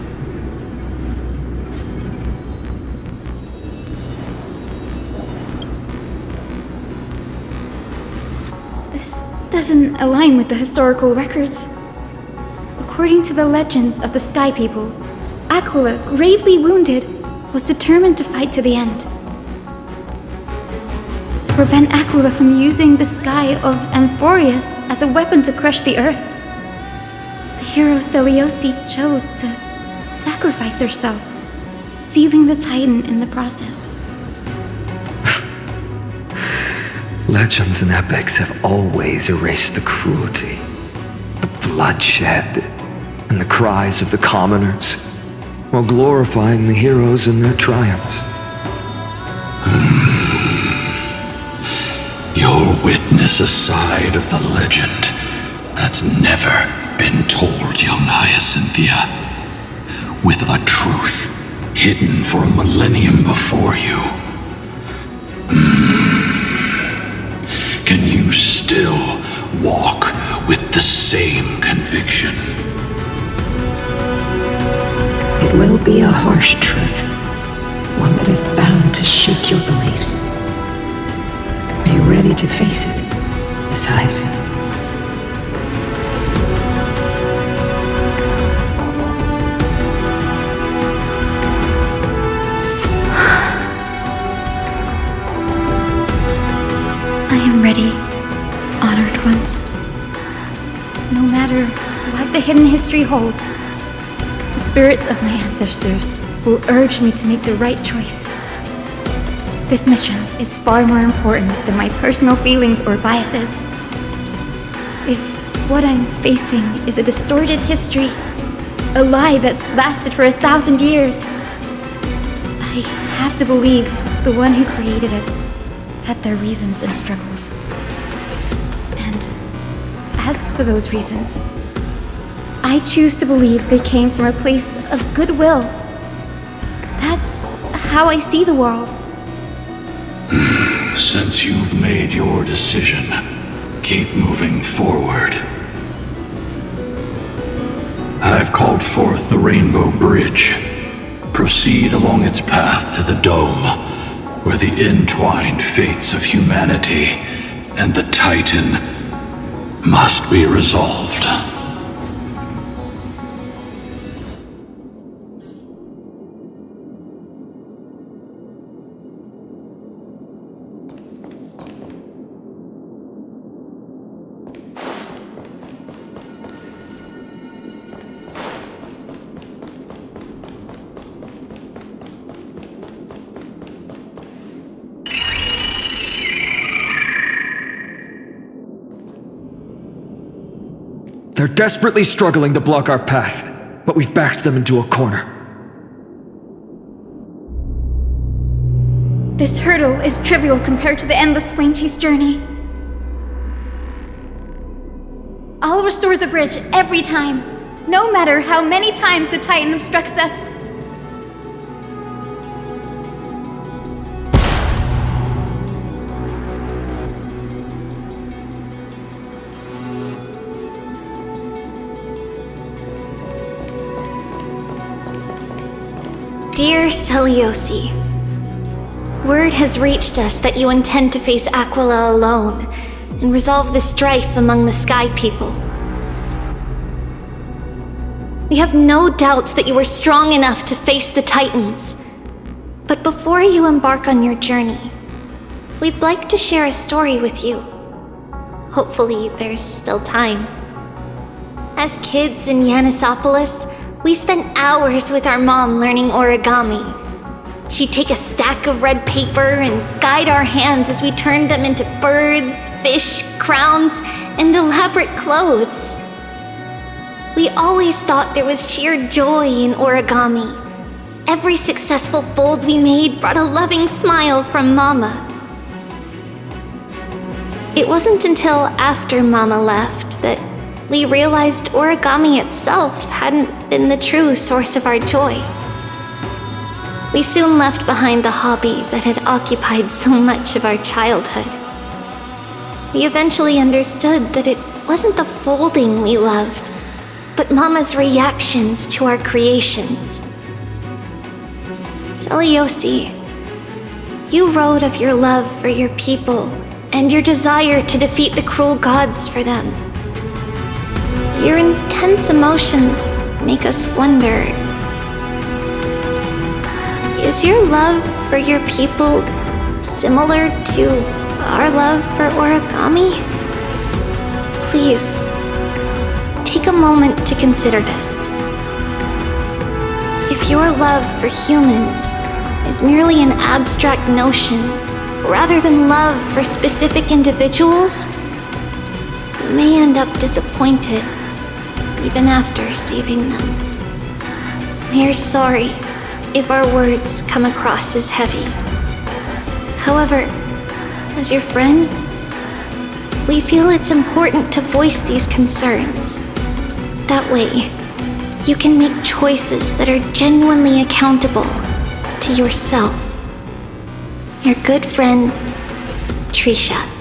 This doesn't align with the historical records. According to the legends of the Sky People, Aquila, gravely wounded, was determined to fight to the end. To prevent Aquila from using the sky of Amphorius as a weapon to crush the earth, the hero Selioci chose to sacrifice herself, sealing the Titan in the process. Legends and epics have always erased the cruelty, the bloodshed, and the cries of the commoners, while glorifying the heroes and their triumphs. You'll witness a side of the legend that's never been told, young Hyacinthia, with a truth hidden for a millennium before you. Can you still walk with the same conviction? It will be a harsh truth, one that is bound to shake your beliefs. Are you ready to face it, Miss Hyacinth? I am ready, honored ones. No matter what the hidden history holds, the spirits of my ancestors will urge me to make the right choice. This mission is far more important than my personal feelings or biases. If what I'm facing is a distorted history, a lie that's lasted for 1,000 years, I have to believe the one who created it had their reasons and struggles. And as for those reasons, I choose to believe they came from a place of goodwill. That's how I see the world. Since you've made your decision, keep moving forward. I've called forth the Rainbow Bridge. Proceed along its path to the dome, where the entwined fates of humanity and the Titan must be resolved. They're desperately struggling to block our path, but we've backed them into a corner. This hurdle is trivial compared to the endless flame chase journey. I'll restore the bridge every time, no matter how many times the Titan obstructs us. Dear Celiosi, word has reached us that you intend to face Aquila alone and resolve the strife among the Sky People. We have no doubts that you are strong enough to face the Titans. But before you embark on your journey, we'd like to share a story with you. Hopefully, there's still time. As kids in Yanisopolis, we spent hours with our mom learning origami. She'd take a stack of red paper and guide our hands as we turned them into birds, fish, crowns, and elaborate clothes. We always thought there was sheer joy in origami. Every successful fold we made brought a loving smile from Mama. It wasn't until after Mama left that we realized origami itself hadn't been the true source of our joy. We soon left behind the hobby that had occupied so much of our childhood. We eventually understood that it wasn't the folding we loved, but Mama's reactions to our creations. Celiosi, you wrote of your love for your people and your desire to defeat the cruel gods for them. Your intense emotions make us wonder, is your love for your people similar to our love for origami? Please, take a moment to consider this. If your love for humans is merely an abstract notion, rather than love for specific individuals, you may end up disappointed even after saving them. We are sorry if our words come across as heavy. However, as your friend, we feel it's important to voice these concerns. That way, you can make choices that are genuinely accountable to yourself. Your good friend, Trisha.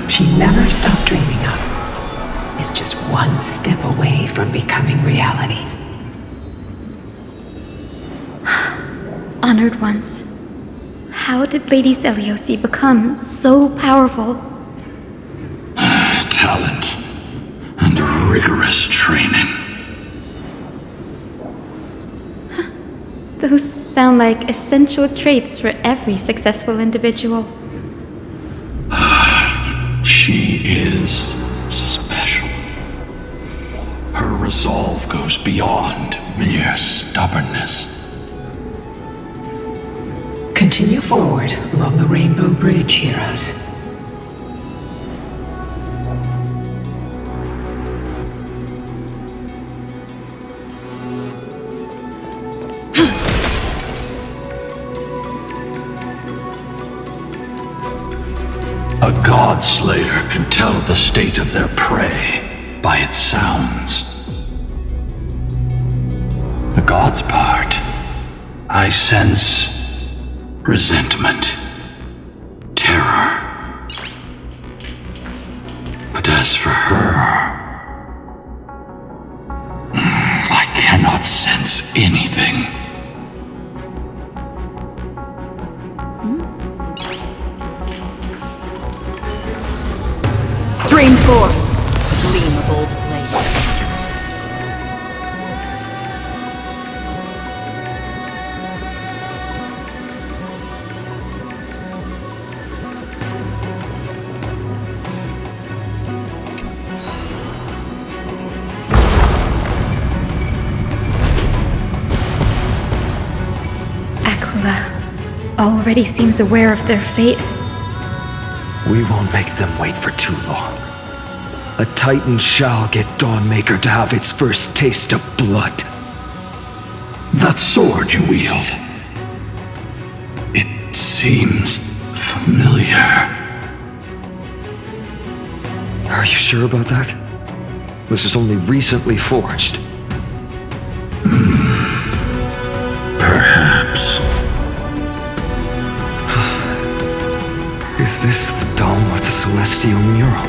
She never stopped dreaming of is just one step away from becoming reality. Honored ones, how did Lady Celiosi become so powerful? Talent and rigorous training. Those sound like essential traits for every successful individual. She is special. Her resolve goes beyond mere stubbornness. Continue forward along the Rainbow Bridge, heroes. A Godslayer can tell the state of their prey by its sounds. The God's part, I sense resentment, terror. But as for her, I cannot sense anything. Stream forth, gleam of old blades. already seems aware of their fate. We won't make them wait for too long. A Titan shall get Dawnmaker to have its first taste of blood. That sword you wield. It seems familiar. Are you sure about that? This is only recently forged. Perhaps. Is this the dome of the celestial mural?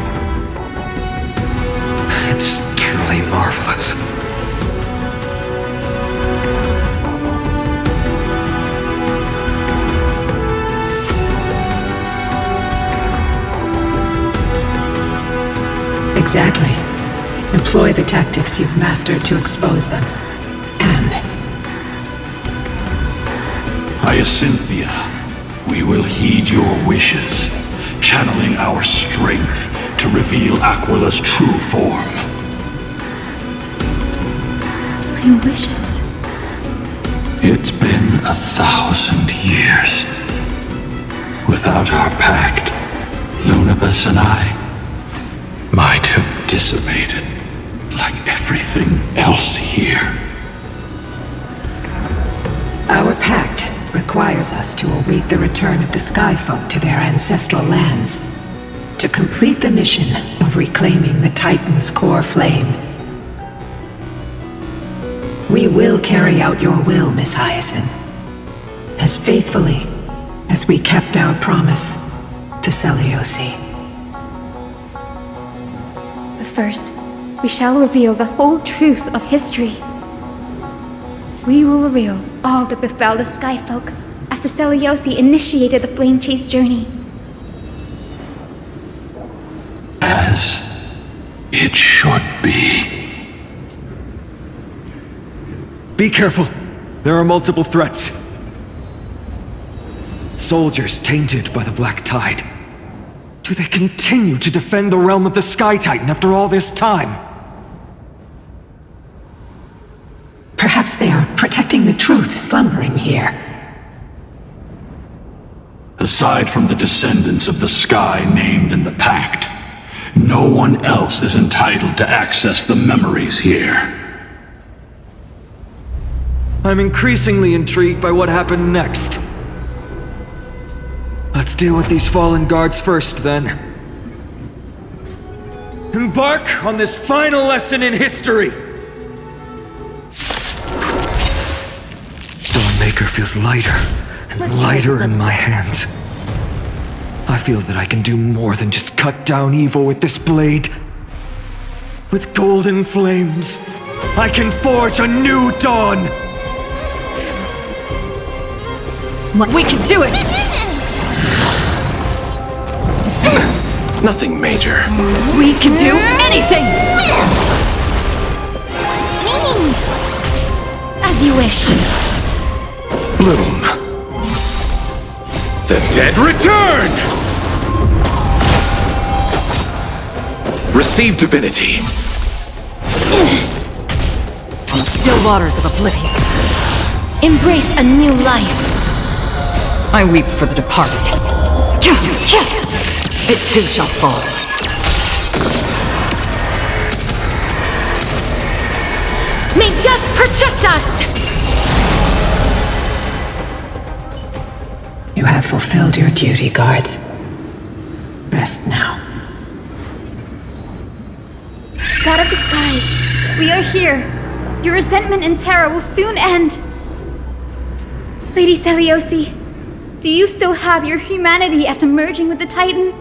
It's truly marvelous. Exactly. Employ the tactics you've mastered to expose them. And Hyacinthia, we will heed your wishes, channeling our strength to reveal Aquila's true form. My wishes? It's been 1,000 years. Without our pact, Lunabus and I might have dissipated like everything else here. our pact requires us to await the return of the Skyfolk to their ancestral lands, to complete the mission of reclaiming the Titan's core flame. We will carry out your will, Miss Hyacinth, as faithfully as we kept our promise to Seliosi. But first, we shall reveal the whole truth of history. We will reveal all that befell the Skyfolk after Seliosi initiated the Flame Chase journey. As it should be. Be careful. There are multiple threats. Soldiers tainted by the Black Tide. Do they continue to defend the realm of the Sky Titan after all this time? Perhaps they are protecting the truth slumbering here. Aside from the descendants of the sky named in the pact, no one else is entitled to access the memories here. I'm increasingly intrigued by what happened next. Let's deal with these fallen guards first, then. Embark on this final lesson in history! Dawnmaker feels lighter and lighter in my hands. I feel that I can do more than just cut down evil with this blade. With golden flames, I can forge a new dawn! We can do it! Nothing major. We can do anything! As you wish. Bloom. The dead return! Receive divinity. Still waters of oblivion. Embrace a new life. I weep for the departed. It too shall fall. May death protect us! You have fulfilled your duty, guards. Rest now. God of the Sky, we are here. Your resentment and terror will soon end. Lady Seliosi, do you still have your humanity after merging with the Titan?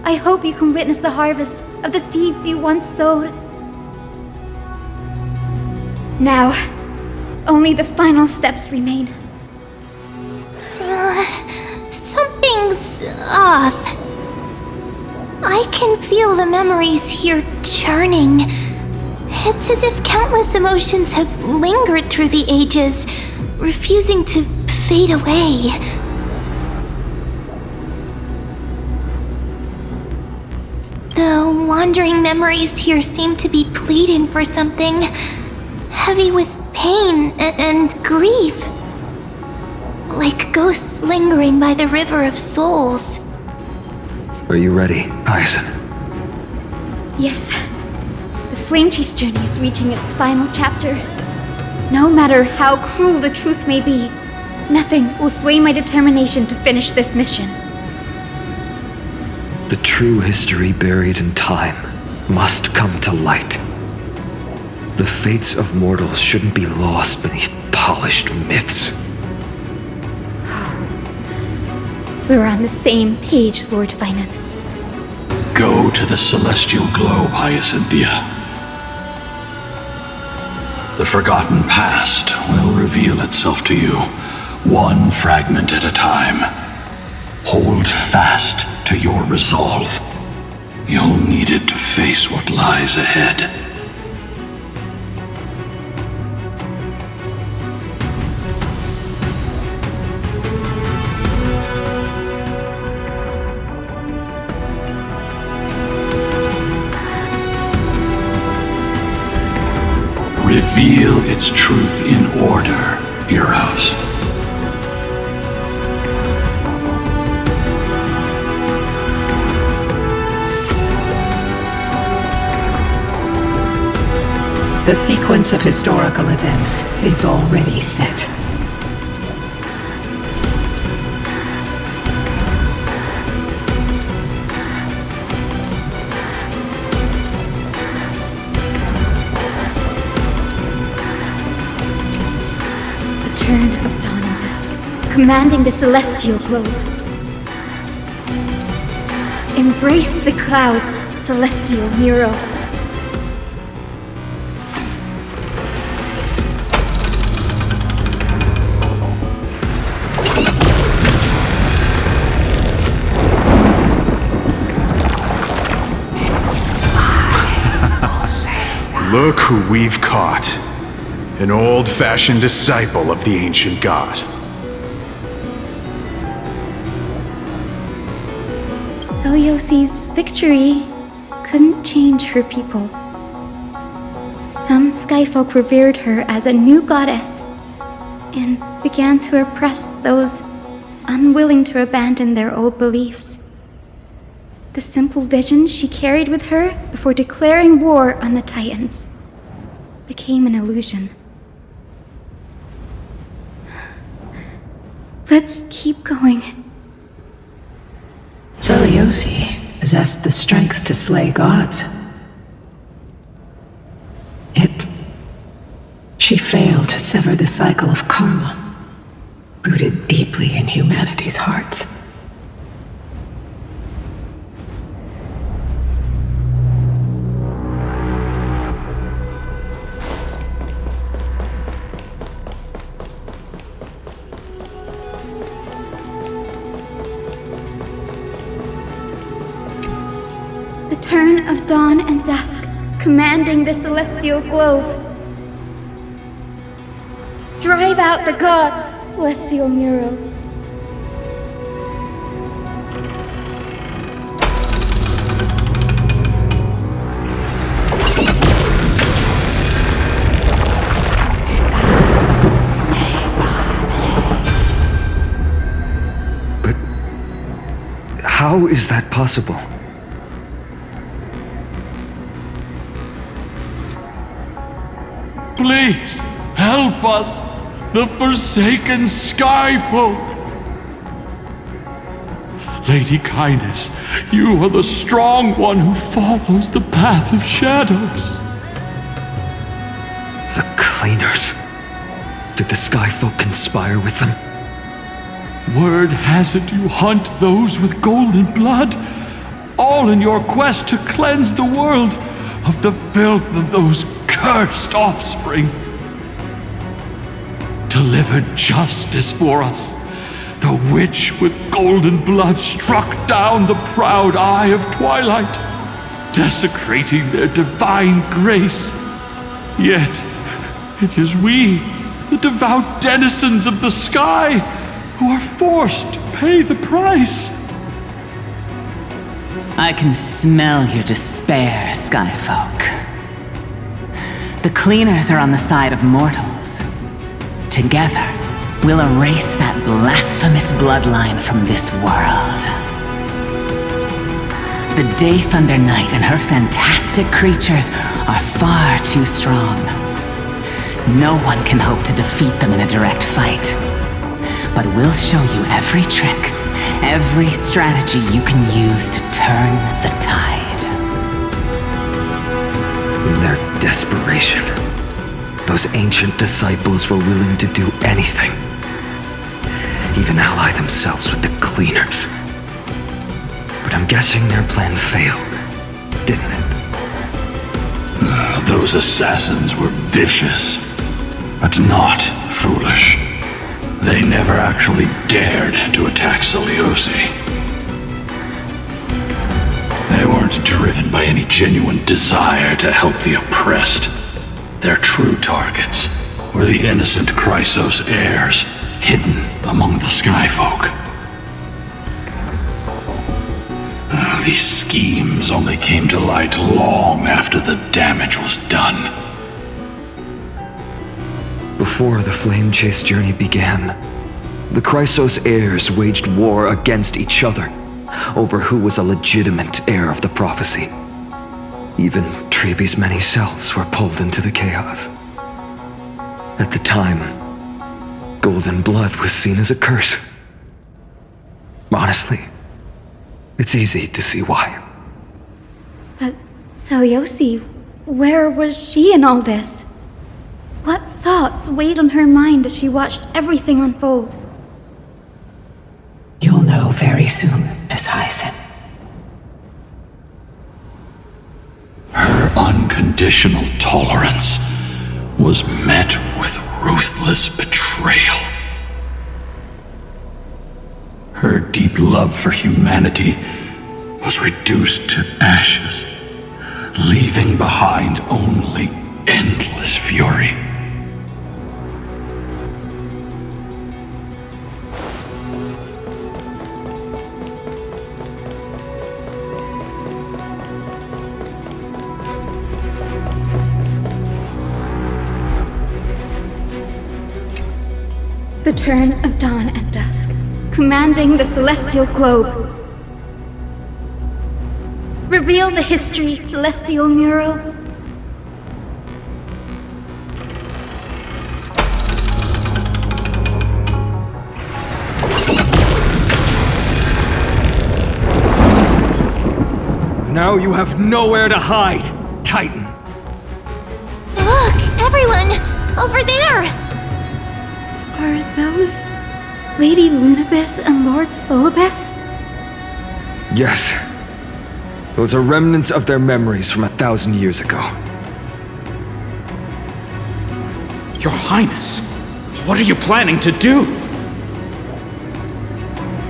I hope you can witness the harvest of the seeds you once sowed. Now, only the final steps remain. Something's off. I can feel the memories here churning. It's as if countless emotions have lingered through the ages, refusing to fade away. The wandering memories here seem to be pleading for something, heavy with pain and grief. like ghosts lingering by the River of Souls. Are you ready, Hyacinth? Yes. The Flame Chase journey is reaching its final chapter. No matter how cruel the truth may be, nothing will sway my determination to finish this mission. The true history buried in time must come to light. The fates of mortals shouldn't be lost beneath polished myths. We're on the same page, Lord Finan. Go to the celestial globe, Hyacinthia. The forgotten past will reveal itself to you, one fragment at a time. Hold fast to your resolve. You'll need it to face what lies ahead. Reveal its truth in order, heroes. The sequence of historical events is already set. Turn of dawn and dusk, commanding the celestial globe. Embrace the clouds, celestial Nero. Look who we've caught. An old-fashioned disciple of the ancient god. Celiosi's victory couldn't change her people. Some skyfolk revered her as a new goddess and began to oppress those unwilling to abandon their old beliefs. The simple vision she carried with her before declaring war on the Titans became an illusion. Let's keep going. Celiosi possessed the strength to slay gods. Yet, she failed to sever the cycle of karma, rooted deeply in humanity's hearts. Turn of dawn and dusk, commanding the celestial globe. Drive out the gods, celestial Nero. But how is that possible? Please, help us, the forsaken Skyfolk! Lady Kindness, you are the strong one who follows the path of shadows. The Cleaners. Did the Skyfolk conspire with them? Word has it you hunt those with golden blood, all in your quest to cleanse the world of the filth of those cursed offspring. Deliver justice for us. The witch with golden blood struck down the proud eye of twilight, desecrating their divine grace. Yet, it is we, the devout denizens of the sky, who are forced to pay the price. I can smell your despair, Skyfolk. The Cleaners are on the side of mortals. Together, will erase that blasphemous bloodline from this world. The Day Thunder Knight and her fantastic creatures are far too strong. No one can hope to defeat them in a direct fight. But we'll show you every trick, every strategy you can use to turn the tide. In their desperation, those ancient disciples were willing to do anything. Even ally themselves with the cleaners. But I'm guessing their plan failed, didn't it? Those assassins were vicious, but not foolish. They never actually dared to attack Seleuci. They weren't driven by any genuine desire to help the oppressed. Their true targets were the innocent Chrysos heirs, hidden among the Skyfolk. These schemes only came to light long after the damage was done. Before the Flame Chase journey began, the Chrysos heirs waged war against each other over who was a legitimate heir of the prophecy. Even Treebe's many selves were pulled into the chaos. At the time, golden blood was seen as a curse. Honestly, it's easy to see why. But Seleuci, where was she in all this? What thoughts weighed on her mind as she watched everything unfold? You'll know very soon, Miss Hyacin. Her unconditional tolerance was met with ruthless betrayal. Her deep love for humanity was reduced to ashes, leaving behind only endless fury. The turn of dawn and dusk, commanding the celestial globe. Reveal the history, celestial mural. Now you have nowhere to hide, Titan. Look, everyone! Over there! Are those Lady Lunabis and Lord Solibus? Yes. Those are remnants of their memories from 1,000 years ago. Your Highness, what are you planning to do?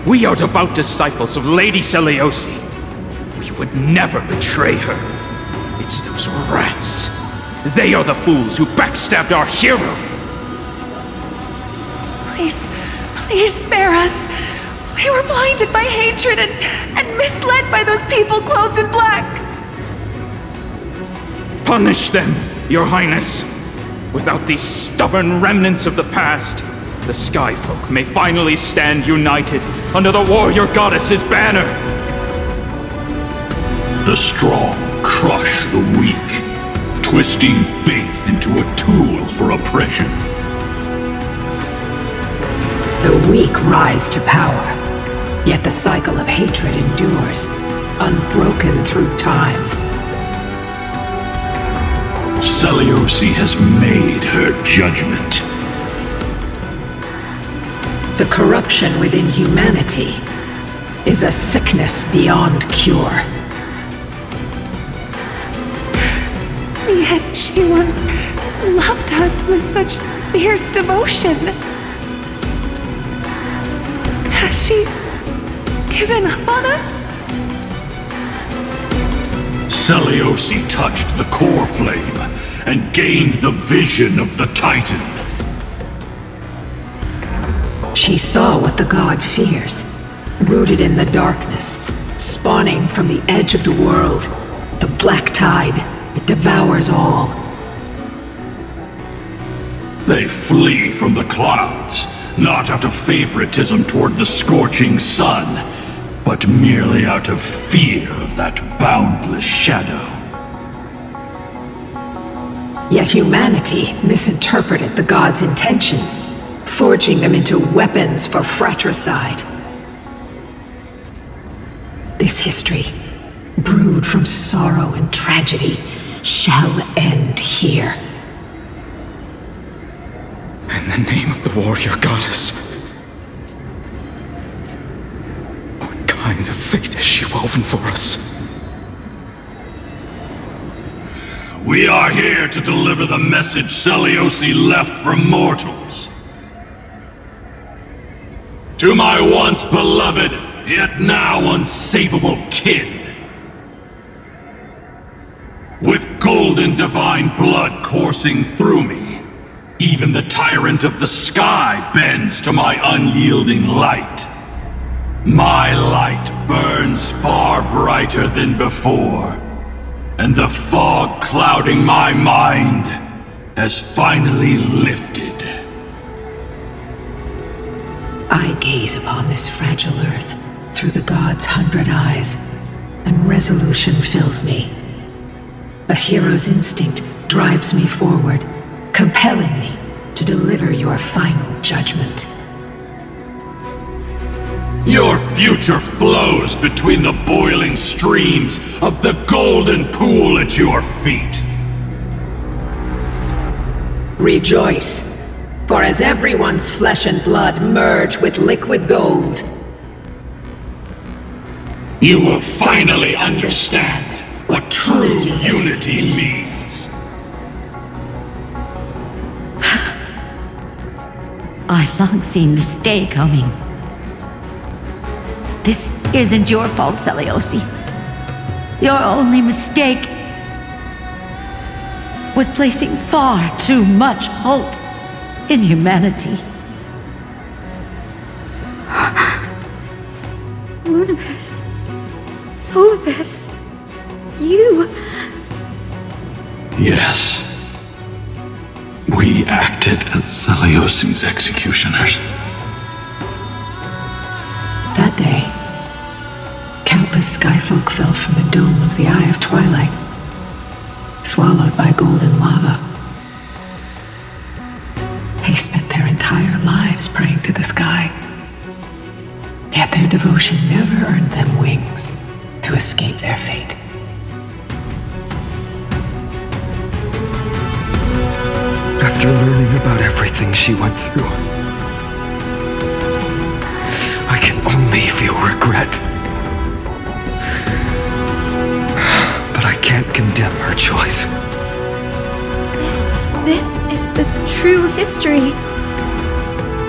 We are devout disciples of Lady Seleuci. We would never betray her. It's those rats. They are the fools who backstabbed our hero. Please spare us. We were blinded by hatred and misled by those people clothed in black. Punish them, Your Highness. Without these stubborn remnants of the past, the Skyfolk may finally stand united under the warrior goddess's banner. The strong crush the weak, twisting faith into a tool for oppression. The weak rise to power, yet the cycle of hatred endures, unbroken through time. Seleuci has made her judgment. The corruption within humanity is a sickness beyond cure. Yet she once loved us with such fierce devotion. Has she given up on us? Seleuci touched the core flame and gained the vision of the Titan. She saw what the god fears, rooted in the darkness, spawning from the edge of the world, the black tide that devours all. They flee from the clouds, not out of favoritism toward the scorching sun, but merely out of fear of that boundless shadow. Yet humanity misinterpreted the gods' intentions, forging them into weapons for fratricide. This history, brewed from sorrow and tragedy, shall end here. In the name of the warrior goddess, what kind of fate has she woven for us? We are here to deliver the message Seliosi left for mortals. To my once beloved, yet now unsavable kin. With golden divine blood coursing through me, even the tyrant of the sky bends to my unyielding light. My light burns far brighter than before, and the fog clouding my mind has finally lifted. I gaze upon this fragile earth through the gods' 100 eyes, and resolution fills me. A hero's instinct drives me forward, compelling me to deliver your final judgment. Your future flows between the boiling streams of the golden pool at your feet. Rejoice, for as everyone's flesh and blood merge with liquid gold, you will finally understand what true unity means. I've long seen this day coming. This isn't your fault, Seliosi. Your only mistake was placing far too much hope in humanity. Lunibus. Solibus. You. Yes. We acted as Seliosi's executioners. That day, countless skyfolk fell from the dome of the Eye of Twilight, swallowed by golden lava. They spent their entire lives praying to the sky, yet their devotion never earned them wings to escape their fate. After learning about everything she went through, I can only feel regret. But I can't condemn her choice. This is the true history.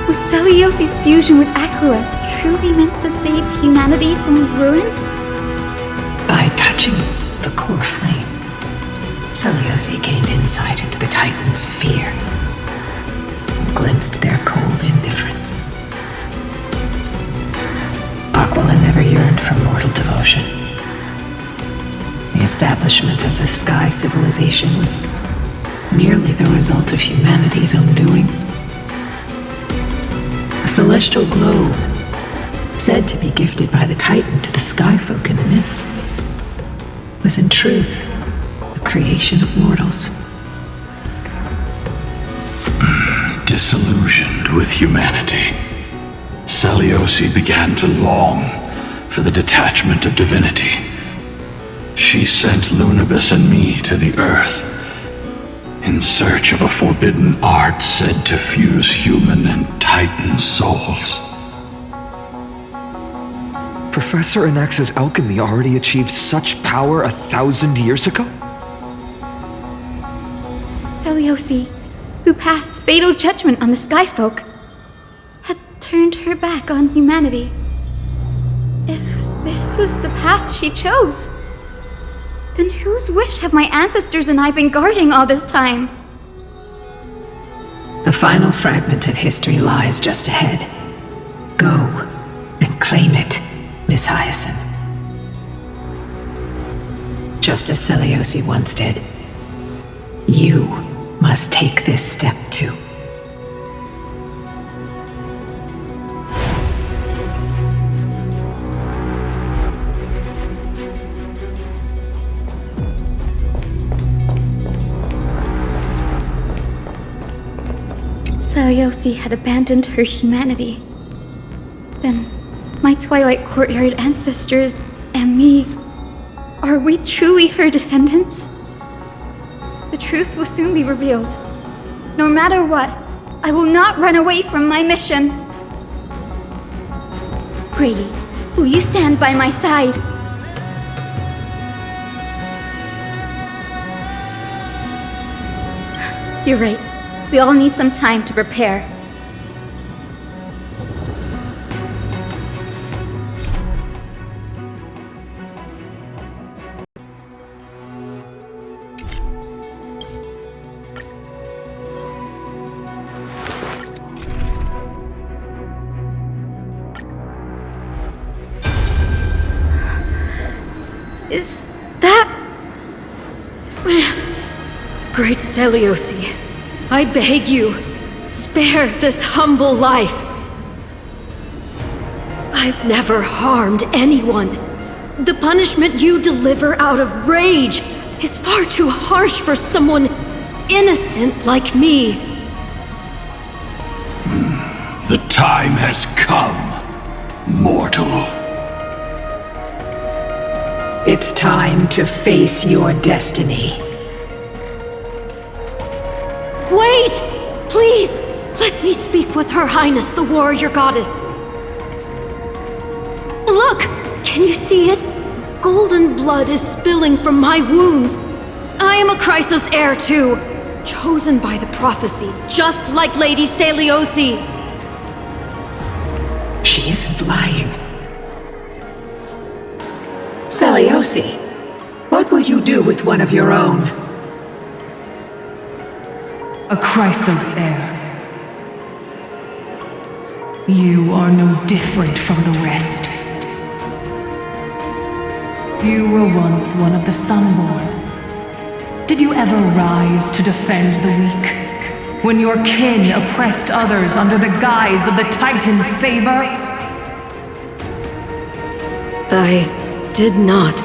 Was Seliosi's fusion with Aquila truly meant to save humanity from ruin? By touching the core flame, Seliosi gained insight into the Titans' fear, glimpsed their cold indifference. Aquila never yearned for mortal devotion. The establishment of the Sky civilization was merely the result of humanity's own doing. A celestial globe, said to be gifted by the Titan to the Skyfolk in the myths, was in truth a creation of mortals. Disillusioned with humanity, Seliosi began to long for the detachment of divinity. She sent Lunibus and me to the Earth in search of a forbidden art said to fuse human and Titan souls. Professor Anax's alchemy already achieved such power 1,000 years ago? Seliosi, who passed fatal judgment on the Skyfolk, had turned her back on humanity. If this was the path she chose, then whose wish have my ancestors and I been guarding all this time? The final fragment of history lies just ahead. Go and claim it, Miss Hyacinth. Just as Seliosi once did, you must take this step too. Seliosi had abandoned her humanity, then my Twilight Courtyard ancestors and me, are we truly her descendants? The truth will soon be revealed. No matter what, I will not run away from my mission. Grady, will you stand by my side? You're right. We all need some time to prepare. Is that... Great Seliosi, I beg you, spare this humble life. I've never harmed anyone. The punishment you deliver out of rage is far too harsh for someone innocent like me. The time has come, mortal. It's time to face your destiny. Wait! Please! Let me speak with Her Highness, the warrior goddess. Look! Can you see it? Golden blood is spilling from my wounds. I am a Chrysos heir too, chosen by the prophecy, just like Lady Seliosi. She isn't lying. Seliosi, what will you do with one of your own? A Chrysos heir. You are no different from the rest. You were once one of the Sunborn. Did you ever rise to defend the weak? When your kin oppressed others under the guise of the Titan's favor? I did not.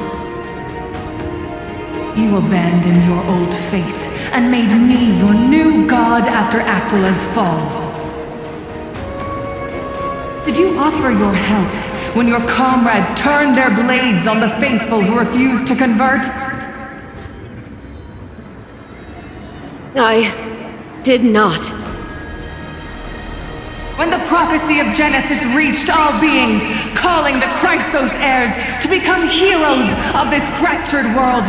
You abandoned your old faith and made me your new god after Aquila's fall. Did you offer your help when your comrades turned their blades on the faithful who refused to convert? I did not. When the prophecy of Genesis reached all beings, calling the Chrysos heirs to become heroes of this fractured world,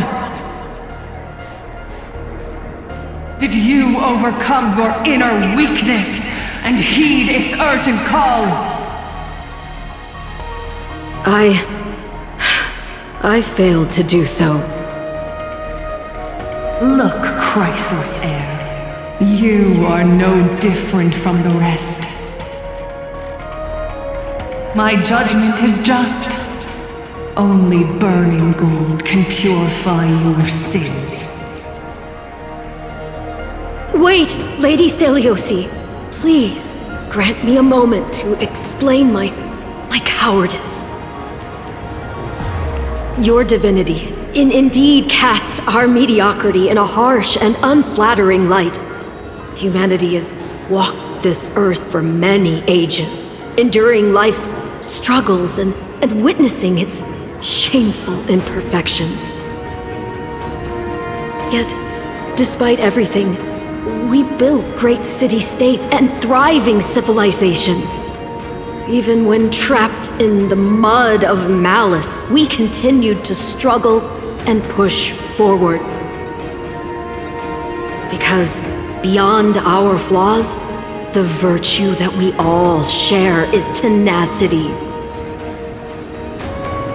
did you overcome your inner weakness and heed its urgent call? I failed to do so. Look, Chrysos heir, you are no different from the rest. My judgment is just. Only burning gold can purify your sins. Wait, Lady Seliosi. Please, grant me a moment to explain my cowardice. Your divinity indeed casts our mediocrity in a harsh and unflattering light. Humanity has walked this earth for many ages, enduring life's struggles and witnessing its shameful imperfections. Yet, despite everything, we built great city-states and thriving civilizations. Even when trapped in the mud of malice, we continued to struggle and push forward. Because beyond our flaws, the virtue that we all share is tenacity.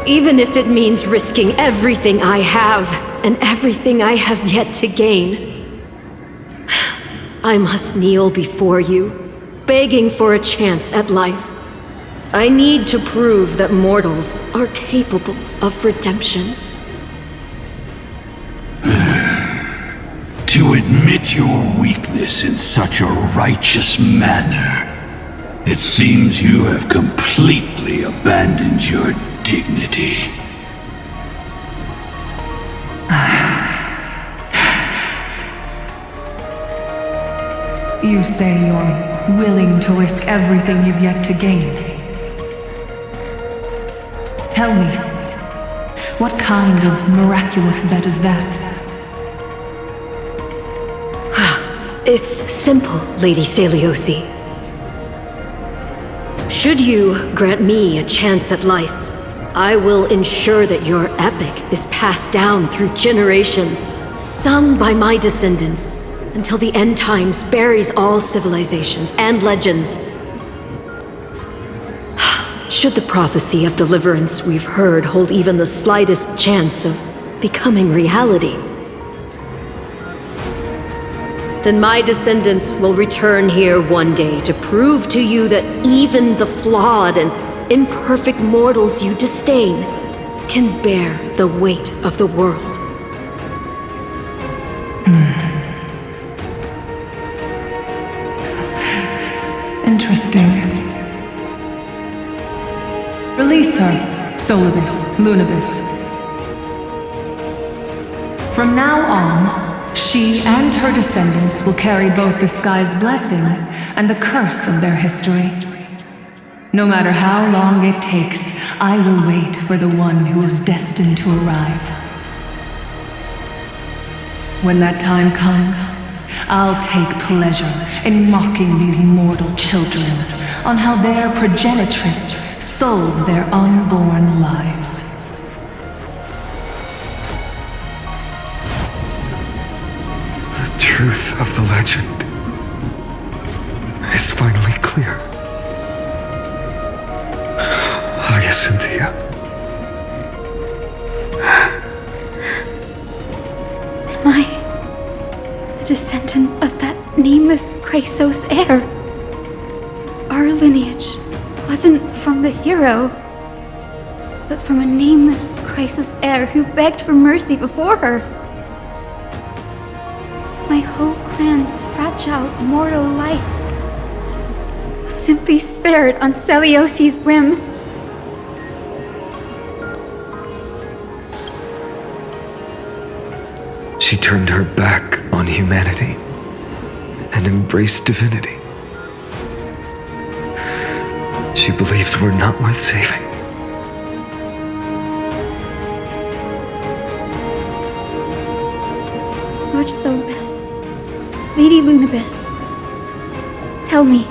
Even if it means risking everything I have and everything I have yet to gain, I must kneel before you, begging for a chance at life. I need to prove that mortals are capable of redemption. To admit your weakness in such a righteous manner, it seems you have completely abandoned your dignity. You say you're willing to risk everything you've yet to gain. Tell me, what kind of miraculous bet is that? It's simple, Lady Celiosi. Should you grant me a chance at life, I will ensure that your epic is passed down through generations, sung by my descendants, until the end times buries all civilizations and legends. Should the prophecy of deliverance we've heard hold even the slightest chance of becoming reality, then my descendants will return here one day to prove to you that even the flawed and imperfect mortals you disdain can bear the weight of the world. Interesting. Release her, Solibus, Lunibus. From now on, she and her descendants will carry both the sky's blessings and the curse of their history. No matter how long it takes, I will wait for the one who is destined to arrive. When that time comes, I'll take pleasure in mocking these mortal children on how their progenitress sold their unborn lives. The truth of the legend is finally clear. Hyacinthia. Am I the descendant of that nameless Chrysos heir? Our lineage wasn't from the hero, but from a nameless Chrysos heir who begged for mercy before her. My whole clan's fragile mortal life was simply spared on Celiosi's whim. She turned her back on humanity and embraced divinity. She believes we're not worth saving. Lord Solibus, Lady Lunibus, tell me,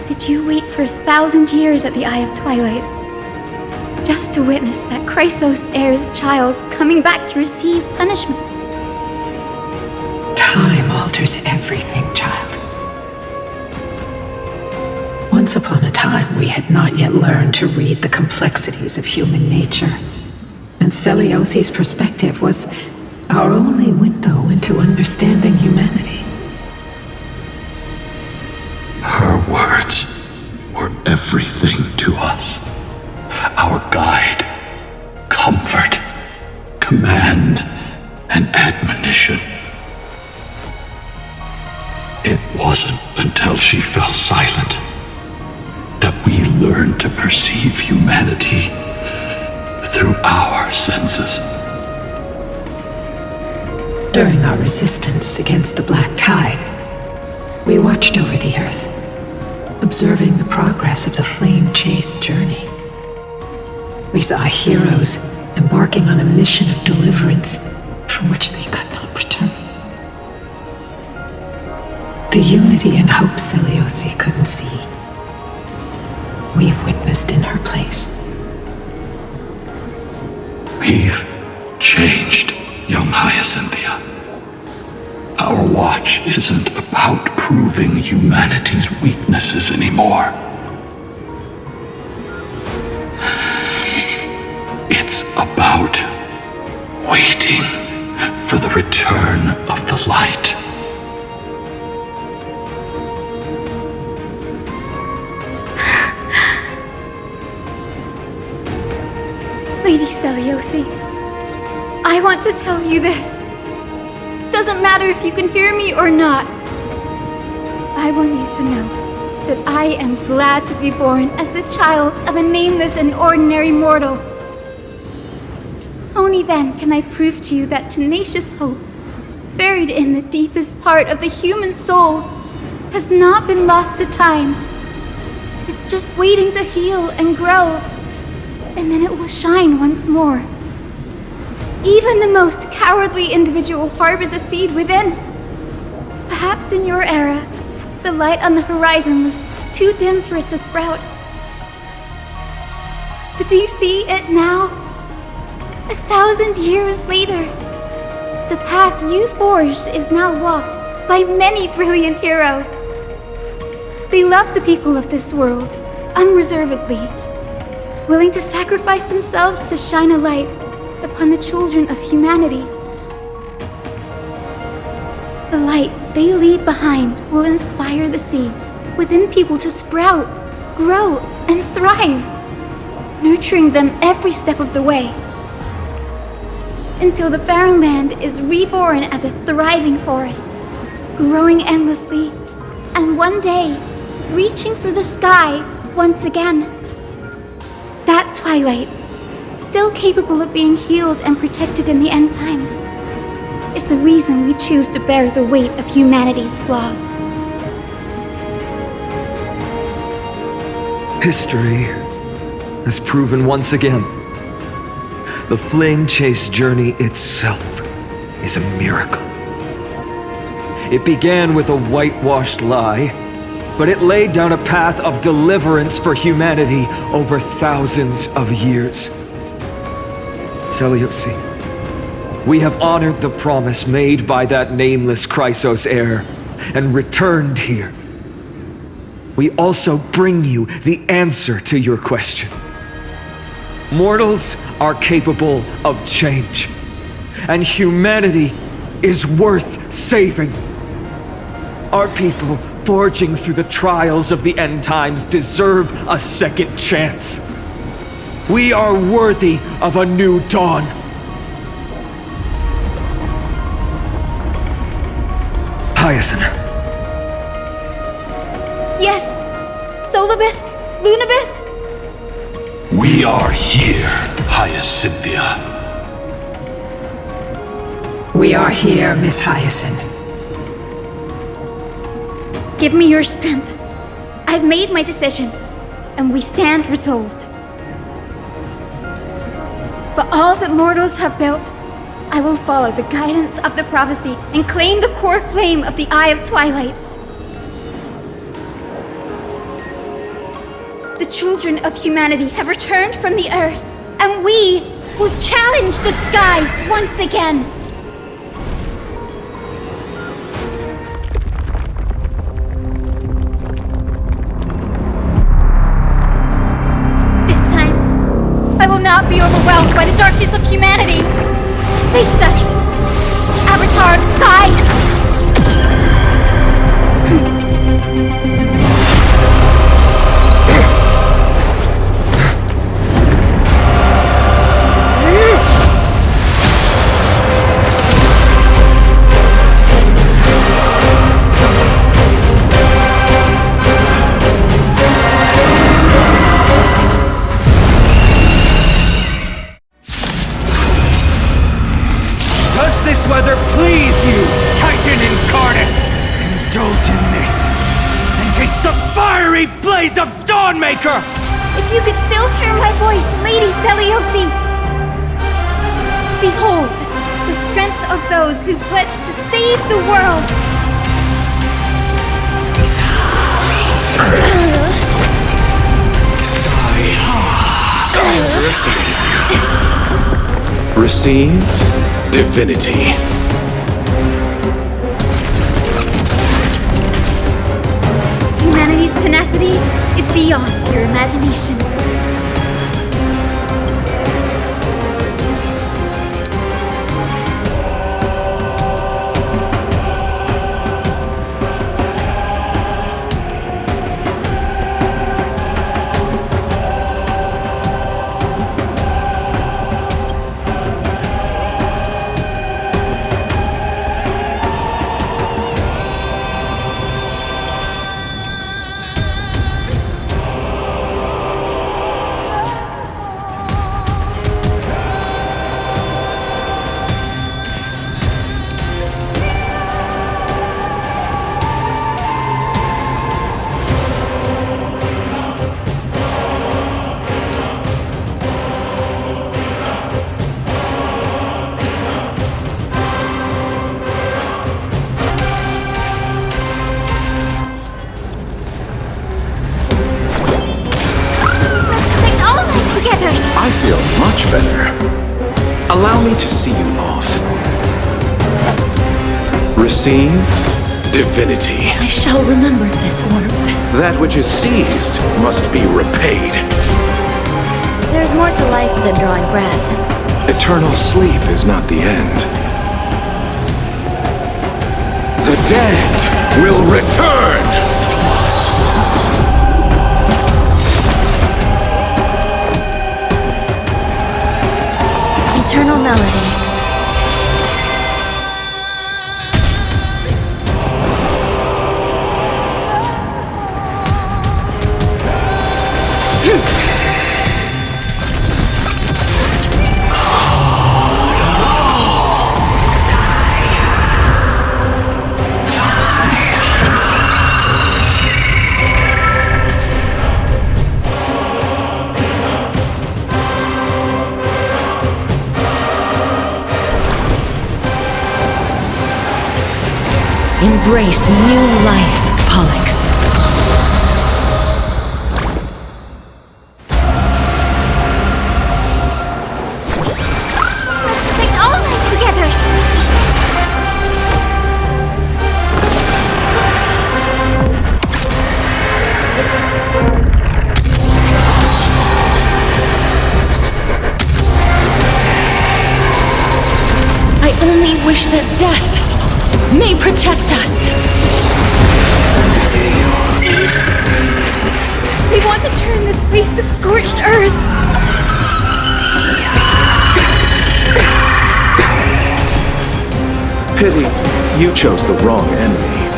did you wait for 1,000 years at the Eye of Twilight just to witness that Chrysos heir's child coming back to receive punishment? Time alters everything, child. Once upon a time, we had not yet learned to read the complexities of human nature, and Celiosi's perspective was our only window into understanding humanity. Her words were everything to us. Our guide, comfort, command, and admonition. It wasn't until she fell silent that we learned to perceive humanity through our senses. During our resistance against the Black Tide, we watched over the Earth, observing the progress of the flame-chased journey. We saw heroes embarking on a mission of deliverance from which they could not return. The unity and hope Celiosi couldn't see, we've witnessed in her place. We've changed, young Hyacinthia. Our watch isn't about proving humanity's weaknesses anymore. It's about waiting for the return of the light. Lady Celiosi, I want to tell you this. Doesn't matter if you can hear me or not. I want you to know that I am glad to be born as the child of a nameless and ordinary mortal. Only then can I prove to you that tenacious hope, buried in the deepest part of the human soul, has not been lost to time. It's just waiting to heal and grow, and then it will shine once more. Even the most cowardly individual harbors a seed within. Perhaps in your era, the light on the horizon was too dim for it to sprout. But do you see it now? 1,000 years later, the path you forged is now walked by many brilliant heroes. They love the people of this world unreservedly, willing to sacrifice themselves to shine a light upon the children of humanity. The light they leave behind will inspire the seeds within people to sprout, grow, and thrive, nurturing them every step of the way, until the barren land is reborn as a thriving forest, growing endlessly, and one day, reaching for the sky once again. That twilight, still capable of being healed and protected in the end times, is the reason we choose to bear the weight of humanity's flaws. History has proven once again, the flame chase journey itself is a miracle. It began with a whitewashed lie, but it laid down a path of deliverance for humanity over thousands of years. Seleuci, we have honored the promise made by that nameless Chrysos heir and returned here. We also bring you the answer to your question. Mortals are capable of change, and humanity is worth saving. Our people forging through the trials of the end times deserve a second chance. We are worthy of a new dawn. Hyacinth. Yes! Solibus! Lunibus! We are here, Hyacinthia. We are here, Miss Hyacinth. Give me your strength. I've made my decision, and we stand resolved. For all that mortals have built, I will follow the guidance of the prophecy and claim the core flame of the Eye of Twilight. The children of humanity have returned from the earth, and we will challenge the skies once again. This time, I will not be overwhelmed by the darkness of humanity. Face us, Avatar of Sky! Does this weather please you, Titan incarnate? Indulge in this, and taste the fiery blaze of Dawnmaker! If you could still hear my voice, Lady Seleuci! Behold, the strength of those who pledge to save the world! Receive divinity. Humanity's tenacity is beyond your imagination. me to see you off. Receive divinity. I shall remember this warmth. That which is seized must be repaid. There's more to life than drawing breath. Eternal sleep is not the end. The dead will return! Eternal melody. Embrace new life, Pollux. Take all night together. I only wish that death may protect us. They want to turn this place to scorched earth. Pity, you chose the wrong enemy.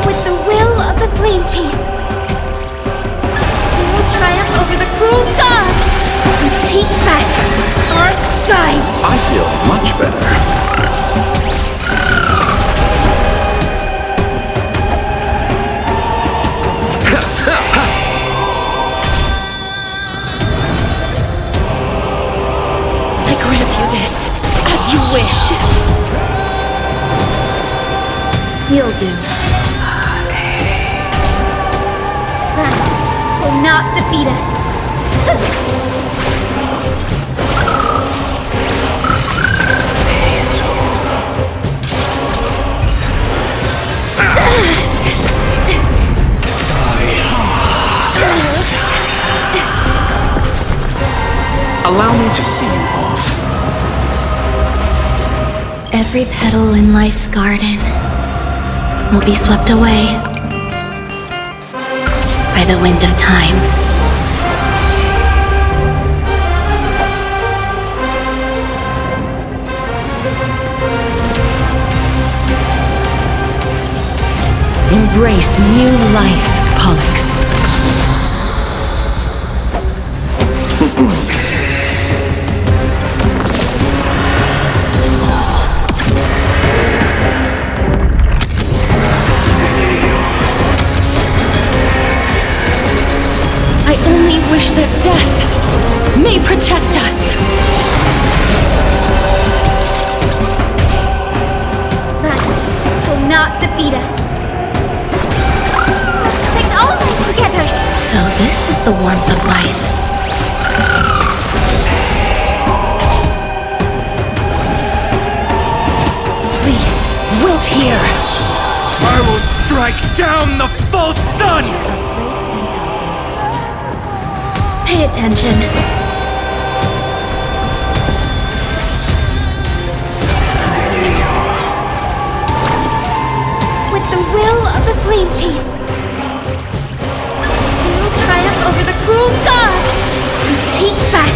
With the will of the flame chase, we will triumph over the cruel gods and take back our skies. I feel much better. I grant you this, as you wish. You'll do. That will not defeat us. Allow me to see you off. Every petal in life's garden will be swept away by the wind of time. Embrace new life, Pollux. I only wish that death may protect us. That will not defeat us. Take all night together. So this is the warmth of life. Please, wilt here. I will strike down the false sun! Pay attention. With the will of the flame chase, we will triumph over the cruel gods and take back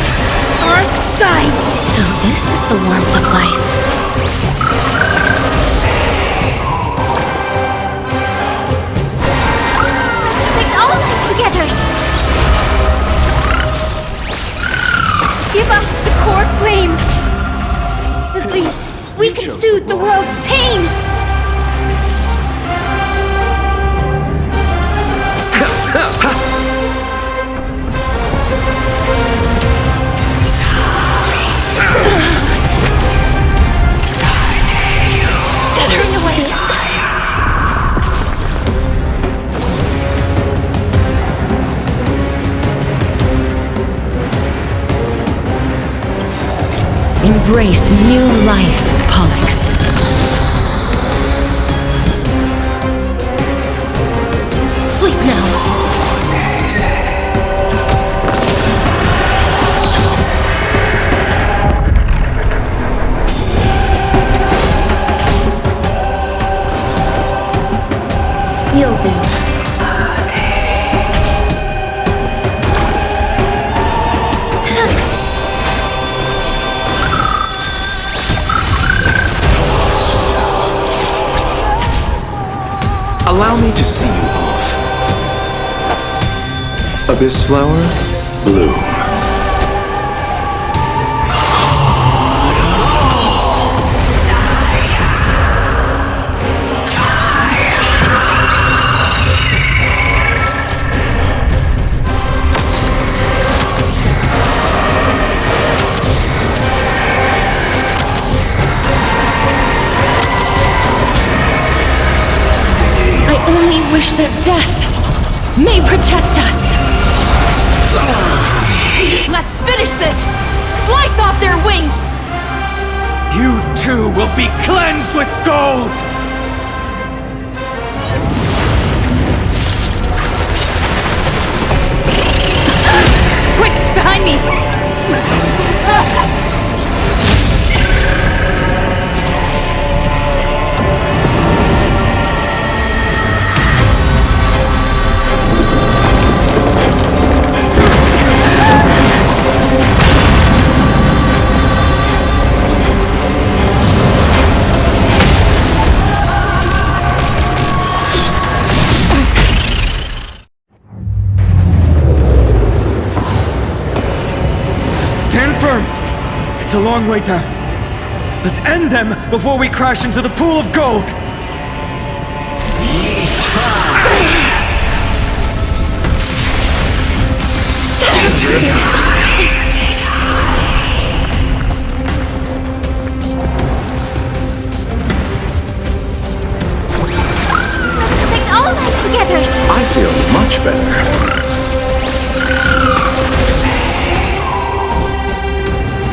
our skies. So this is the warmth of life. Take all night together. Give us the core flame. At least we can soothe the world's pain. Turn away. Embrace new life, Pollux. Sleep now. You'll do. Allow me to see you off. Abyss flower, bloom. Only wish that death may protect us. Let's finish this! Slice off their wings! You too will be cleansed with gold! Quick, behind me! Stand firm! It's a long way down. Let's end them before we crash into the pool of gold! Take all night together. I feel much better.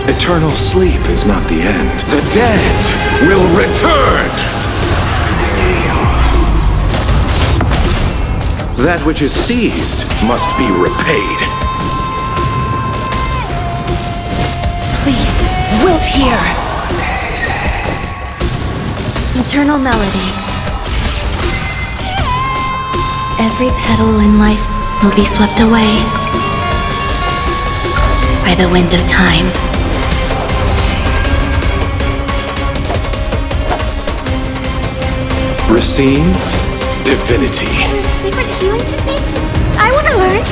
Eternal sleep is not the end. The dead will return! That which is seized must be repaid. Please, wilt here. Eternal melody. Every petal in life will be swept away by the wind of time. Receive divinity. Different healing technique? I want to learn.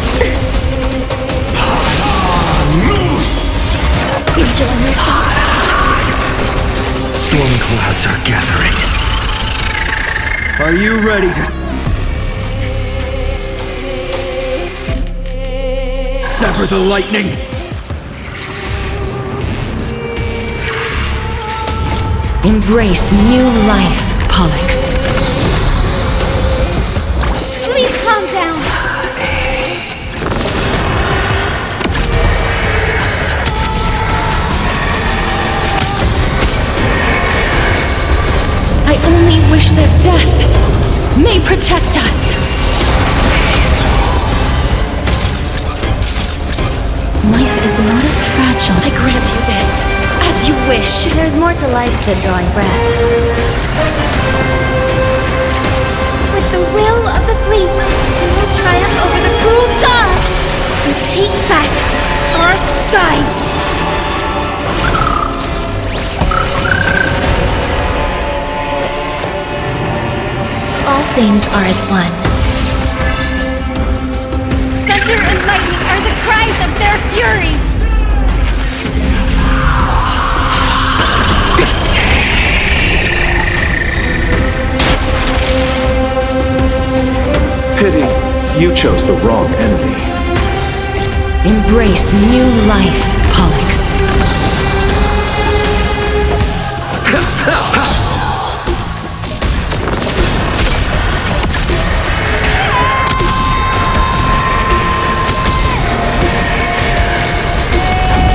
Storm clouds are gathering. Are you ready to sever the lightning? Embrace new life, Pollux. Please calm down. I only wish that death may protect us. Life is not as fragile. I grant you this, as you wish. There's more to life than drawing breath. With the will of the fleet, we will triumph over the cruel gods and take back our skies. All things are as one. Thunder and lightning are the cries of their fury. Pity, you chose the wrong enemy. Embrace new life, Pollux.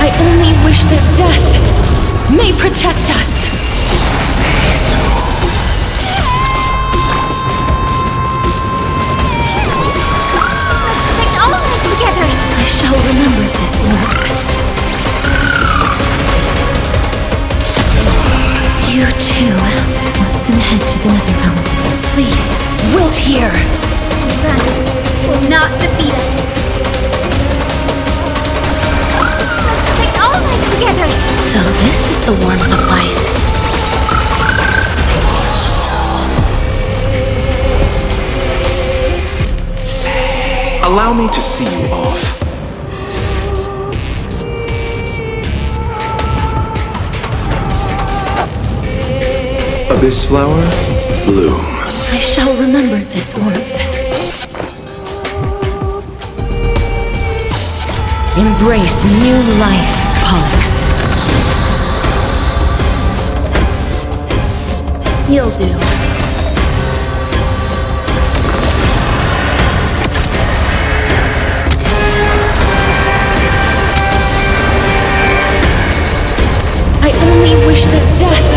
I only wish that death may too. We'll soon head to the Nether Realm. Please, wilt here! Dragons will not defeat us. Let's protect all life together. So this is the warmth of life. Allow me to see you off. Abyss flower, bloom. I shall remember this warmth. Embrace new life, Pollux. You'll do. I only wish that death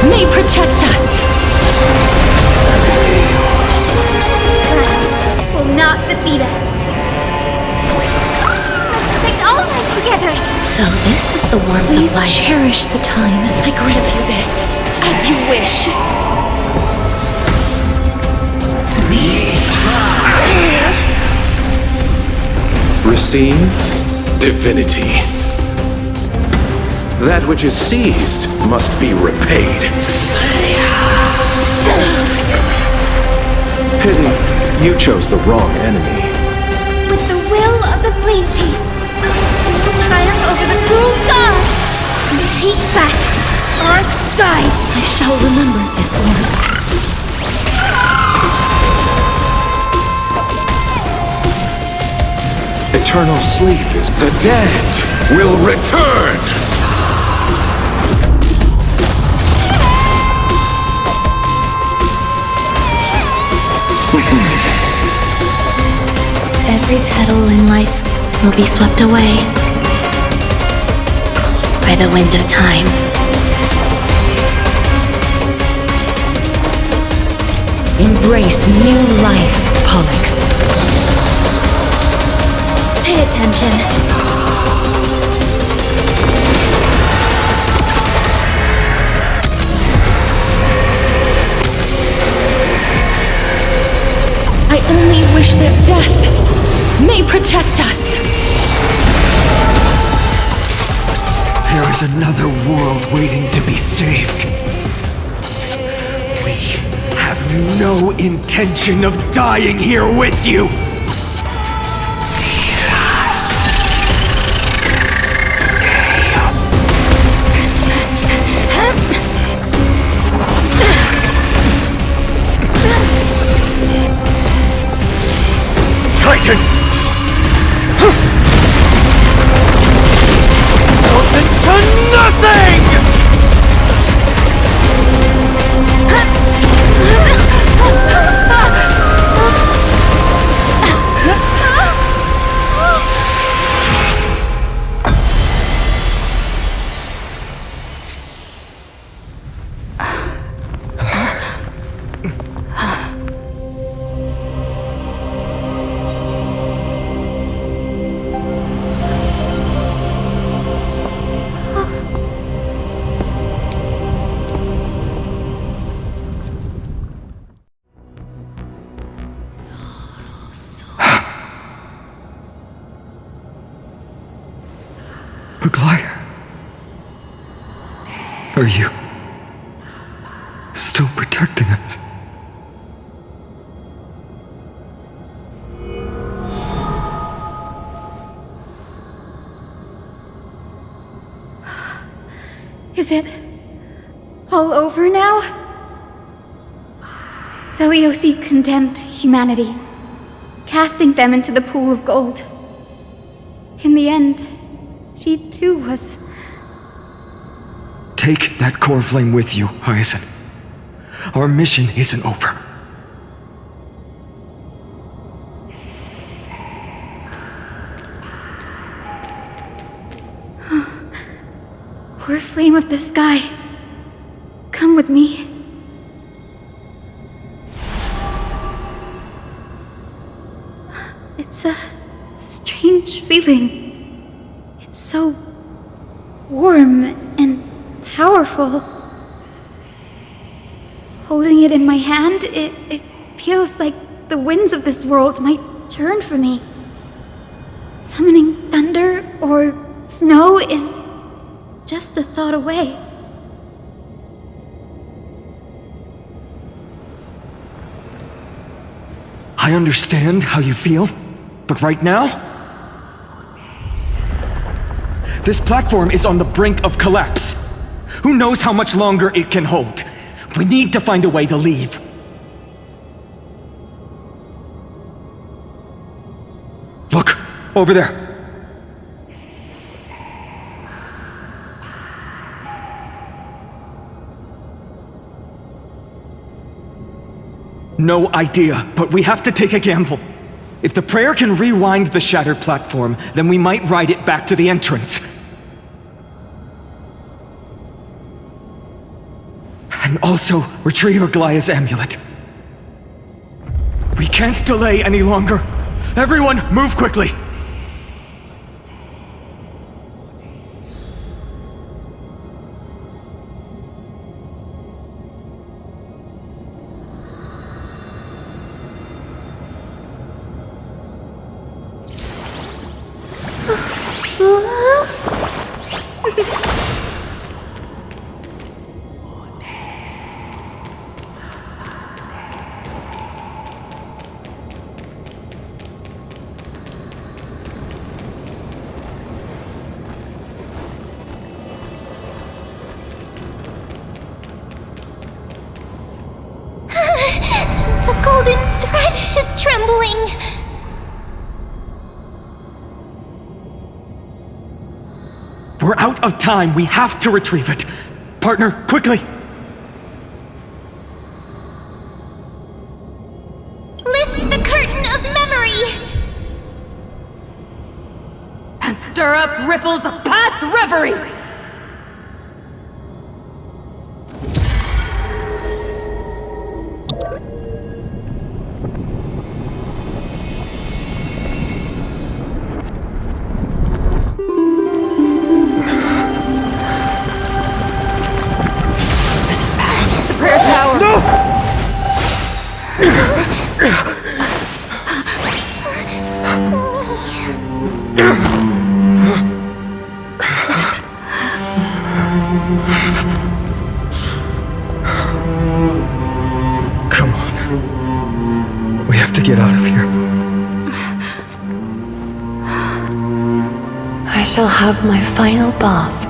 may protect us. Dragons will not defeat us. Let's protect all life together. So this is the warmth Please of life. cherish the time. I grant you this, as you wish. Receive divinity. That which is seized must be repaid. Pity, you chose the wrong enemy. With the will of the Flame Chase, we will triumph over the cruel gods and take back our skies. I shall remember this warmth. Eternal sleep is the dead will return. Every petal in life will be swept away by the wind of time. Embrace new life, Pollux. Pay attention. I only wish that death may protect us. There is another world waiting to be saved. We have no intention of dying here with you. Titan! Melted to nothing! Aglaia, are you still protecting us? Is it all over now? Seliosi condemned humanity, casting them into the pool of gold. In the end, she too was... Take that core flame with you, Hyacinth. Our mission isn't over. Core flame of the sky, come with me. It's a strange feeling. It's so warm and powerful. Holding it in my hand, it feels like the winds of this world might turn for me. Summoning thunder or snow is just a thought away. I understand how you feel, but right now, this platform is on the brink of collapse. Who knows how much longer it can hold? We need to find a way to leave. Look, over there. No idea, but we have to take a gamble. If the prayer can rewind the shattered platform, then we might ride it back to the entrance. And also retrieve Aglaya's amulet. We can't delay any longer. Everyone, move quickly! The golden thread is trembling. We're out of time. We have to retrieve it. Partner, quickly! Lift the curtain of memory! And stir up ripples of past reverie! Come on. We have to get out of here. I shall have my final bath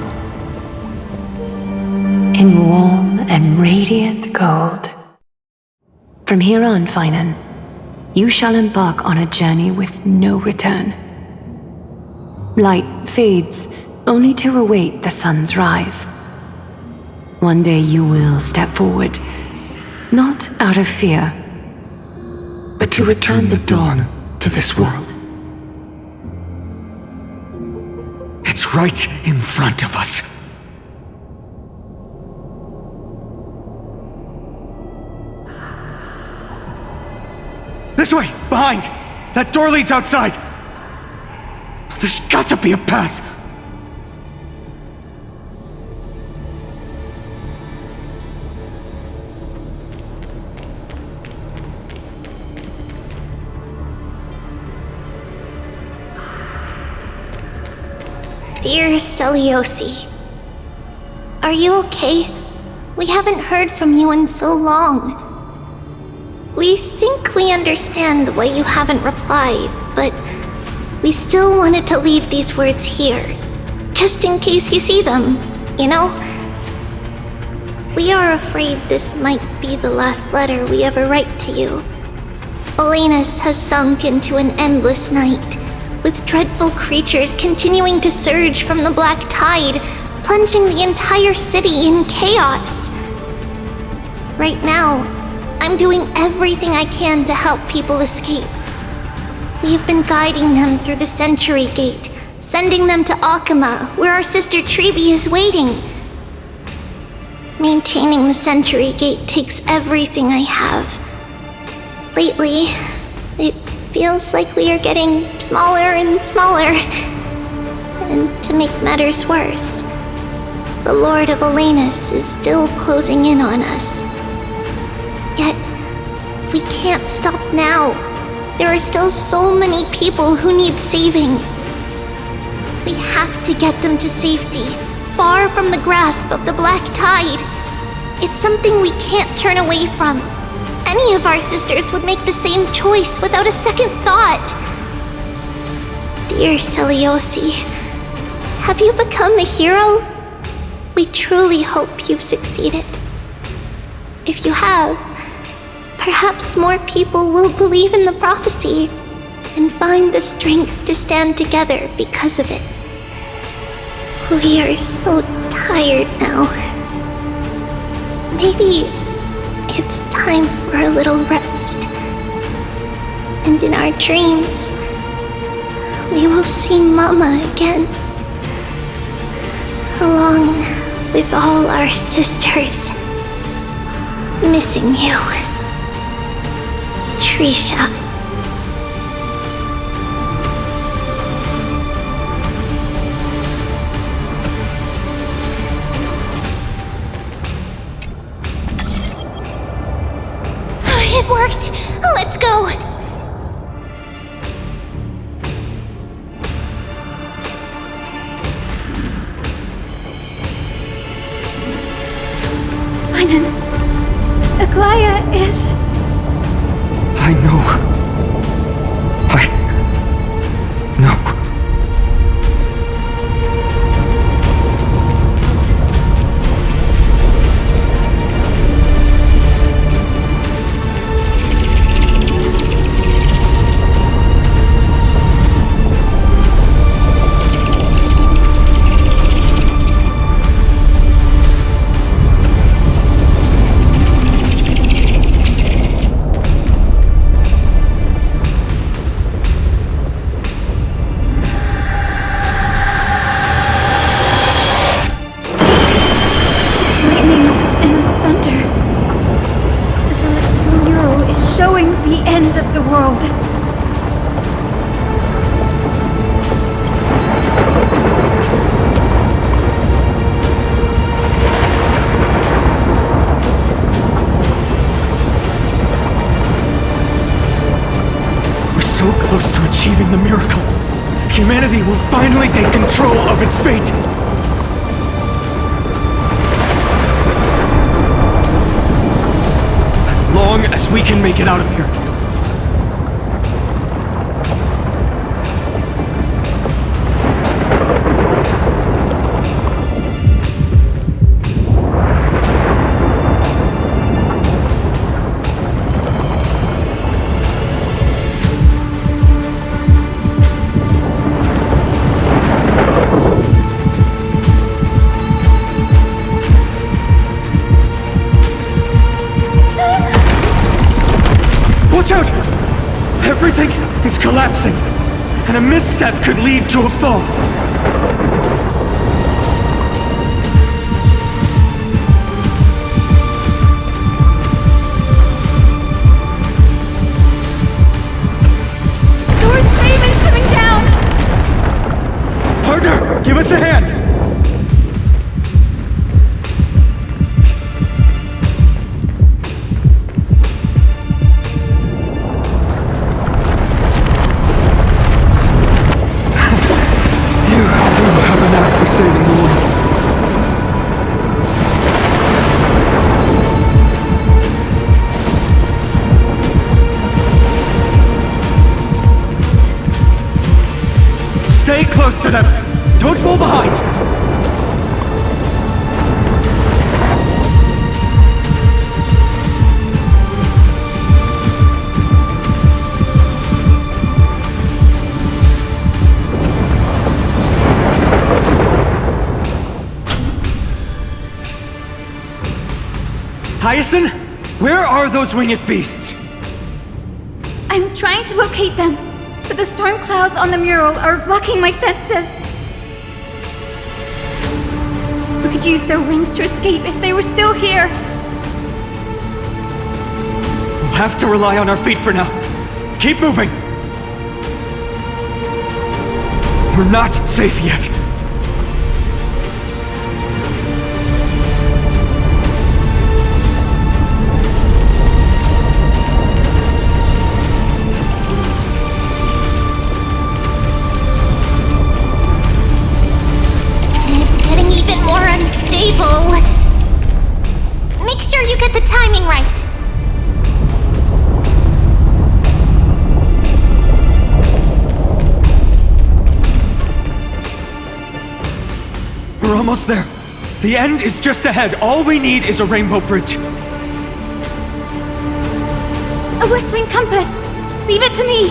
in warm and radiant gold. From here on, Finan, you shall embark on a journey with no return. Light fades, only to await the sun's rise. One day you will step forward, not out of fear, but to return the dawn to this world. It's right in front of us. This way! Behind! That door leads outside! There's got to be a path! Dear Celiosi, are you okay? We haven't heard from you in so long. We think we understand why you haven't replied, but we still wanted to leave these words here, just in case you see them, you know? We are afraid this might be the last letter we ever write to you. Olenus has sunk into an endless night, with dreadful creatures continuing to surge from the black tide, plunging the entire city in chaos. Right now, I'm doing everything I can to help people escape. We have been guiding them through the Century Gate, sending them to Akama, where our sister Treebe is waiting. Maintaining the Century Gate takes everything I have. Lately, it feels like we are getting smaller and smaller. And to make matters worse, the Lord of Olenus is still closing in on us. Yet, we can't stop now. There are still so many people who need saving. We have to get them to safety, far from the grasp of the Black Tide. It's something we can't turn away from. Any of our sisters would make the same choice without a second thought. Dear Celiosi, have you become a hero? We truly hope you've succeeded. If you have, perhaps more people will believe in the prophecy and find the strength to stand together because of it. We are so tired now. Maybe it's time for a little rest. And in our dreams, we will see Mama again. Along with all our sisters. Missing you. Trisha. It worked! Let's go! Finan, Aglaya is... I know. Showing the end of the world. We're so close to achieving the miracle. Humanity will finally take control of its fate. As long as we can make it out of here. Watch out! Everything is collapsing, and a misstep could lead to a fall. Thor's flame is coming down! Partner, give us a hand! Saving the world. Stay close to them. Don't fall behind. Hyacinth, where are those winged beasts? I'm trying to locate them, but the storm clouds on the mural are blocking my senses. We could use their wings to escape if they were still here. We'll have to rely on our feet for now. Keep moving. We're not safe yet. almost there. The end is just ahead. All we need is a rainbow bridge. A West Wing compass! Leave it to me!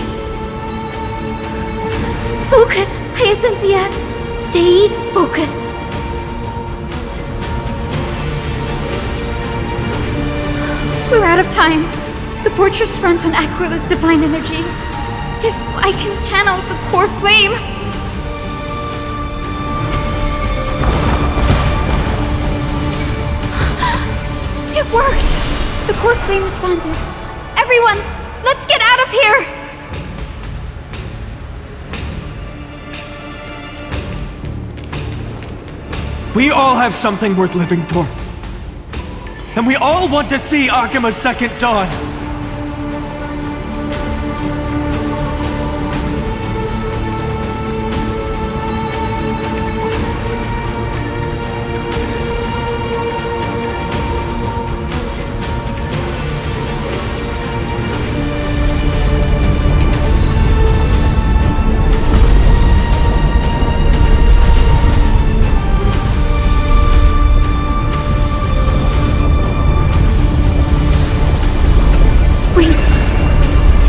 Focus, Hyacinthia! Stay focused! We're out of time. The fortress runs on Aquila's divine energy. If I can channel the core flame... It worked! The core flame responded. Everyone, let's get out of here! We all have something worth living for. And we all want to see Akima's second dawn.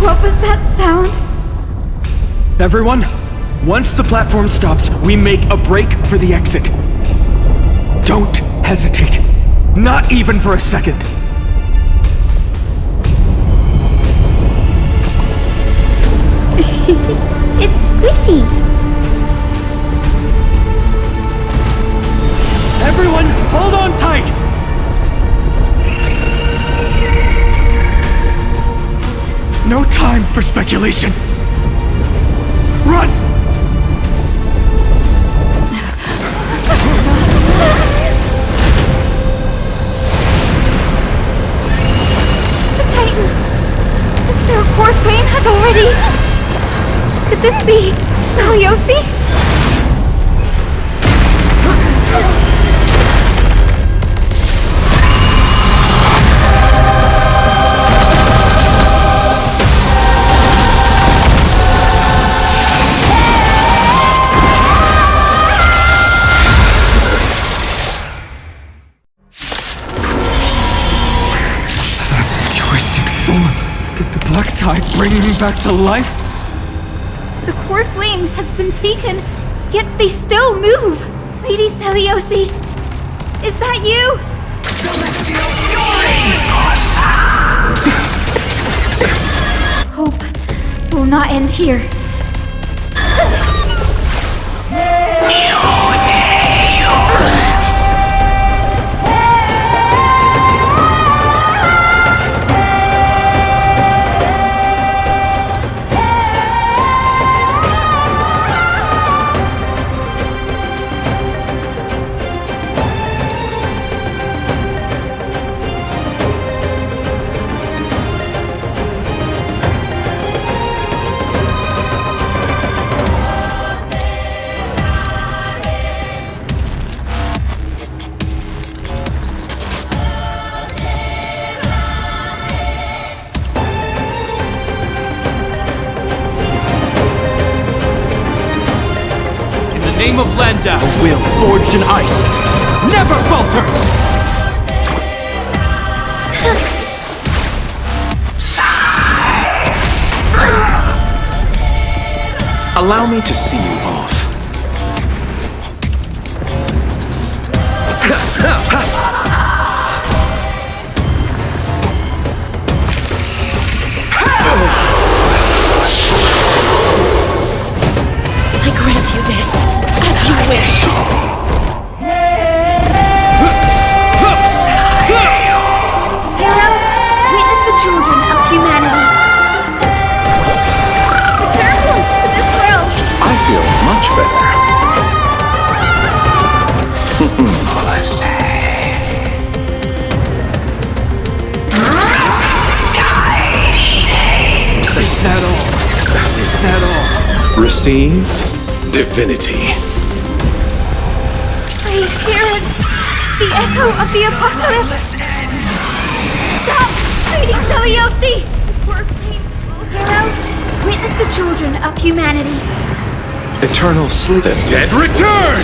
What was that sound? Everyone, once the platform stops, we make a break for the exit. Don't hesitate. Not even for a second. It's squishy. Everyone, hold on tight! No time for speculation. Run! The Titan! Their core flame has already... Could this be Seliosi? Black tide bringing me back to life? The core flame has been taken, yet they still move! Lady Seliosi, is that you? Hope will not end here. Name of Landau, a will forged in ice, never falters! Allow me to see you off. I grant you this, as you wish. Hero, witness the children of humanity. Return to this world. I feel much better. All I say. Is that all? Is that all? Receive divinity. I hear it. The echo of the apocalypse. Stop! Lady Seliosi! Poor flame. Hero, witness the children of humanity. Eternal sleep. The dead return!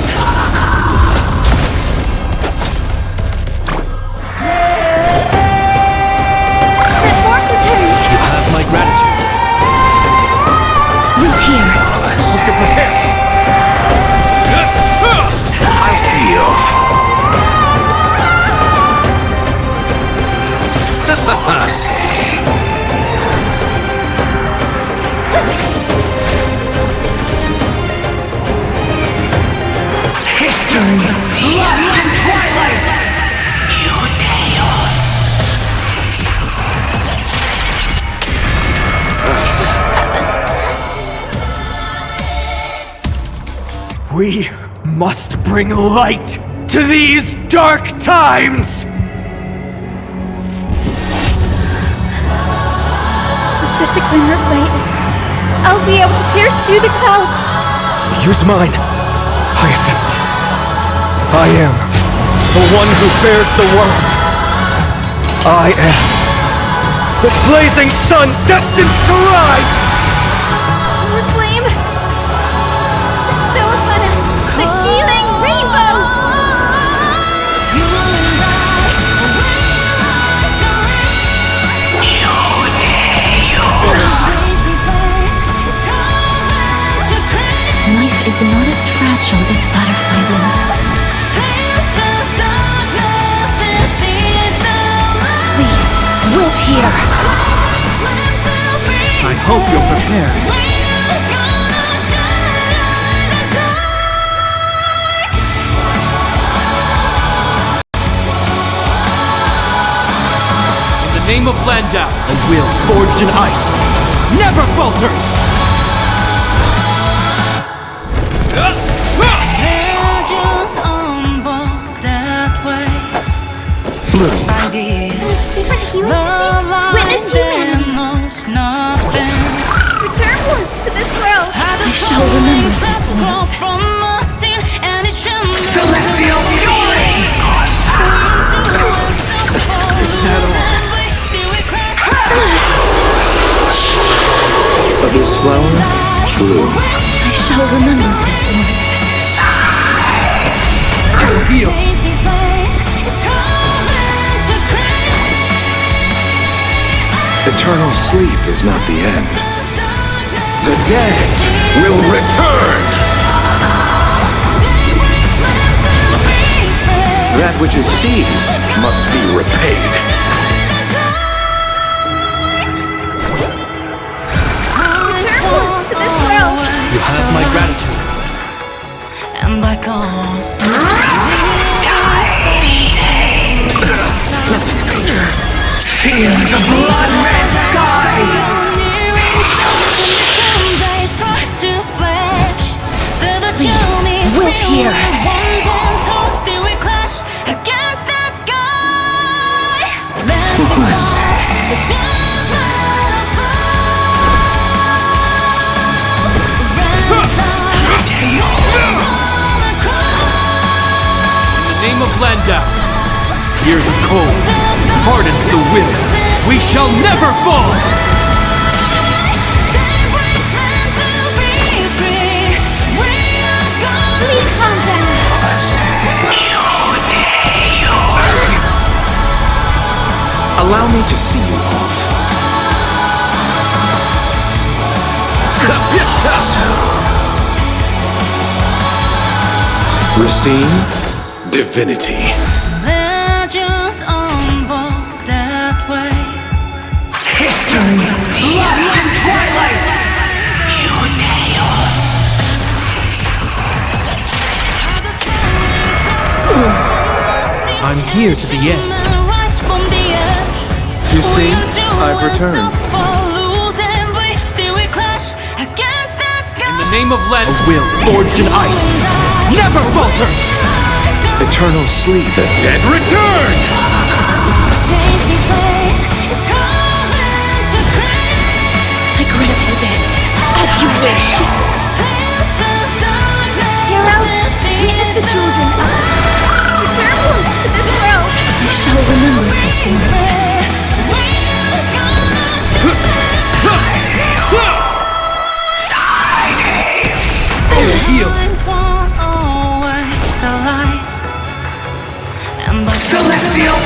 History lost in twilight! We must bring light to these dark times! With just a glimmer of light, I'll be able to pierce through the clouds. Use mine, Hyacinth. I am the one who bears the world. I am the blazing sun destined to rise! Your flame! Bestow upon us the healing rainbow! Life is not as fragile as butterfly wings. Please, wilt here. I hope you're prepared. In the name of Landau, a will forged in ice never falters! Different healing techniques? Witness humanity! Return once to this world! I shall remember this one. Celestial fury! Is that all? Of this flower, blue. I shall remember this one. Heal! Eternal sleep is not the end. The dead will return! That which is seized must be repaid. Return once to this world! You have my gratitude. And like us. Feel the blood-red sky! Please, wilt here. In the name of Landau, years of cold hardens the will. We shall never fall! Please calm down! Allow me to see you off. Receive divinity. History lost in twilight! I'm here to the end. You see, I've returned. In the name of Landau, a will forged in ice never falters! Eternal sleep. The dead return! I grant you this, as you wish. Hero, witness the children of... Return once to this world! I shall remember this one. Heal! Celestial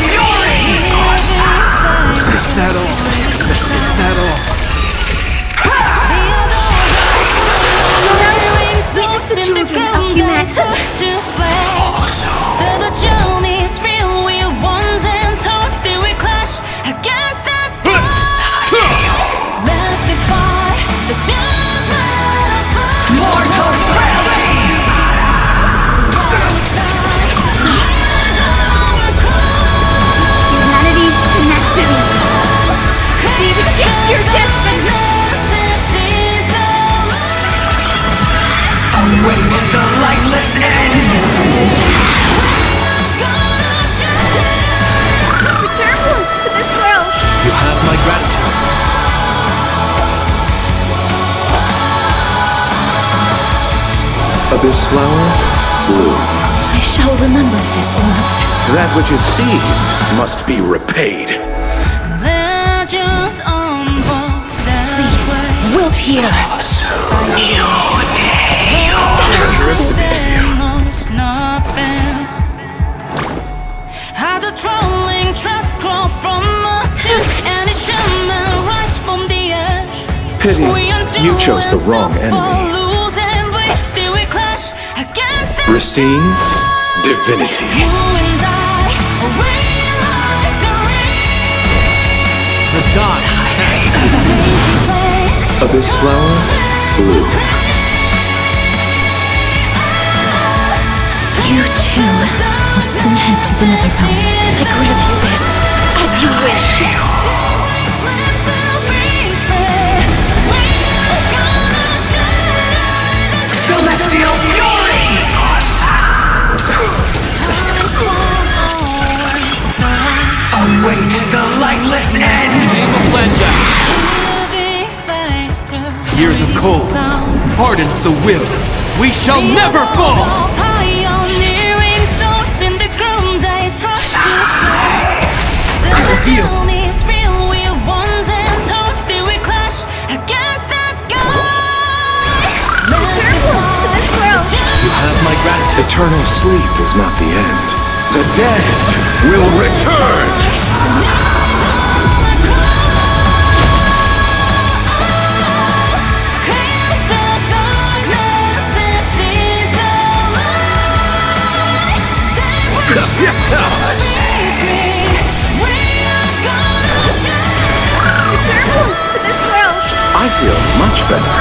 Abyss flower, bloom. I shall remember this warmth. That which is seized must be repaid. Please, wilt here. Dangerous to be with you. How the trolling trust grow from us, and it shimmer rise from the edge. Pity, you chose the wrong enemy. Racine, divinity. The dawn has Abyss flower, bloom. You too will soon head to the Netherrealm. I grant you this, as you wish. Celestial fury! Await the lightless end! Name of Lenda. Years of cold hardens the will. We shall never fall! Reveal. You have my gratitude. Eternal sleep is not the end. The dead will return! I feel much better.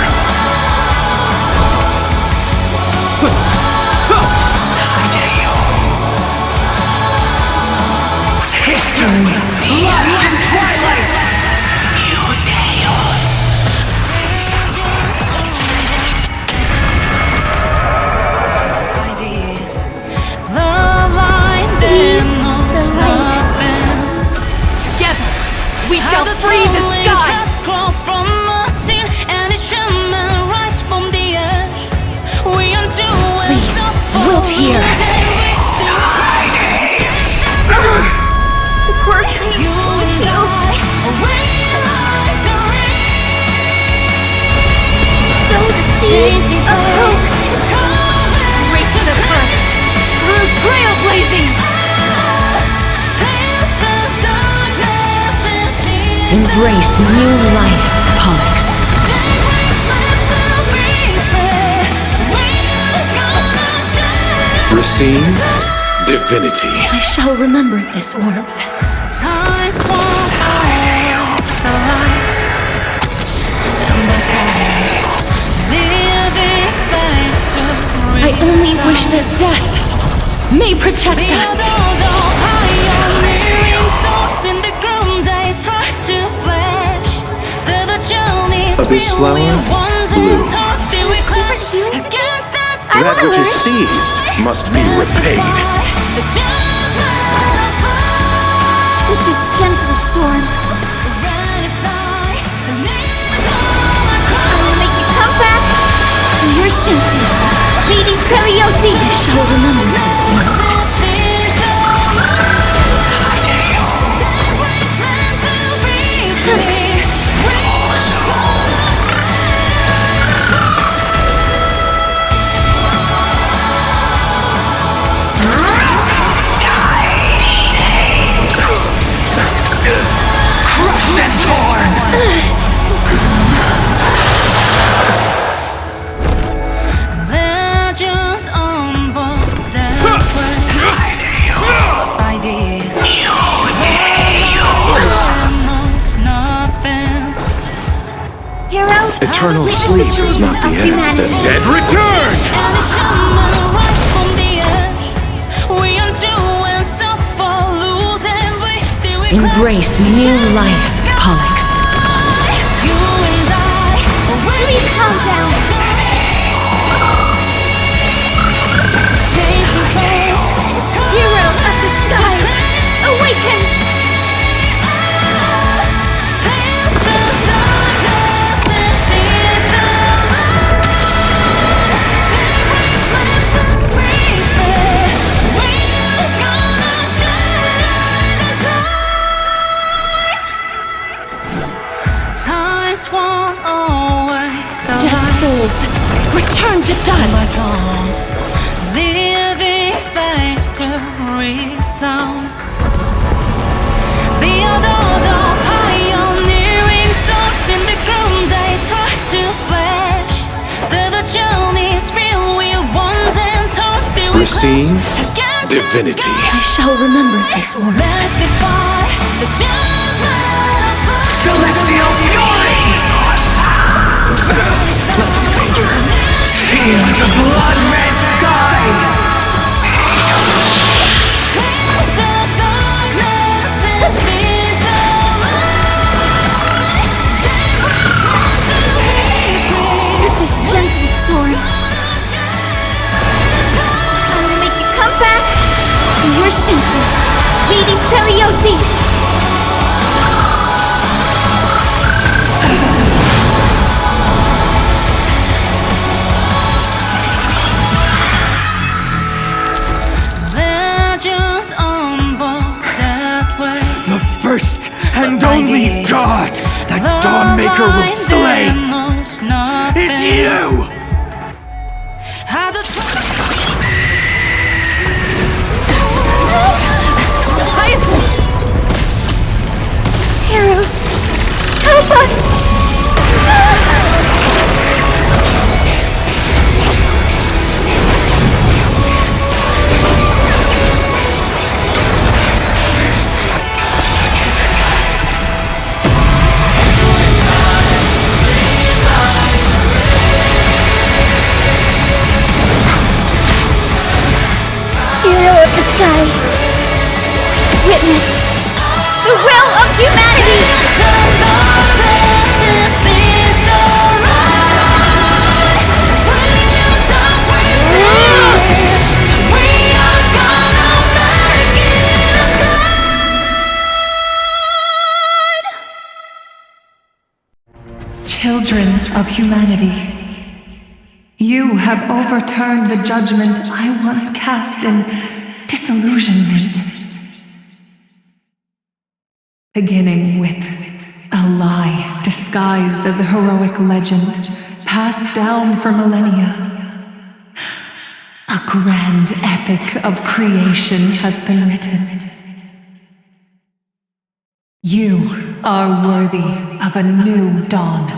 History, blood and twilight! Together, we shall free the sky! Please, wilt here. The poor queen will heal. Sow the seeds of hope. Race to the earth, through trailblazing! Embrace new life, Pollux. Racine, divinity. I shall remember this warmth. I only wish that death may protect us. Abyss flower, bloom. That which is seized must be repaid. With this gentle storm, I will make you come back to your senses. Lady Trailblaze! I shall remember this warmth. Crushed and torn! Hero, Eternal lead us sleep the is children not the of end. humanity. The dead return! Embrace new life, Pollux. Please calm down. Hero of the sky, awaken! turn to dust. Living face to resound. The other pioneering souls in the ground, they start to flash. The journey's real, we once and told still we Receive against divinity. I shall remember this one. Let's defy the judgment of us. Celestial fury! Feel the blood-red sky! With this gentle storm, I'm gonna make you come back to your senses, Lady Teliosi. Legends on board that way. The first and only god that Dawnmaker will slay is you! Heroes, help us! Hero of the sky, witness the will of humanity! Children of humanity, you have overturned the judgment I once cast in disillusionment. Beginning with a lie disguised as a heroic legend, passed down for millennia. A grand epic of creation has been written. You are worthy of a new dawn.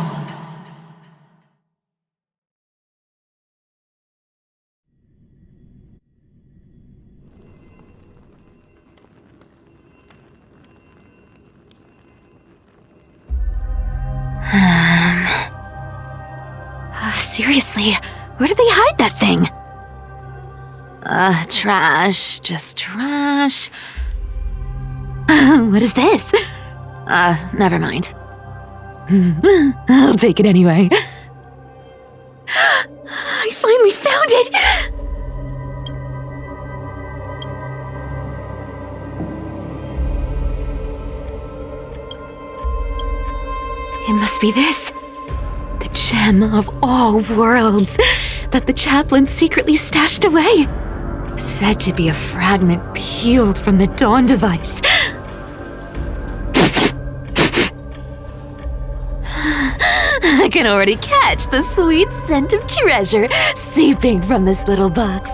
Seriously, where did they hide that thing? Trash. Just trash. What is this? Never mind. I'll take it anyway. I finally found it! It must be this. The gem of all worlds that the chaplain secretly stashed away. Said to be a fragment peeled from the Dawn device. I can already catch the sweet scent of treasure seeping from this little box.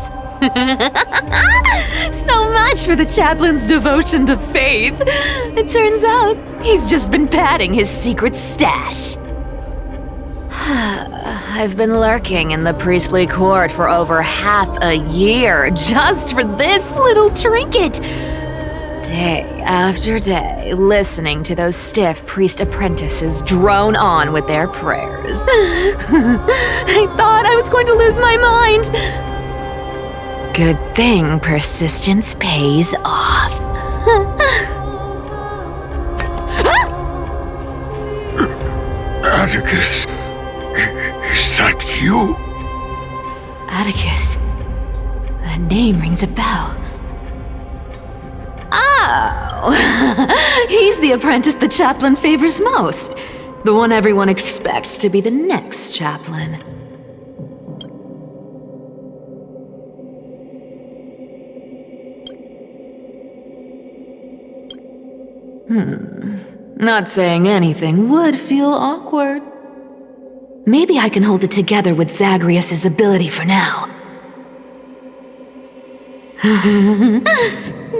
So much for the chaplain's devotion to faith. It turns out he's just been padding his secret stash. I've been lurking in the priestly court for over half a year just for this little trinket. Day after day, listening to those stiff priest apprentices drone on with their prayers. I thought I was going to lose my mind. Good thing persistence pays off. Atticus, is that you? Atticus. That name rings a bell. Oh! He's the apprentice the chaplain favors most. The one everyone expects to be the next chaplain. Not saying anything would feel awkward. Maybe I can hold it together with Zagreus' ability for now.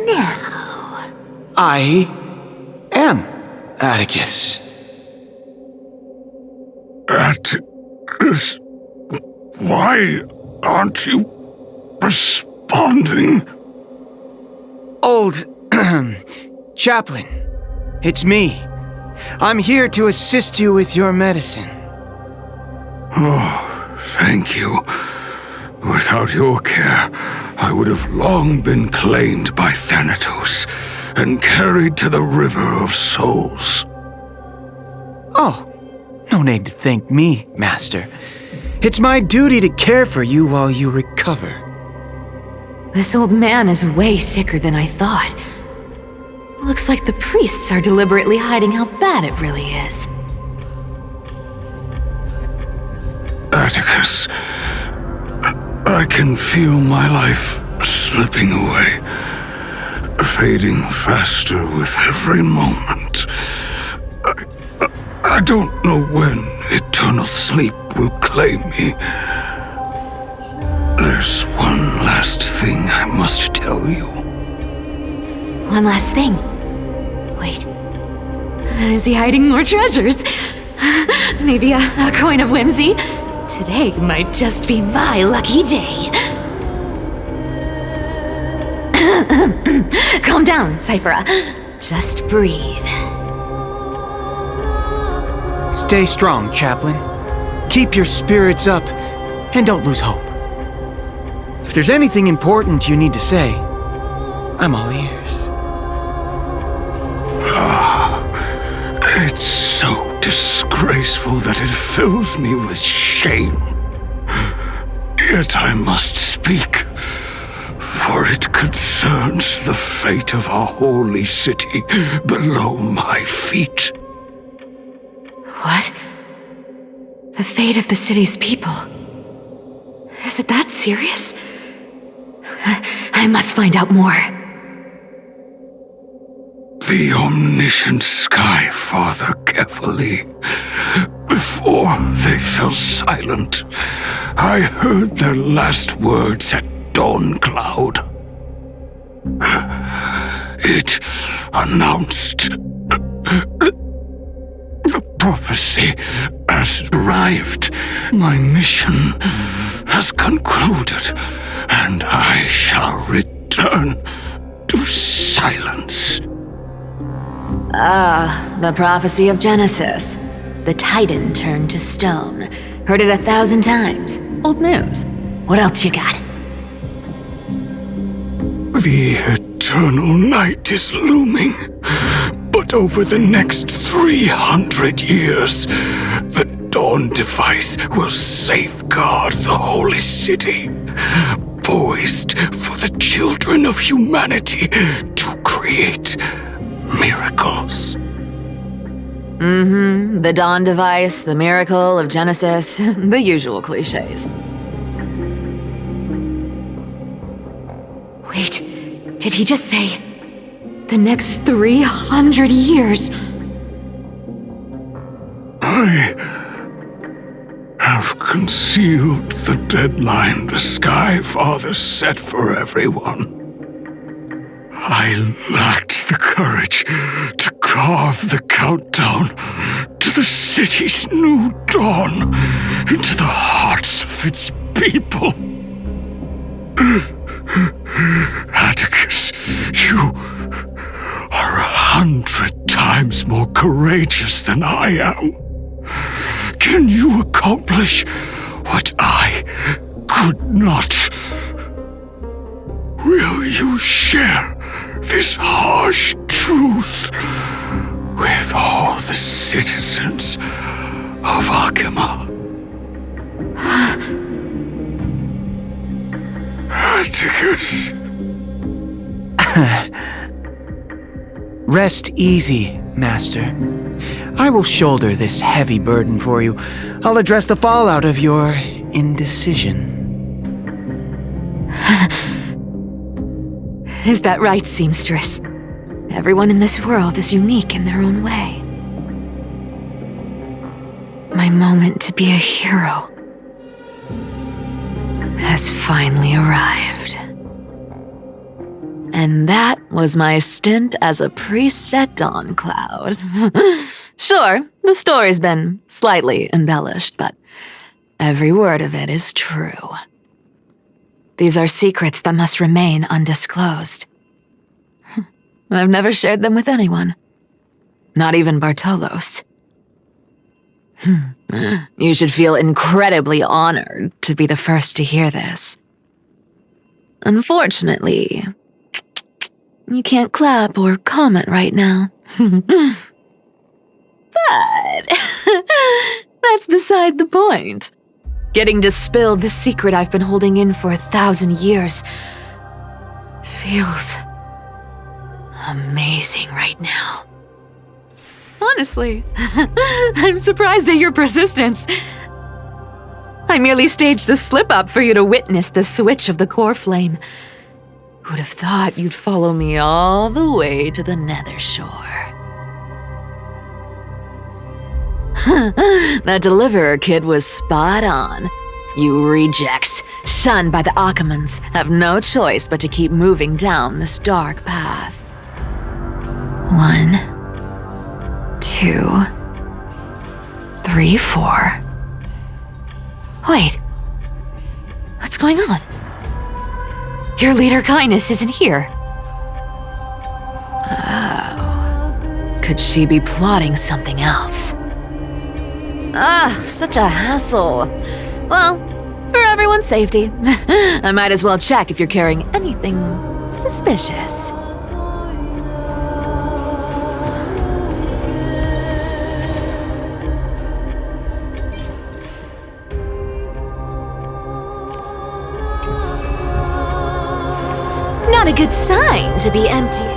Now. I am Atticus. Atticus, why aren't you responding? Old Chaplain, it's me. I'm here to assist you with your medicine. Oh, thank you. Without your care, I would have long been claimed by Thanatos and carried to the River of Souls. Oh, no need to thank me, Master. It's my duty to care for you while you recover. This old man is way sicker than I thought. Looks like the priests are deliberately hiding how bad it really is. Atticus, I can feel my life slipping away, fading faster with every moment. I don't know when eternal sleep will claim me. There's one last thing I must tell you. One last thing. Wait. Is he hiding more treasures? Maybe a coin of whimsy? Today might just be my lucky day. Calm down, Cyphera. Just breathe. Stay strong, Chaplain. Keep your spirits up, and don't lose hope. If there's anything important you need to say, I'm all ears. It's so disgraceful that it fills me with shame. Yet I must speak, for it concerns the fate of our holy city below my feet. What? The fate of the city's people? Is it that serious? I must find out more. The omniscient Sky Father carefully. Before they fell silent, I heard their last words at dawn cloud. It announced the prophecy has arrived. My mission has concluded, and I shall return to silence. Ah, the prophecy of Genesis. The Titan turned to stone. Heard it 1,000 times. Old news. What else you got? The eternal night is looming, but over the next 300 years, the Dawn device will safeguard the holy city, poised for the children of humanity to create miracles. The Dawn device, the miracle of Genesis, the usual cliches. Wait, did he just say the next 300 years? I have concealed the deadline the Sky Father set for everyone. I lacked the courage to carve the countdown to the city's new dawn into the hearts of its people. Atticus, you are 100 times more courageous than I am. Can you accomplish what I could not? Will you share this harsh truth with all the citizens of Akima? Atticus. Rest easy, Master. I will shoulder this heavy burden for you. I'll address the fallout of your indecision. Is that right, seamstress? Everyone in this world is unique in their own way. My My moment to be a hero has finally arrived. And that was my stint as a priest at Dawncloud. Sure, the story's been slightly embellished, but every word of it is true. These are secrets that must remain undisclosed. I've never shared them with anyone. Not even Bartolos. You should feel incredibly honored to be the first to hear this. Unfortunately, you can't clap or comment right now. But that's beside the point. Getting to spill the secret I've been holding in for 1,000 years feels amazing right now. Honestly, I'm surprised at your persistence. I merely staged a slip-up for you to witness the switch of the core flame. Who'd have thought you'd follow me all the way to the Nether Shore? That deliverer kid was spot on. You rejects, shunned by the Akamans, have no choice but to keep moving down this dark path. 1, 2, 3, 4. Wait. What's going on? Your leader Kindness isn't here. Oh. Could she be plotting something else? Such a hassle. Well, for everyone's safety, I might as well check if you're carrying anything suspicious. Not a good sign to be empty.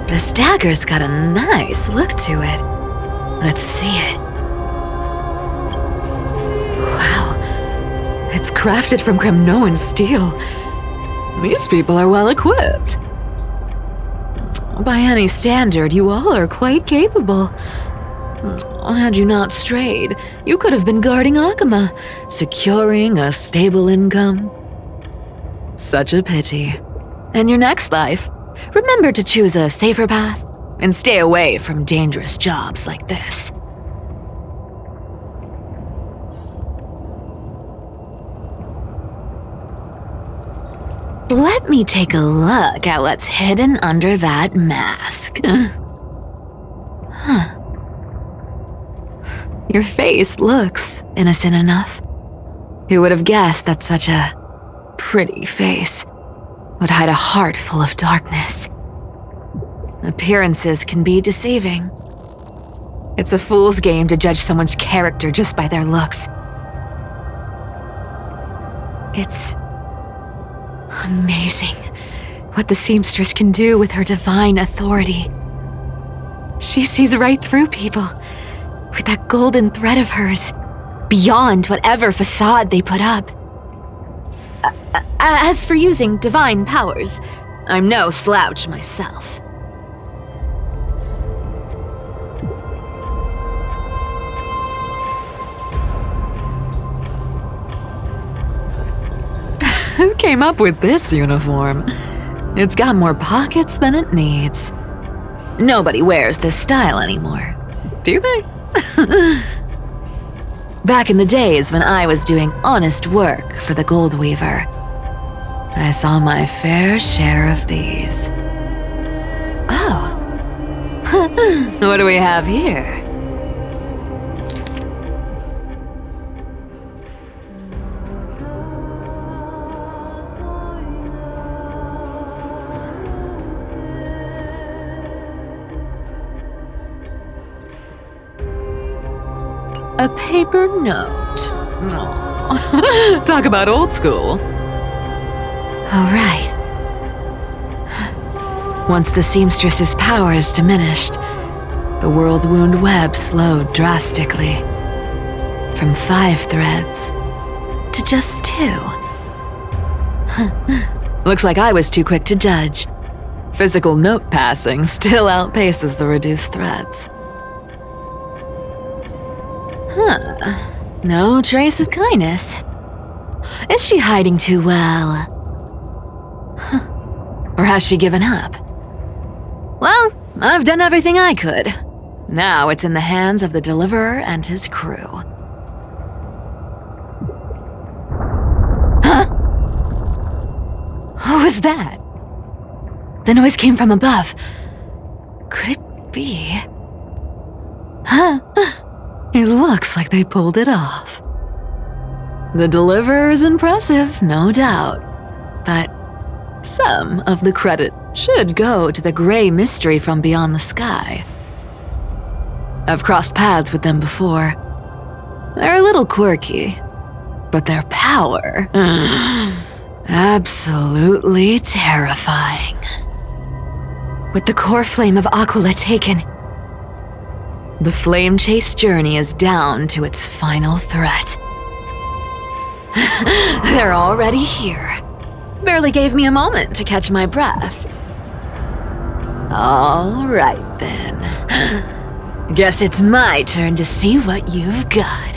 This dagger's got a nice look to it. Let's see it. Wow. It's crafted from Kremnoan steel. These people are well equipped. By any standard, you all are quite capable. Had you not strayed, you could have been guarding Akama, securing a stable income. Such a pity. In your next life, remember to choose a safer path and stay away from dangerous jobs like this. Let me take a look at what's hidden under that mask. Huh. Your face looks innocent enough. Who would have guessed that such a pretty face would hide a heart full of darkness? Appearances can be deceiving. It's a fool's game to judge someone's character just by their looks. It's amazing what the seamstress can do with her divine authority. She sees right through people with that golden thread of hers, beyond whatever facade they put up. As for using divine powers, I'm no slouch myself. Who came up with this uniform? It's got more pockets than it needs. Nobody wears this style anymore, do they? Back in the days when I was doing honest work for the Gold Weaver, I saw my fair share of these. Oh. What do we have here? A paper note. Aww. Talk about old school. Oh, right. Once the seamstress's powers diminished, the world wound web slowed drastically. From 5 threads just 2. Looks like I was too quick to judge. Physical note passing still outpaces the reduced threats. No trace of kindness. Is she hiding too well? Or has she given up? Well, I've done everything I could. Now it's in the hands of the Deliverer and his crew. What was that? The noise came from above. Could it be? It looks like they pulled it off. The Deliverer is impressive, no doubt. But some of the credit should go to the gray mystery from beyond the sky. I've crossed paths with them before. They're a little quirky, but their power... absolutely terrifying. With the core flame of Aquila taken, the flame chase journey is down to its final threat. They're already here. Barely gave me a moment to catch my breath. All right then. Guess it's my turn to see what you've got.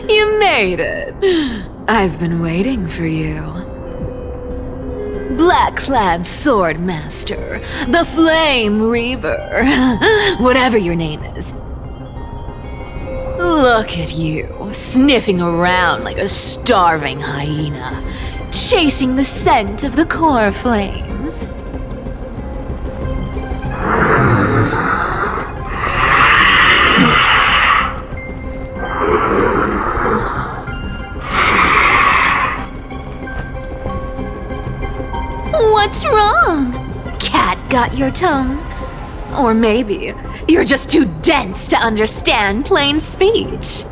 You made it. I've been waiting for you. Black-clad sword master, the Flame Reaver, whatever your name is. Look at you, sniffing around like a starving hyena, chasing the scent of the core flames. What's wrong? Cat got your tongue? Or maybe you're just too dense to understand plain speech.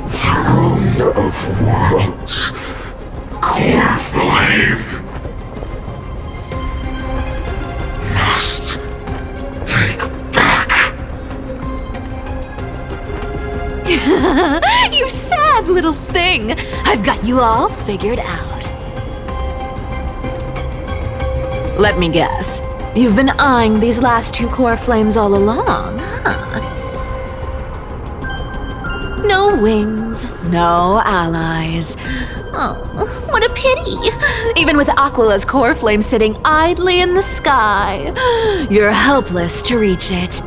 Throne of worlds, core flame. Must take back. You sad little thing! I've got you all figured out. Let me guess. You've been eyeing these last 2 core flames all along, huh? No wings, no allies. Oh, what a pity! Even with Aquila's core flame sitting idly in the sky, you're helpless to reach it.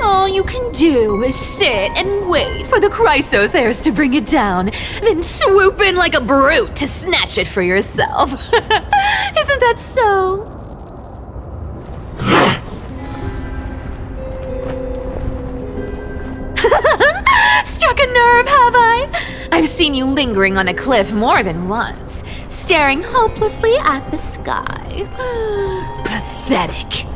All you can do is sit and wait for the Chrysos heirs to bring it down, then swoop in like a brute to snatch it for yourself. Isn't that so? Struck a nerve, have I? I've seen you lingering on a cliff more than once, staring hopelessly at the sky. Pathetic.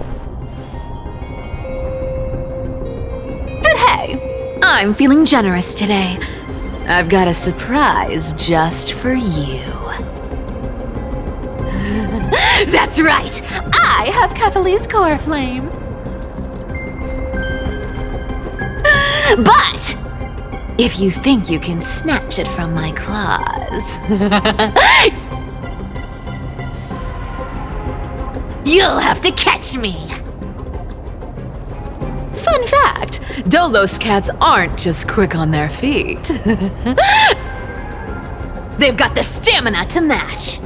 But hey, I'm feeling generous today. I've got a surprise just for you. That's right! I have Kefali's core flame. But if you think you can snatch it from my claws, you'll have to catch me. Fun fact, Dolos cats aren't just quick on their feet. They've got the stamina to match.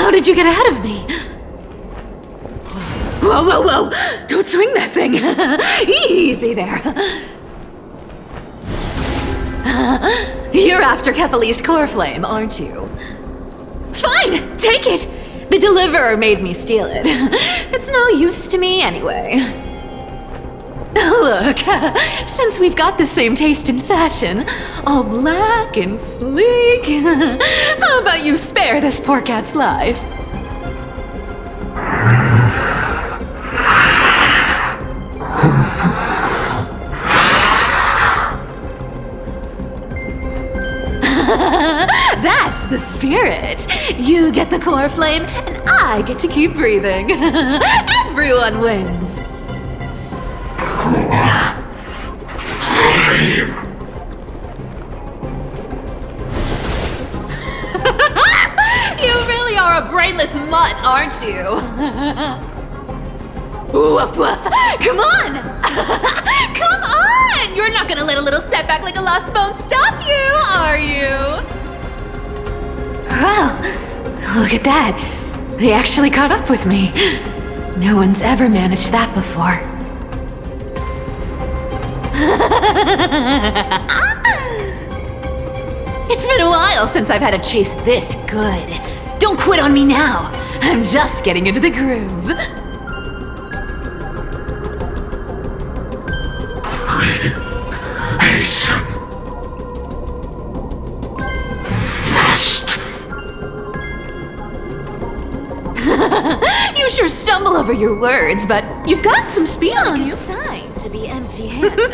How did you get ahead of me? Whoa, whoa, whoa! Don't swing that thing! Easy there. You're after Kepali's core flame, aren't you? Fine! Take it! The deliverer made me steal it. It's no use to me anyway. Look, since we've got the same taste in fashion, all black and sleek, how about you spare this poor cat's life? That's the spirit. You get the core flame, and I get to keep breathing. Everyone wins. You really are a brainless mutt, aren't you? Woof woof! Come on! Come on! You're not gonna let a little setback like a lost bone stop you, are you? Well, look at that. They actually caught up with me. No one's ever managed that before. It's been a while since I've had a chase this good. Don't quit on me now. I'm just getting into the groove. You sure stumble over your words, but you've got some speed on you. Sign to be empty-handed.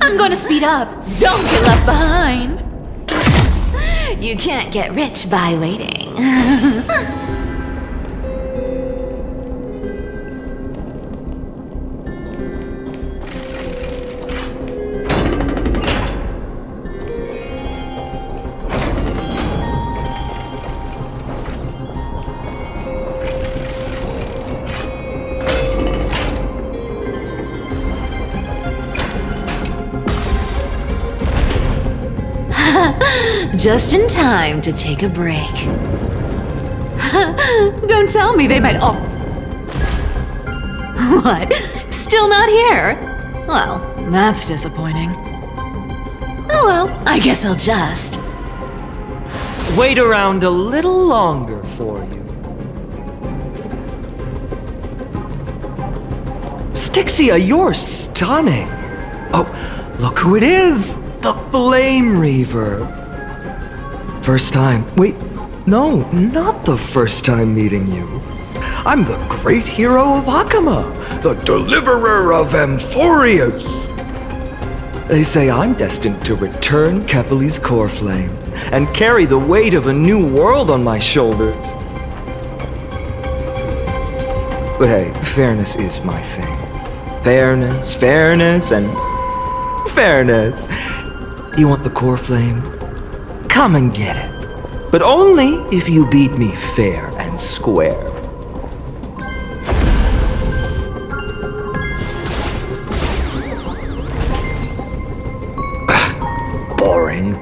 I'm going to speed up. Don't get left behind. You can't get rich by waiting. Just in time to take a break. Don't tell me they might all... What? Still not here? Well, that's disappointing. Oh well, I guess I'll just... Wait around a little longer for you. Styxia, you're stunning. Oh, look who it is! The Flame Reaver. First time. Wait, no, not the first time meeting you. I'm the great hero of Akama, the deliverer of Amphorius. They say I'm destined to return Kepali's core flame and carry the weight of a new world on my shoulders. But hey, fairness is my thing. Fairness, and fairness. You want the core flame? Come and get it. But only if you beat me fair and square. Boring.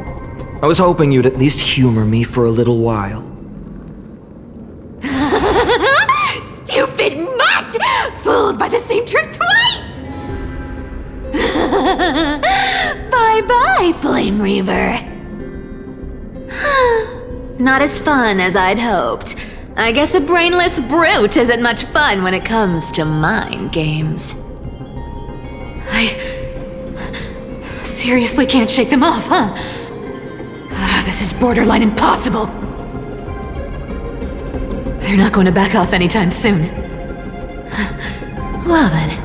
I was hoping you'd at least humor me for a little while. Stupid mutt! Fooled by the same trick twice! Bye-bye, Flame Reaver. Not as fun as I'd hoped. I guess a brainless brute isn't much fun when it comes to mind games. I seriously can't shake them off, huh? This is borderline impossible. They're not going to back off anytime soon. Well then.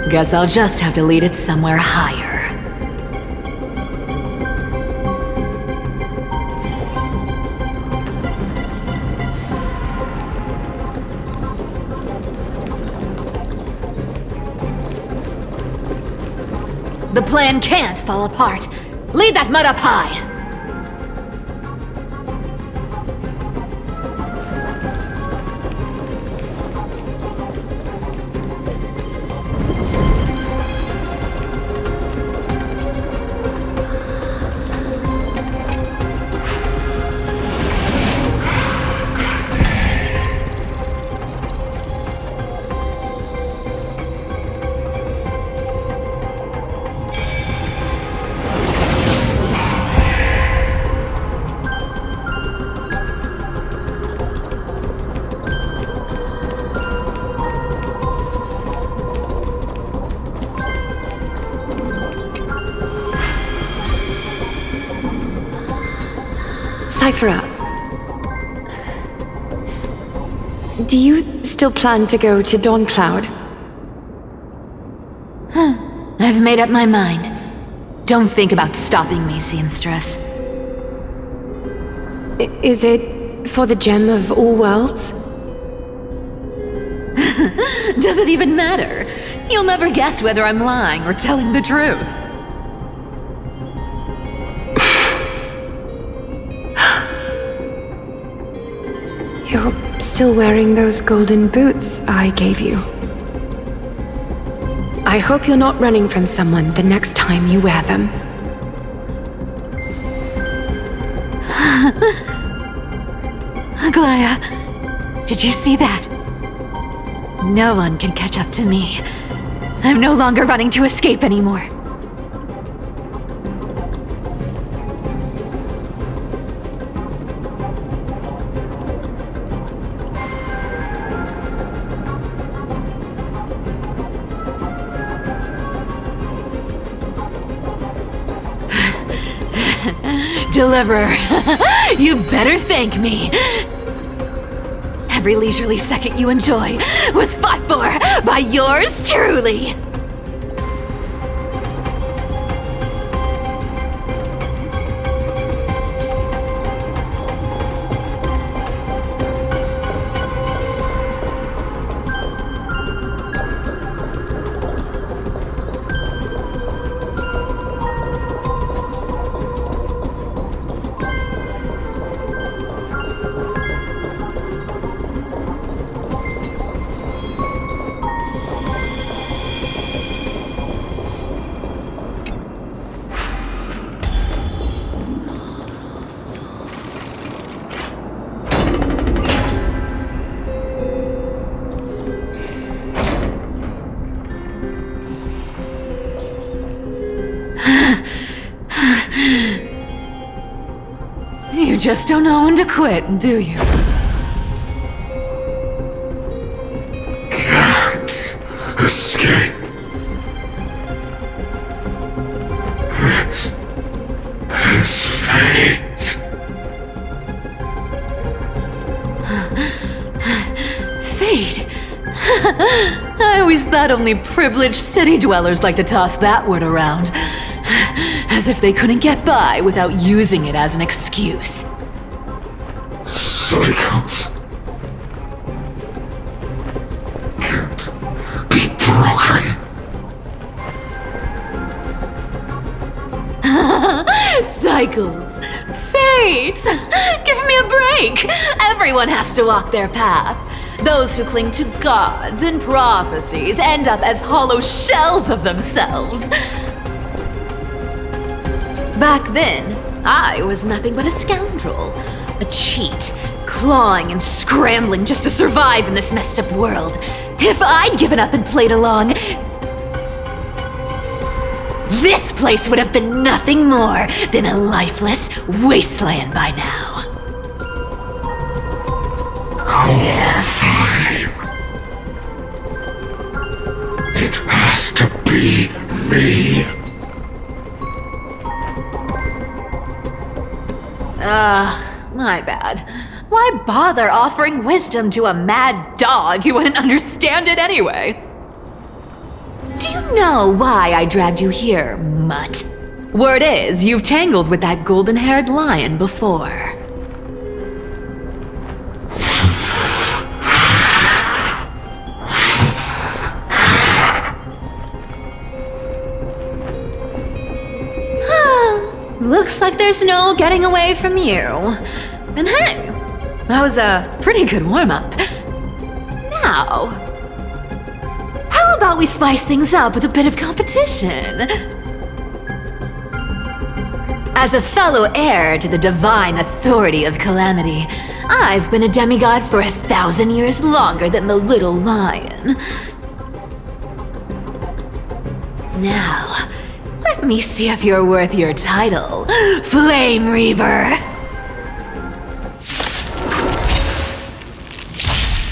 Guess I'll just have to lead it somewhere higher. The plan can't fall apart. Lead that mud up high! Cyphera, do you still plan to go to Dawncloud? I've made up my mind. Don't think about stopping me, seamstress. Is it for the gem of all worlds? Does it even matter? You'll never guess whether I'm lying or telling the truth. You're still wearing those golden boots I gave you. I hope you're not running from someone the next time you wear them. Aglaya, did you see that? No one can catch up to me. I'm no longer running to escape anymore. Deliverer, you better thank me. Every leisurely second you enjoy was fought for by yours truly. You just don't know when to quit, do you? Can't escape. This is fate. Fate? I always thought only privileged city dwellers like to toss that word around. As if they couldn't get by without using it as an excuse. Cycles can't be broken. Cycles. Fate. Give me a break. Everyone has to walk their path. Those who cling to gods and prophecies end up as hollow shells of themselves. Back then, I was nothing but a scoundrel. A cheat, clawing and scrambling just to survive in this messed up world. If I'd given up and played along, this place would have been nothing more than a lifeless wasteland by now. Horrifying. It has to be me. My bad. Why bother offering wisdom to a mad dog who wouldn't understand it anyway? Do you know why I dragged you here, mutt? Word is, you've tangled with that golden-haired lion before. Looks like there's no getting away from you. And hey, that was a pretty good warm-up. Now, how about we spice things up with a bit of competition? As a fellow heir to the divine authority of Calamity, I've been a demigod for 1,000 years longer than the little lion. Now, let me see if you're worth your title, Flame Reaver.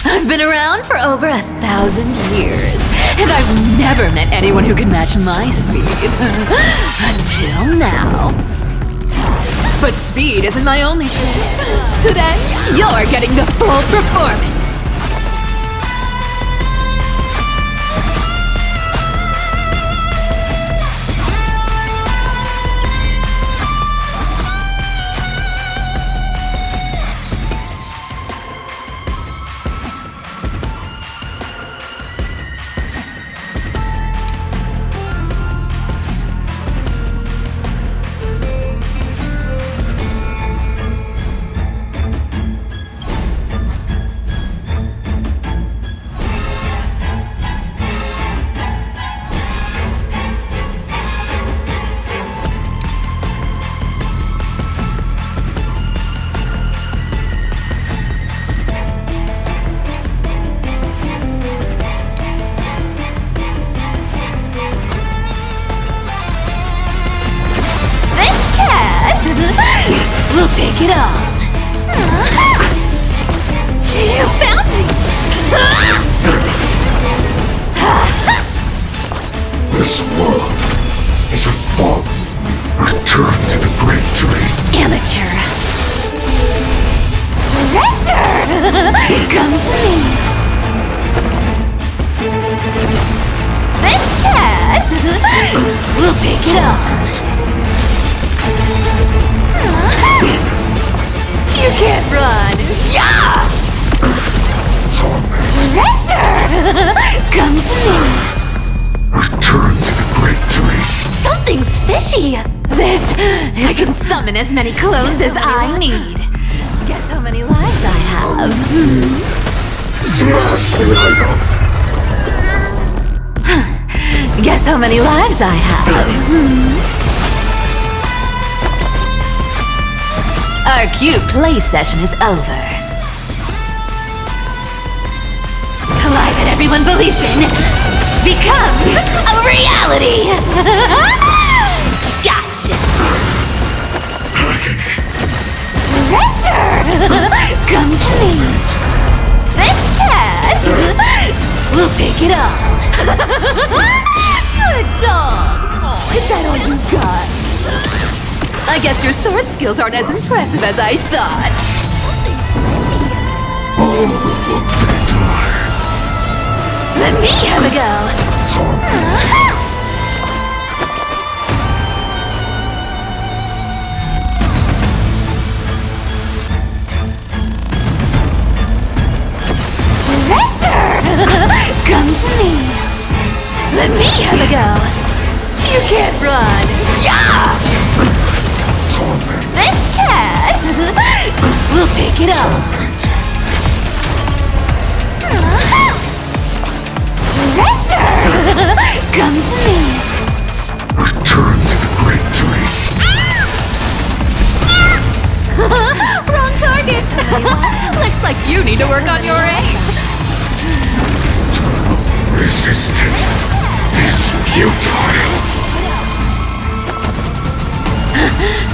I've been around for over 1,000 years, and I've never met anyone who can match my speed. Until now. But speed isn't my only trait. Today, you're getting the full performance. We'll take it on. You found me! This world is a fall. Return to the great tree. Amateur. Treasure! Come to me. This cat! We'll take it on. You can't run! Yeah! Treasure! Come to me! Return to the great tree. Something's fishy! This is... I can summon as many clones as I need. Guess how many lives I have? Smash Guess how many lives I have? Our cute play session is over. Collide that everyone believes in becomes a reality! Gotcha! Treasure! Come to me! This cat! We'll take it all! Good dog! Oh, is that all you got? I guess your sword skills aren't as impressive as I thought. Let me have a go! Treasure! Come to me! Let me have a go! You can't run! Yeah! This cat! We'll take it on! Treasure! Come to me! Return to the great tree. Wrong target! Looks like you need to work on your aim. Resistance is futile.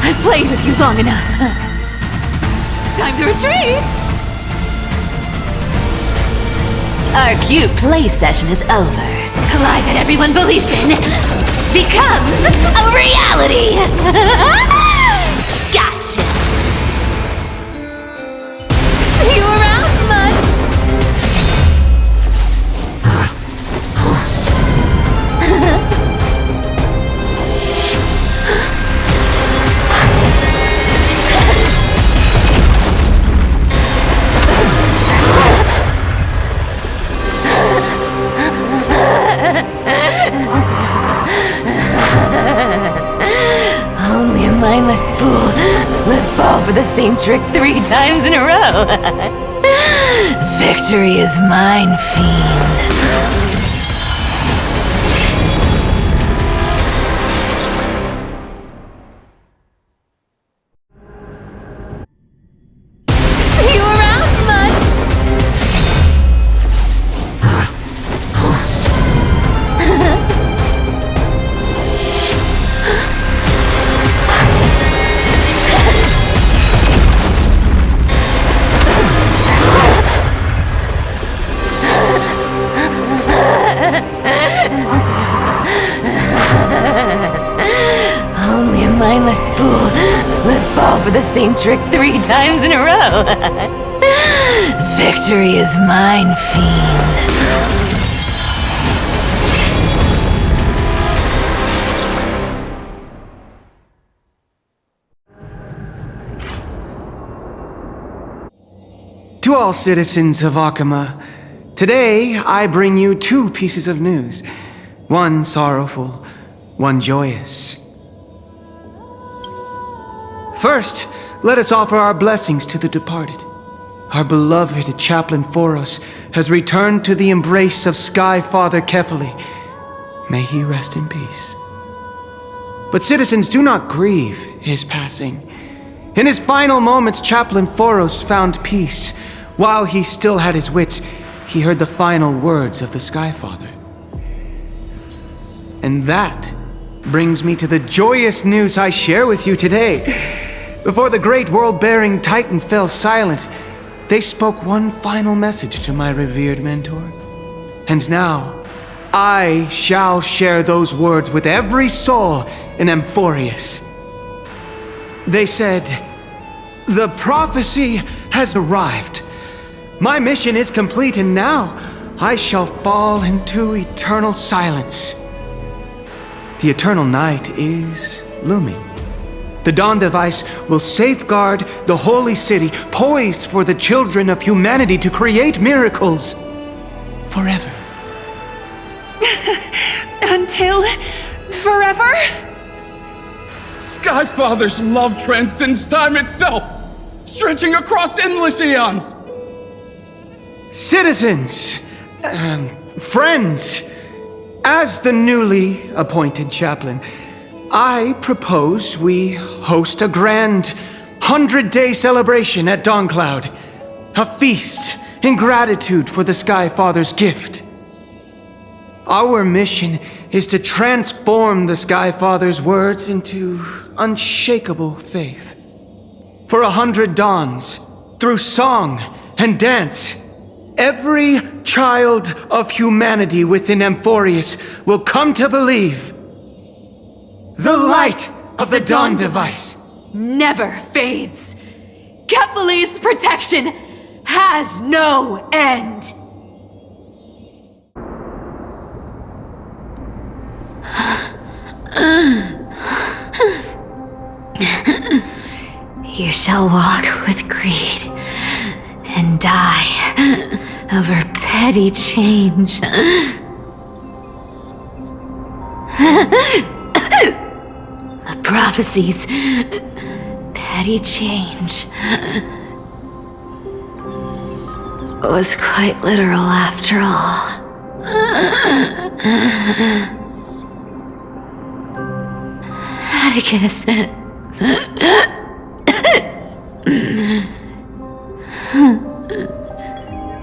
I've played with you long enough. Time to retreat! Our cute play session is over. Collide that everyone believes in becomes a reality! Gotcha! See you around, Mutt! Only a mindless fool would fall for the same trick 3 times in a row. Victory is mine, fiend. See you around, Mutt! mindless fool would fall for the same trick 3 times in a row. Victory is mine, fiend. To all citizens of Akama, today I bring you 2 pieces of news. One sorrowful, one joyous. First, let us offer our blessings to the departed. Our beloved Chaplain Foros has returned to the embrace of Sky Father Kefali. May he rest in peace. But citizens, do not grieve his passing. In his final moments, Chaplain Foros found peace. While he still had his wits, he heard the final words of the Sky Father. And that brings me to the joyous news I share with you today. Before the great world-bearing Titan fell silent, they spoke one final message to my revered mentor. And now, I shall share those words with every soul in Amphorius. They said, "The prophecy has arrived. My mission is complete, and now I shall fall into eternal silence." The eternal night is looming. The Dawn device will safeguard the holy city, poised for the children of humanity to create miracles forever. Until forever? Skyfather's love transcends time itself, stretching across endless eons. Citizens, friends, as the newly appointed chaplain, I propose we host a grand 100-day celebration at Dawncloud. A feast in gratitude for the Sky Father's gift. Our mission is to transform the Sky Father's words into unshakable faith. For 100 dawns, through song and dance, every child of humanity within Amphorius will come to believe the light of the Dawn device never fades. Kefali's protection has no end. You shall walk with greed and die over petty change. The prophecies, petty change, was quite literal after all. Atticus.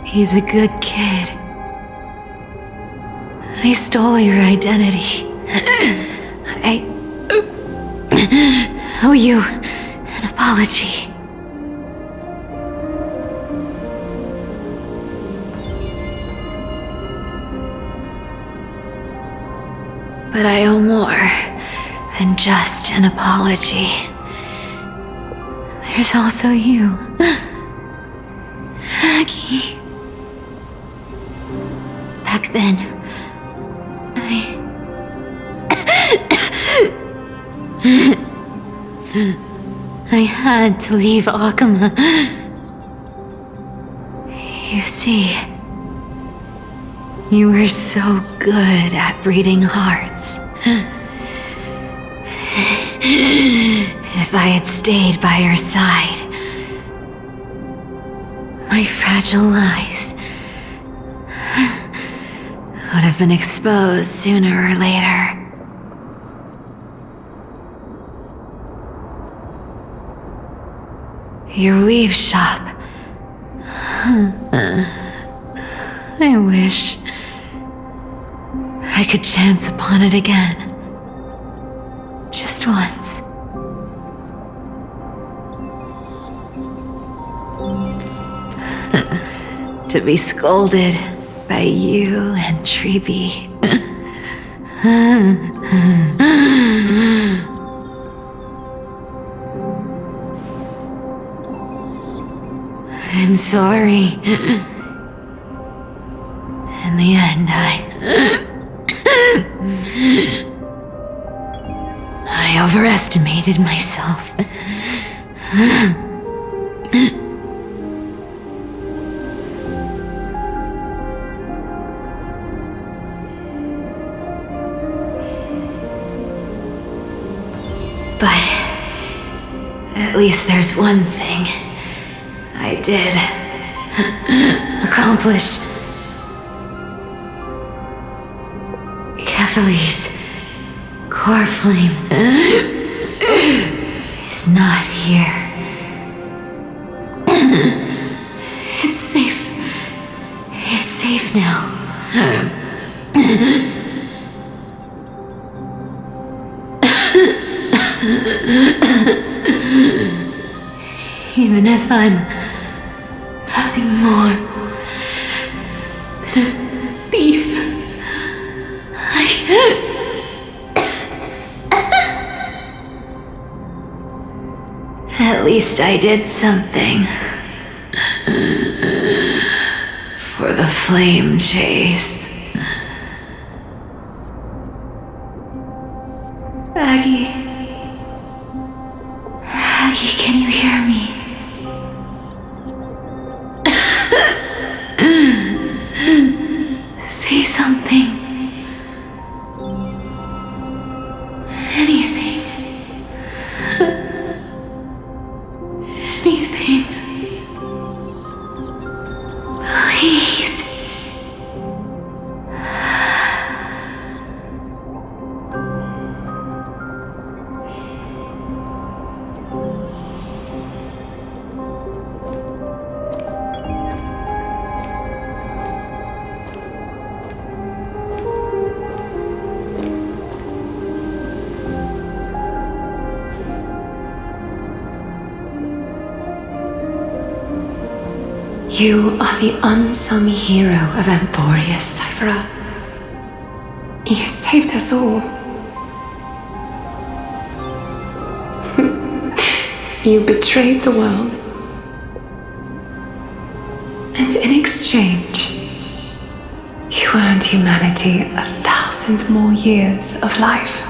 He's a good kid. I stole your identity. I owe you an apology. But I owe more than just an apology. There's also you, Aggie. Back then, I had to leave Akama. You see, you were so good at breeding hearts. If I had stayed by your side, my fragile lies would have been exposed sooner or later. Your weave shop. I wish I could chance upon it again. Just once. To be scolded by you and Treeby. I'm sorry. In the end, I overestimated myself. But at least there's one thing I did accomplish. Kephalie's core flame is not here. It's safe. It's safe now. Even if I'm nothing more than a thief, at least I did something for the flame chase. Aggie, can you hear me? Say something. Anything. Anything. Please. You are the unsung hero of Emporia, Cypher. You saved us all. You betrayed the world. And in exchange, you earned humanity 1,000 more years of life.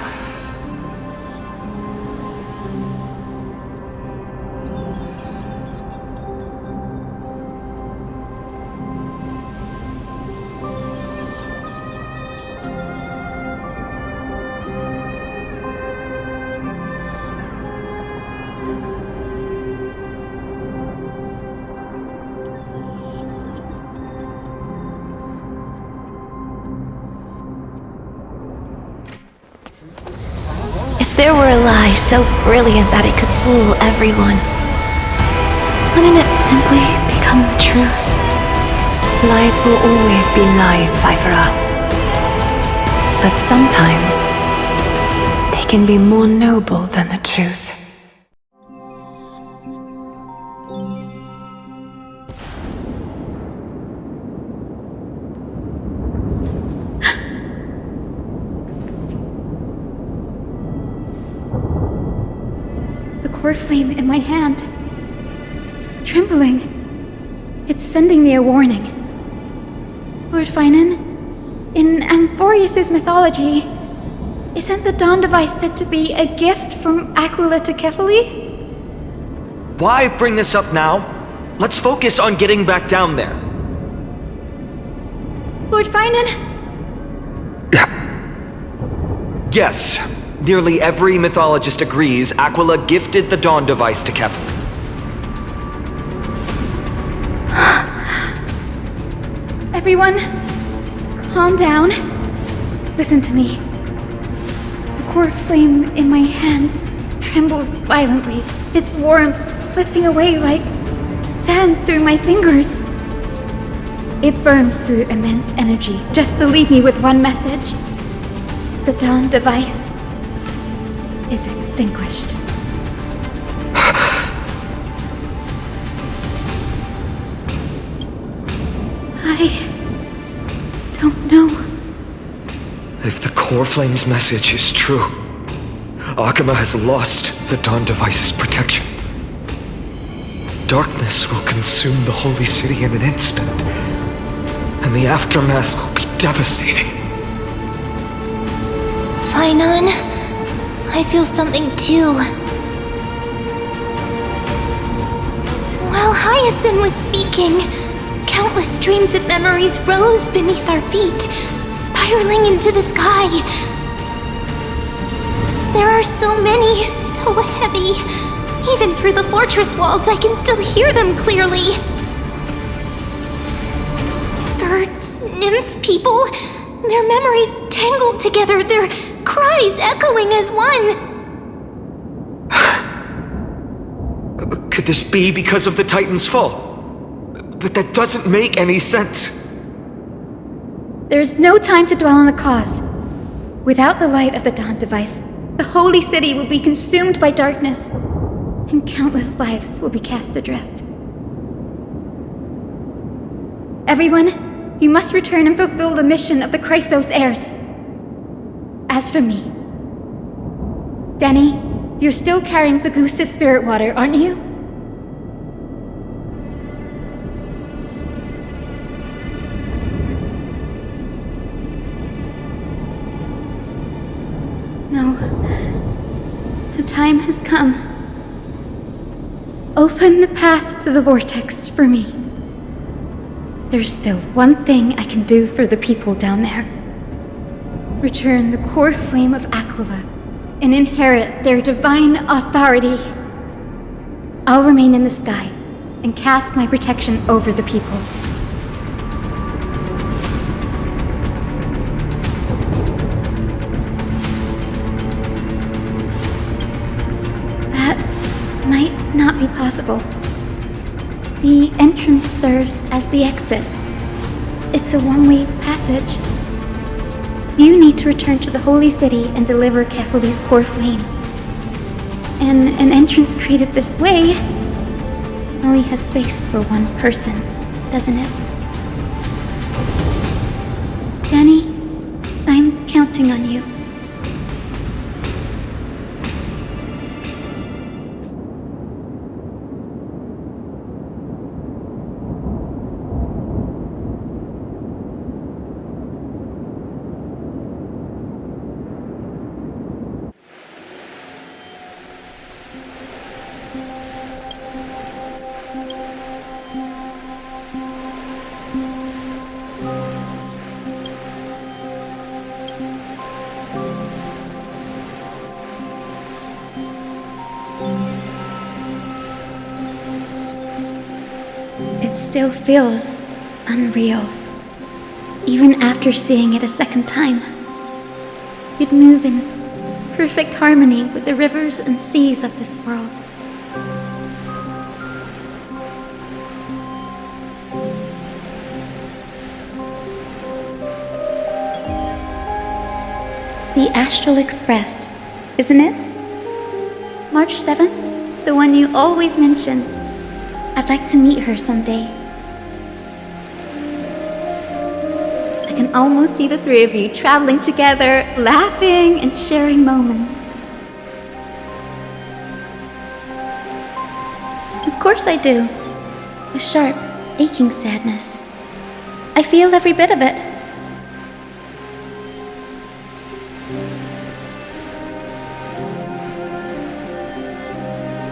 If there were a lie so brilliant that it could fool everyone, wouldn't it simply become the truth? Lies will always be lies, Cypher. But sometimes, they can be more noble than the truth. The core flame in my hand. It's trembling. It's sending me a warning. Lord Finan, in Amphorius' mythology, isn't the Dawn device said to be a gift from Aquila to Kephalie? Why bring this up now? Let's focus on getting back down there. Lord Finan? Yes. Nearly every mythologist agrees Aquila gifted the Dawn device to Kephalie. Everyone, calm down. Listen to me. The core flame in my hand trembles violently, its warmth slipping away like sand through my fingers. It burns through immense energy just to leave me with one message. The Dawn device is extinguished. I don't know. If the core flame's message is true, Akama has lost the Dawn device's protection. darkness will consume the holy city in an instant, and the aftermath will be devastating. Finon, I feel something too. While Hyacinth was speaking, countless streams of memories rose beneath our feet, spiraling into the sky. There are so many, so heavy. Even through the fortress walls, I can still hear them clearly. Birds, nymphs, people, their memories tangled together, their cries echoing as one. Could this be because of the Titan's fall? But that doesn't make any sense. There's no time to dwell on the cause. Without the light of the Dawn device, the holy city will be consumed by darkness, and countless lives will be cast adrift. Everyone, you must return and fulfill the mission of the Chrysos heirs. As for me, Danny, you're still carrying the goose's spirit water, aren't you? No. The time has come. Open the path to the vortex for me. There's still one thing I can do for the people down there. Return the core flame of Aquila and inherit their divine authority. I'll remain in the sky and cast my protection over the people. That might not be possible. The entrance serves as the exit. It's a one-way passage. You need to return to the holy city and deliver Kefuli's core flame. And an entrance created this way only has space for one person, doesn't it? Danny, I'm counting on you. It still feels unreal, even after seeing it a second time. You'd move in perfect harmony with the rivers and seas of this world. The Astral Express, isn't it? March 7th? The one you always mention. I'd like to meet her someday. I can almost see the three of you traveling together, laughing and sharing moments. Of course I do. A sharp, aching sadness. I feel every bit of it.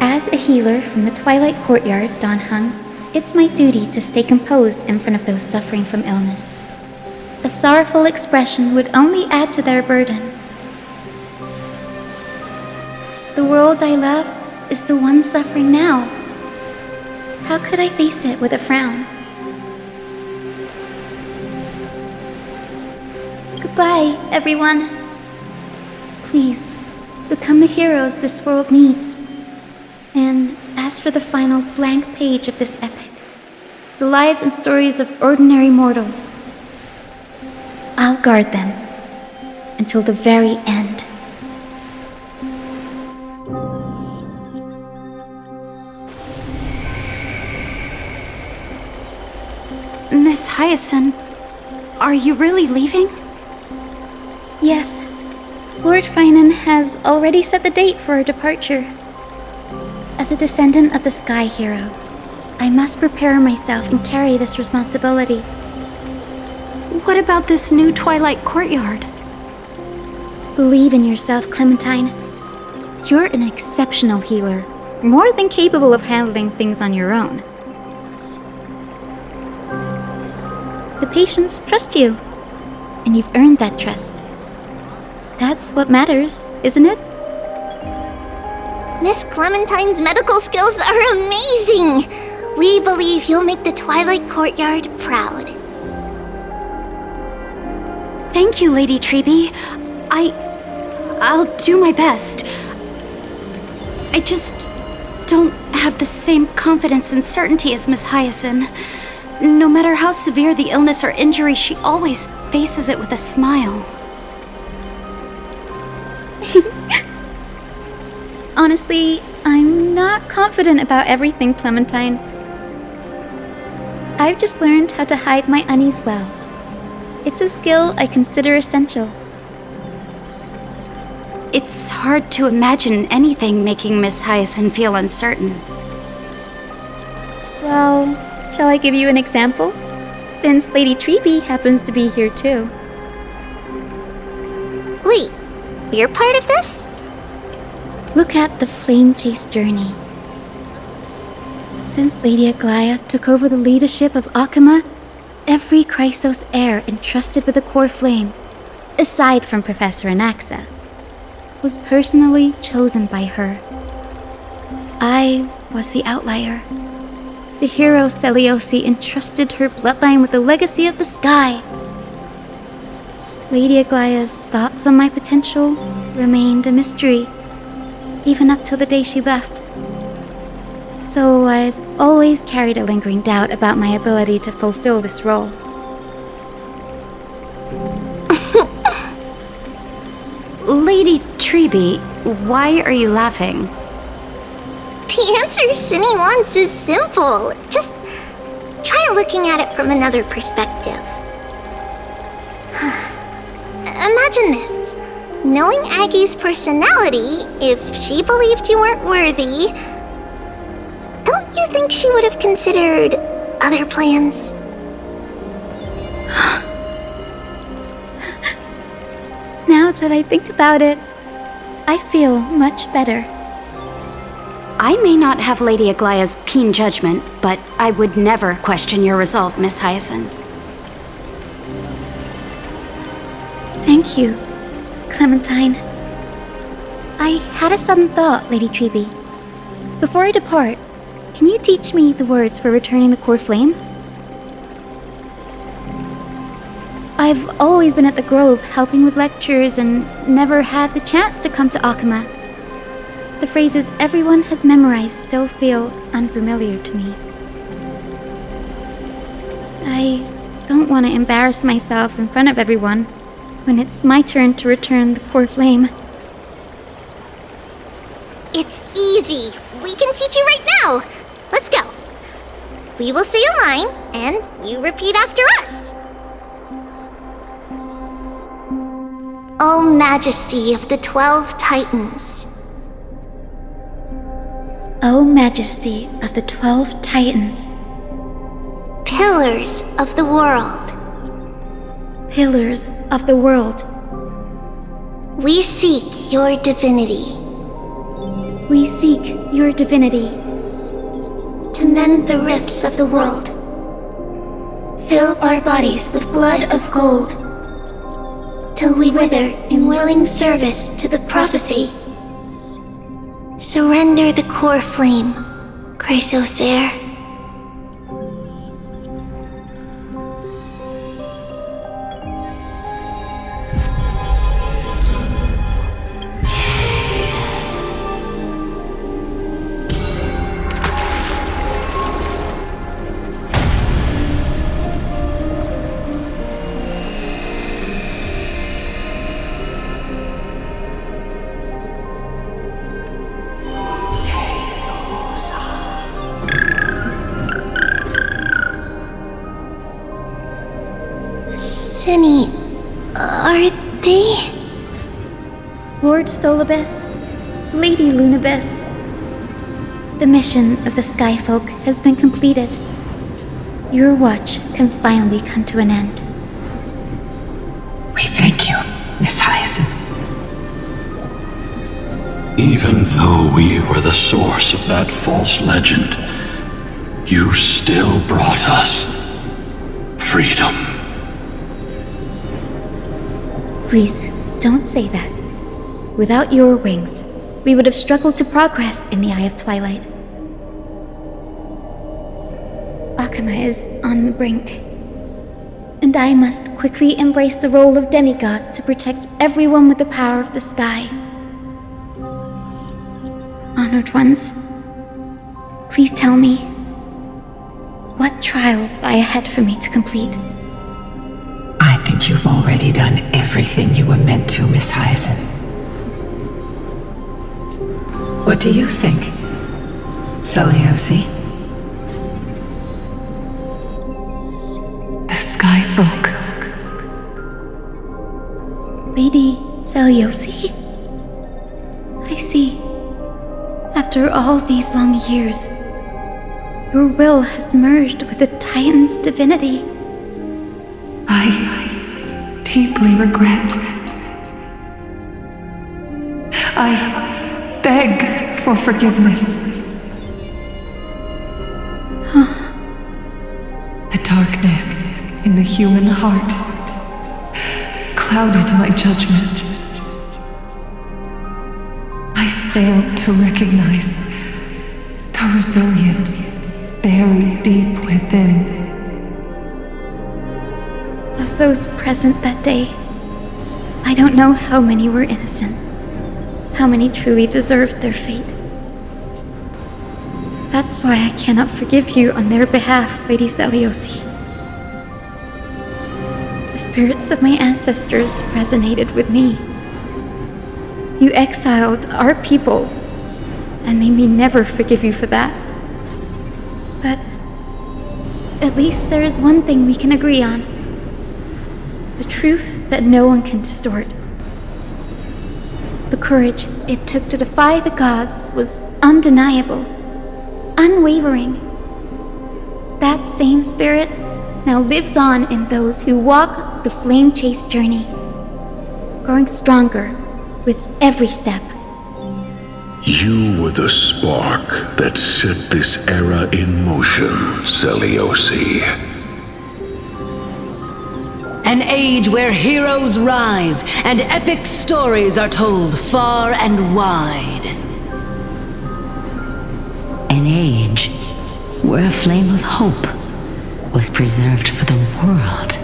As a healer from the Twilight Courtyard, Don Hung, it's my duty to stay composed in front of those suffering from illness. A sorrowful expression would only add to their burden. The world I love is the one suffering now. How could I face it with a frown? Goodbye, everyone. Please, become the heroes this world needs. And as for the final blank page of this epic, the lives and stories of ordinary mortals, I'll guard them until the very end. Miss Hyacinth, are you really leaving? Yes. Lord Finan has already set the date for our departure. As a descendant of the Sky Hero, I must prepare myself and carry this responsibility. What about this new Twilight Courtyard? Believe in yourself, Clementine. You're an exceptional healer, more than capable of handling things on your own. The patients trust you, and you've earned that trust. That's what matters, isn't it? Miss Clementine's medical skills are amazing! We believe you'll make the Twilight Courtyard proud. Thank you, Lady Treeby. I'll do my best. I just don't have the same confidence and certainty as Miss Hyacinth. No matter how severe the illness or injury, she always faces it with a smile. Honestly, I'm not confident about everything, Clementine. I've just learned how to hide my unease well. It's a skill I consider essential. It's hard to imagine anything making Miss Hyacinth feel uncertain. Well, shall I give you an example? Since Lady Treeby happens to be here too. Wait, you're part of this? Look at the Flame Chase journey. Since Lady Aglaia took over the leadership of Akama, every Chrysos heir entrusted with the core flame, aside from Professor Anaxa, was personally chosen by her. I was the outlier. The hero Celiosi entrusted her bloodline with the legacy of the sky. Lady Aglaia's thoughts on my potential remained a mystery, even up till the day she left. So I've always carried a lingering doubt about my ability to fulfill this role. Lady Treeby, why are you laughing? The answer Cindy wants is simple. Just try looking at it from another perspective. Imagine this. Knowing Aggie's personality, if she believed you weren't worthy, don't you think she would have considered other plans? Now that I think about it, I feel much better. I may not have Lady Aglaia's keen judgment, but I would never question your resolve, Miss Hyacinth. Thank you, Clementine. I had a sudden thought, Lady Treeby. Before I depart, can you teach me the words for returning the core flame? I've always been at the Grove helping with lectures and never had the chance to come to Akama. The phrases everyone has memorized still feel unfamiliar to me. I don't want to embarrass myself in front of everyone when it's my turn to return the core flame. It's easy. We can teach you right now. Let's go. We will say a line, and you repeat after us. O Majesty of the 12 Titans. O Majesty of the 12 Titans. Pillars of the world. Pillars of the world. We seek your divinity. We seek your divinity. To mend the rifts of the world. Fill our bodies with blood of gold. Till we wither in willing service to the prophecy. Surrender the core flame, Chrysos heir. Cindy, are they? Lord Solibus, Lady Lunibus. The mission of the Skyfolk has been completed. Your watch can finally come to an end. We thank you, Miss Hyacinth. Even though we were the source of that false legend, you still brought us freedom. Please, don't say that. Without your wings, we would have struggled to progress in the Eye of Twilight. Akama is on the brink, and I must quickly embrace the role of demigod to protect everyone with the power of the sky. Honored ones, please tell me, what trials lie ahead for me to complete? I think you've already done everything you were meant to, Miss Hyacinth. What do you think, Seliosi? The Skyfolk. Lady Seliosi? I see. After all these long years, your will has merged with the Titan's divinity. I deeply regret. I beg for forgiveness. The darkness in the human heart clouded my judgment. I failed to recognize the resilience buried deep within. Of those present that day, I don't know how many were innocent, how many truly deserved their fate. That's why I cannot forgive you on their behalf, Lady Seliosi. The spirits of my ancestors resonated with me. You exiled our people, and they may never forgive you for that. But at least there is one thing we can agree on. The truth that no one can distort. The courage it took to defy the gods was undeniable, unwavering. That same spirit now lives on in those who walk the flame-chased journey, growing stronger with every step. You were the spark that set this era in motion, Seliosi. An age where heroes rise and epic stories are told far and wide. An age where a flame of hope was preserved for the world.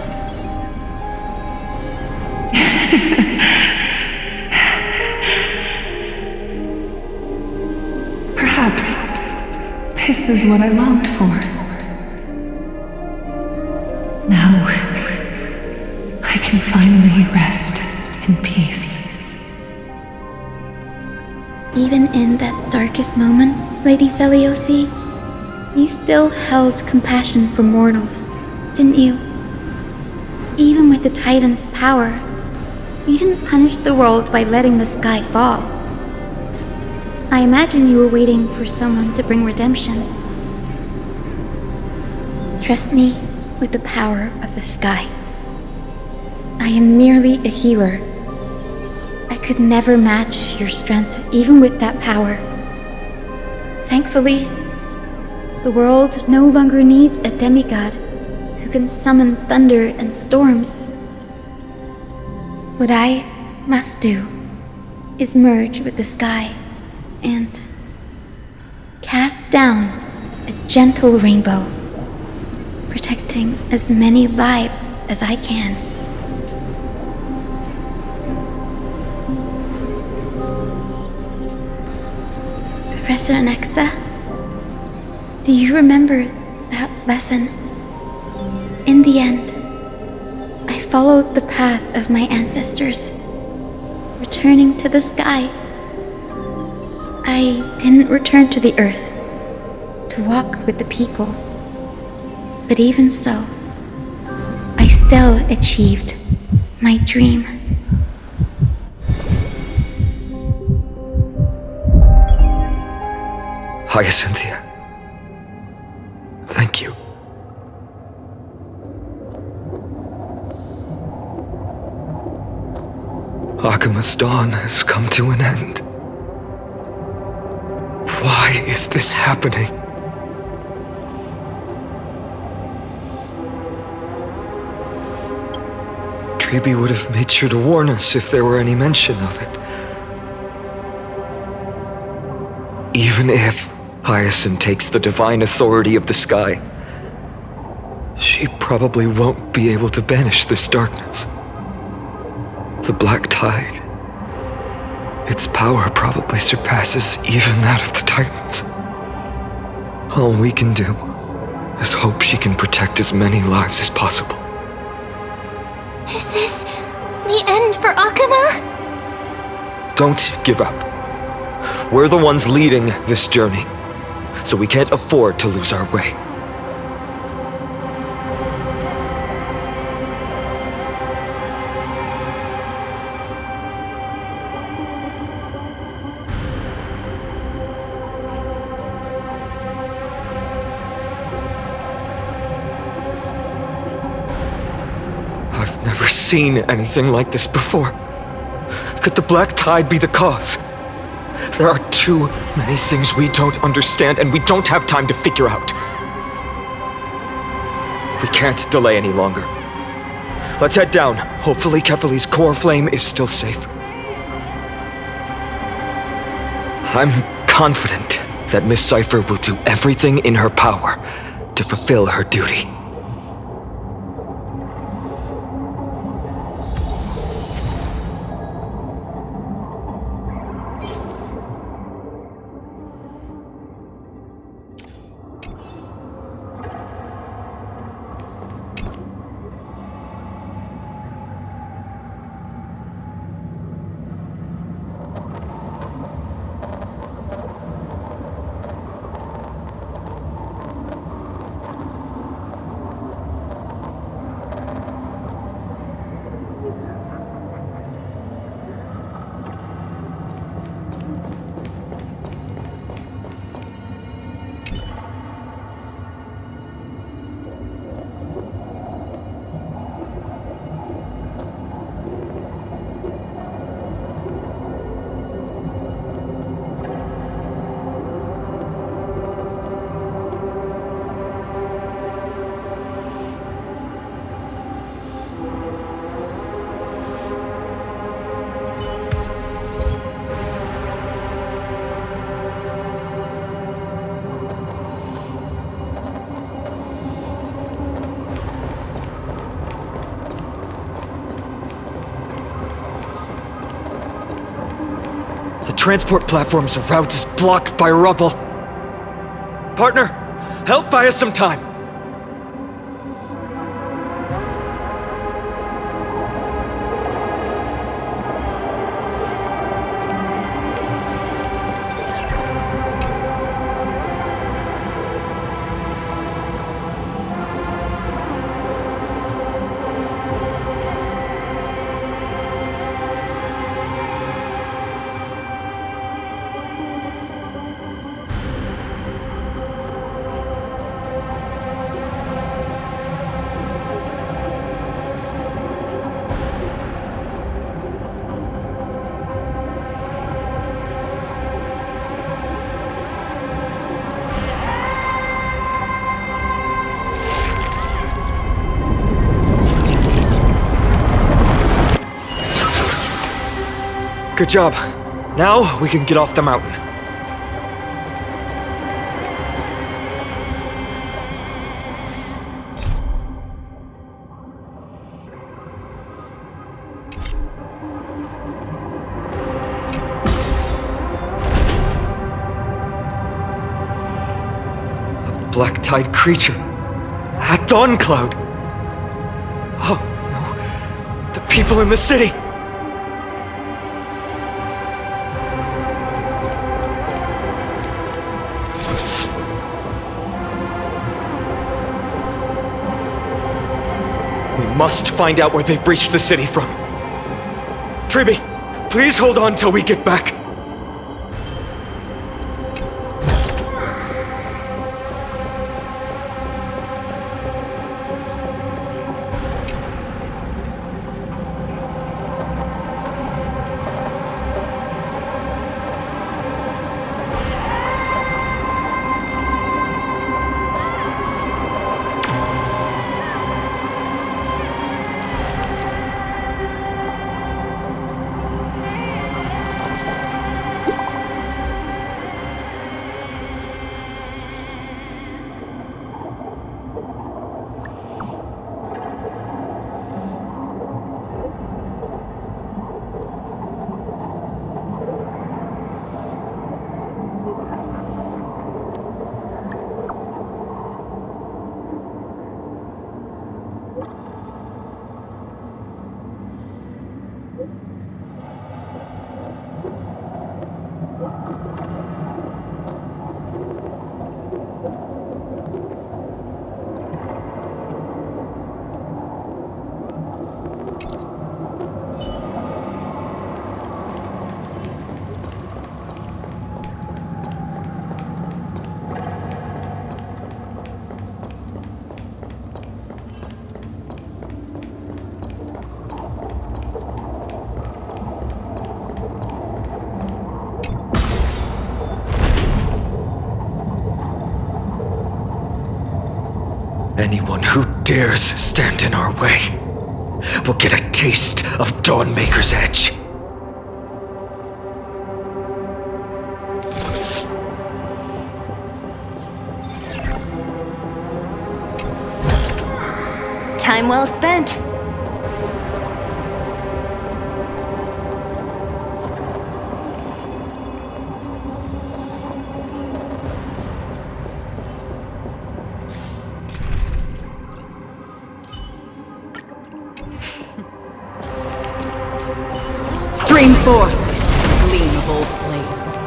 Perhaps this is what I longed for. Now, I can finally rest in peace. Even in that darkest moment, Lady Seliosi, you still held compassion for mortals, didn't you? Even with the Titan's power, you didn't punish the world by letting the sky fall. I imagine you were waiting for someone to bring redemption. Trust me with the power of the sky. I am merely a healer. I could never match your strength even with that power. Thankfully, the world no longer needs a demigod who can summon thunder and storms. What I must do is merge with the sky and cast down a gentle rainbow, protecting as many lives as I can. Professor Anaxa, do you remember that lesson? In the end, I followed the path of my ancestors, returning to the sky. I didn't return to the earth to walk with the people, but even so, I still achieved my dream. Hyacinthia. Thank you. Akima's dawn has come to an end. Why is this happening? Treeby would have made sure to warn us if there were any mention of it. Even if Hyacinth takes the divine authority of the sky, she probably won't be able to banish this darkness. The Black Tide. Its power probably surpasses even that of the Titans. All we can do is hope she can protect as many lives as possible. Is this the end for Akuma? Don't give up. We're the ones leading this journey, so we can't afford to lose our way. I've never seen anything like this before. Could the Black Tide be the cause? There are too many things we don't understand, and we don't have time to figure out. We can't delay any longer. Let's head down. Hopefully Kefali's core flame is still safe. I'm confident that Miss Cypher will do everything in her power to fulfill her duty. Transport platform's route is blocked by rubble. Partner, help buy us some time. Good job. Now we can get off the mountain. A Black Tide creature. At Dawn Cloud. Oh no. The people in the city. Must find out where they breached the city from. Treeby, please hold on till we get back. Anyone who dares stand in our way will get a taste of Dawnmaker's edge. Time well spent. Stream forth, gleam of old blades.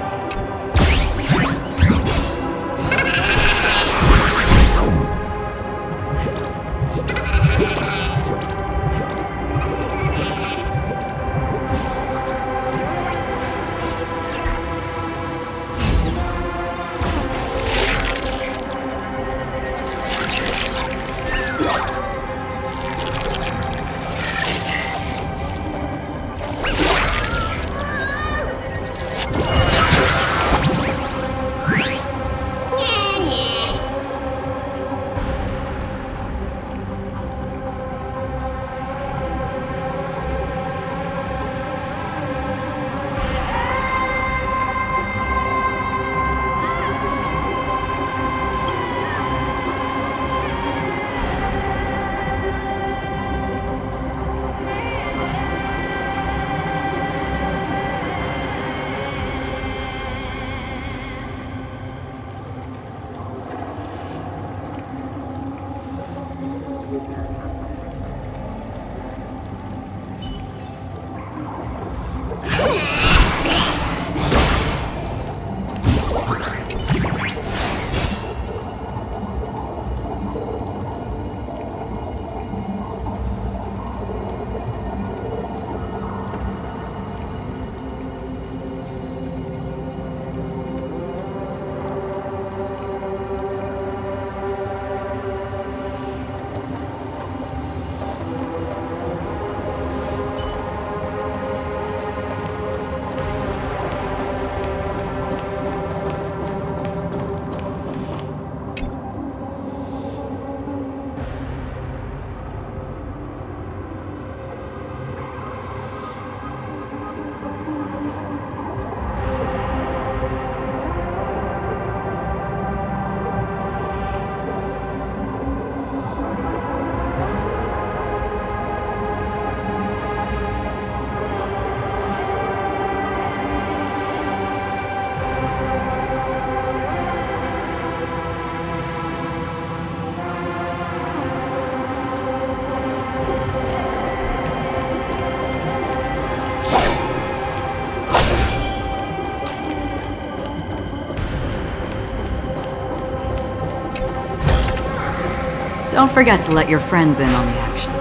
Don't forget to let your friends in on the action.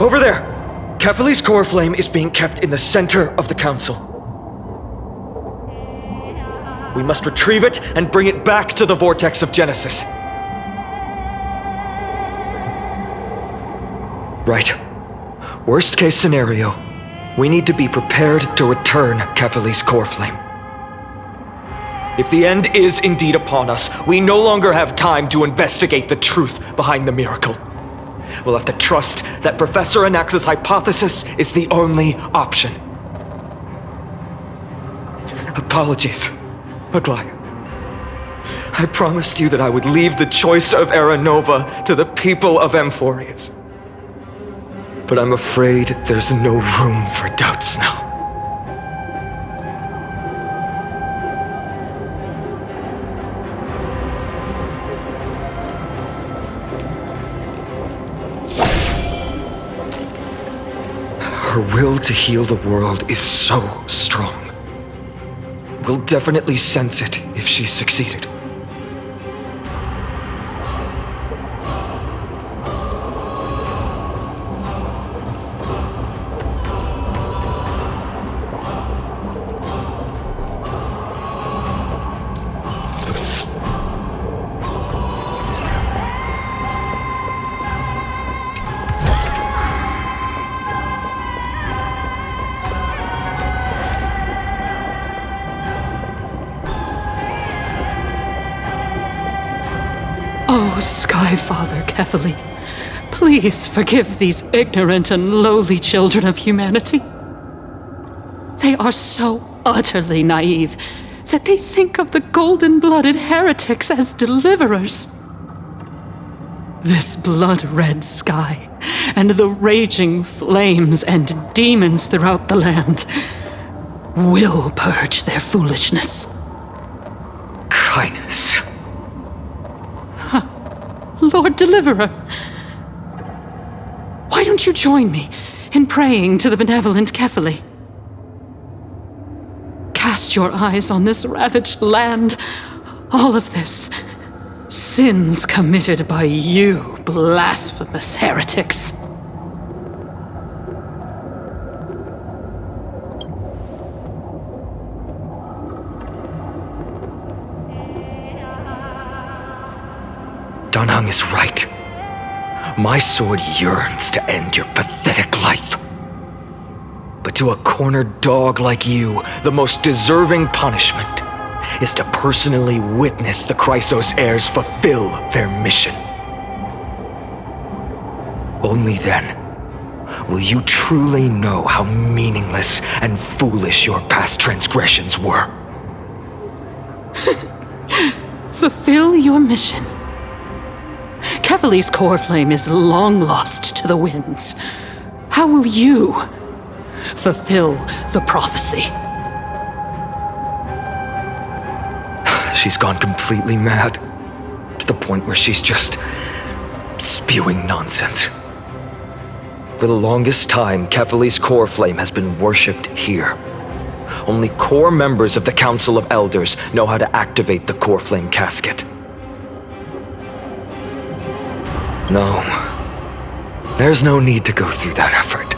Over there! Kefali's core flame is being kept in the center of the council. We must retrieve it and bring it back to the vortex of Genesis. Right. Worst case scenario, we need to be prepared to return Kefali's core flame. If the end is indeed upon us, we no longer have time to investigate the truth behind the miracle. We'll have to trust that Professor Anax's hypothesis is the only option. Apologies, Aglaia. I promised you that I would leave the choice of Era Nova to the people of Amphorius. But I'm afraid there's no room for doubts now. Her will to heal the world is so strong. We'll definitely sense it if she's succeeded. Oh, Sky Father Kefali, please forgive these ignorant and lowly children of humanity. They are so utterly naive that they think of the golden-blooded heretics as deliverers. This blood-red sky and the raging flames and demons throughout the land will purge their foolishness. Kindness. Lord Deliverer, why don't you join me in praying to the benevolent Kefali? Cast your eyes on this ravaged land. All of this, sins committed by you, blasphemous heretics. Danheng is right. My sword yearns to end your pathetic life. But to a cornered dog like you, the most deserving punishment is to personally witness the Chrysos heirs fulfill their mission. Only then will you truly know how meaningless and foolish your past transgressions were. Fulfill your mission. Kefali's core flame is long lost to the winds. How will you fulfill the prophecy? She's gone completely mad, to the point where she's just spewing nonsense. For the longest time, Kefali's core flame has been worshipped here. Only core members of the Council of Elders know how to activate the core flame casket. No, there's no need to go through that effort.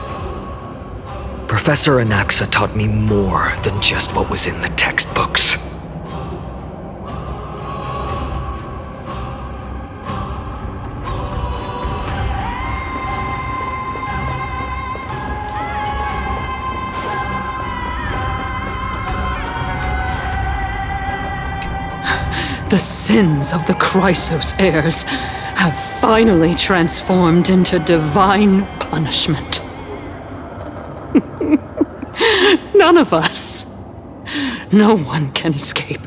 Professor Anaxa taught me more than just what was in the textbooks. The sins of the Chrysos heirs have finally transformed into divine punishment. None of us, no one can escape.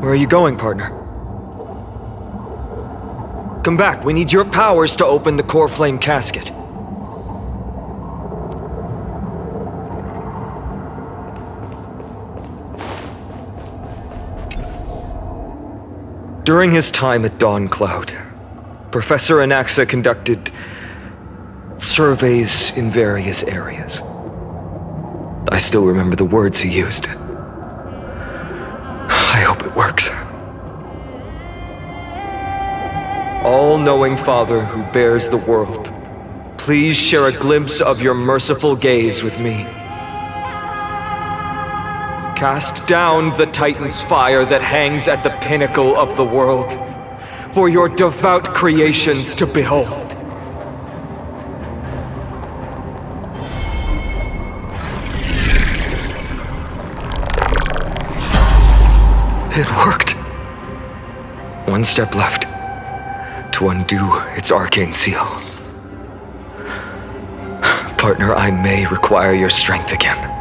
Where are you going, partner? Come back, we need your powers to open the core flame casket. During his time at Dawn Cloud, Professor Anaxa conducted surveys in various areas. I still remember the words he used. I hope it works. All-knowing Father who bears the world, please share a glimpse of your merciful gaze with me. Cast down the Titan's fire that hangs at the pinnacle of the world, for your devout creations to behold. It worked. One step left to undo its arcane seal. Partner, I may require your strength again.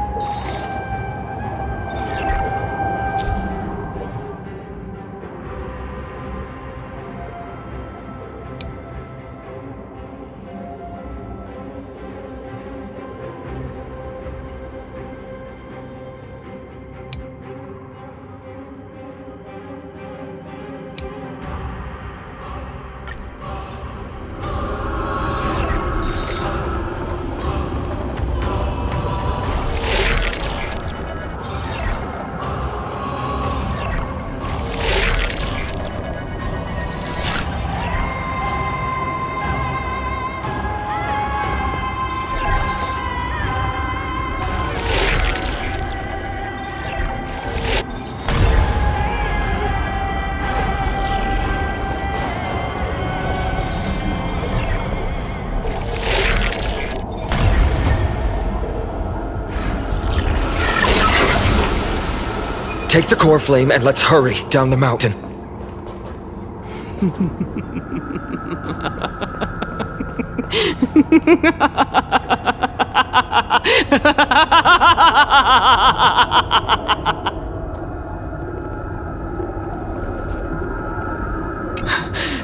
Take the core flame and let's hurry down the mountain.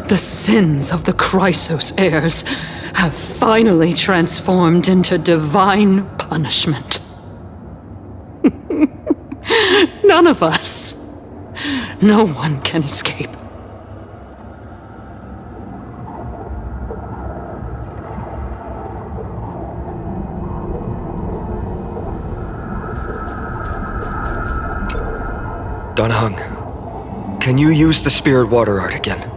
The sins of the Chrysos heirs have finally transformed into divine punishment. None of us. No one can escape. Donahung, can you use the spirit water art again?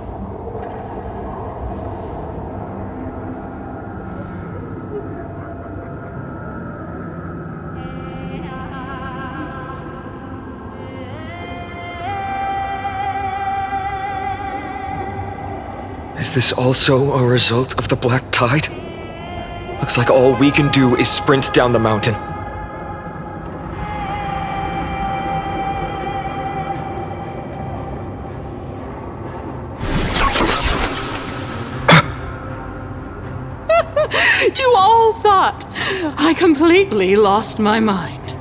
Is this also a result of the black tide? Looks like all we can do is sprint down the mountain. You all thought I completely lost my mind.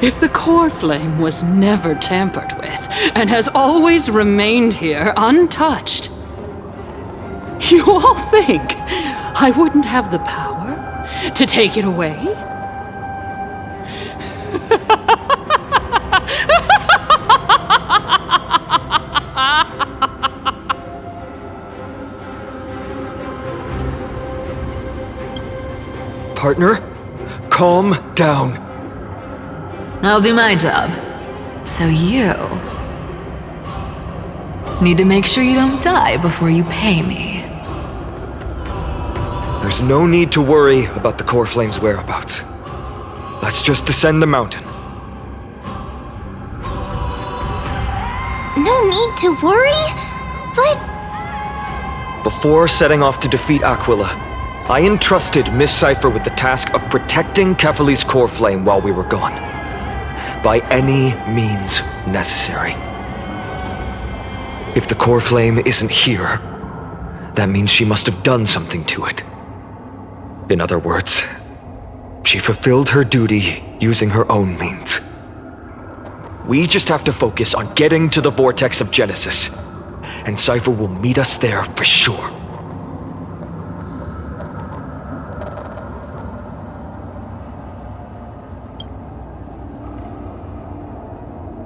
If the core flame was never tampered with and has always remained here untouched, you all think I wouldn't have the power to take it away? Partner, calm down. I'll do my job. So you need to make sure you don't die before you pay me. There's no need to worry about the core flame's whereabouts. Let's just descend the mountain. No need to worry, but... Before setting off to defeat Aquila, I entrusted Miss Cypher with the task of protecting Kefali's core flame while we were gone. By any means necessary. If the core flame isn't here, that means she must have done something to it. In other words, she fulfilled her duty using her own means. We just have to focus on getting to the vortex of Genesis, and Cypher will meet us there for sure.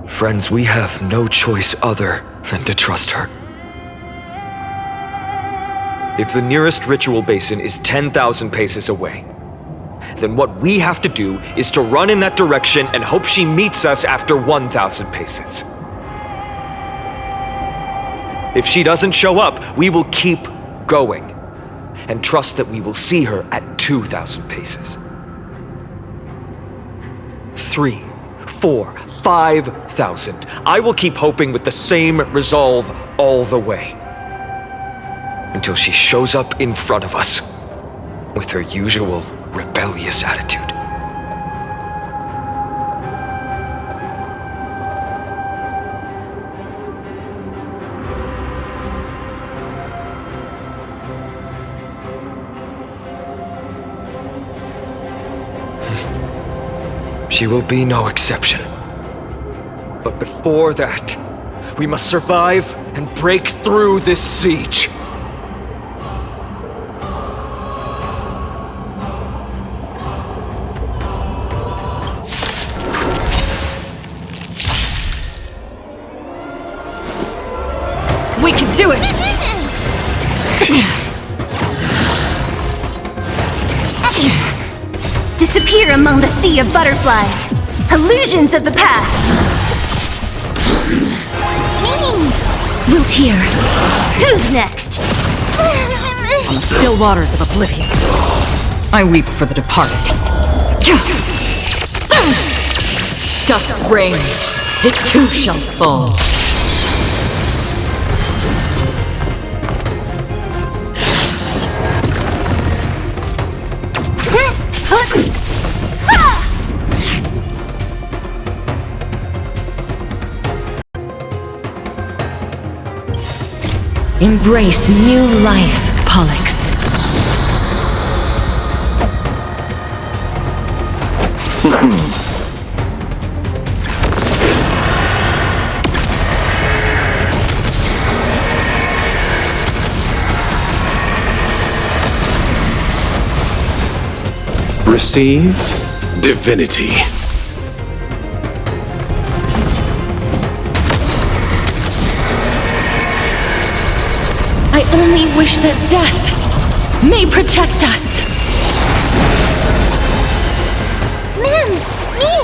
Friends, we have no choice other than to trust her. If the nearest ritual basin is 10,000 paces away, then what we have to do is to run in that direction and hope she meets us after 1,000 paces. If she doesn't show up, we will keep going and trust that we will see her at 2,000 paces. 3, 4, 5,000. I will keep hoping with the same resolve all the way. Until she shows up in front of us with her usual rebellious attitude. She will be no exception. But before that, we must survive and break through this siege. We can do it! Disappear among the sea of butterflies. Illusions of the past. Wilt hear. Who's next? On the still waters of oblivion, I weep for the departed. Dusk's reign, it too shall fall. Embrace new life, Pollux. Receive divinity. I only wish that death may protect us. Ma'am, me!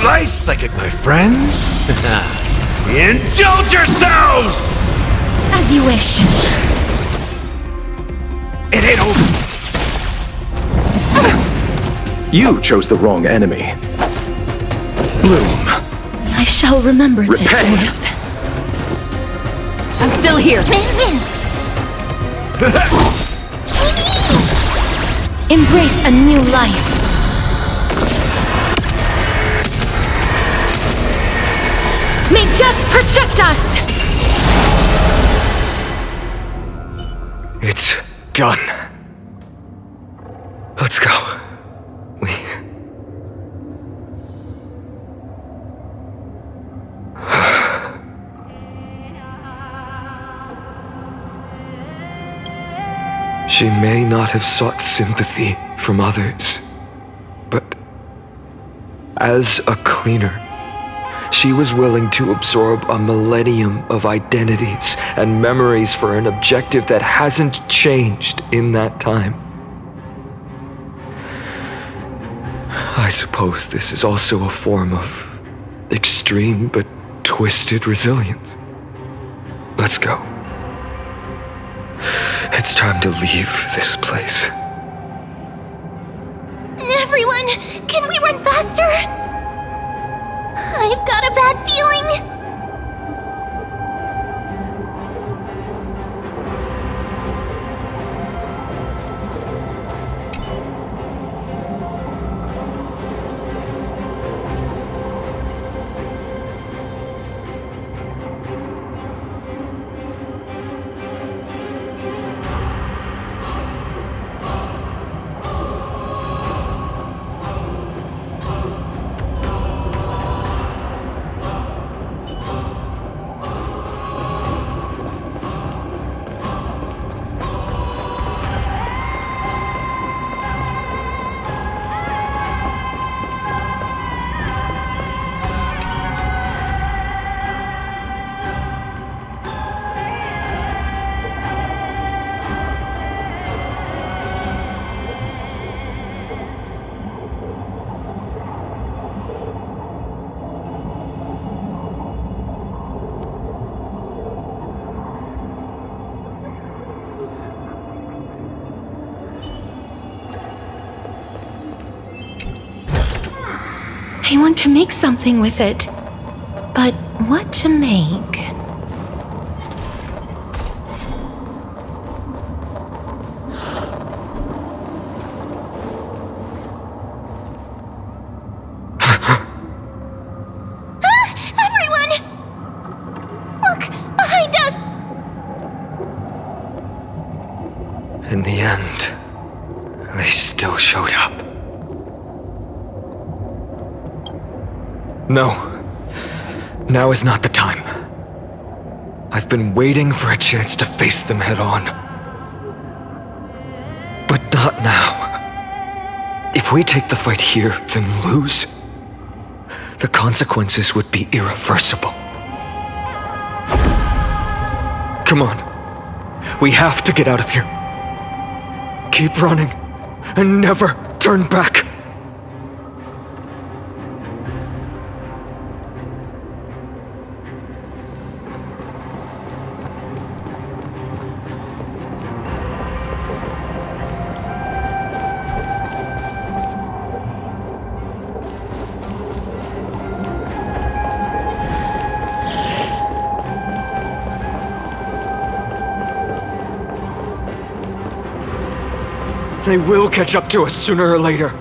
Nice psychic, my friends. Indulge yourselves! As you wish. It ain't over. You chose the wrong enemy. Bloom. I shall remember this Repay. worth. I'm still here. Embrace a new life. May death protect us! It's done. Let's go. She may not have sought sympathy from others, but as a cleaner, she was willing to absorb a millennium of identities and memories for an objective that hasn't changed in that time. I suppose this is also a form of extreme but twisted resilience. Let's go. It's time to leave this place. Everyone, can we run faster? I've got a bad feeling. I want to make something with it. But what to make? Everyone! Look, behind us! In the end, they still showed up. No. Now is not the time. I've been waiting for a chance to face them head on. But not now. If we take the fight here, then lose, the consequences would be irreversible. Come on. We have to get out of here. Keep running and never turn back. They will catch up to us sooner or later.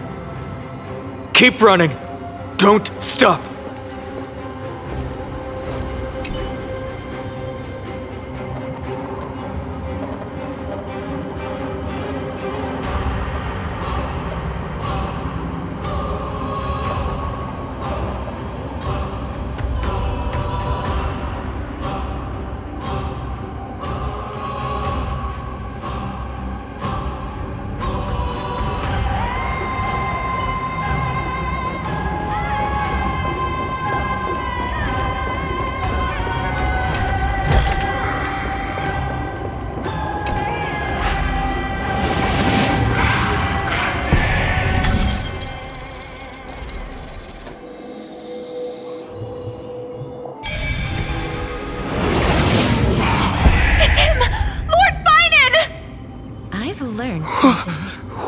Keep running, Don't stop!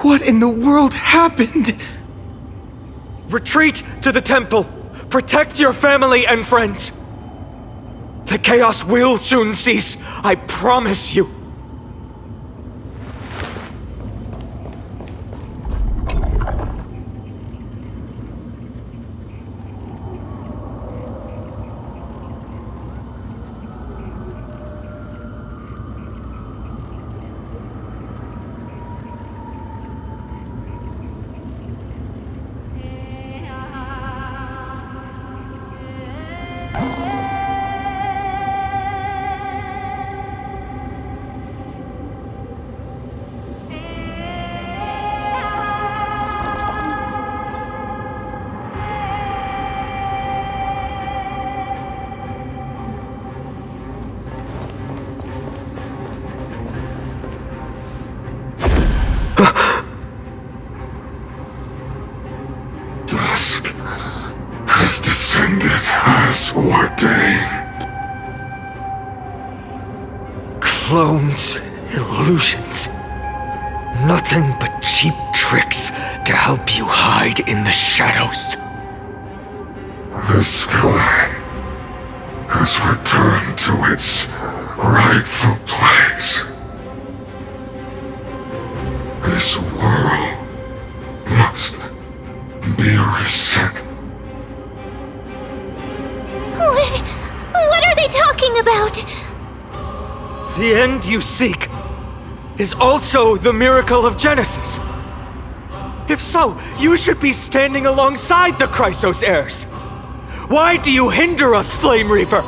What in the world happened? Retreat to the temple! Protect your family and friends! The chaos will soon cease, I promise you! Dusk has descended as ordained. Clones, illusions. Nothing but cheap tricks to help you hide in the shadows. The sky has returned to its rightful place. This world must be reset. What are they talking about? The end you seek is also the miracle of Genesis. If so, you should be standing alongside the Chrysos heirs. Why do you hinder us, Flame Reaver?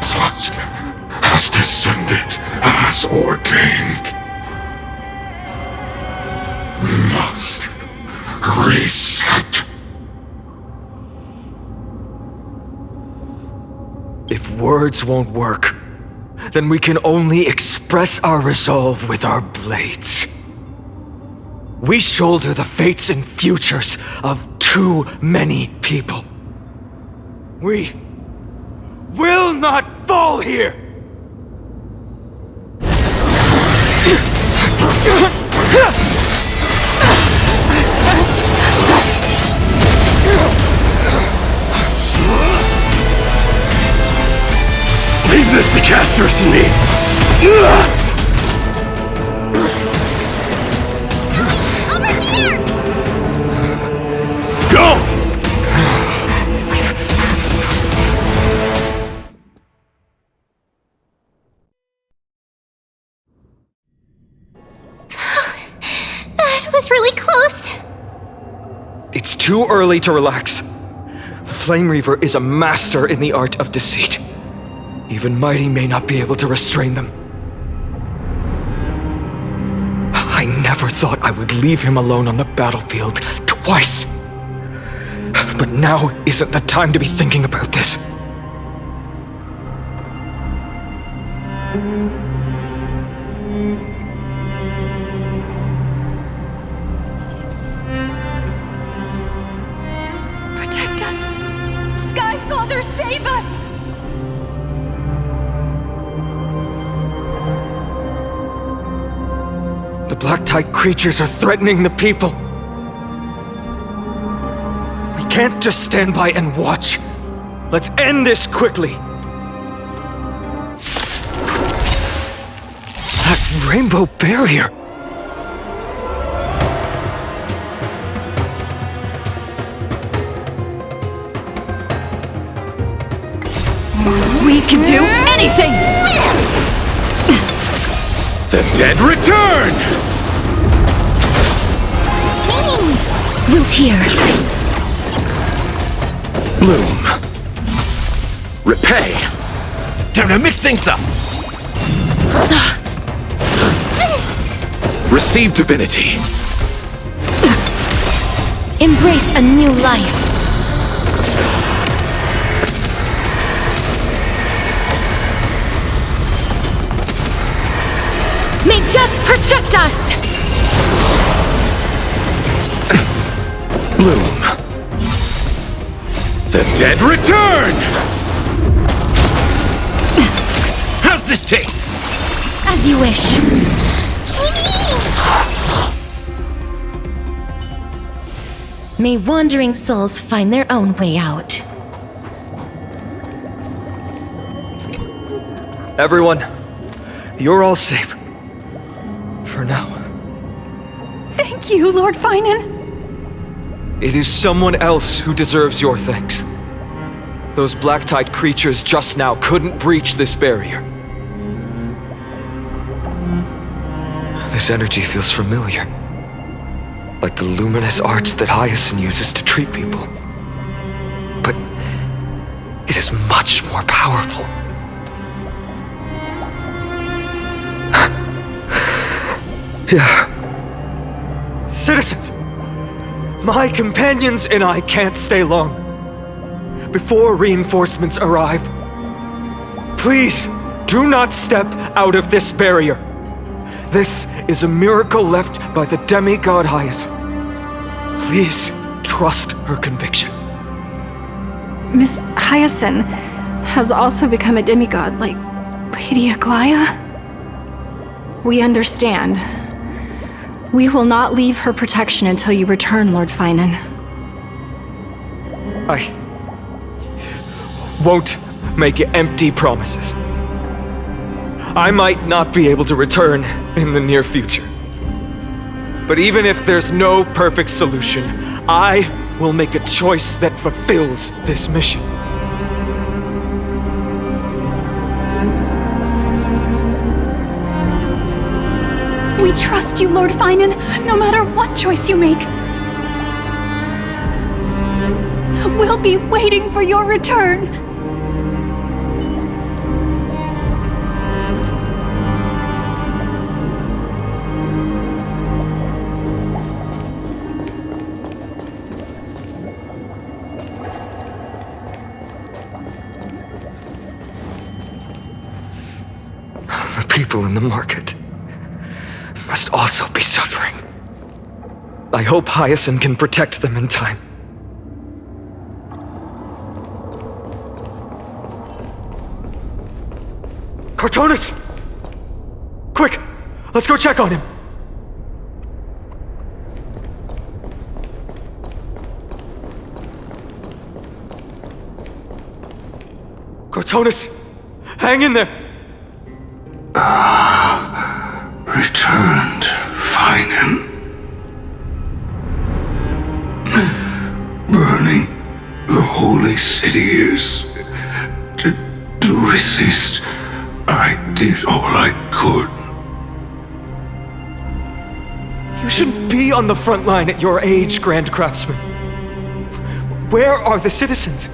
Dusk has descended as ordained. Must reset. If words won't work, then we can only express our resolve with our blades. We shoulder the fates and futures of too many people. We will not fall here! Leave this to Castros and me! Over here! Go! That was really close. It's too early to relax. The Flame Reaver is a master in the art of deceit. Even Mighty may not be able to restrain them. I never thought I would leave him alone on the battlefield twice. But now isn't the time to be thinking about this. Protect us! Sky Father, save us! The Black Tide creatures are threatening the people. We can't just stand by and watch. Let's end this quickly. Rainbow barrier. We can do anything! The dead return! Root here. Bloom. Repay. Time to mix things up. Receive divinity. Embrace a new life. May death protect us! Bloom. The dead return! How's this taste? As you wish. May wandering souls find their own way out. Everyone, you're all safe. For now. Thank you, Lord Finan. It is someone else who deserves your thanks. Those black-tide creatures just now couldn't breach this barrier. This energy feels familiar. Like the luminous arts that Hyacinth uses to treat people. But it is much more powerful. Yeah. Citizens! My companions and I can't stay long. Before reinforcements arrive, please do not step out of this barrier. This is a miracle left by the demigod Hyacinth. Please trust her conviction. Miss Hyacinth has also become a demigod, like Lady Aglaya? We understand. We will not leave her protection until you return, Lord Finan. I won't make empty promises. I might not be able to return in the near future. But even if there's no perfect solution, I will make a choice that fulfills this mission. We trust you, Lord Finan, no matter what choice you make. We'll be waiting for your return. The people in the market must also be suffering. I hope Hyacinth can protect them in time. Cartonis! Quick! Let's go check on him! Cartonis! Hang in there! Returned, Finan. Burning the holy city is to resist. I did all I could. You shouldn't be on the front line at your age, Grand Craftsman. Where are the citizens?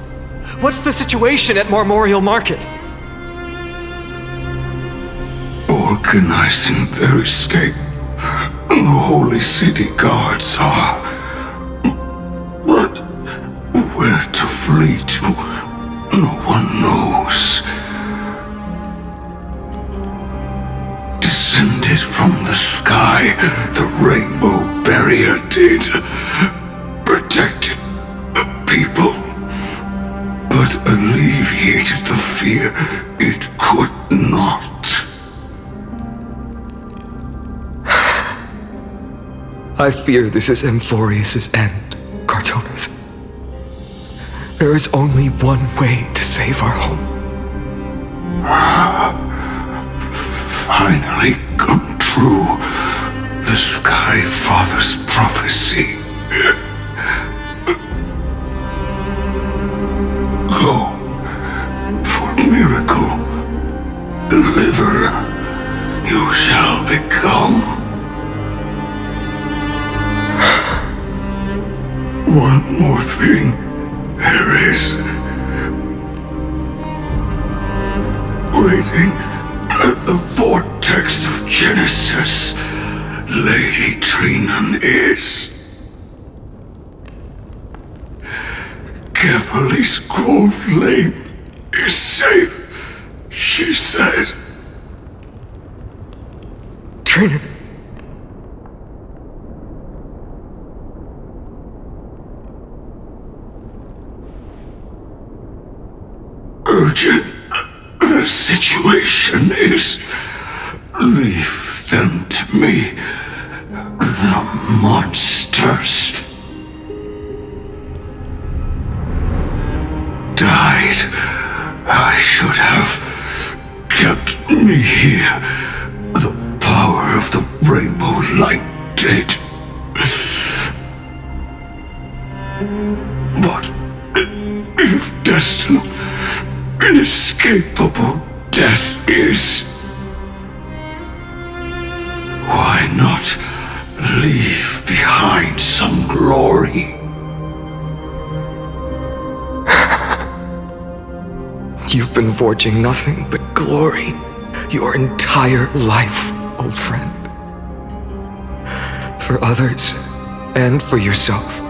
What's the situation at Memorial Market? Organizing their escape. The holy city guards are. But where to flee to, no one knows. Descended from the sky, the rainbow barrier did. Protected people, but alleviated the fear it could not. I fear this is Amphorius' end, Cartonis. There is only one way to save our home. Finally come true the Sky Father's prophecy. Go, for miracle, deliver, you shall become. One more thing there is. Waiting at the vortex of Genesis, Lady Trinan is. Kefali's cold flame is safe, she said. Trinan. Urgent. The situation is. Leave them to me. The monsters. Died. I should have kept me here. The power of the rainbow light did. But if destined, inescapable death is, why not leave behind some glory? You've been forging nothing but glory your entire life, old friend. For others, and for yourself.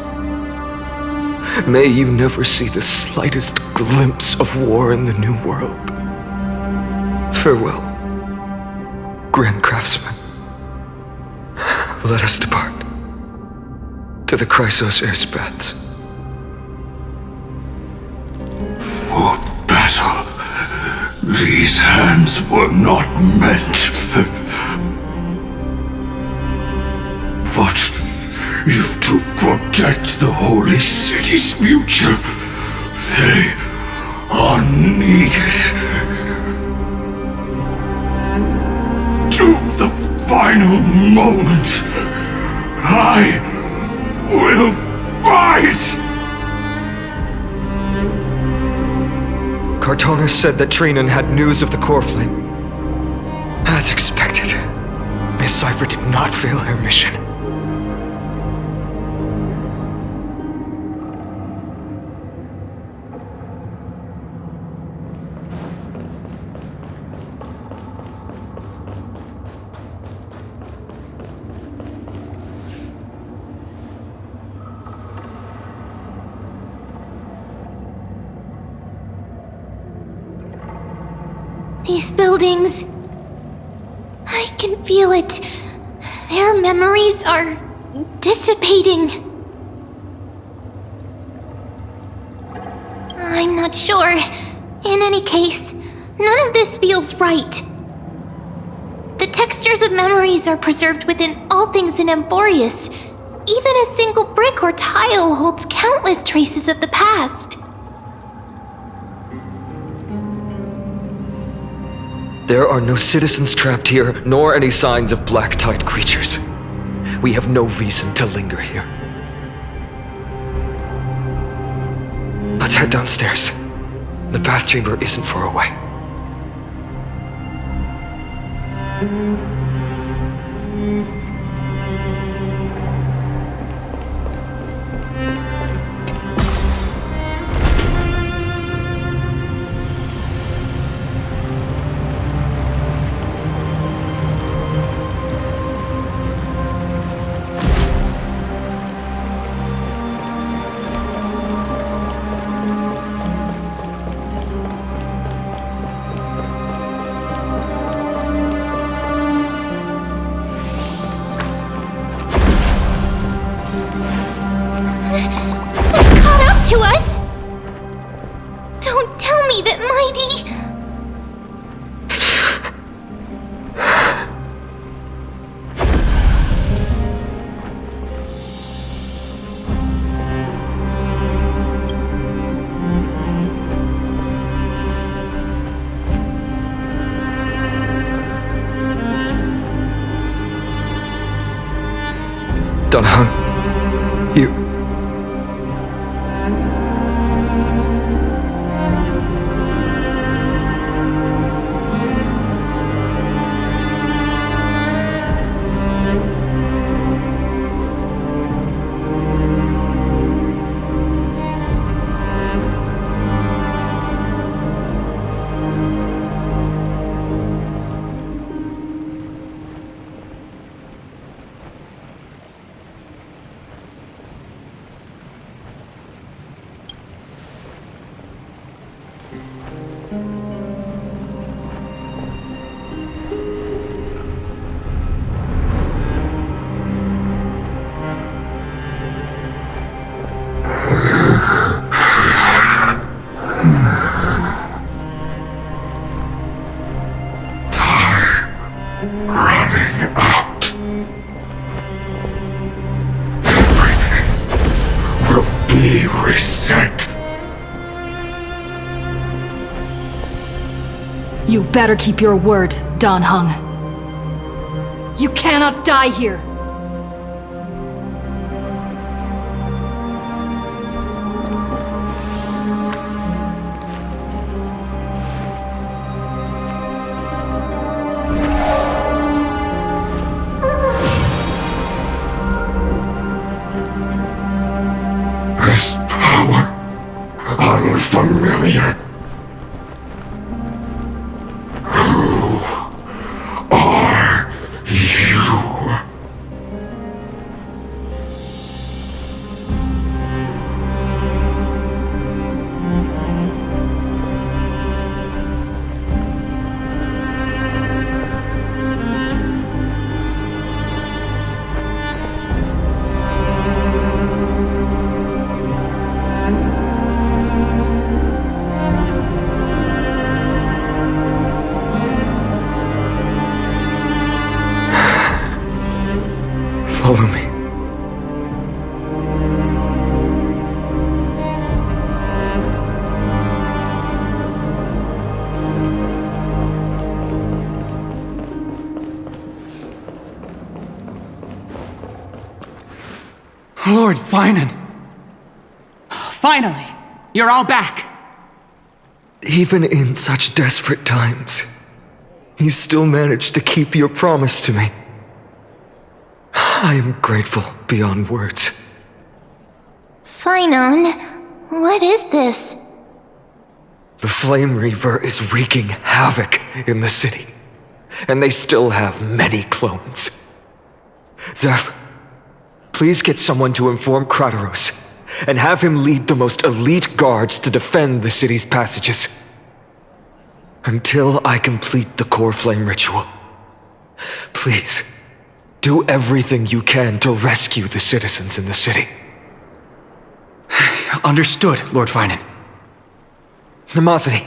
May you never see the slightest glimpse of war in the New World. Farewell, Grand Craftsman. Let us depart to the Chrysos Air's baths. For battle, these hands were not meant. But if to protect the holy city's future, they are needed. To the final moment, I will fight! Cartonis said that Trinan had news of the core flame. As expected, Miss Cypher did not fail her mission. These buildings... I can feel it. Their memories are dissipating. I'm not sure. In any case, none of this feels right. The textures of memories are preserved within all things in Amphorius. Even a single brick or tile holds countless traces of the past. There are no citizens trapped here, nor any signs of black-tide creatures. We have no reason to linger here. Let's head downstairs. The bath chamber isn't far away. To us? Don't tell me that Mighty... We reset. You better keep your word, Dan Heng. You cannot die here. This power, unfamiliar. Who are you? Follow me. Lord Finan! Finally! You're all back! Even in such desperate times, you still managed to keep your promise to me. I am grateful beyond words. Finan, what is this? The Flame Reaver is wreaking havoc in the city, and they still have many clones. Zeph, please get someone to inform Kratos, and have him lead the most elite guards to defend the city's passages. Until I complete the core flame ritual. Please, do everything you can to rescue the citizens in the city. Understood, Lord Finan. Nemosity.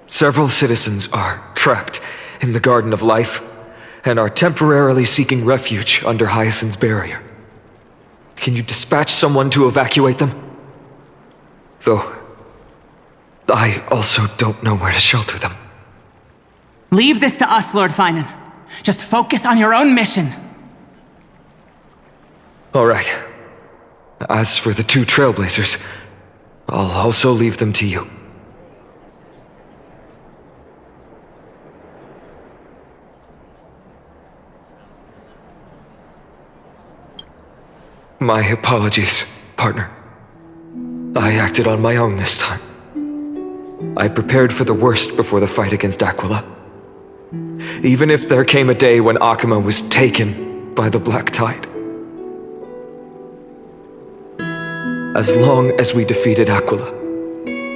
Several citizens are trapped in the Garden of Life and are temporarily seeking refuge under Hyacinth's barrier. Can you dispatch someone to evacuate them? Though, I also don't know where to shelter them. Leave this to us, Lord Finan. Just focus on your own mission. All right. As for the two Trailblazers, I'll also leave them to you. My apologies, partner. I acted on my own this time. I prepared for the worst before the fight against Aquila. Even if there came a day when Akuma was taken by the Black Tide. As long as we defeated Aquila,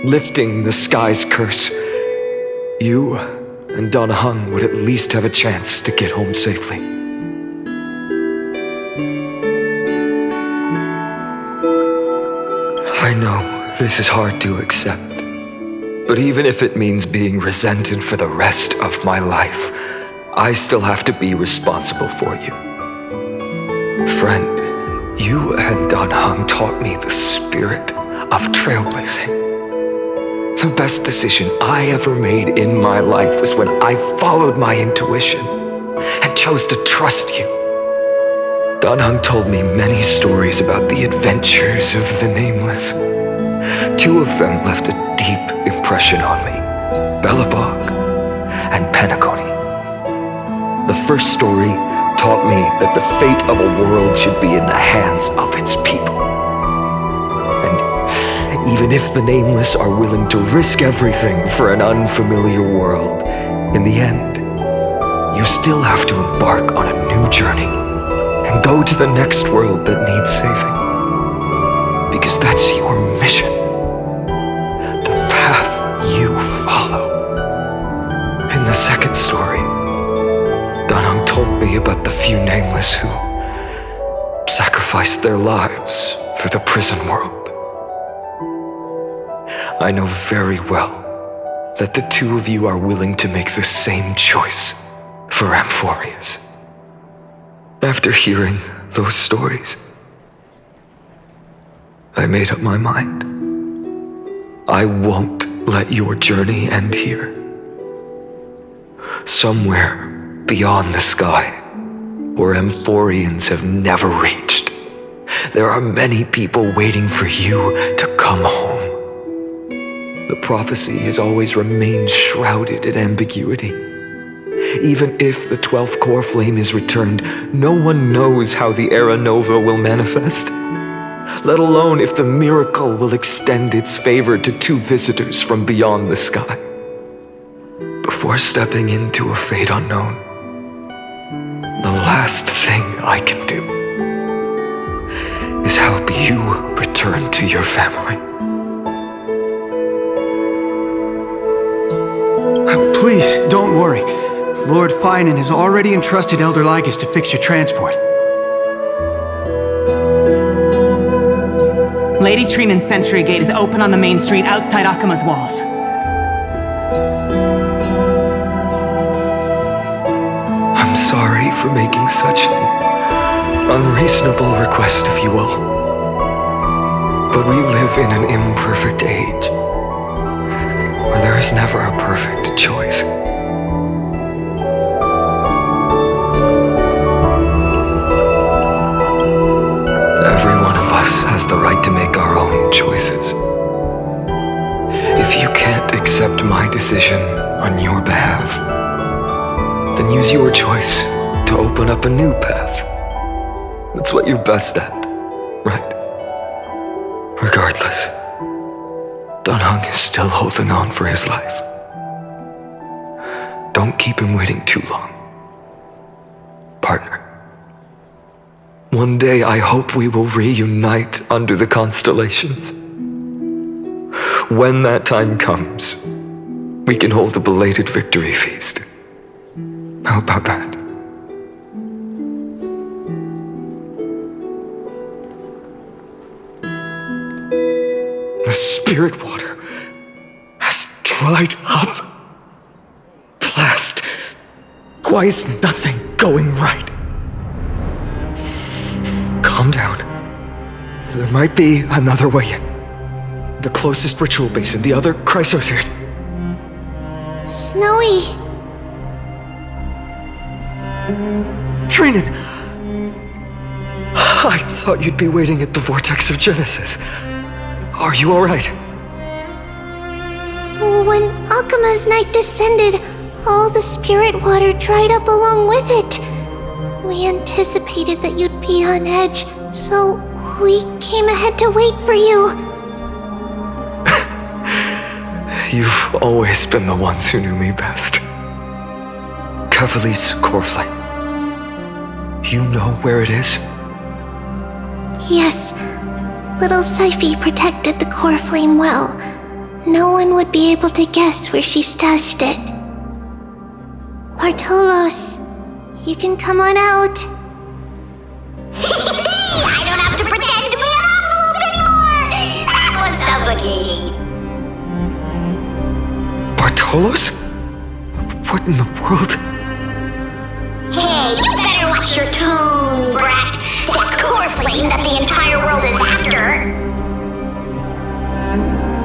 lifting the sky's curse, you and Dan Heng would at least have a chance to get home safely. I know this is hard to accept, but even if it means being resented for the rest of my life, I still have to be responsible for you. Friend, you and Dan Heng taught me the spirit of trailblazing. The best decision I ever made in my life was when I followed my intuition and chose to trust you. Dan Heng told me many stories about the adventures of the Nameless. Two of them left a deep impression on me, Belobog and Penacony. The first story taught me that the fate of a world should be in the hands of its people. And even if the Nameless are willing to risk everything for an unfamiliar world, in the end, you still have to embark on a new journey and go to the next world that needs saving. Because that's your mission. The path you follow. In the second story, Dan Heng told me about the few Nameless who sacrificed their lives for the prison world. I know very well that the two of you are willing to make the same choice for Amphorius. After hearing those stories, I made up my mind. I won't let your journey end here. Somewhere beyond the sky, where Amphorians have never reached, there are many people waiting for you to come home. The prophecy has always remained shrouded in ambiguity. Even if the 12th core flame is returned, no one knows how the Era Nova will manifest, let alone if the miracle will extend its favor to 2 visitors from beyond the sky. Before stepping into a fate unknown, the last thing I can do is help you return to your family. Please, don't worry. Lord Finan has already entrusted Elder Lygus to fix your transport. Lady Trinan's sentry gate is open on the main street outside Akima's walls. I'm sorry for making such an unreasonable request of you all. But we live in an imperfect age, where there is never a perfect choice. Every one of us has the right to make our own choices. If you can't accept my decision on your behalf, then use your choice to open up a new path. That's what you're best at, right? Regardless, Dan Heng is still holding on for his life. Don't keep him waiting too long. Partner. One day I hope we will reunite under the constellations. When that time comes, we can hold a belated victory feast. How about that? The spirit water has dried up. Blast! Why is nothing going right? Calm down. There might be another way in. The closest ritual basin, the other chrysospheres. Snowy! Trinan! I thought you'd be waiting at the Vortex of Genesis. Are you alright? When Akima's night descended, all the spirit water dried up along with it. We anticipated that you'd be on edge, so we came ahead to wait for you. You've always been the ones who knew me best. Kefali's core flame. You know where it is? Yes. Little Syphi protected the core flame well. No one would be able to guess where she stashed it. Bartolos, you can come on out. I don't have to pretend to be an envelope anymore! That was suffocating. Bartolos? What in the world? Hey, you better watch your tone, brat. That core flame that the entire world is after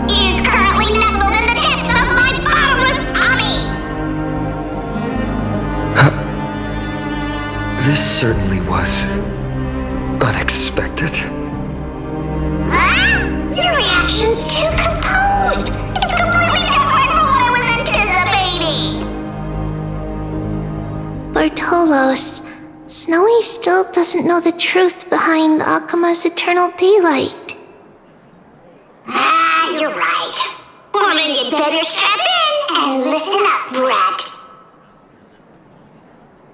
is currently nestled in the depths of my bottomless tummy. This certainly was unexpected. Huh? Your reaction's too composed. It's completely different from what I was anticipating. Bartolos, Snowy still doesn't know the truth behind Akima's eternal daylight. You're right. Well, then you'd better strap in and listen up, brat.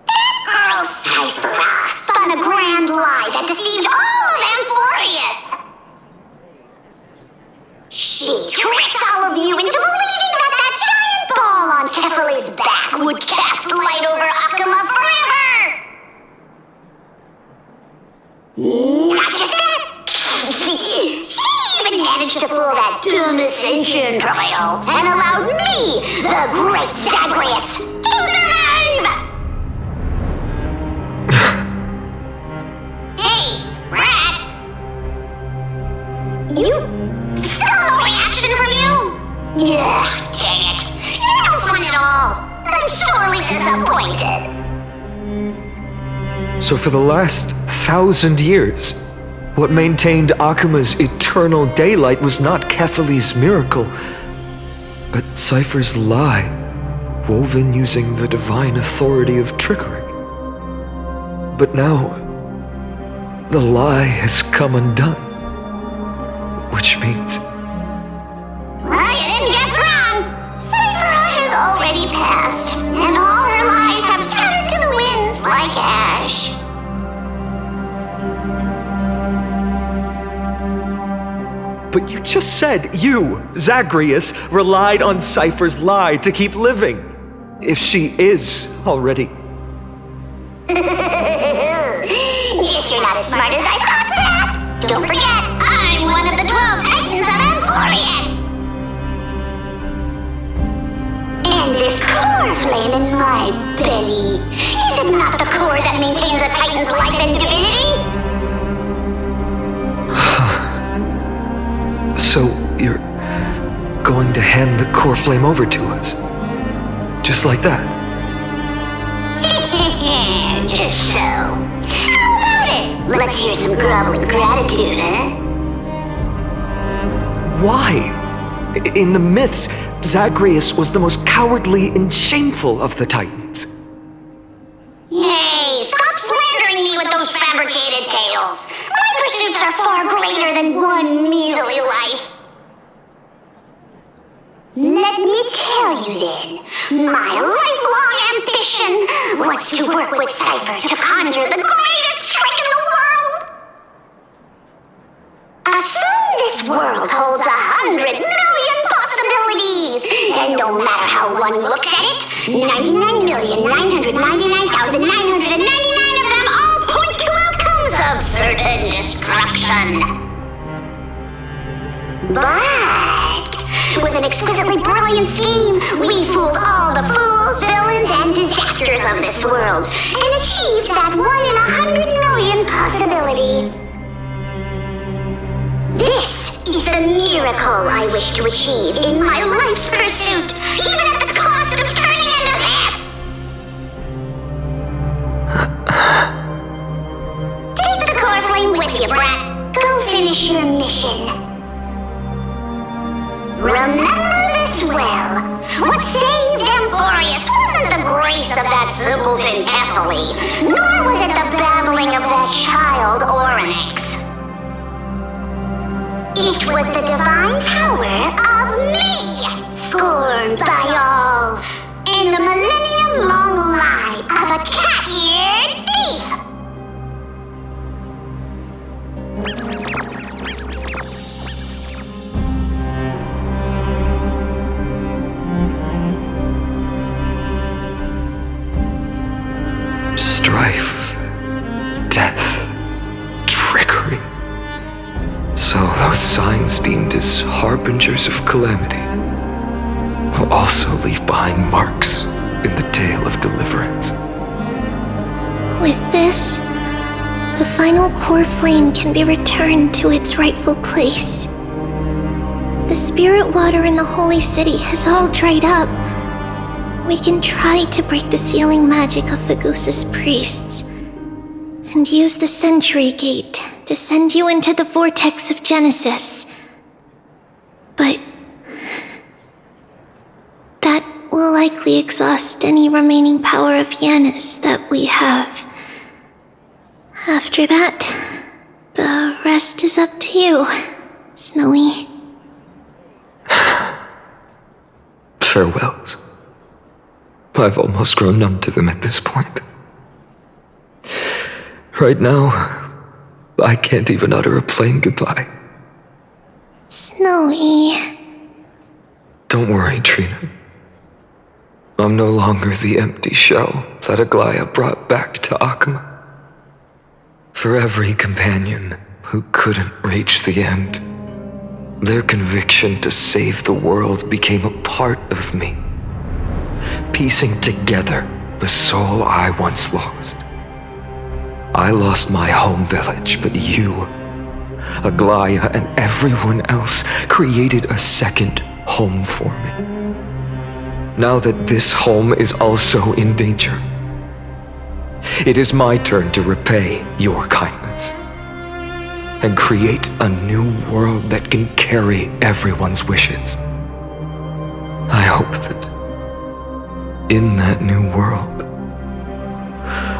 That girl Cyphera spun a grand lie that deceived all of Amphorius. She tricked all of you into believing that giant ball on Kefali's back would cast light over Akima forever. Not just that, she even managed to fool that dumb Ascension trial and allowed me, the Great Zagreus, to survive! Hey, Rat! Still no reaction from you? Yeah, dang it. You're no fun at all. I'm sorely disappointed. So for the last 1,000 years, what maintained Akuma's eternal daylight was not Kefali's miracle, but Cypher's lie, woven using the divine authority of trickery. But now, the lie has come undone. Which means... Well, you didn't guess wrong. Cypher has already passed, and all her lies have scattered to the winds like ash. But you just said you, Zagreus, relied on Cypher's lie to keep living. If she is already... Guess you're not as smart as I thought, Rat. Don't forget, I'm one of the 12 Titans of Emporius. And this core flame in my belly, is it not the core that maintains a Titan's life and divinity? So, you're going to hand the core flame over to us? Just like that? Just so. How about it? Let's hear some groveling gratitude, huh? Why? In the myths, Zagreus was the most cowardly and shameful of the Titans. Hey, stop slandering me with those fabricated tales. My pursuits are far greater than one measly life. Let me tell you then, my lifelong ambition was to work with Cypher to conjure the greatest trick in the world. Assume this world holds 100 million possibilities, and no matter how one looks at it, 99,999,999 of them all point to outcomes of certain destruction. But with an exquisitely brilliant scheme, we fooled all the fools, villains, and disasters of this world, and achieved that 1 in 100 million possibility. This is the miracle I wish to achieve in my life's pursuit, even at the cost of turning into this! Take the core flame with you, brat. Go finish your mission. Remember this well. What saved Emporius wasn't the grace of that simpleton Kefali, nor was it the babbling of that child Oryx. It was the divine power of me, scorned by all, and the millennium-long lie of a cat-eared thief. Strife, death, trickery. So those signs deemed as harbingers of calamity will also leave behind marks in the tale of deliverance. With this, the final core flame can be returned to its rightful place. The spirit water in the holy city has all dried up. We can try to break the sealing magic of Fagusa's priests and use the Century Gate to send you into the vortex of Genesis. But that will likely exhaust any remaining power of Yanis that we have. After that, the rest is up to you, Snowy. Farewells. I've almost grown numb to them at this point. Right now, I can't even utter a plain goodbye. Snowy. Don't worry, Trina. I'm no longer the empty shell that Aglaya brought back to Akuma. For every companion who couldn't reach the end, their conviction to save the world became a part of me, piecing together the soul I once lost. I lost my home village, but you Aglaya, and everyone else created a second home for me. Now that this home is also in danger, it is my turn to repay your kindness and create a new world that can carry everyone's wishes. I hope that in that new world,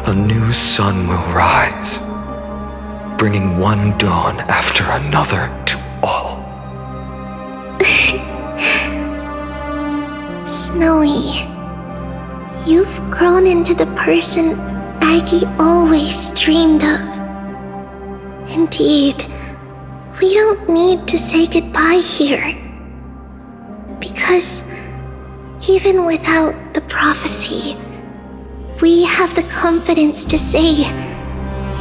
a new sun will rise, bringing one dawn after another to all. Snowy, you've grown into the person Aggie always dreamed of. Indeed, we don't need to say goodbye here. Because even without the prophecy, we have the confidence to say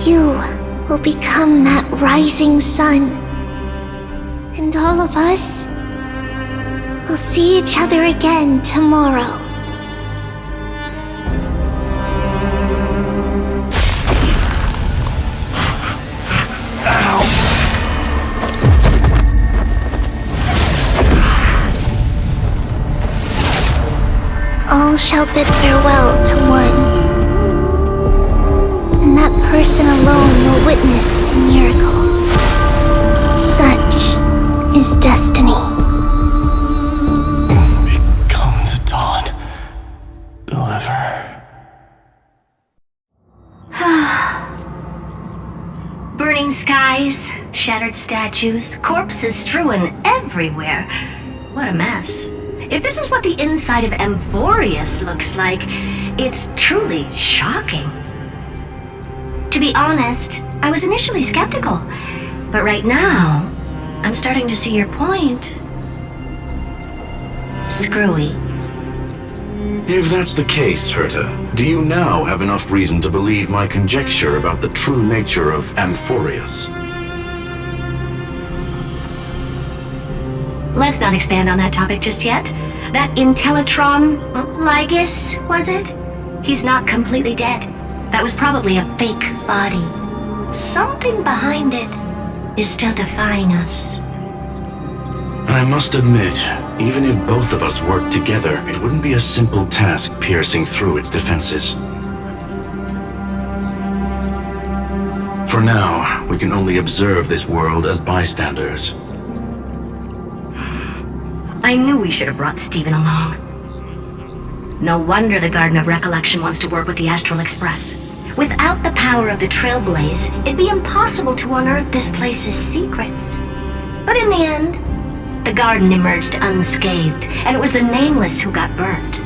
you will become that rising sun. And all of us will see each other again tomorrow. All shall bid farewell to one, and that person alone will witness the miracle. Such is destiny. Become the dawn. Whoever. Burning skies, shattered statues, corpses strewn everywhere. What a mess. If this is what the inside of Amphorius looks like, it's truly shocking. To be honest, I was initially skeptical, but right now, I'm starting to see your point. Screwy. If that's the case, Herta, do you now have enough reason to believe my conjecture about the true nature of Amphorius? Let's not expand on that topic just yet. That Intellitron, Lygus, was it? He's not completely dead. That was probably a fake body. Something behind it is still defying us. I must admit, even if both of us worked together, it wouldn't be a simple task piercing through its defenses. For now, we can only observe this world as bystanders. I knew we should have brought Stephen along. No wonder the Garden of Recollection wants to work with the Astral Express. Without the power of the Trailblaze, it'd be impossible to unearth this place's secrets. But in the end, the garden emerged unscathed, and it was the Nameless who got burnt.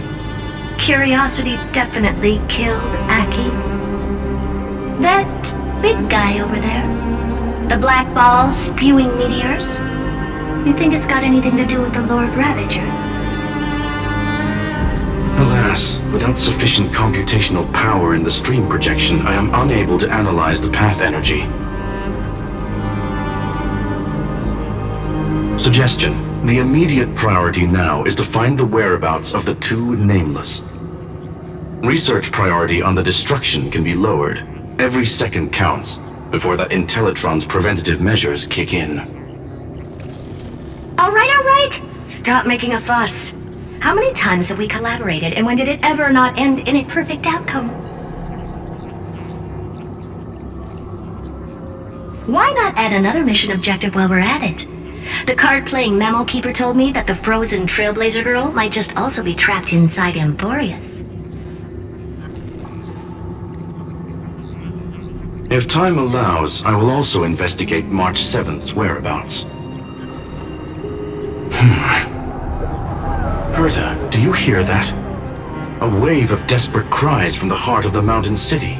Curiosity definitely killed Aki. That big guy over there, the black ball spewing meteors, you think it's got anything to do with the Lord Ravager? Alas, without sufficient computational power in the stream projection, I am unable to analyze the path energy. Suggestion. The immediate priority now is to find the whereabouts of the two Nameless. Research priority on the destruction can be lowered. Every second counts before that Intellitron's preventative measures kick in. All right. Stop making a fuss. How many times have we collaborated, and when did it ever not end in a perfect outcome? Why not add another mission objective while we're at it? The card-playing memo keeper told me that the frozen Trailblazer girl might just also be trapped inside Amphorius. If time allows, I will also investigate March 7th's whereabouts. Herta, do you hear that? A wave of desperate cries from the heart of the mountain city.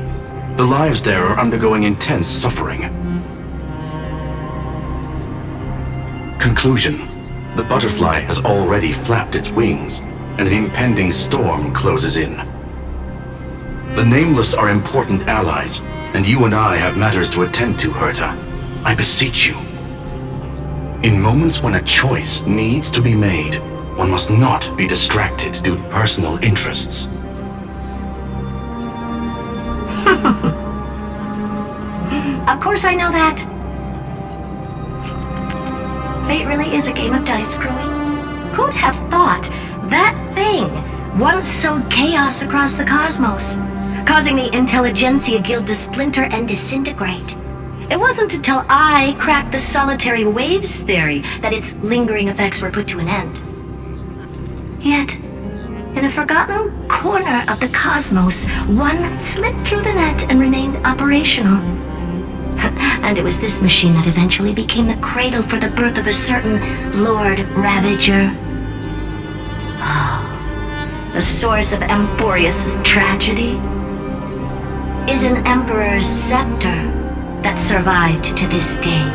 The lives there are undergoing intense suffering. Conclusion. The butterfly has already flapped its wings, and an impending storm closes in. The Nameless are important allies, and you and I have matters to attend to, Herta. I beseech you. In moments when a choice needs to be made, one must not be distracted due to personal interests. Of course I know that. Fate really is a game of dice screwing. Who'd have thought that thing once sowed chaos across the cosmos, causing the Intelligentsia Guild to splinter and disintegrate? It wasn't until I cracked the solitary waves theory that its lingering effects were put to an end. Yet, in a forgotten corner of the cosmos, one slipped through the net and remained operational. And it was this machine that eventually became the cradle for the birth of a certain Lord Ravager. The source of Emporius' tragedy is an Emperor's scepter that survived to this day.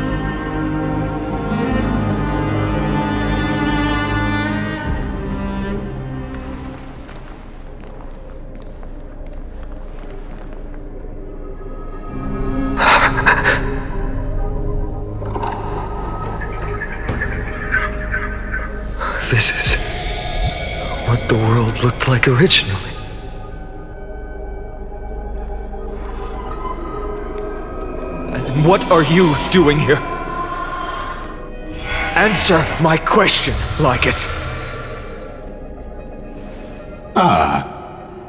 This is what the world looked like originally. And what are you doing here? Answer my question, Lycus.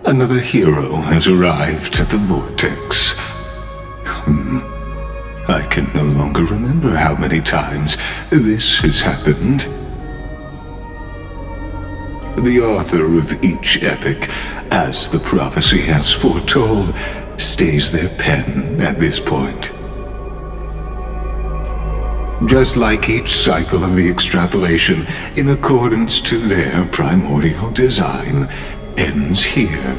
Another hero has arrived at the Vortex. I can no longer remember how many times this has happened. The author of each epic, as the prophecy has foretold, stays their pen at this point. Just like each cycle of the extrapolation, in accordance to their primordial design, ends here.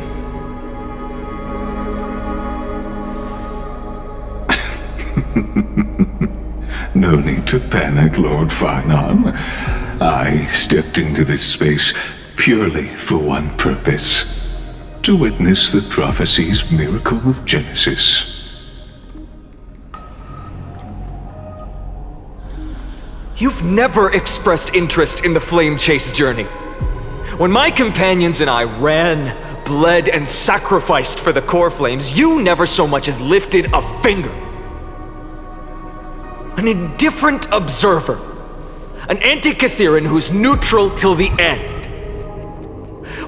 No need to panic, Lord Finon. I stepped into this space purely for one purpose: to witness the prophecy's miracle of Genesis. You've never expressed interest in the Flame Chase journey. When my companions and I ran, bled, and sacrificed for the core flames, you never so much as lifted a finger. An indifferent observer. An anti-Catharan who's neutral till the end.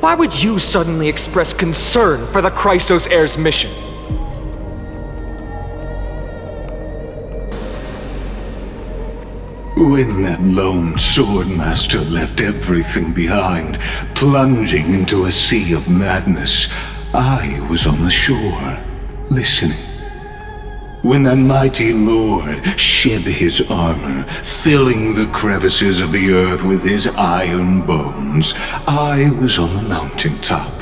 Why would you suddenly express concern for the Chrysos Heir's mission? When that lone swordmaster left everything behind, plunging into a sea of madness, I was on the shore, listening. When that mighty lord shed his armor, filling the crevices of the earth with his iron bones, I was on the mountaintop,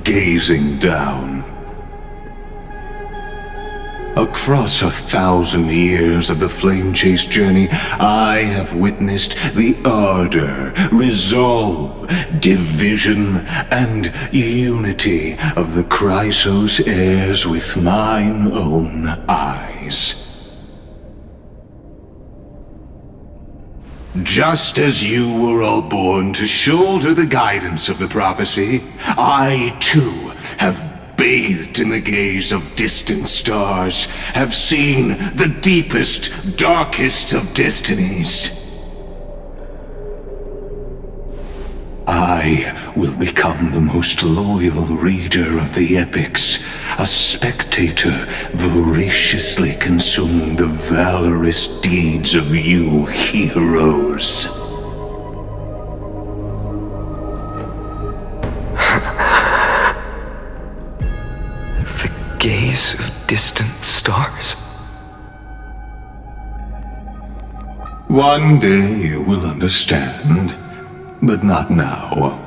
gazing down. Across 1,000 years of the Flame Chase journey, I have witnessed the ardor, resolve, division, and unity of the Chrysos heirs with mine own eyes. Just as you were all born to shoulder the guidance of the prophecy, I too have bathed in the gaze of distant stars, have seen the deepest, darkest of destinies. I will become the most loyal reader of the epics, a spectator voraciously consuming the valorous deeds of you heroes. Gaze of distant stars. One day you will understand, but not now.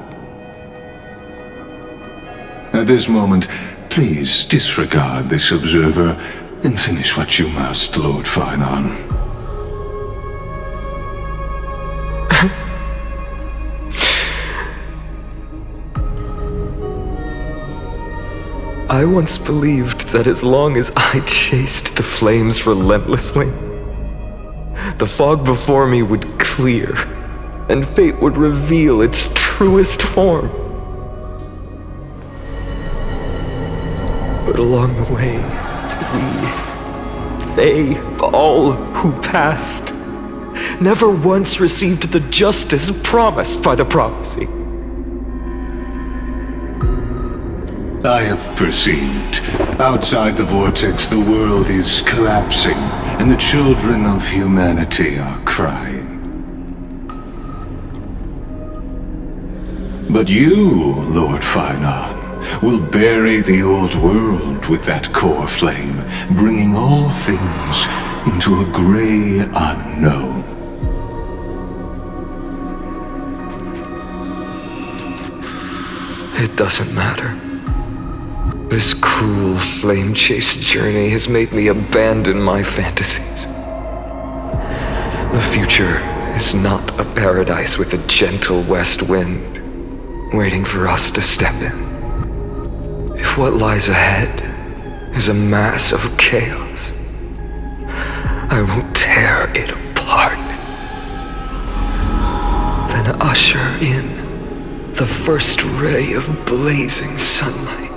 At this moment, please disregard this observer and finish what you must, Lord Finon. I once believed that as long as I chased the flames relentlessly, the fog before me would clear, and fate would reveal its truest form. But along the way, they, all who passed, never once received the justice promised by the prophecy. I have perceived. Outside the vortex, the world is collapsing, and the children of humanity are crying. But you, Lord Finon, will bury the old world with that core flame, bringing all things into a gray unknown. It doesn't matter. This cruel flame-chase journey has made me abandon my fantasies. The future is not a paradise with a gentle west wind waiting for us to step in. If what lies ahead is a mass of chaos, I will tear it apart. Then usher in the first ray of blazing sunlight.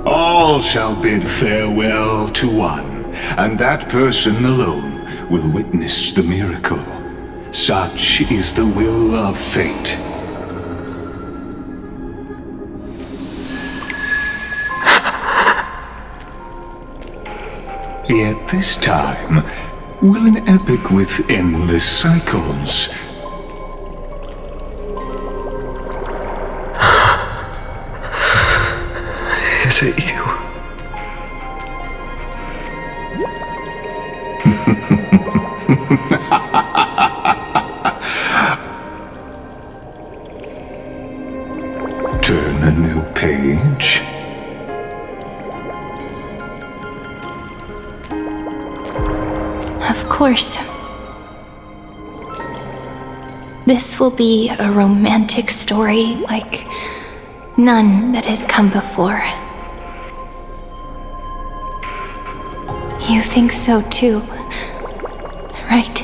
All shall bid farewell to one, and that person alone will witness the miracle. Such is the will of fate. Yet this time, will an epic with endless cycles. Is it you? Turn a new page. Of course. This will be a romantic story like none that has come before. You think so too, right?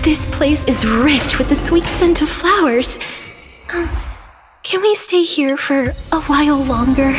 This place is rich with the sweet scent of flowers. Can we stay here for a while longer?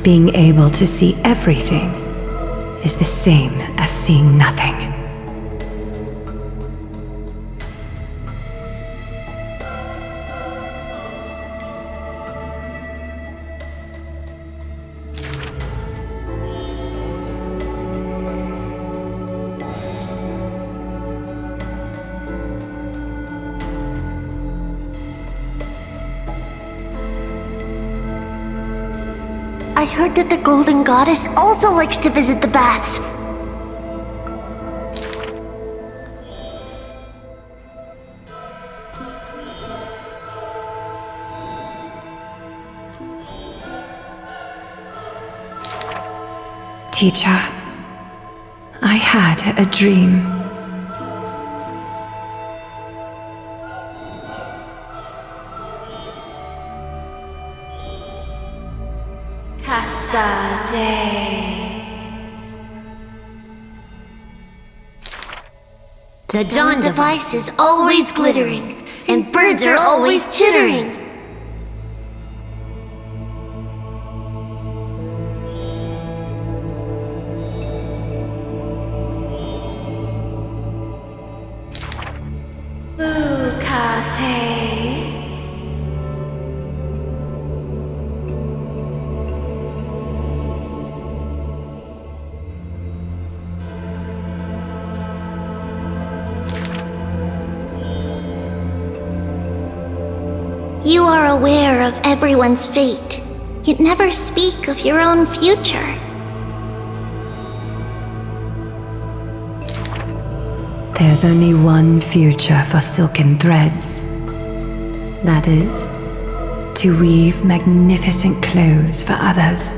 Being able to see everything is the same as seeing nothing. I heard that the Golden Goddess also likes to visit the baths. Teacher, I had a dream. The dawn device is always glittering, and birds are always chittering. You are aware of everyone's fate, yet never speak of your own future. There's only one future for silken threads. That is, to weave magnificent clothes for others.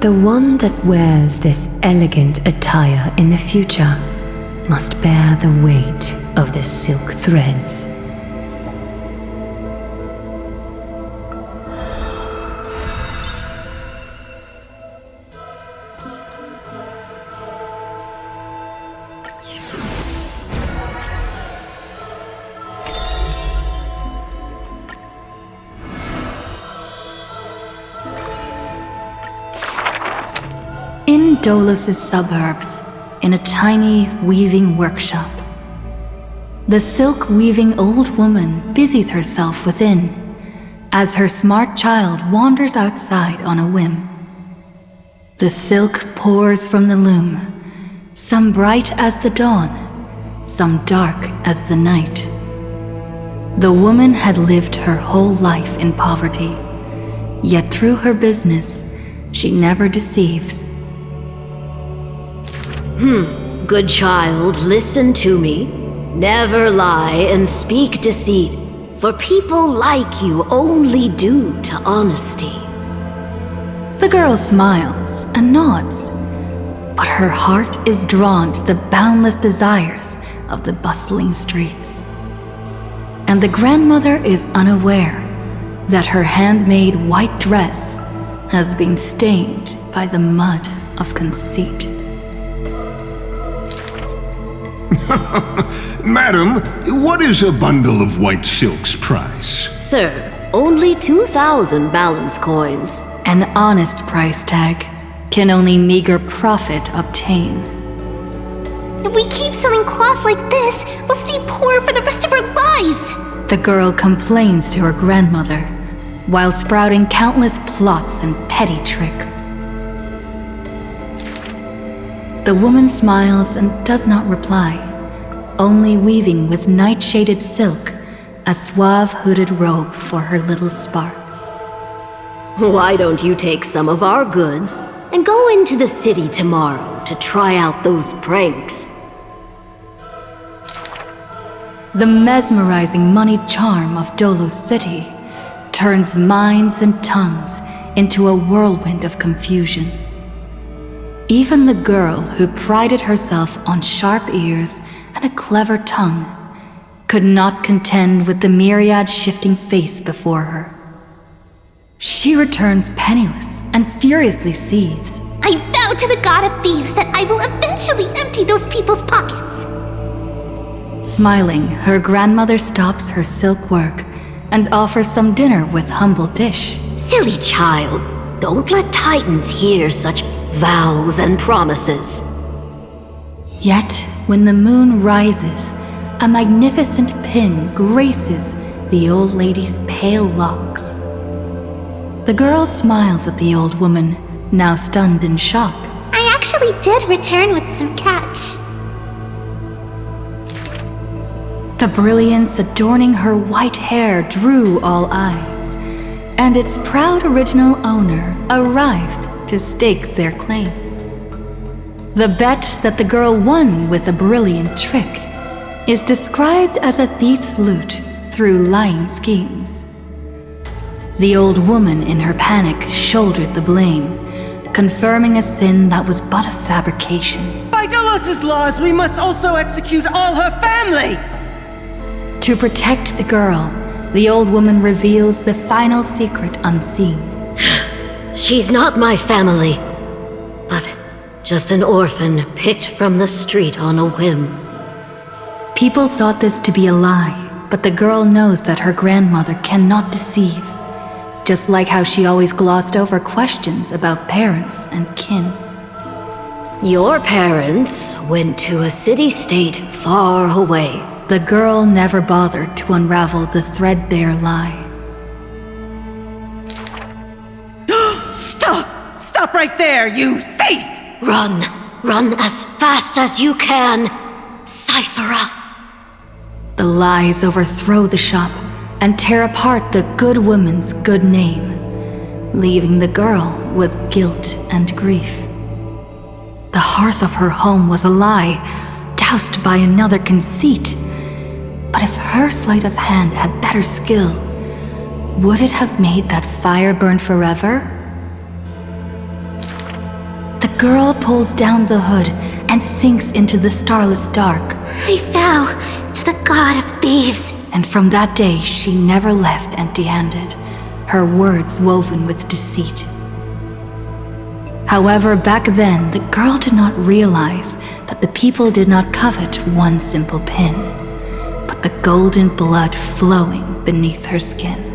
The one that wears this elegant attire in the future must bear the weight of the silk threads. In Dolos' suburbs, in a tiny weaving workshop, the silk-weaving old woman busies herself within, as her smart child wanders outside on a whim. The silk pours from the loom, some bright as the dawn, some dark as the night. The woman had lived her whole life in poverty, yet through her business, she never deceives. Good child, listen to me. Never lie and speak deceit, for people like you only do to honesty. The girl smiles and nods, but her heart is drawn to the boundless desires of the bustling streets. And the grandmother is unaware that her handmade white dress has been stained by the mud of conceit. Madam, what is a bundle of white silk's price? Sir, only 2,000 balance coins. An honest price tag can only meager profit obtain. If we keep selling cloth like this, we'll stay poor for the rest of our lives! The girl complains to her grandmother, while sprouting countless plots and petty tricks. The woman smiles and does not reply, only weaving with night-shaded silk a suave hooded robe for her little spark. Why don't you take some of our goods and go into the city tomorrow to try out those pranks? The mesmerizing moneyed charm of Dolos City turns minds and tongues into a whirlwind of confusion. Even the girl who prided herself on sharp ears and a clever tongue could not contend with the myriad shifting face before her. She returns penniless and furiously seethes. I vow to the god of thieves that I will eventually empty those people's pockets. Smiling, her grandmother stops her silk work and offers some dinner with humble dish. Silly child, don't let Titans hear such vows and promises. Yet, when the moon rises, a magnificent pin graces the old lady's pale locks. The girl smiles at the old woman, now stunned in shock. I actually did return with some catch. The brilliance adorning her white hair drew all eyes, and its proud original owner arrived to stake their claim. The bet that the girl won with a brilliant trick is described as a thief's loot through lying schemes. The old woman in her panic shouldered the blame, confirming a sin that was but a fabrication. By Dolos's laws, we must also execute all her family! To protect the girl, the old woman reveals the final secret unseen. She's not my family, but just an orphan picked from the street on a whim. People thought this to be a lie, but the girl knows that her grandmother cannot deceive, just like how she always glossed over questions about parents and kin. Your parents went to a city-state far away. The girl never bothered to unravel the threadbare lie. Stop! Stop right there, you thief! Run! Run as fast as you can! Cyphera! The lies overthrow the shop and tear apart the good woman's good name, leaving the girl with guilt and grief. The hearth of her home was a lie, doused by another conceit. But if her sleight of hand had better skill, would it have made that fire burn forever? The girl pulls down the hood and sinks into the starless dark. I vow to the god of thieves. And from that day, she never left empty-handed, her words woven with deceit. However, back then, the girl did not realize that the people did not covet one simple pin, but the golden blood flowing beneath her skin.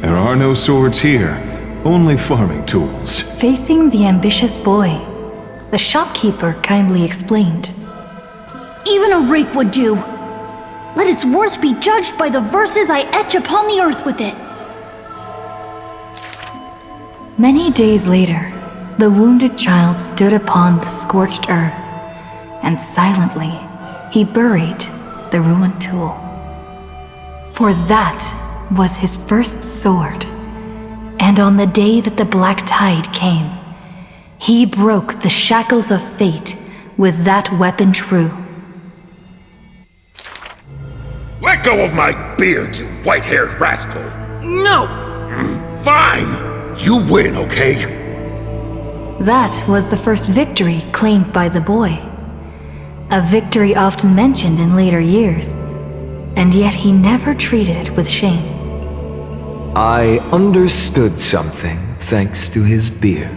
There are no swords here, only farming tools. Facing the ambitious boy, the shopkeeper kindly explained. Even a rake would do. Let its worth be judged by the verses I etch upon the earth with it. Many days later, the wounded child stood upon the scorched earth, and silently he buried the ruined tool. For that was his first sword, and on the day that the black tide came, he broke the shackles of fate with that weapon true. Let go of my beard, you white-haired rascal! No! Fine! You win, okay? That was the first victory claimed by the boy. A victory often mentioned in later years, and yet he never treated it with shame. I understood something thanks to his beard.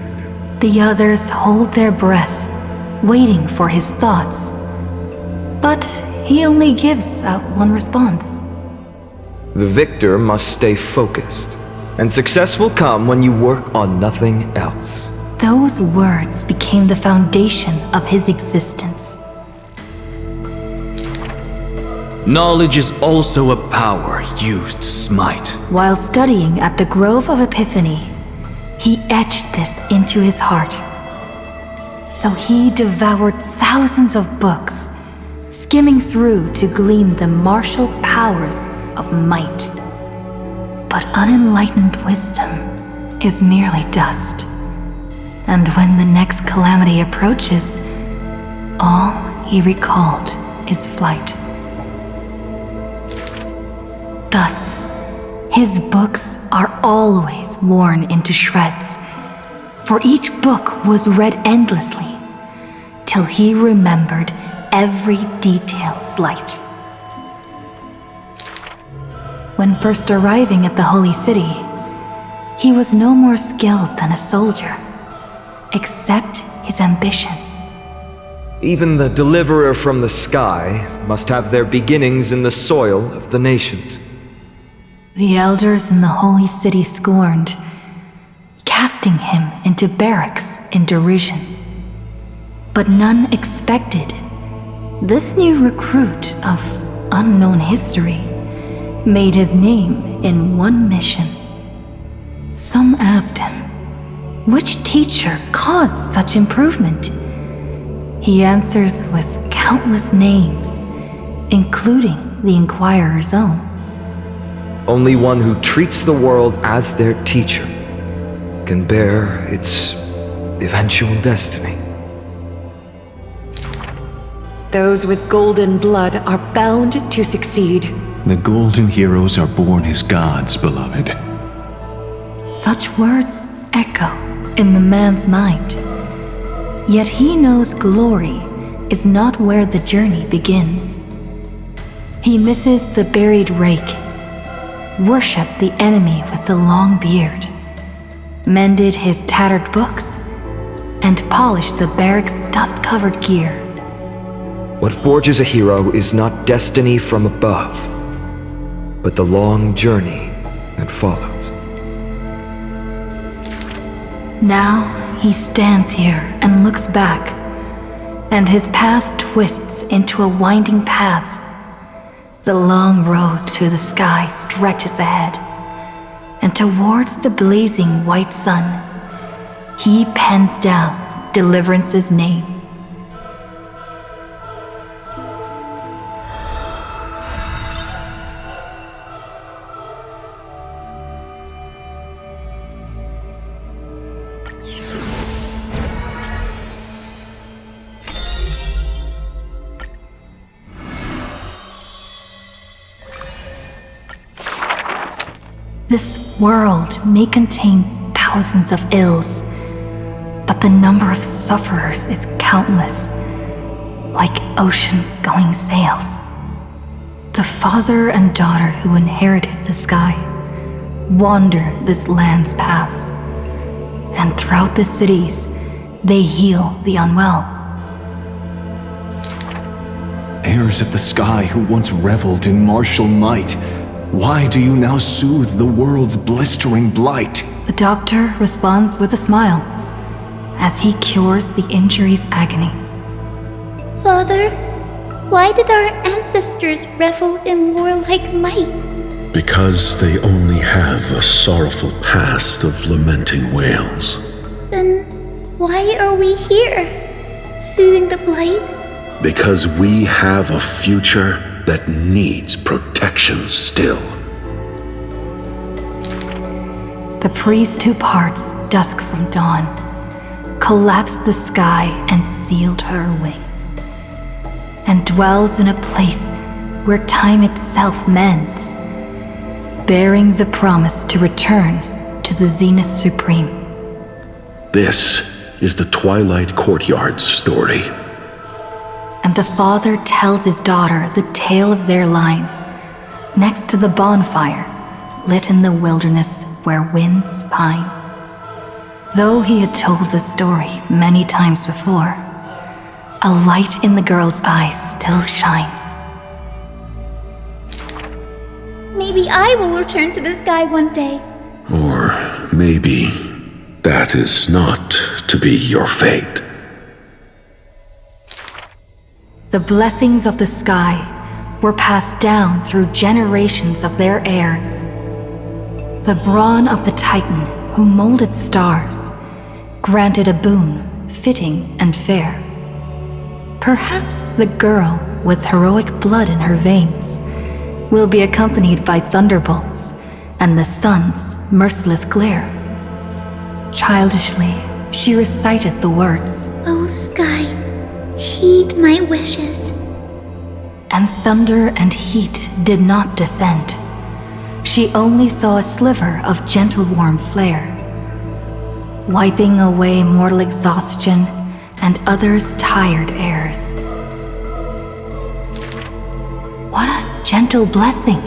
The others hold their breath, waiting for his thoughts. But he only gives out one response. The victor must stay focused, and success will come when you work on nothing else. Those words became the foundation of his existence. Knowledge is also a power used to smite. While studying at the Grove of Epiphany, he etched this into his heart. So he devoured thousands of books, skimming through to glean the martial powers of might. But unenlightened wisdom is merely dust. And when the next calamity approaches, All he recalled is flight. Thus, his books are always worn into shreds, for each book was read endlessly, till he remembered every detail slight. When first arriving at the Holy City, he was no more skilled than a soldier, except his ambition. Even the deliverer from the sky must have their beginnings in the soil of the nations. The elders in the Holy City scorned, casting him into barracks in derision. But none expected this new recruit of unknown history made his name in one mission. Some asked him, which teacher caused such improvement? He answers with countless names, including the Inquirer's own. Only one who treats the world as their teacher can bear its eventual destiny. Those with golden blood are bound to succeed. The golden heroes are born as gods, beloved. Such words echo in the man's mind. Yet he knows glory is not where the journey begins. He misses the buried rake, worshipped the enemy with the long beard, mended his tattered books, and polished the barracks' dust-covered gear. What forges a hero is not destiny from above, but the long journey that follows. Now he stands here and looks back, and his past twists into a winding path. The long road to the sky stretches ahead, and towards the blazing white sun, he pens down Deliverance's name. This world may contain thousands of ills, but the number of sufferers is countless, like ocean-going sails. The father and daughter who inherited the sky wander this land's paths, and throughout the cities, they heal the unwell. Heirs of the sky who once reveled in martial might, why do you now soothe the world's blistering blight? The doctor responds with a smile as he cures the injury's agony. Father, why did our ancestors revel in warlike might? Because they only have a sorrowful past of lamenting wails. Then why are we here, soothing the blight? Because we have a future that needs protection still. The priest who parts dusk from dawn collapsed the sky and sealed her wings, and dwells in a place where time itself mends, bearing the promise to return to the Zenith Supreme. This is the Twilight Courtyard's story. And the father tells his daughter the tale of their line, next to the bonfire, lit in the wilderness where winds pine. Though he had told the story many times before, a light in the girl's eyes still shines. Maybe I will return to the sky one day. Or maybe that is not to be your fate. The blessings of the sky were passed down through generations of their heirs. The brawn of the Titan who molded stars granted a boon fitting and fair. Perhaps the girl with heroic blood in her veins will be accompanied by thunderbolts and the sun's merciless glare. Childishly, she recited the words, "Oh sky, heed my wishes. And thunder and heat did not descend. She only saw a sliver of gentle warm flare, wiping away mortal exhaustion and others' tired airs. What a gentle blessing!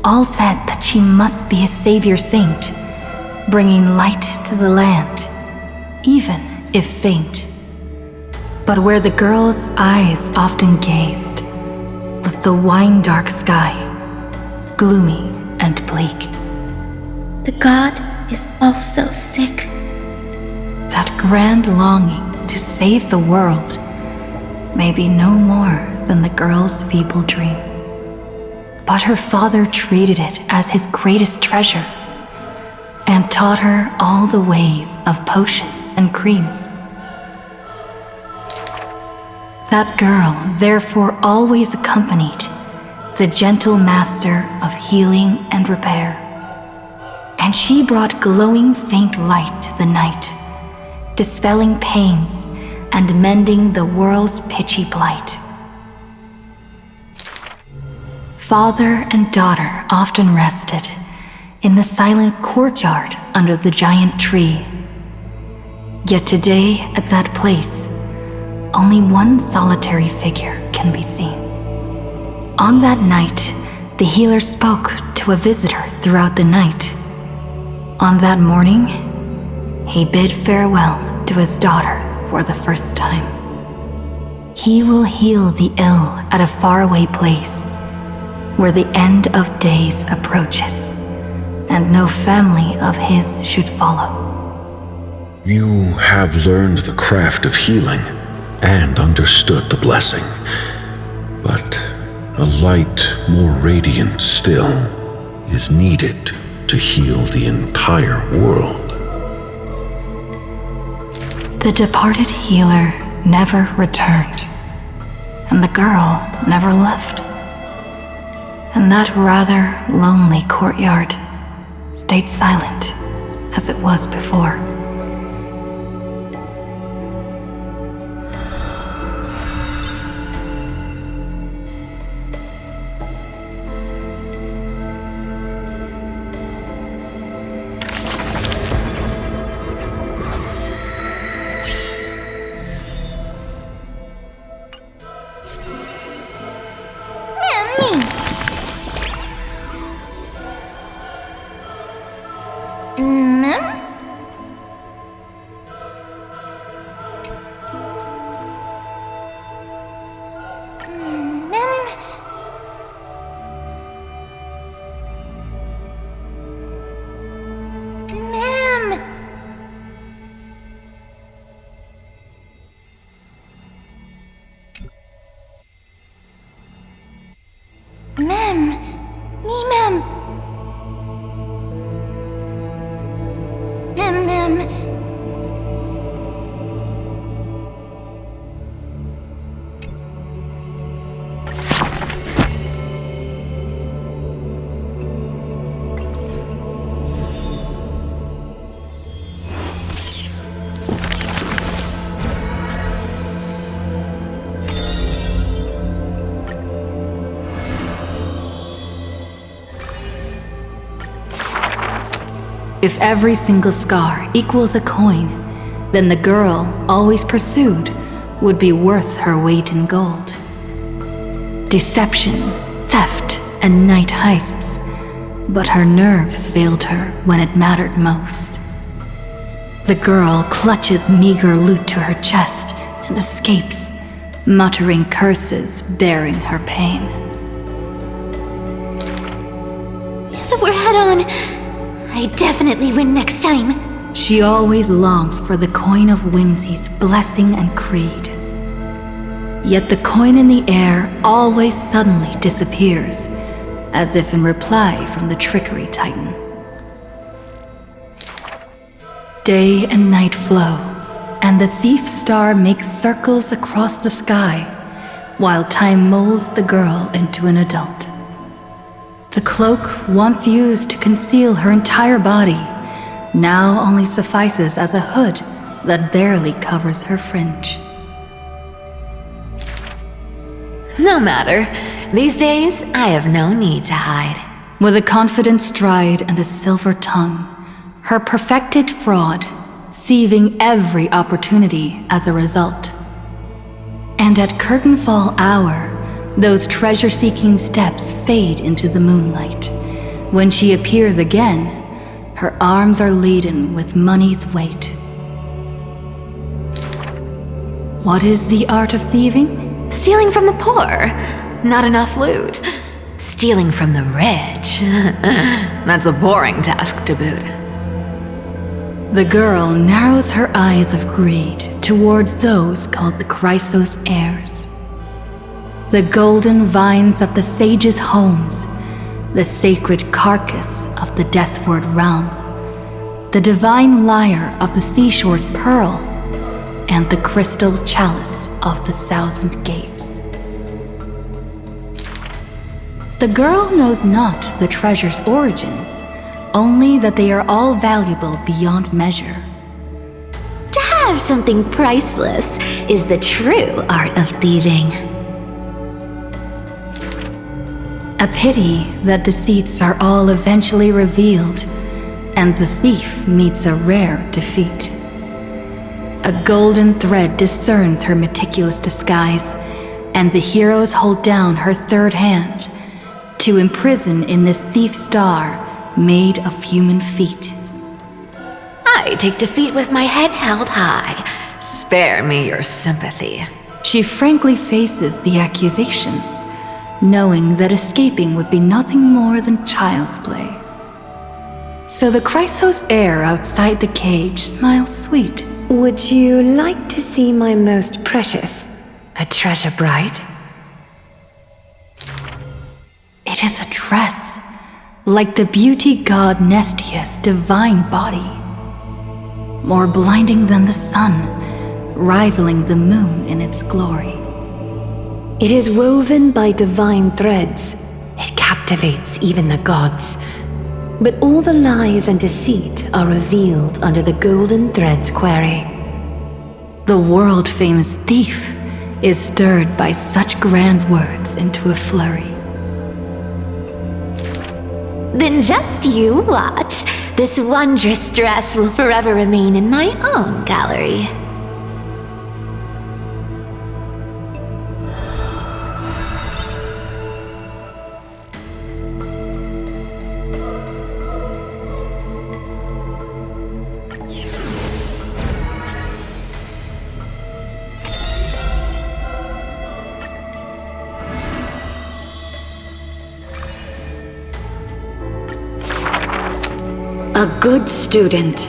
All said that she must be a savior saint, bringing light to the land, even if faint. But where the girl's eyes often gazed was the wine-dark sky, gloomy and bleak. The god is also sick. That grand longing to save the world may be no more than the girl's feeble dream. But her father treated it as his greatest treasure and taught her all the ways of potions and creams. That girl therefore always accompanied the gentle master of healing and repair. And she brought glowing faint light to the night, dispelling pains and mending the world's pitchy blight. Father and daughter often rested in the silent courtyard under the giant tree. Yet today, at that place, only one solitary figure can be seen. On that night, the healer spoke to a visitor throughout the night. On that morning, he bid farewell to his daughter for the first time. He will heal the ill at a faraway place, where the end of days approaches, and no family of his should follow. You have learned the craft of healing and understood the blessing, but a light more radiant still is needed to heal the entire world. The departed healer never returned, and the girl never left. And that rather lonely courtyard stayed silent as it was before. If every single scar equals a coin, then the girl always pursued would be worth her weight in gold. Deception, theft, and night heists, but her nerves failed her when it mattered most. The girl clutches meager loot to her chest and escapes, muttering curses bearing her pain. If we're head on, I definitely win next time. She always longs for the coin of whimsy's blessing and creed. Yet the coin in the air always suddenly disappears, as if in reply from the trickery titan. Day and night flow, and the thief star makes circles across the sky, while time molds the girl into an adult. The cloak once used to conceal her entire body now only suffices as a hood that barely covers her fringe. No matter. These days, I have no need to hide. With a confident stride and a silver tongue, her perfected fraud, thieving every opportunity as a result. And at curtainfall hour, those treasure-seeking steps fade into the moonlight. When she appears again, her arms are laden with money's weight. What is the art of thieving? Stealing from the poor. Not enough loot. Stealing from the rich. That's a boring task to boot. The girl narrows her eyes of greed towards those called the Chrysos heirs. The golden vines of the sages' homes, the sacred carcass of the deathward realm, the divine lyre of the seashore's pearl, and the crystal chalice of the 1,000 gates. The girl knows not the treasure's origins, only that they are all valuable beyond measure. To have something priceless is the true art of thieving. A pity that deceits are all eventually revealed, and the thief meets a rare defeat. A golden thread discerns her meticulous disguise, and the heroes hold down her third hand to imprison in this thief star made of human feet. I take defeat with my head held high. Spare me your sympathy. She frankly faces the accusations, knowing that escaping would be nothing more than child's play. So the Chrysos heir outside the cage smiles sweet. Would you like to see my most precious? A treasure bride? It is a dress, like the beauty god Nestia's divine body. More blinding than the sun, rivaling the moon in its glory. It is woven by divine threads. It captivates even the gods. But all the lies and deceit are revealed under the golden thread's query. The world-famous thief is stirred by such grand words into a flurry. Then just you watch. This wondrous dress will forever remain in my own gallery. A good student,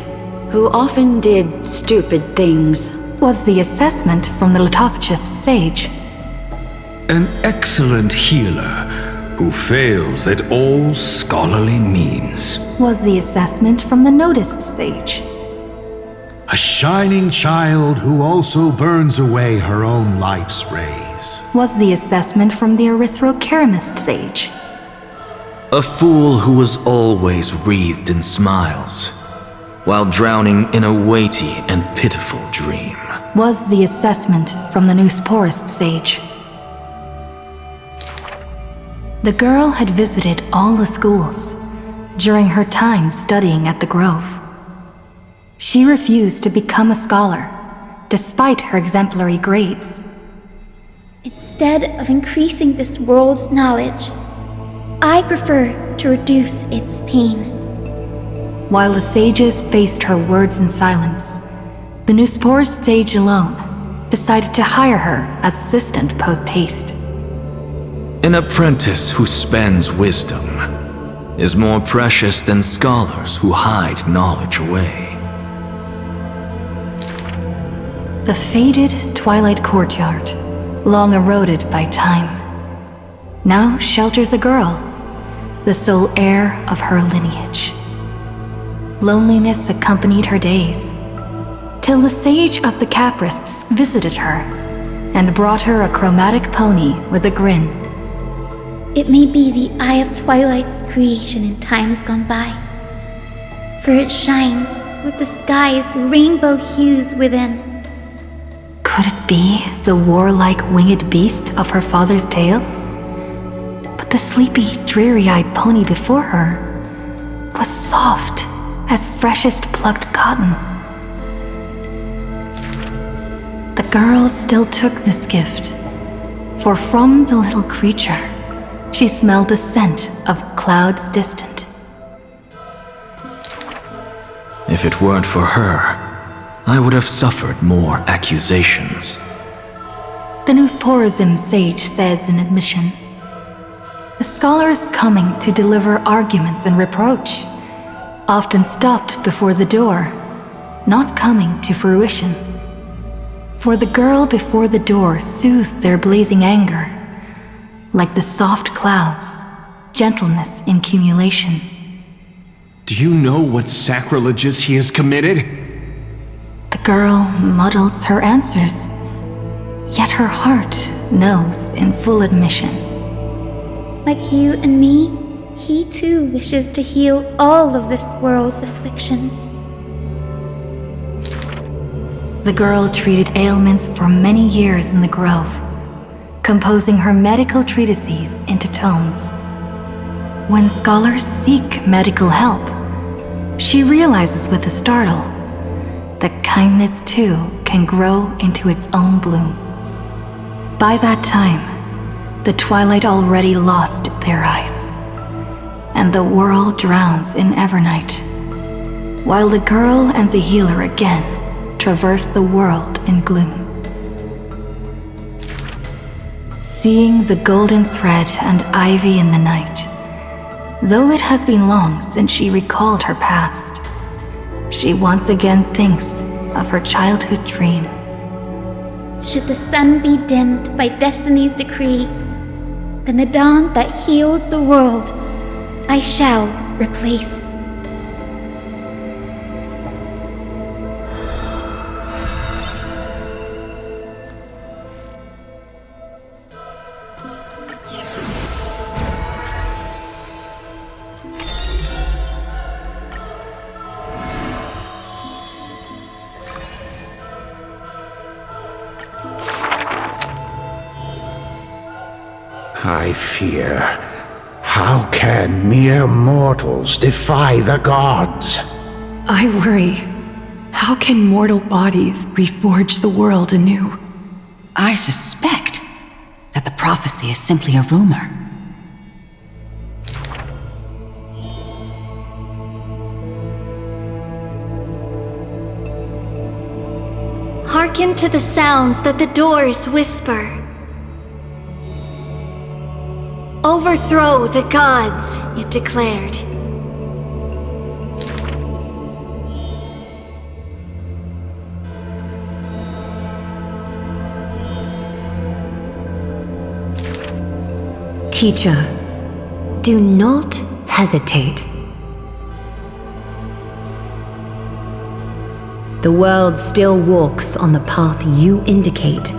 who often did stupid things. Was the assessment from the lithophagus sage. An excellent healer who fails at all scholarly means. Was the assessment from the noticed sage. A shining child who also burns away her own life's rays. Was the assessment from the erythrokeramist sage. A fool who was always wreathed in smiles, while drowning in a weighty and pitiful dream. Was the assessment from the Neusporist sage. The girl had visited all the schools during her time studying at the Grove. She refused to become a scholar, despite her exemplary grades. Instead of increasing this world's knowledge, I prefer to reduce its pain. While the sages faced her words in silence, the Neusporist sage alone decided to hire her as assistant post-haste. An apprentice who spends wisdom is more precious than scholars who hide knowledge away. The faded twilight courtyard, long eroded by time, now shelters a girl, the sole heir of her lineage. Loneliness accompanied her days, till the sage of the Caprists visited her and brought her a chromatic pony with a grin. It may be the Eye of Twilight's creation in times gone by, for it shines with the sky's rainbow hues within. Could it be the warlike winged beast of her father's tales? But the sleepy, dreary-eyed pony before her was soft as freshest plucked cotton. The girl still took this gift, for from the little creature, she smelled the scent of clouds distant. If it weren't for her, I would have suffered more accusations. The Newsporism sage says in admission, the scholar is coming to deliver arguments and reproach, often stopped before the door, not coming to fruition. For the girl before the door soothed their blazing anger, like the soft clouds, gentleness in cumulation. Do you know what sacrileges he has committed? The girl muddles her answers, yet her heart knows in full admission. Like you and me, he too wishes to heal all of this world's afflictions. The girl treated ailments for many years in the grove, composing her medical treatises into tomes. When scholars seek medical help, she realizes with a startle that kindness too can grow into its own bloom. By that time, the twilight already lost their eyes, and the world drowns in evernight, while the girl and the healer again traverse the world in gloom. Seeing the golden thread and ivy in the night, though it has been long since she recalled her past, she once again thinks of her childhood dream. Should the sun be dimmed by destiny's decree, then the dawn that heals the world I shall replace. I fear, how can mere mortals defy the gods? I worry, how can mortal bodies reforge the world anew? I suspect that the prophecy is simply a rumor. Hearken to the sounds that the doors whisper. Overthrow the gods, it declared. Teacher, do not hesitate. The world still walks on the path you indicate.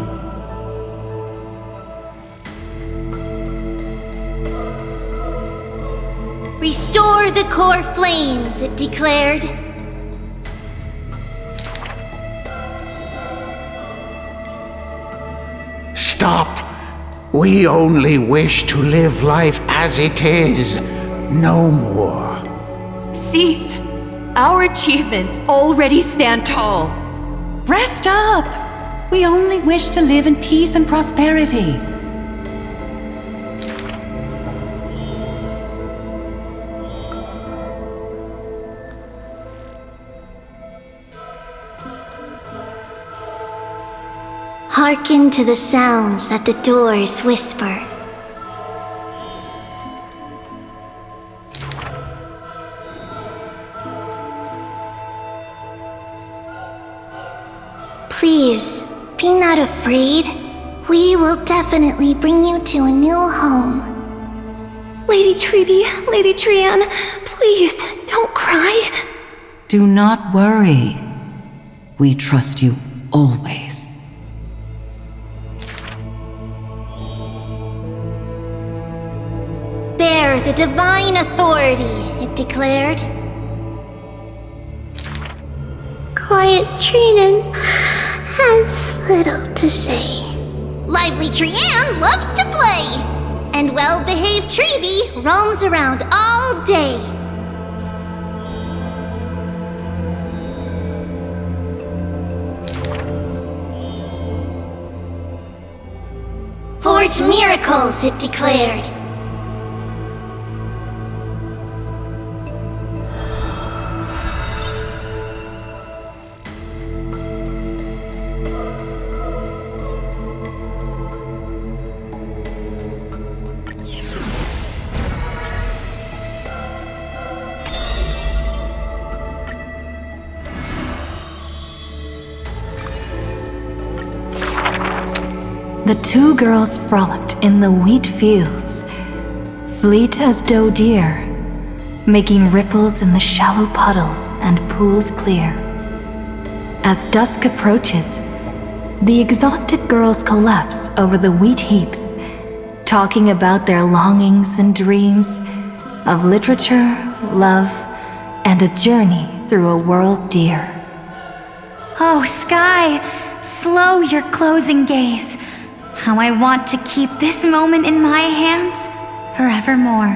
Restore the core flames, it declared. Stop! We only wish to live life as it is, no more. Cease! Our achievements already stand tall. Rest up! We only wish to live in peace and prosperity. Hearken to the sounds that the doors whisper. Please, be not afraid. We will definitely bring you to a new home. Lady Treeby, Lady Trianne, please, don't cry. Do not worry. We trust you always. Bear the divine authority, it declared. Quiet Trinan has little to say. Lively Trianne loves to play, and well-behaved Treeby roams around all day. Forge miracles, it declared. The two girls frolicked in the wheat fields, fleet as doe deer, making ripples in the shallow puddles and pools clear. As dusk approaches, the exhausted girls collapse over the wheat heaps, talking about their longings and dreams of literature, love, and a journey through a world dear. Oh, Sky, slow your closing gaze. How I want to keep this moment in my hands forevermore.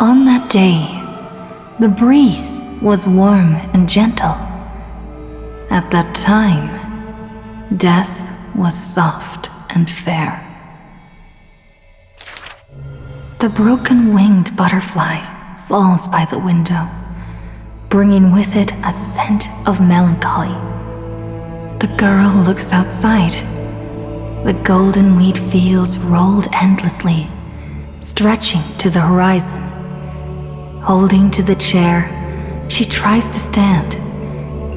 On that day, the breeze was warm and gentle. At that time, death was soft and fair. The broken-winged butterfly falls by the window, bringing with it a scent of melancholy. The girl looks outside. The golden wheat fields rolled endlessly, stretching to the horizon. Holding to the chair, she tries to stand,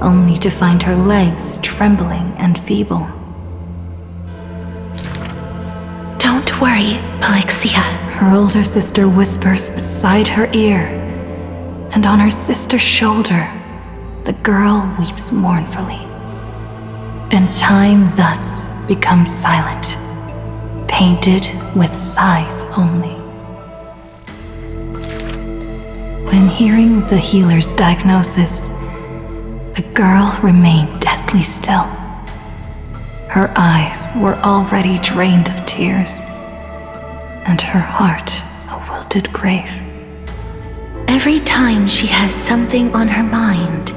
only to find her legs trembling and feeble. Don't worry, Pelixia. Her older sister whispers beside her ear, and on her sister's shoulder, the girl weeps mournfully. And time thus becomes silent, painted with sighs only. When hearing the healer's diagnosis, the girl remained deathly still. Her eyes were already drained of tears, and her heart a wilted grave. Every time she has something on her mind,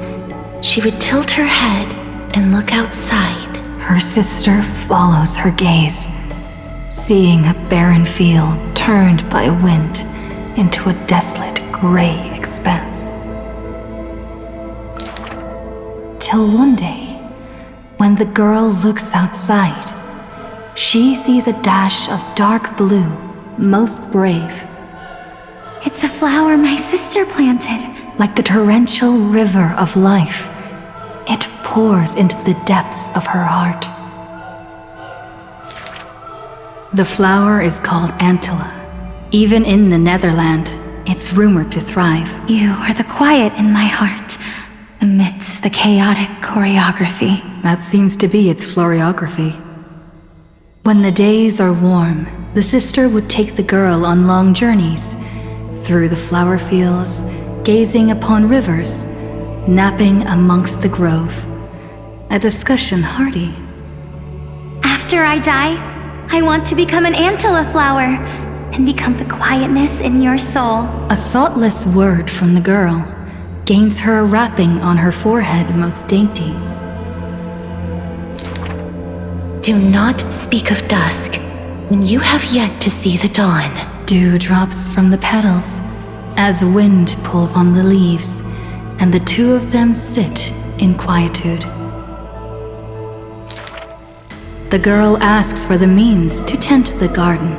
she would tilt her head and look outside. Her sister follows her gaze, seeing a barren field turned by a wind into a desolate gray expanse. Till one day, when the girl looks outside, she sees a dash of dark blue, most brave. It's a flower my sister planted. Like the torrential river of life, it pours into the depths of her heart. The flower is called Antilla. Even in the Netherland, it's rumored to thrive. You are the quiet in my heart, amidst the chaotic choreography. That seems to be its floriography. When the days are warm, the sister would take the girl on long journeys, through the flower fields, gazing upon rivers, napping amongst the grove. A discussion hearty. After I die, I want to become an Antilla flower and become the quietness in your soul. A thoughtless word from the girl gains her a wrapping on her forehead most dainty. Do not speak of dusk when you have yet to see the dawn. Dew drops from the petals as wind pulls on the leaves, and the two of them sit in quietude. The girl asks for the means to tend the garden,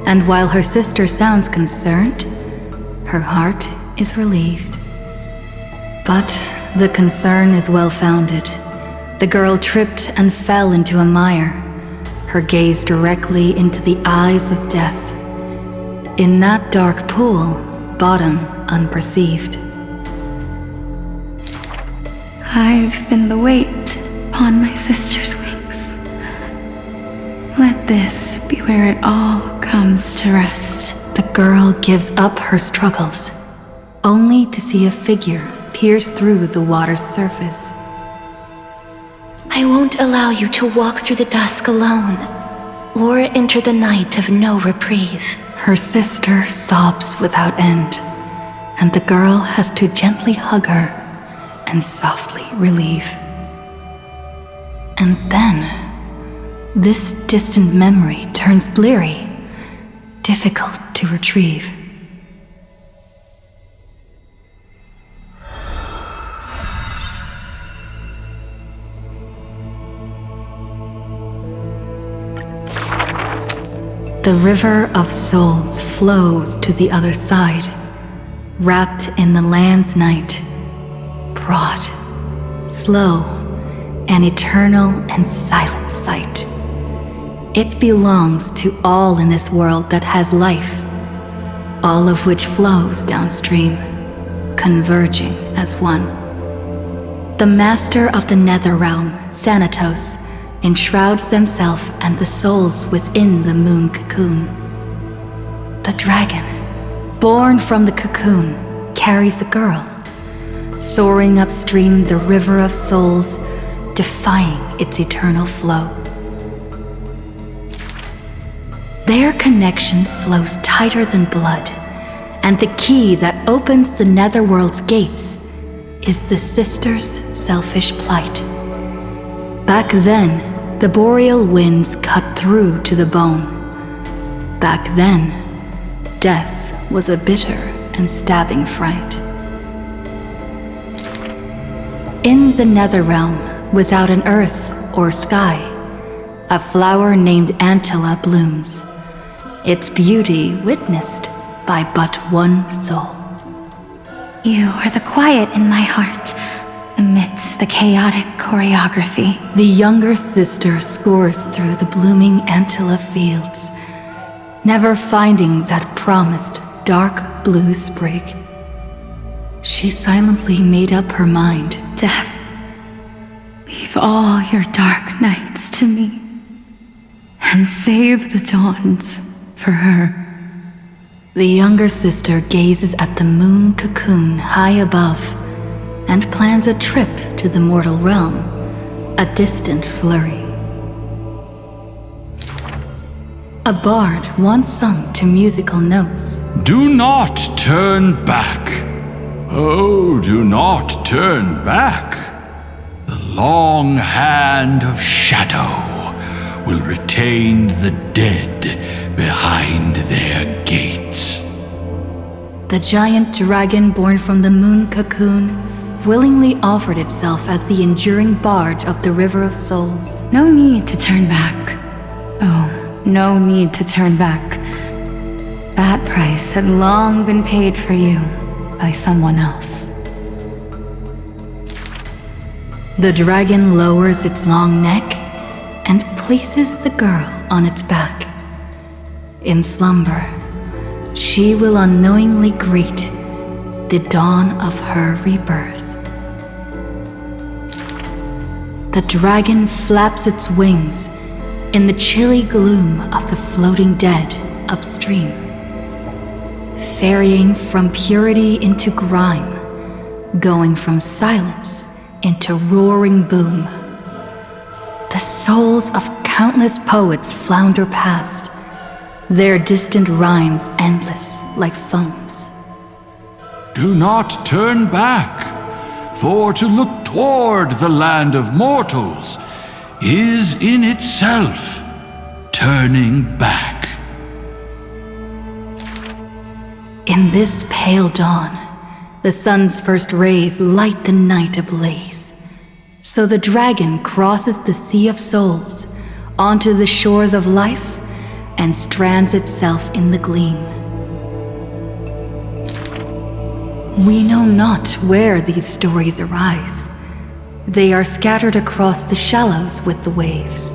and while her sister sounds concerned, her heart is relieved. But the concern is well-founded. The girl tripped and fell into a mire, her gaze directly into the eyes of death. In that dark pool, bottom unperceived. I've been the weight upon my sister's wings. Let this be where it all comes to rest. The girl gives up her struggles, only to see a figure pierce through the water's surface. I won't allow you to walk through the dusk alone, or enter the night of no reprieve. Her sister sobs without end, and the girl has to gently hug her and softly relieve. And then, this distant memory turns bleary, difficult to retrieve. The river of souls flows to the other side, wrapped in the land's night, broad, slow, an eternal and silent sight. It belongs to all in this world that has life, all of which flows downstream, converging as one. The master of the nether realm, Thanatos, enshrouds themselves and the souls within the moon cocoon. The dragon, born from the cocoon, carries the girl, soaring upstream the river of souls, defying its eternal flow. Their connection flows tighter than blood, and the key that opens the netherworld's gates is the sisters' selfish plight. Back then, the boreal winds cut through to the bone. Back then, death was a bitter and stabbing fright. In the nether realm, without an earth or sky, a flower named Antilla blooms, its beauty witnessed by but one soul. You are the quiet in my heart, amidst the chaotic choreography. The younger sister scores through the blooming Antilla fields, never finding that promised dark blue sprig. She silently made up her mind. Death, leave all your dark nights to me, and save the dawns for her. The younger sister gazes at the moon cocoon high above and plans a trip to the mortal realm, a distant flurry. A bard once sung to musical notes. Do not turn back. Oh, do not turn back. The long hand of shadow will retain the dead behind their gates. The giant dragon born from the moon cocoon willingly offered itself as the enduring barge of the River of Souls. No need to turn back. Oh, no need to turn back. That price had long been paid for you by someone else. The dragon lowers its long neck and places the girl on its back. In slumber, she will unknowingly greet the dawn of her rebirth. The dragon flaps its wings in the chilly gloom of the floating dead upstream, ferrying from purity into grime, going from silence into roaring boom. The souls of countless poets flounder past, their distant rhymes endless like foams. Do not turn back, for to look toward the land of mortals is in itself turning back. In this pale dawn, the sun's first rays light the night ablaze. So the dragon crosses the sea of souls onto the shores of life and strands itself in the gleam. We know not where these stories arise. They are scattered across the shallows with the waves.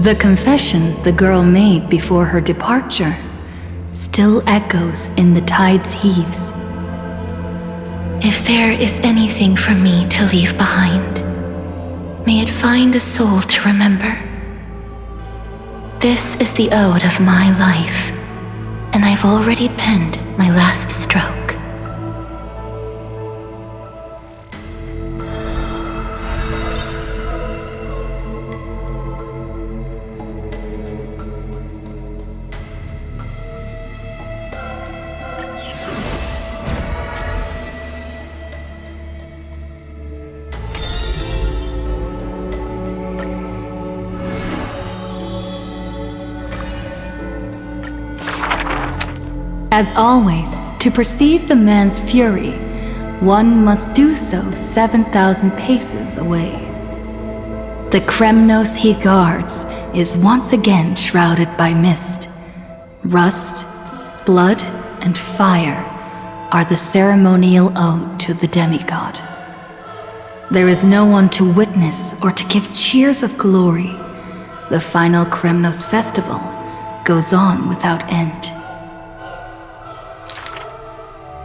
The confession the girl made before her departure still echoes in the tide's heaves. If there is anything for me to leave behind, may it find a soul to remember. This is the ode of my life, and I've already penned my last stroke. As always, to perceive the man's fury, one must do so 7,000 paces away. The Kremnos he guards is once again shrouded by mist. Rust, blood, and fire are the ceremonial ode to the demigod. There is no one to witness or to give cheers of glory. The final Kremnos festival goes on without end.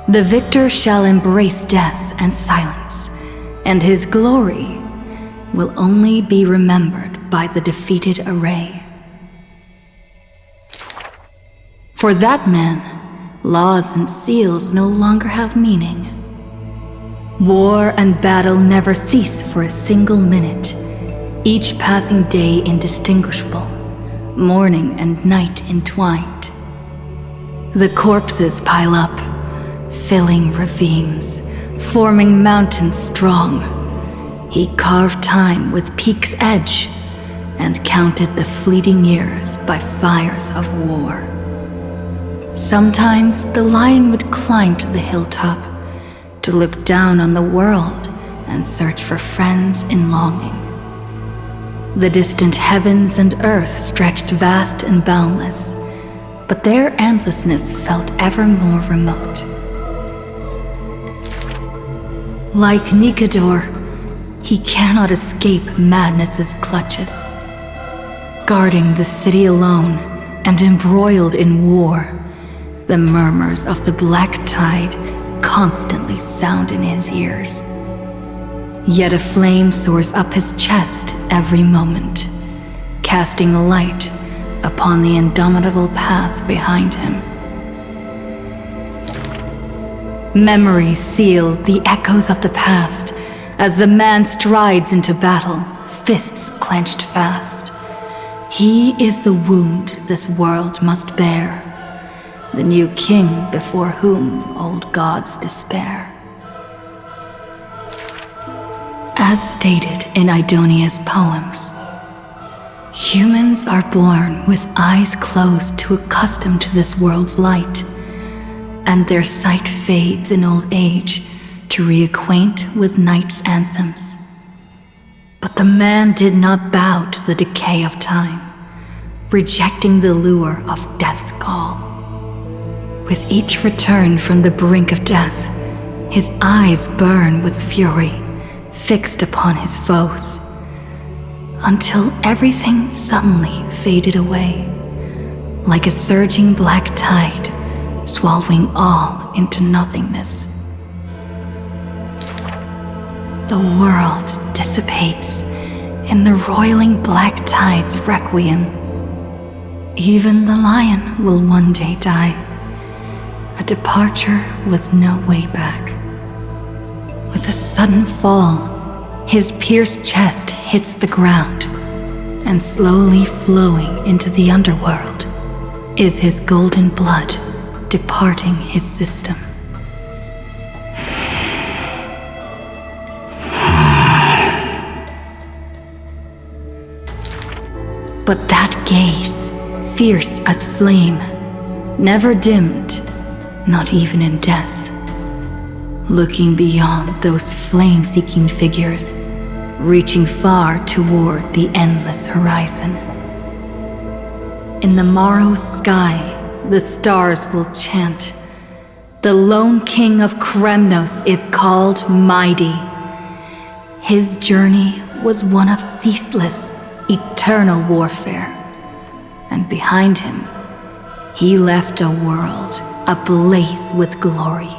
The victor shall embrace death and silence, and his glory will only be remembered by the defeated array. For that man, laws and seals no longer have meaning. War and battle never cease for a single minute, each passing day indistinguishable, morning and night entwined. The corpses pile up, filling ravines, forming mountains strong. He carved time with peak's edge and counted the fleeting years by fires of war. Sometimes the lion would climb to the hilltop to look down on the world and search for friends in longing. The distant heavens and earth stretched vast and boundless, but their endlessness felt ever more remote. Like Nikador, he cannot escape madness's clutches. Guarding the city alone and embroiled in war, the murmurs of the black tide constantly sound in his ears. Yet a flame soars up his chest every moment, casting a light upon the indomitable path behind him. Memories seal the echoes of the past as the man strides into battle, fists clenched fast. He is the wound this world must bear, the new king before whom old gods despair. As stated in Idonia's poems, humans are born with eyes closed to accustom to this world's light, and their sight fades in old age to reacquaint with night's anthems. But the man did not bow to the decay of time, rejecting the lure of death's call. With each return from the brink of death, his eyes burn with fury, fixed upon his foes, until everything suddenly faded away, like a surging black tide, swallowing all into nothingness. The world dissipates in the roiling black tide's requiem. Even the lion will one day die, a departure with no way back. With a sudden fall, his pierced chest hits the ground, and slowly flowing into the underworld is his golden blood departing his system. But that gaze, fierce as flame, never dimmed, not even in death. Looking beyond those flame-seeking figures, reaching far toward the endless horizon. In the morrow's sky, the stars will chant. The lone king of Kremnos is called Mighty. His journey was one of ceaseless, eternal warfare. And behind him, he left a world ablaze with glory.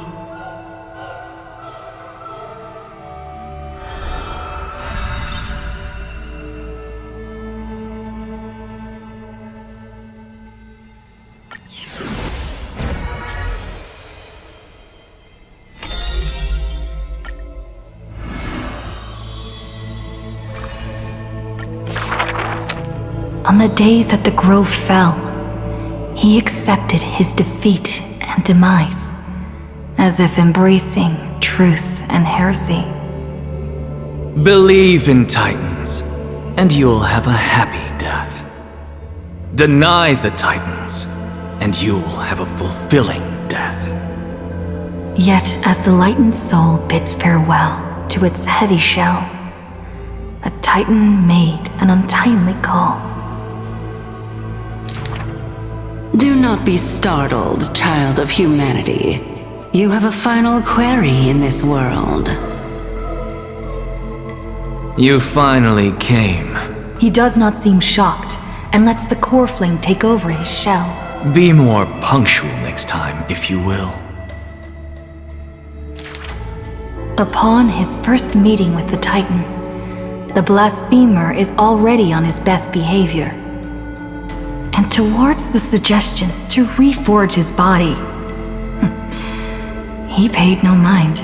On the day that the grove fell, he accepted his defeat and demise, as if embracing truth and heresy. Believe in Titans, and you'll have a happy death. Deny the Titans, and you'll have a fulfilling death. Yet, as the lightened soul bids farewell to its heavy shell, a Titan made an untimely call. Do not be startled, child of humanity. You have a final query in this world. You finally came. He does not seem shocked and lets the core flame take over his shell. Be more punctual next time, if you will. Upon his first meeting with the Titan, the blasphemer is already on his best behavior. And towards the suggestion to reforge his body, he paid no mind.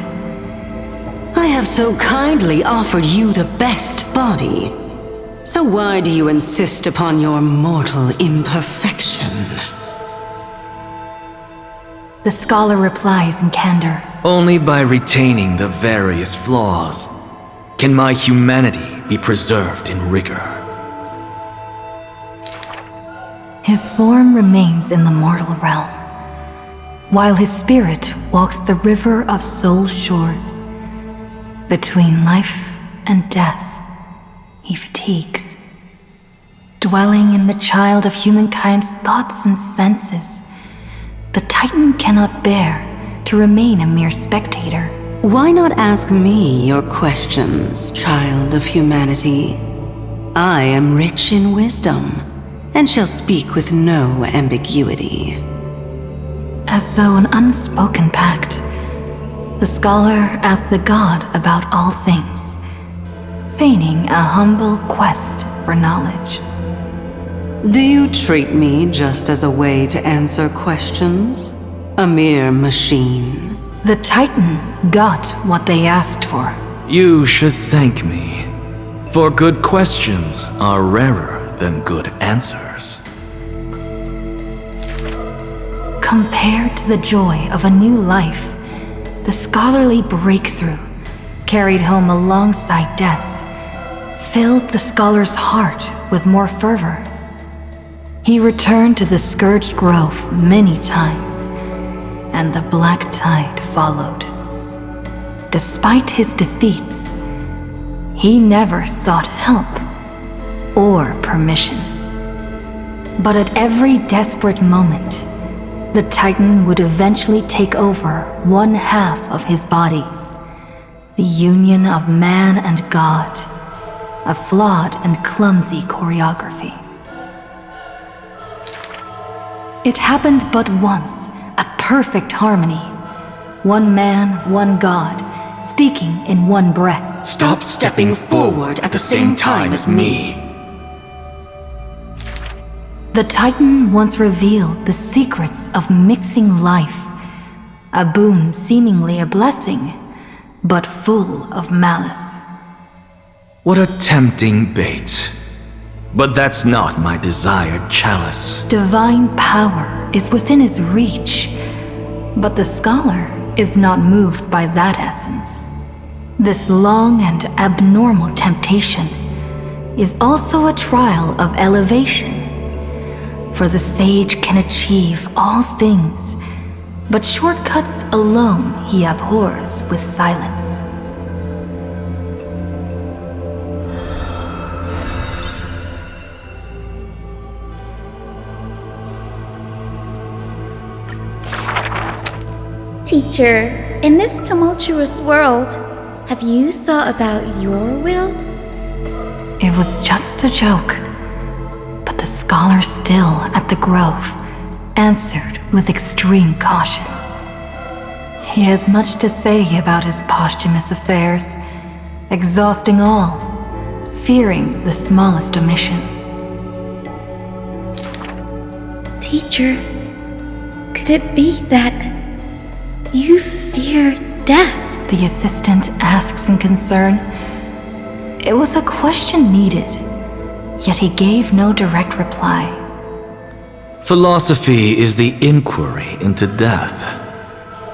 I have so kindly offered you the best body. So why do you insist upon your mortal imperfection? The scholar replies in candor. Only by retaining the various flaws can my humanity be preserved in rigor. His form remains in the mortal realm, while his spirit walks the river of soul shores. Between life and death, he fatigues, dwelling in the child of humankind's thoughts and senses. The Titan cannot bear to remain a mere spectator. Why not ask me your questions, child of humanity? I am rich in wisdom, and shall speak with no ambiguity. As though an unspoken pact, the scholar asked the god about all things, feigning a humble quest for knowledge. Do you treat me just as a way to answer questions? A mere machine? The Titan got what they asked for. You should thank me, for good questions are rarer than good answers. Compared to the joy of a new life, the scholarly breakthrough, carried home alongside death, filled the scholar's heart with more fervor. He returned to the Scourged Grove many times, and the black tide followed. Despite his defeats, he never sought help or permission. But at every desperate moment, the Titan would eventually take over one half of his body. The union of man and god, a flawed and clumsy choreography. It happened but once, a perfect harmony. One man, one god, speaking in one breath. Stop stepping forward at the same time as me. The Titan once revealed the secrets of mixing life, a boon seemingly a blessing, but full of malice. What a tempting bait. But that's not my desired chalice. Divine power is within his reach, but the scholar is not moved by that essence. This long and abnormal temptation is also a trial of elevation. For the sage can achieve all things, but shortcuts alone he abhors with silence. Teacher, in this tumultuous world, have you thought about your will? It was just a joke, but the scholar still at the grove answered with extreme caution. He has much to say about his posthumous affairs, exhausting all, fearing the smallest omission. Teacher, could it be that you fear death? The assistant asks in concern. It was a question needed, yet he gave no direct reply. Philosophy is the inquiry into death,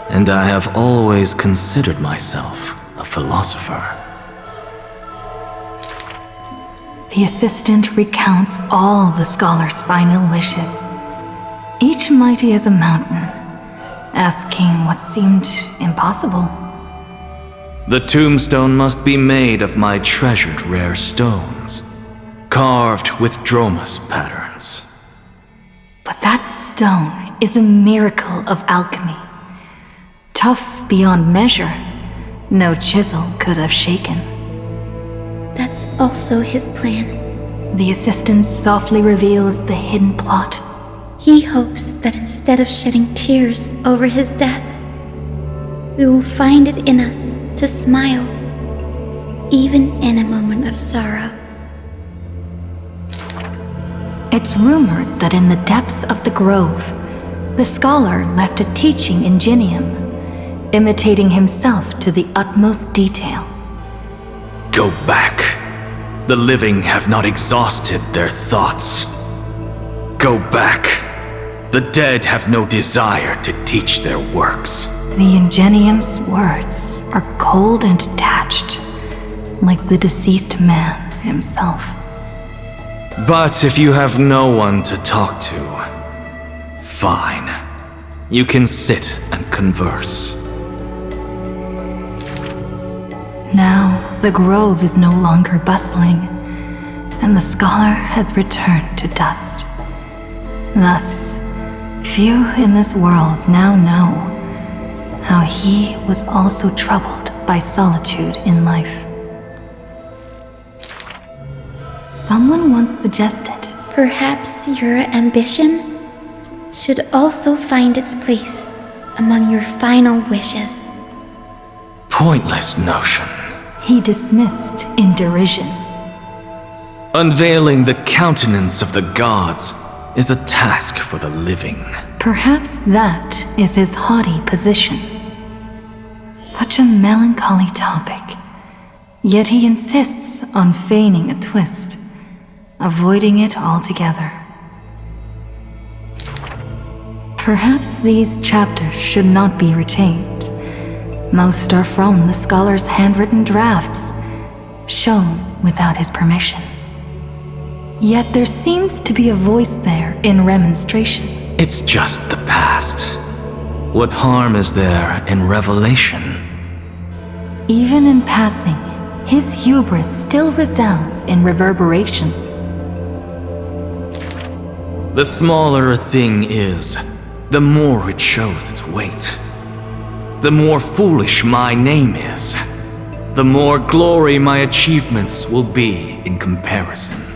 and I have always considered myself a philosopher. The assistant recounts all the scholar's final wishes, each mighty as a mountain, asking what seemed impossible. The tombstone must be made of my treasured rare stones, carved with Dromus patterns. But that stone is a miracle of alchemy. Tough beyond measure, no chisel could have shaken. That's also his plan. The assistant softly reveals the hidden plot. He hopes that instead of shedding tears over his death, we will find it in us to smile, even in a moment of sorrow. It's rumored that in the depths of the grove, the scholar left a teaching ingenium, imitating himself to the utmost detail. Go back. The living have not exhausted their thoughts. Go back. The dead have no desire to teach their works. The ingenium's words are cold and detached, like the deceased man himself. But if you have no one to talk to, fine. You can sit and converse. Now, the grove is no longer bustling, and the scholar has returned to dust. Thus, few in this world now know how he was also troubled by solitude in life. Someone once suggested, perhaps your ambition should also find its place among your final wishes. Pointless notion. He dismissed in derision. Unveiling the countenance of the gods is a task for the living. Perhaps that is his haughty position. Such a melancholy topic, yet he insists on feigning a twist, avoiding it altogether. Perhaps these chapters should not be retained. Most are from the scholar's handwritten drafts, shown without his permission. Yet there seems to be a voice there in remonstration. It's just the past. What harm is there in revelation? Even in passing, his hubris still resounds in reverberation. The smaller a thing is, the more it shows its weight. The more foolish my name is, the more glory my achievements will be in comparison.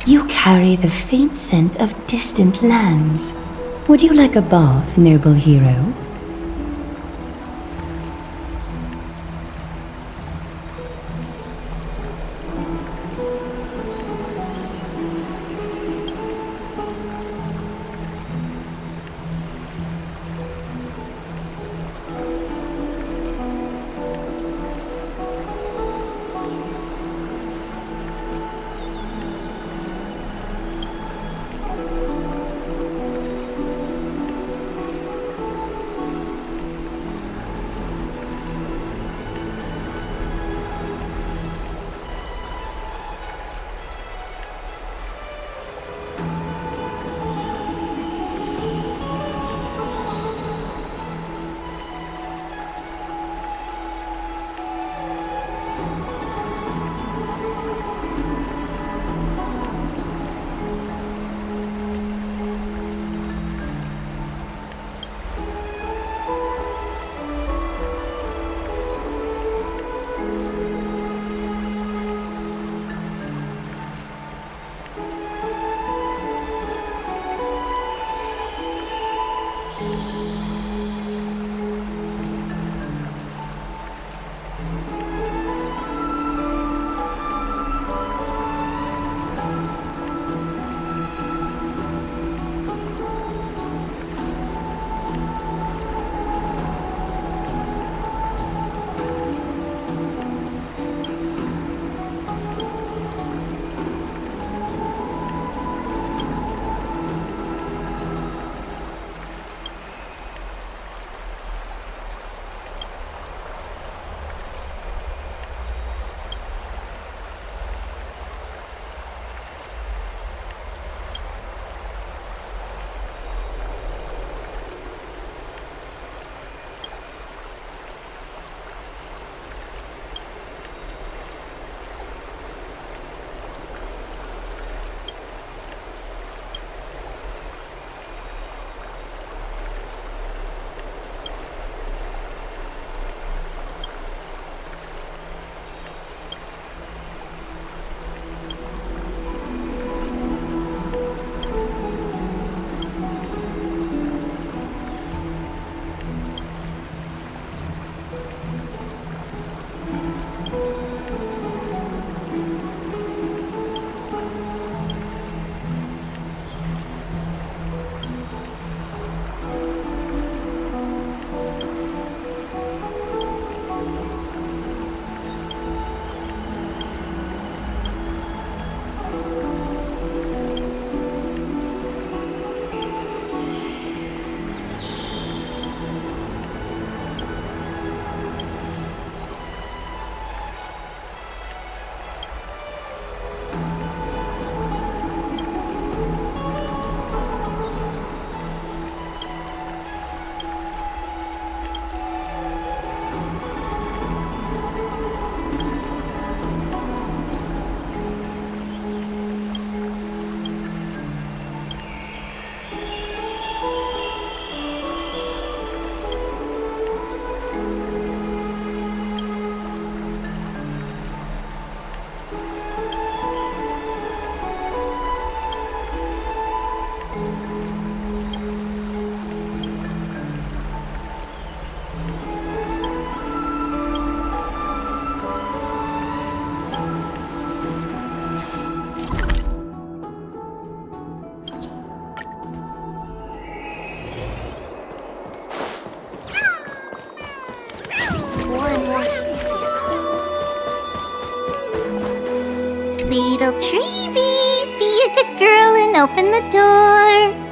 You carry the faint scent of distant lands. Would you like a bath, noble hero? Tweedle tree bee, be a good girl and open the door.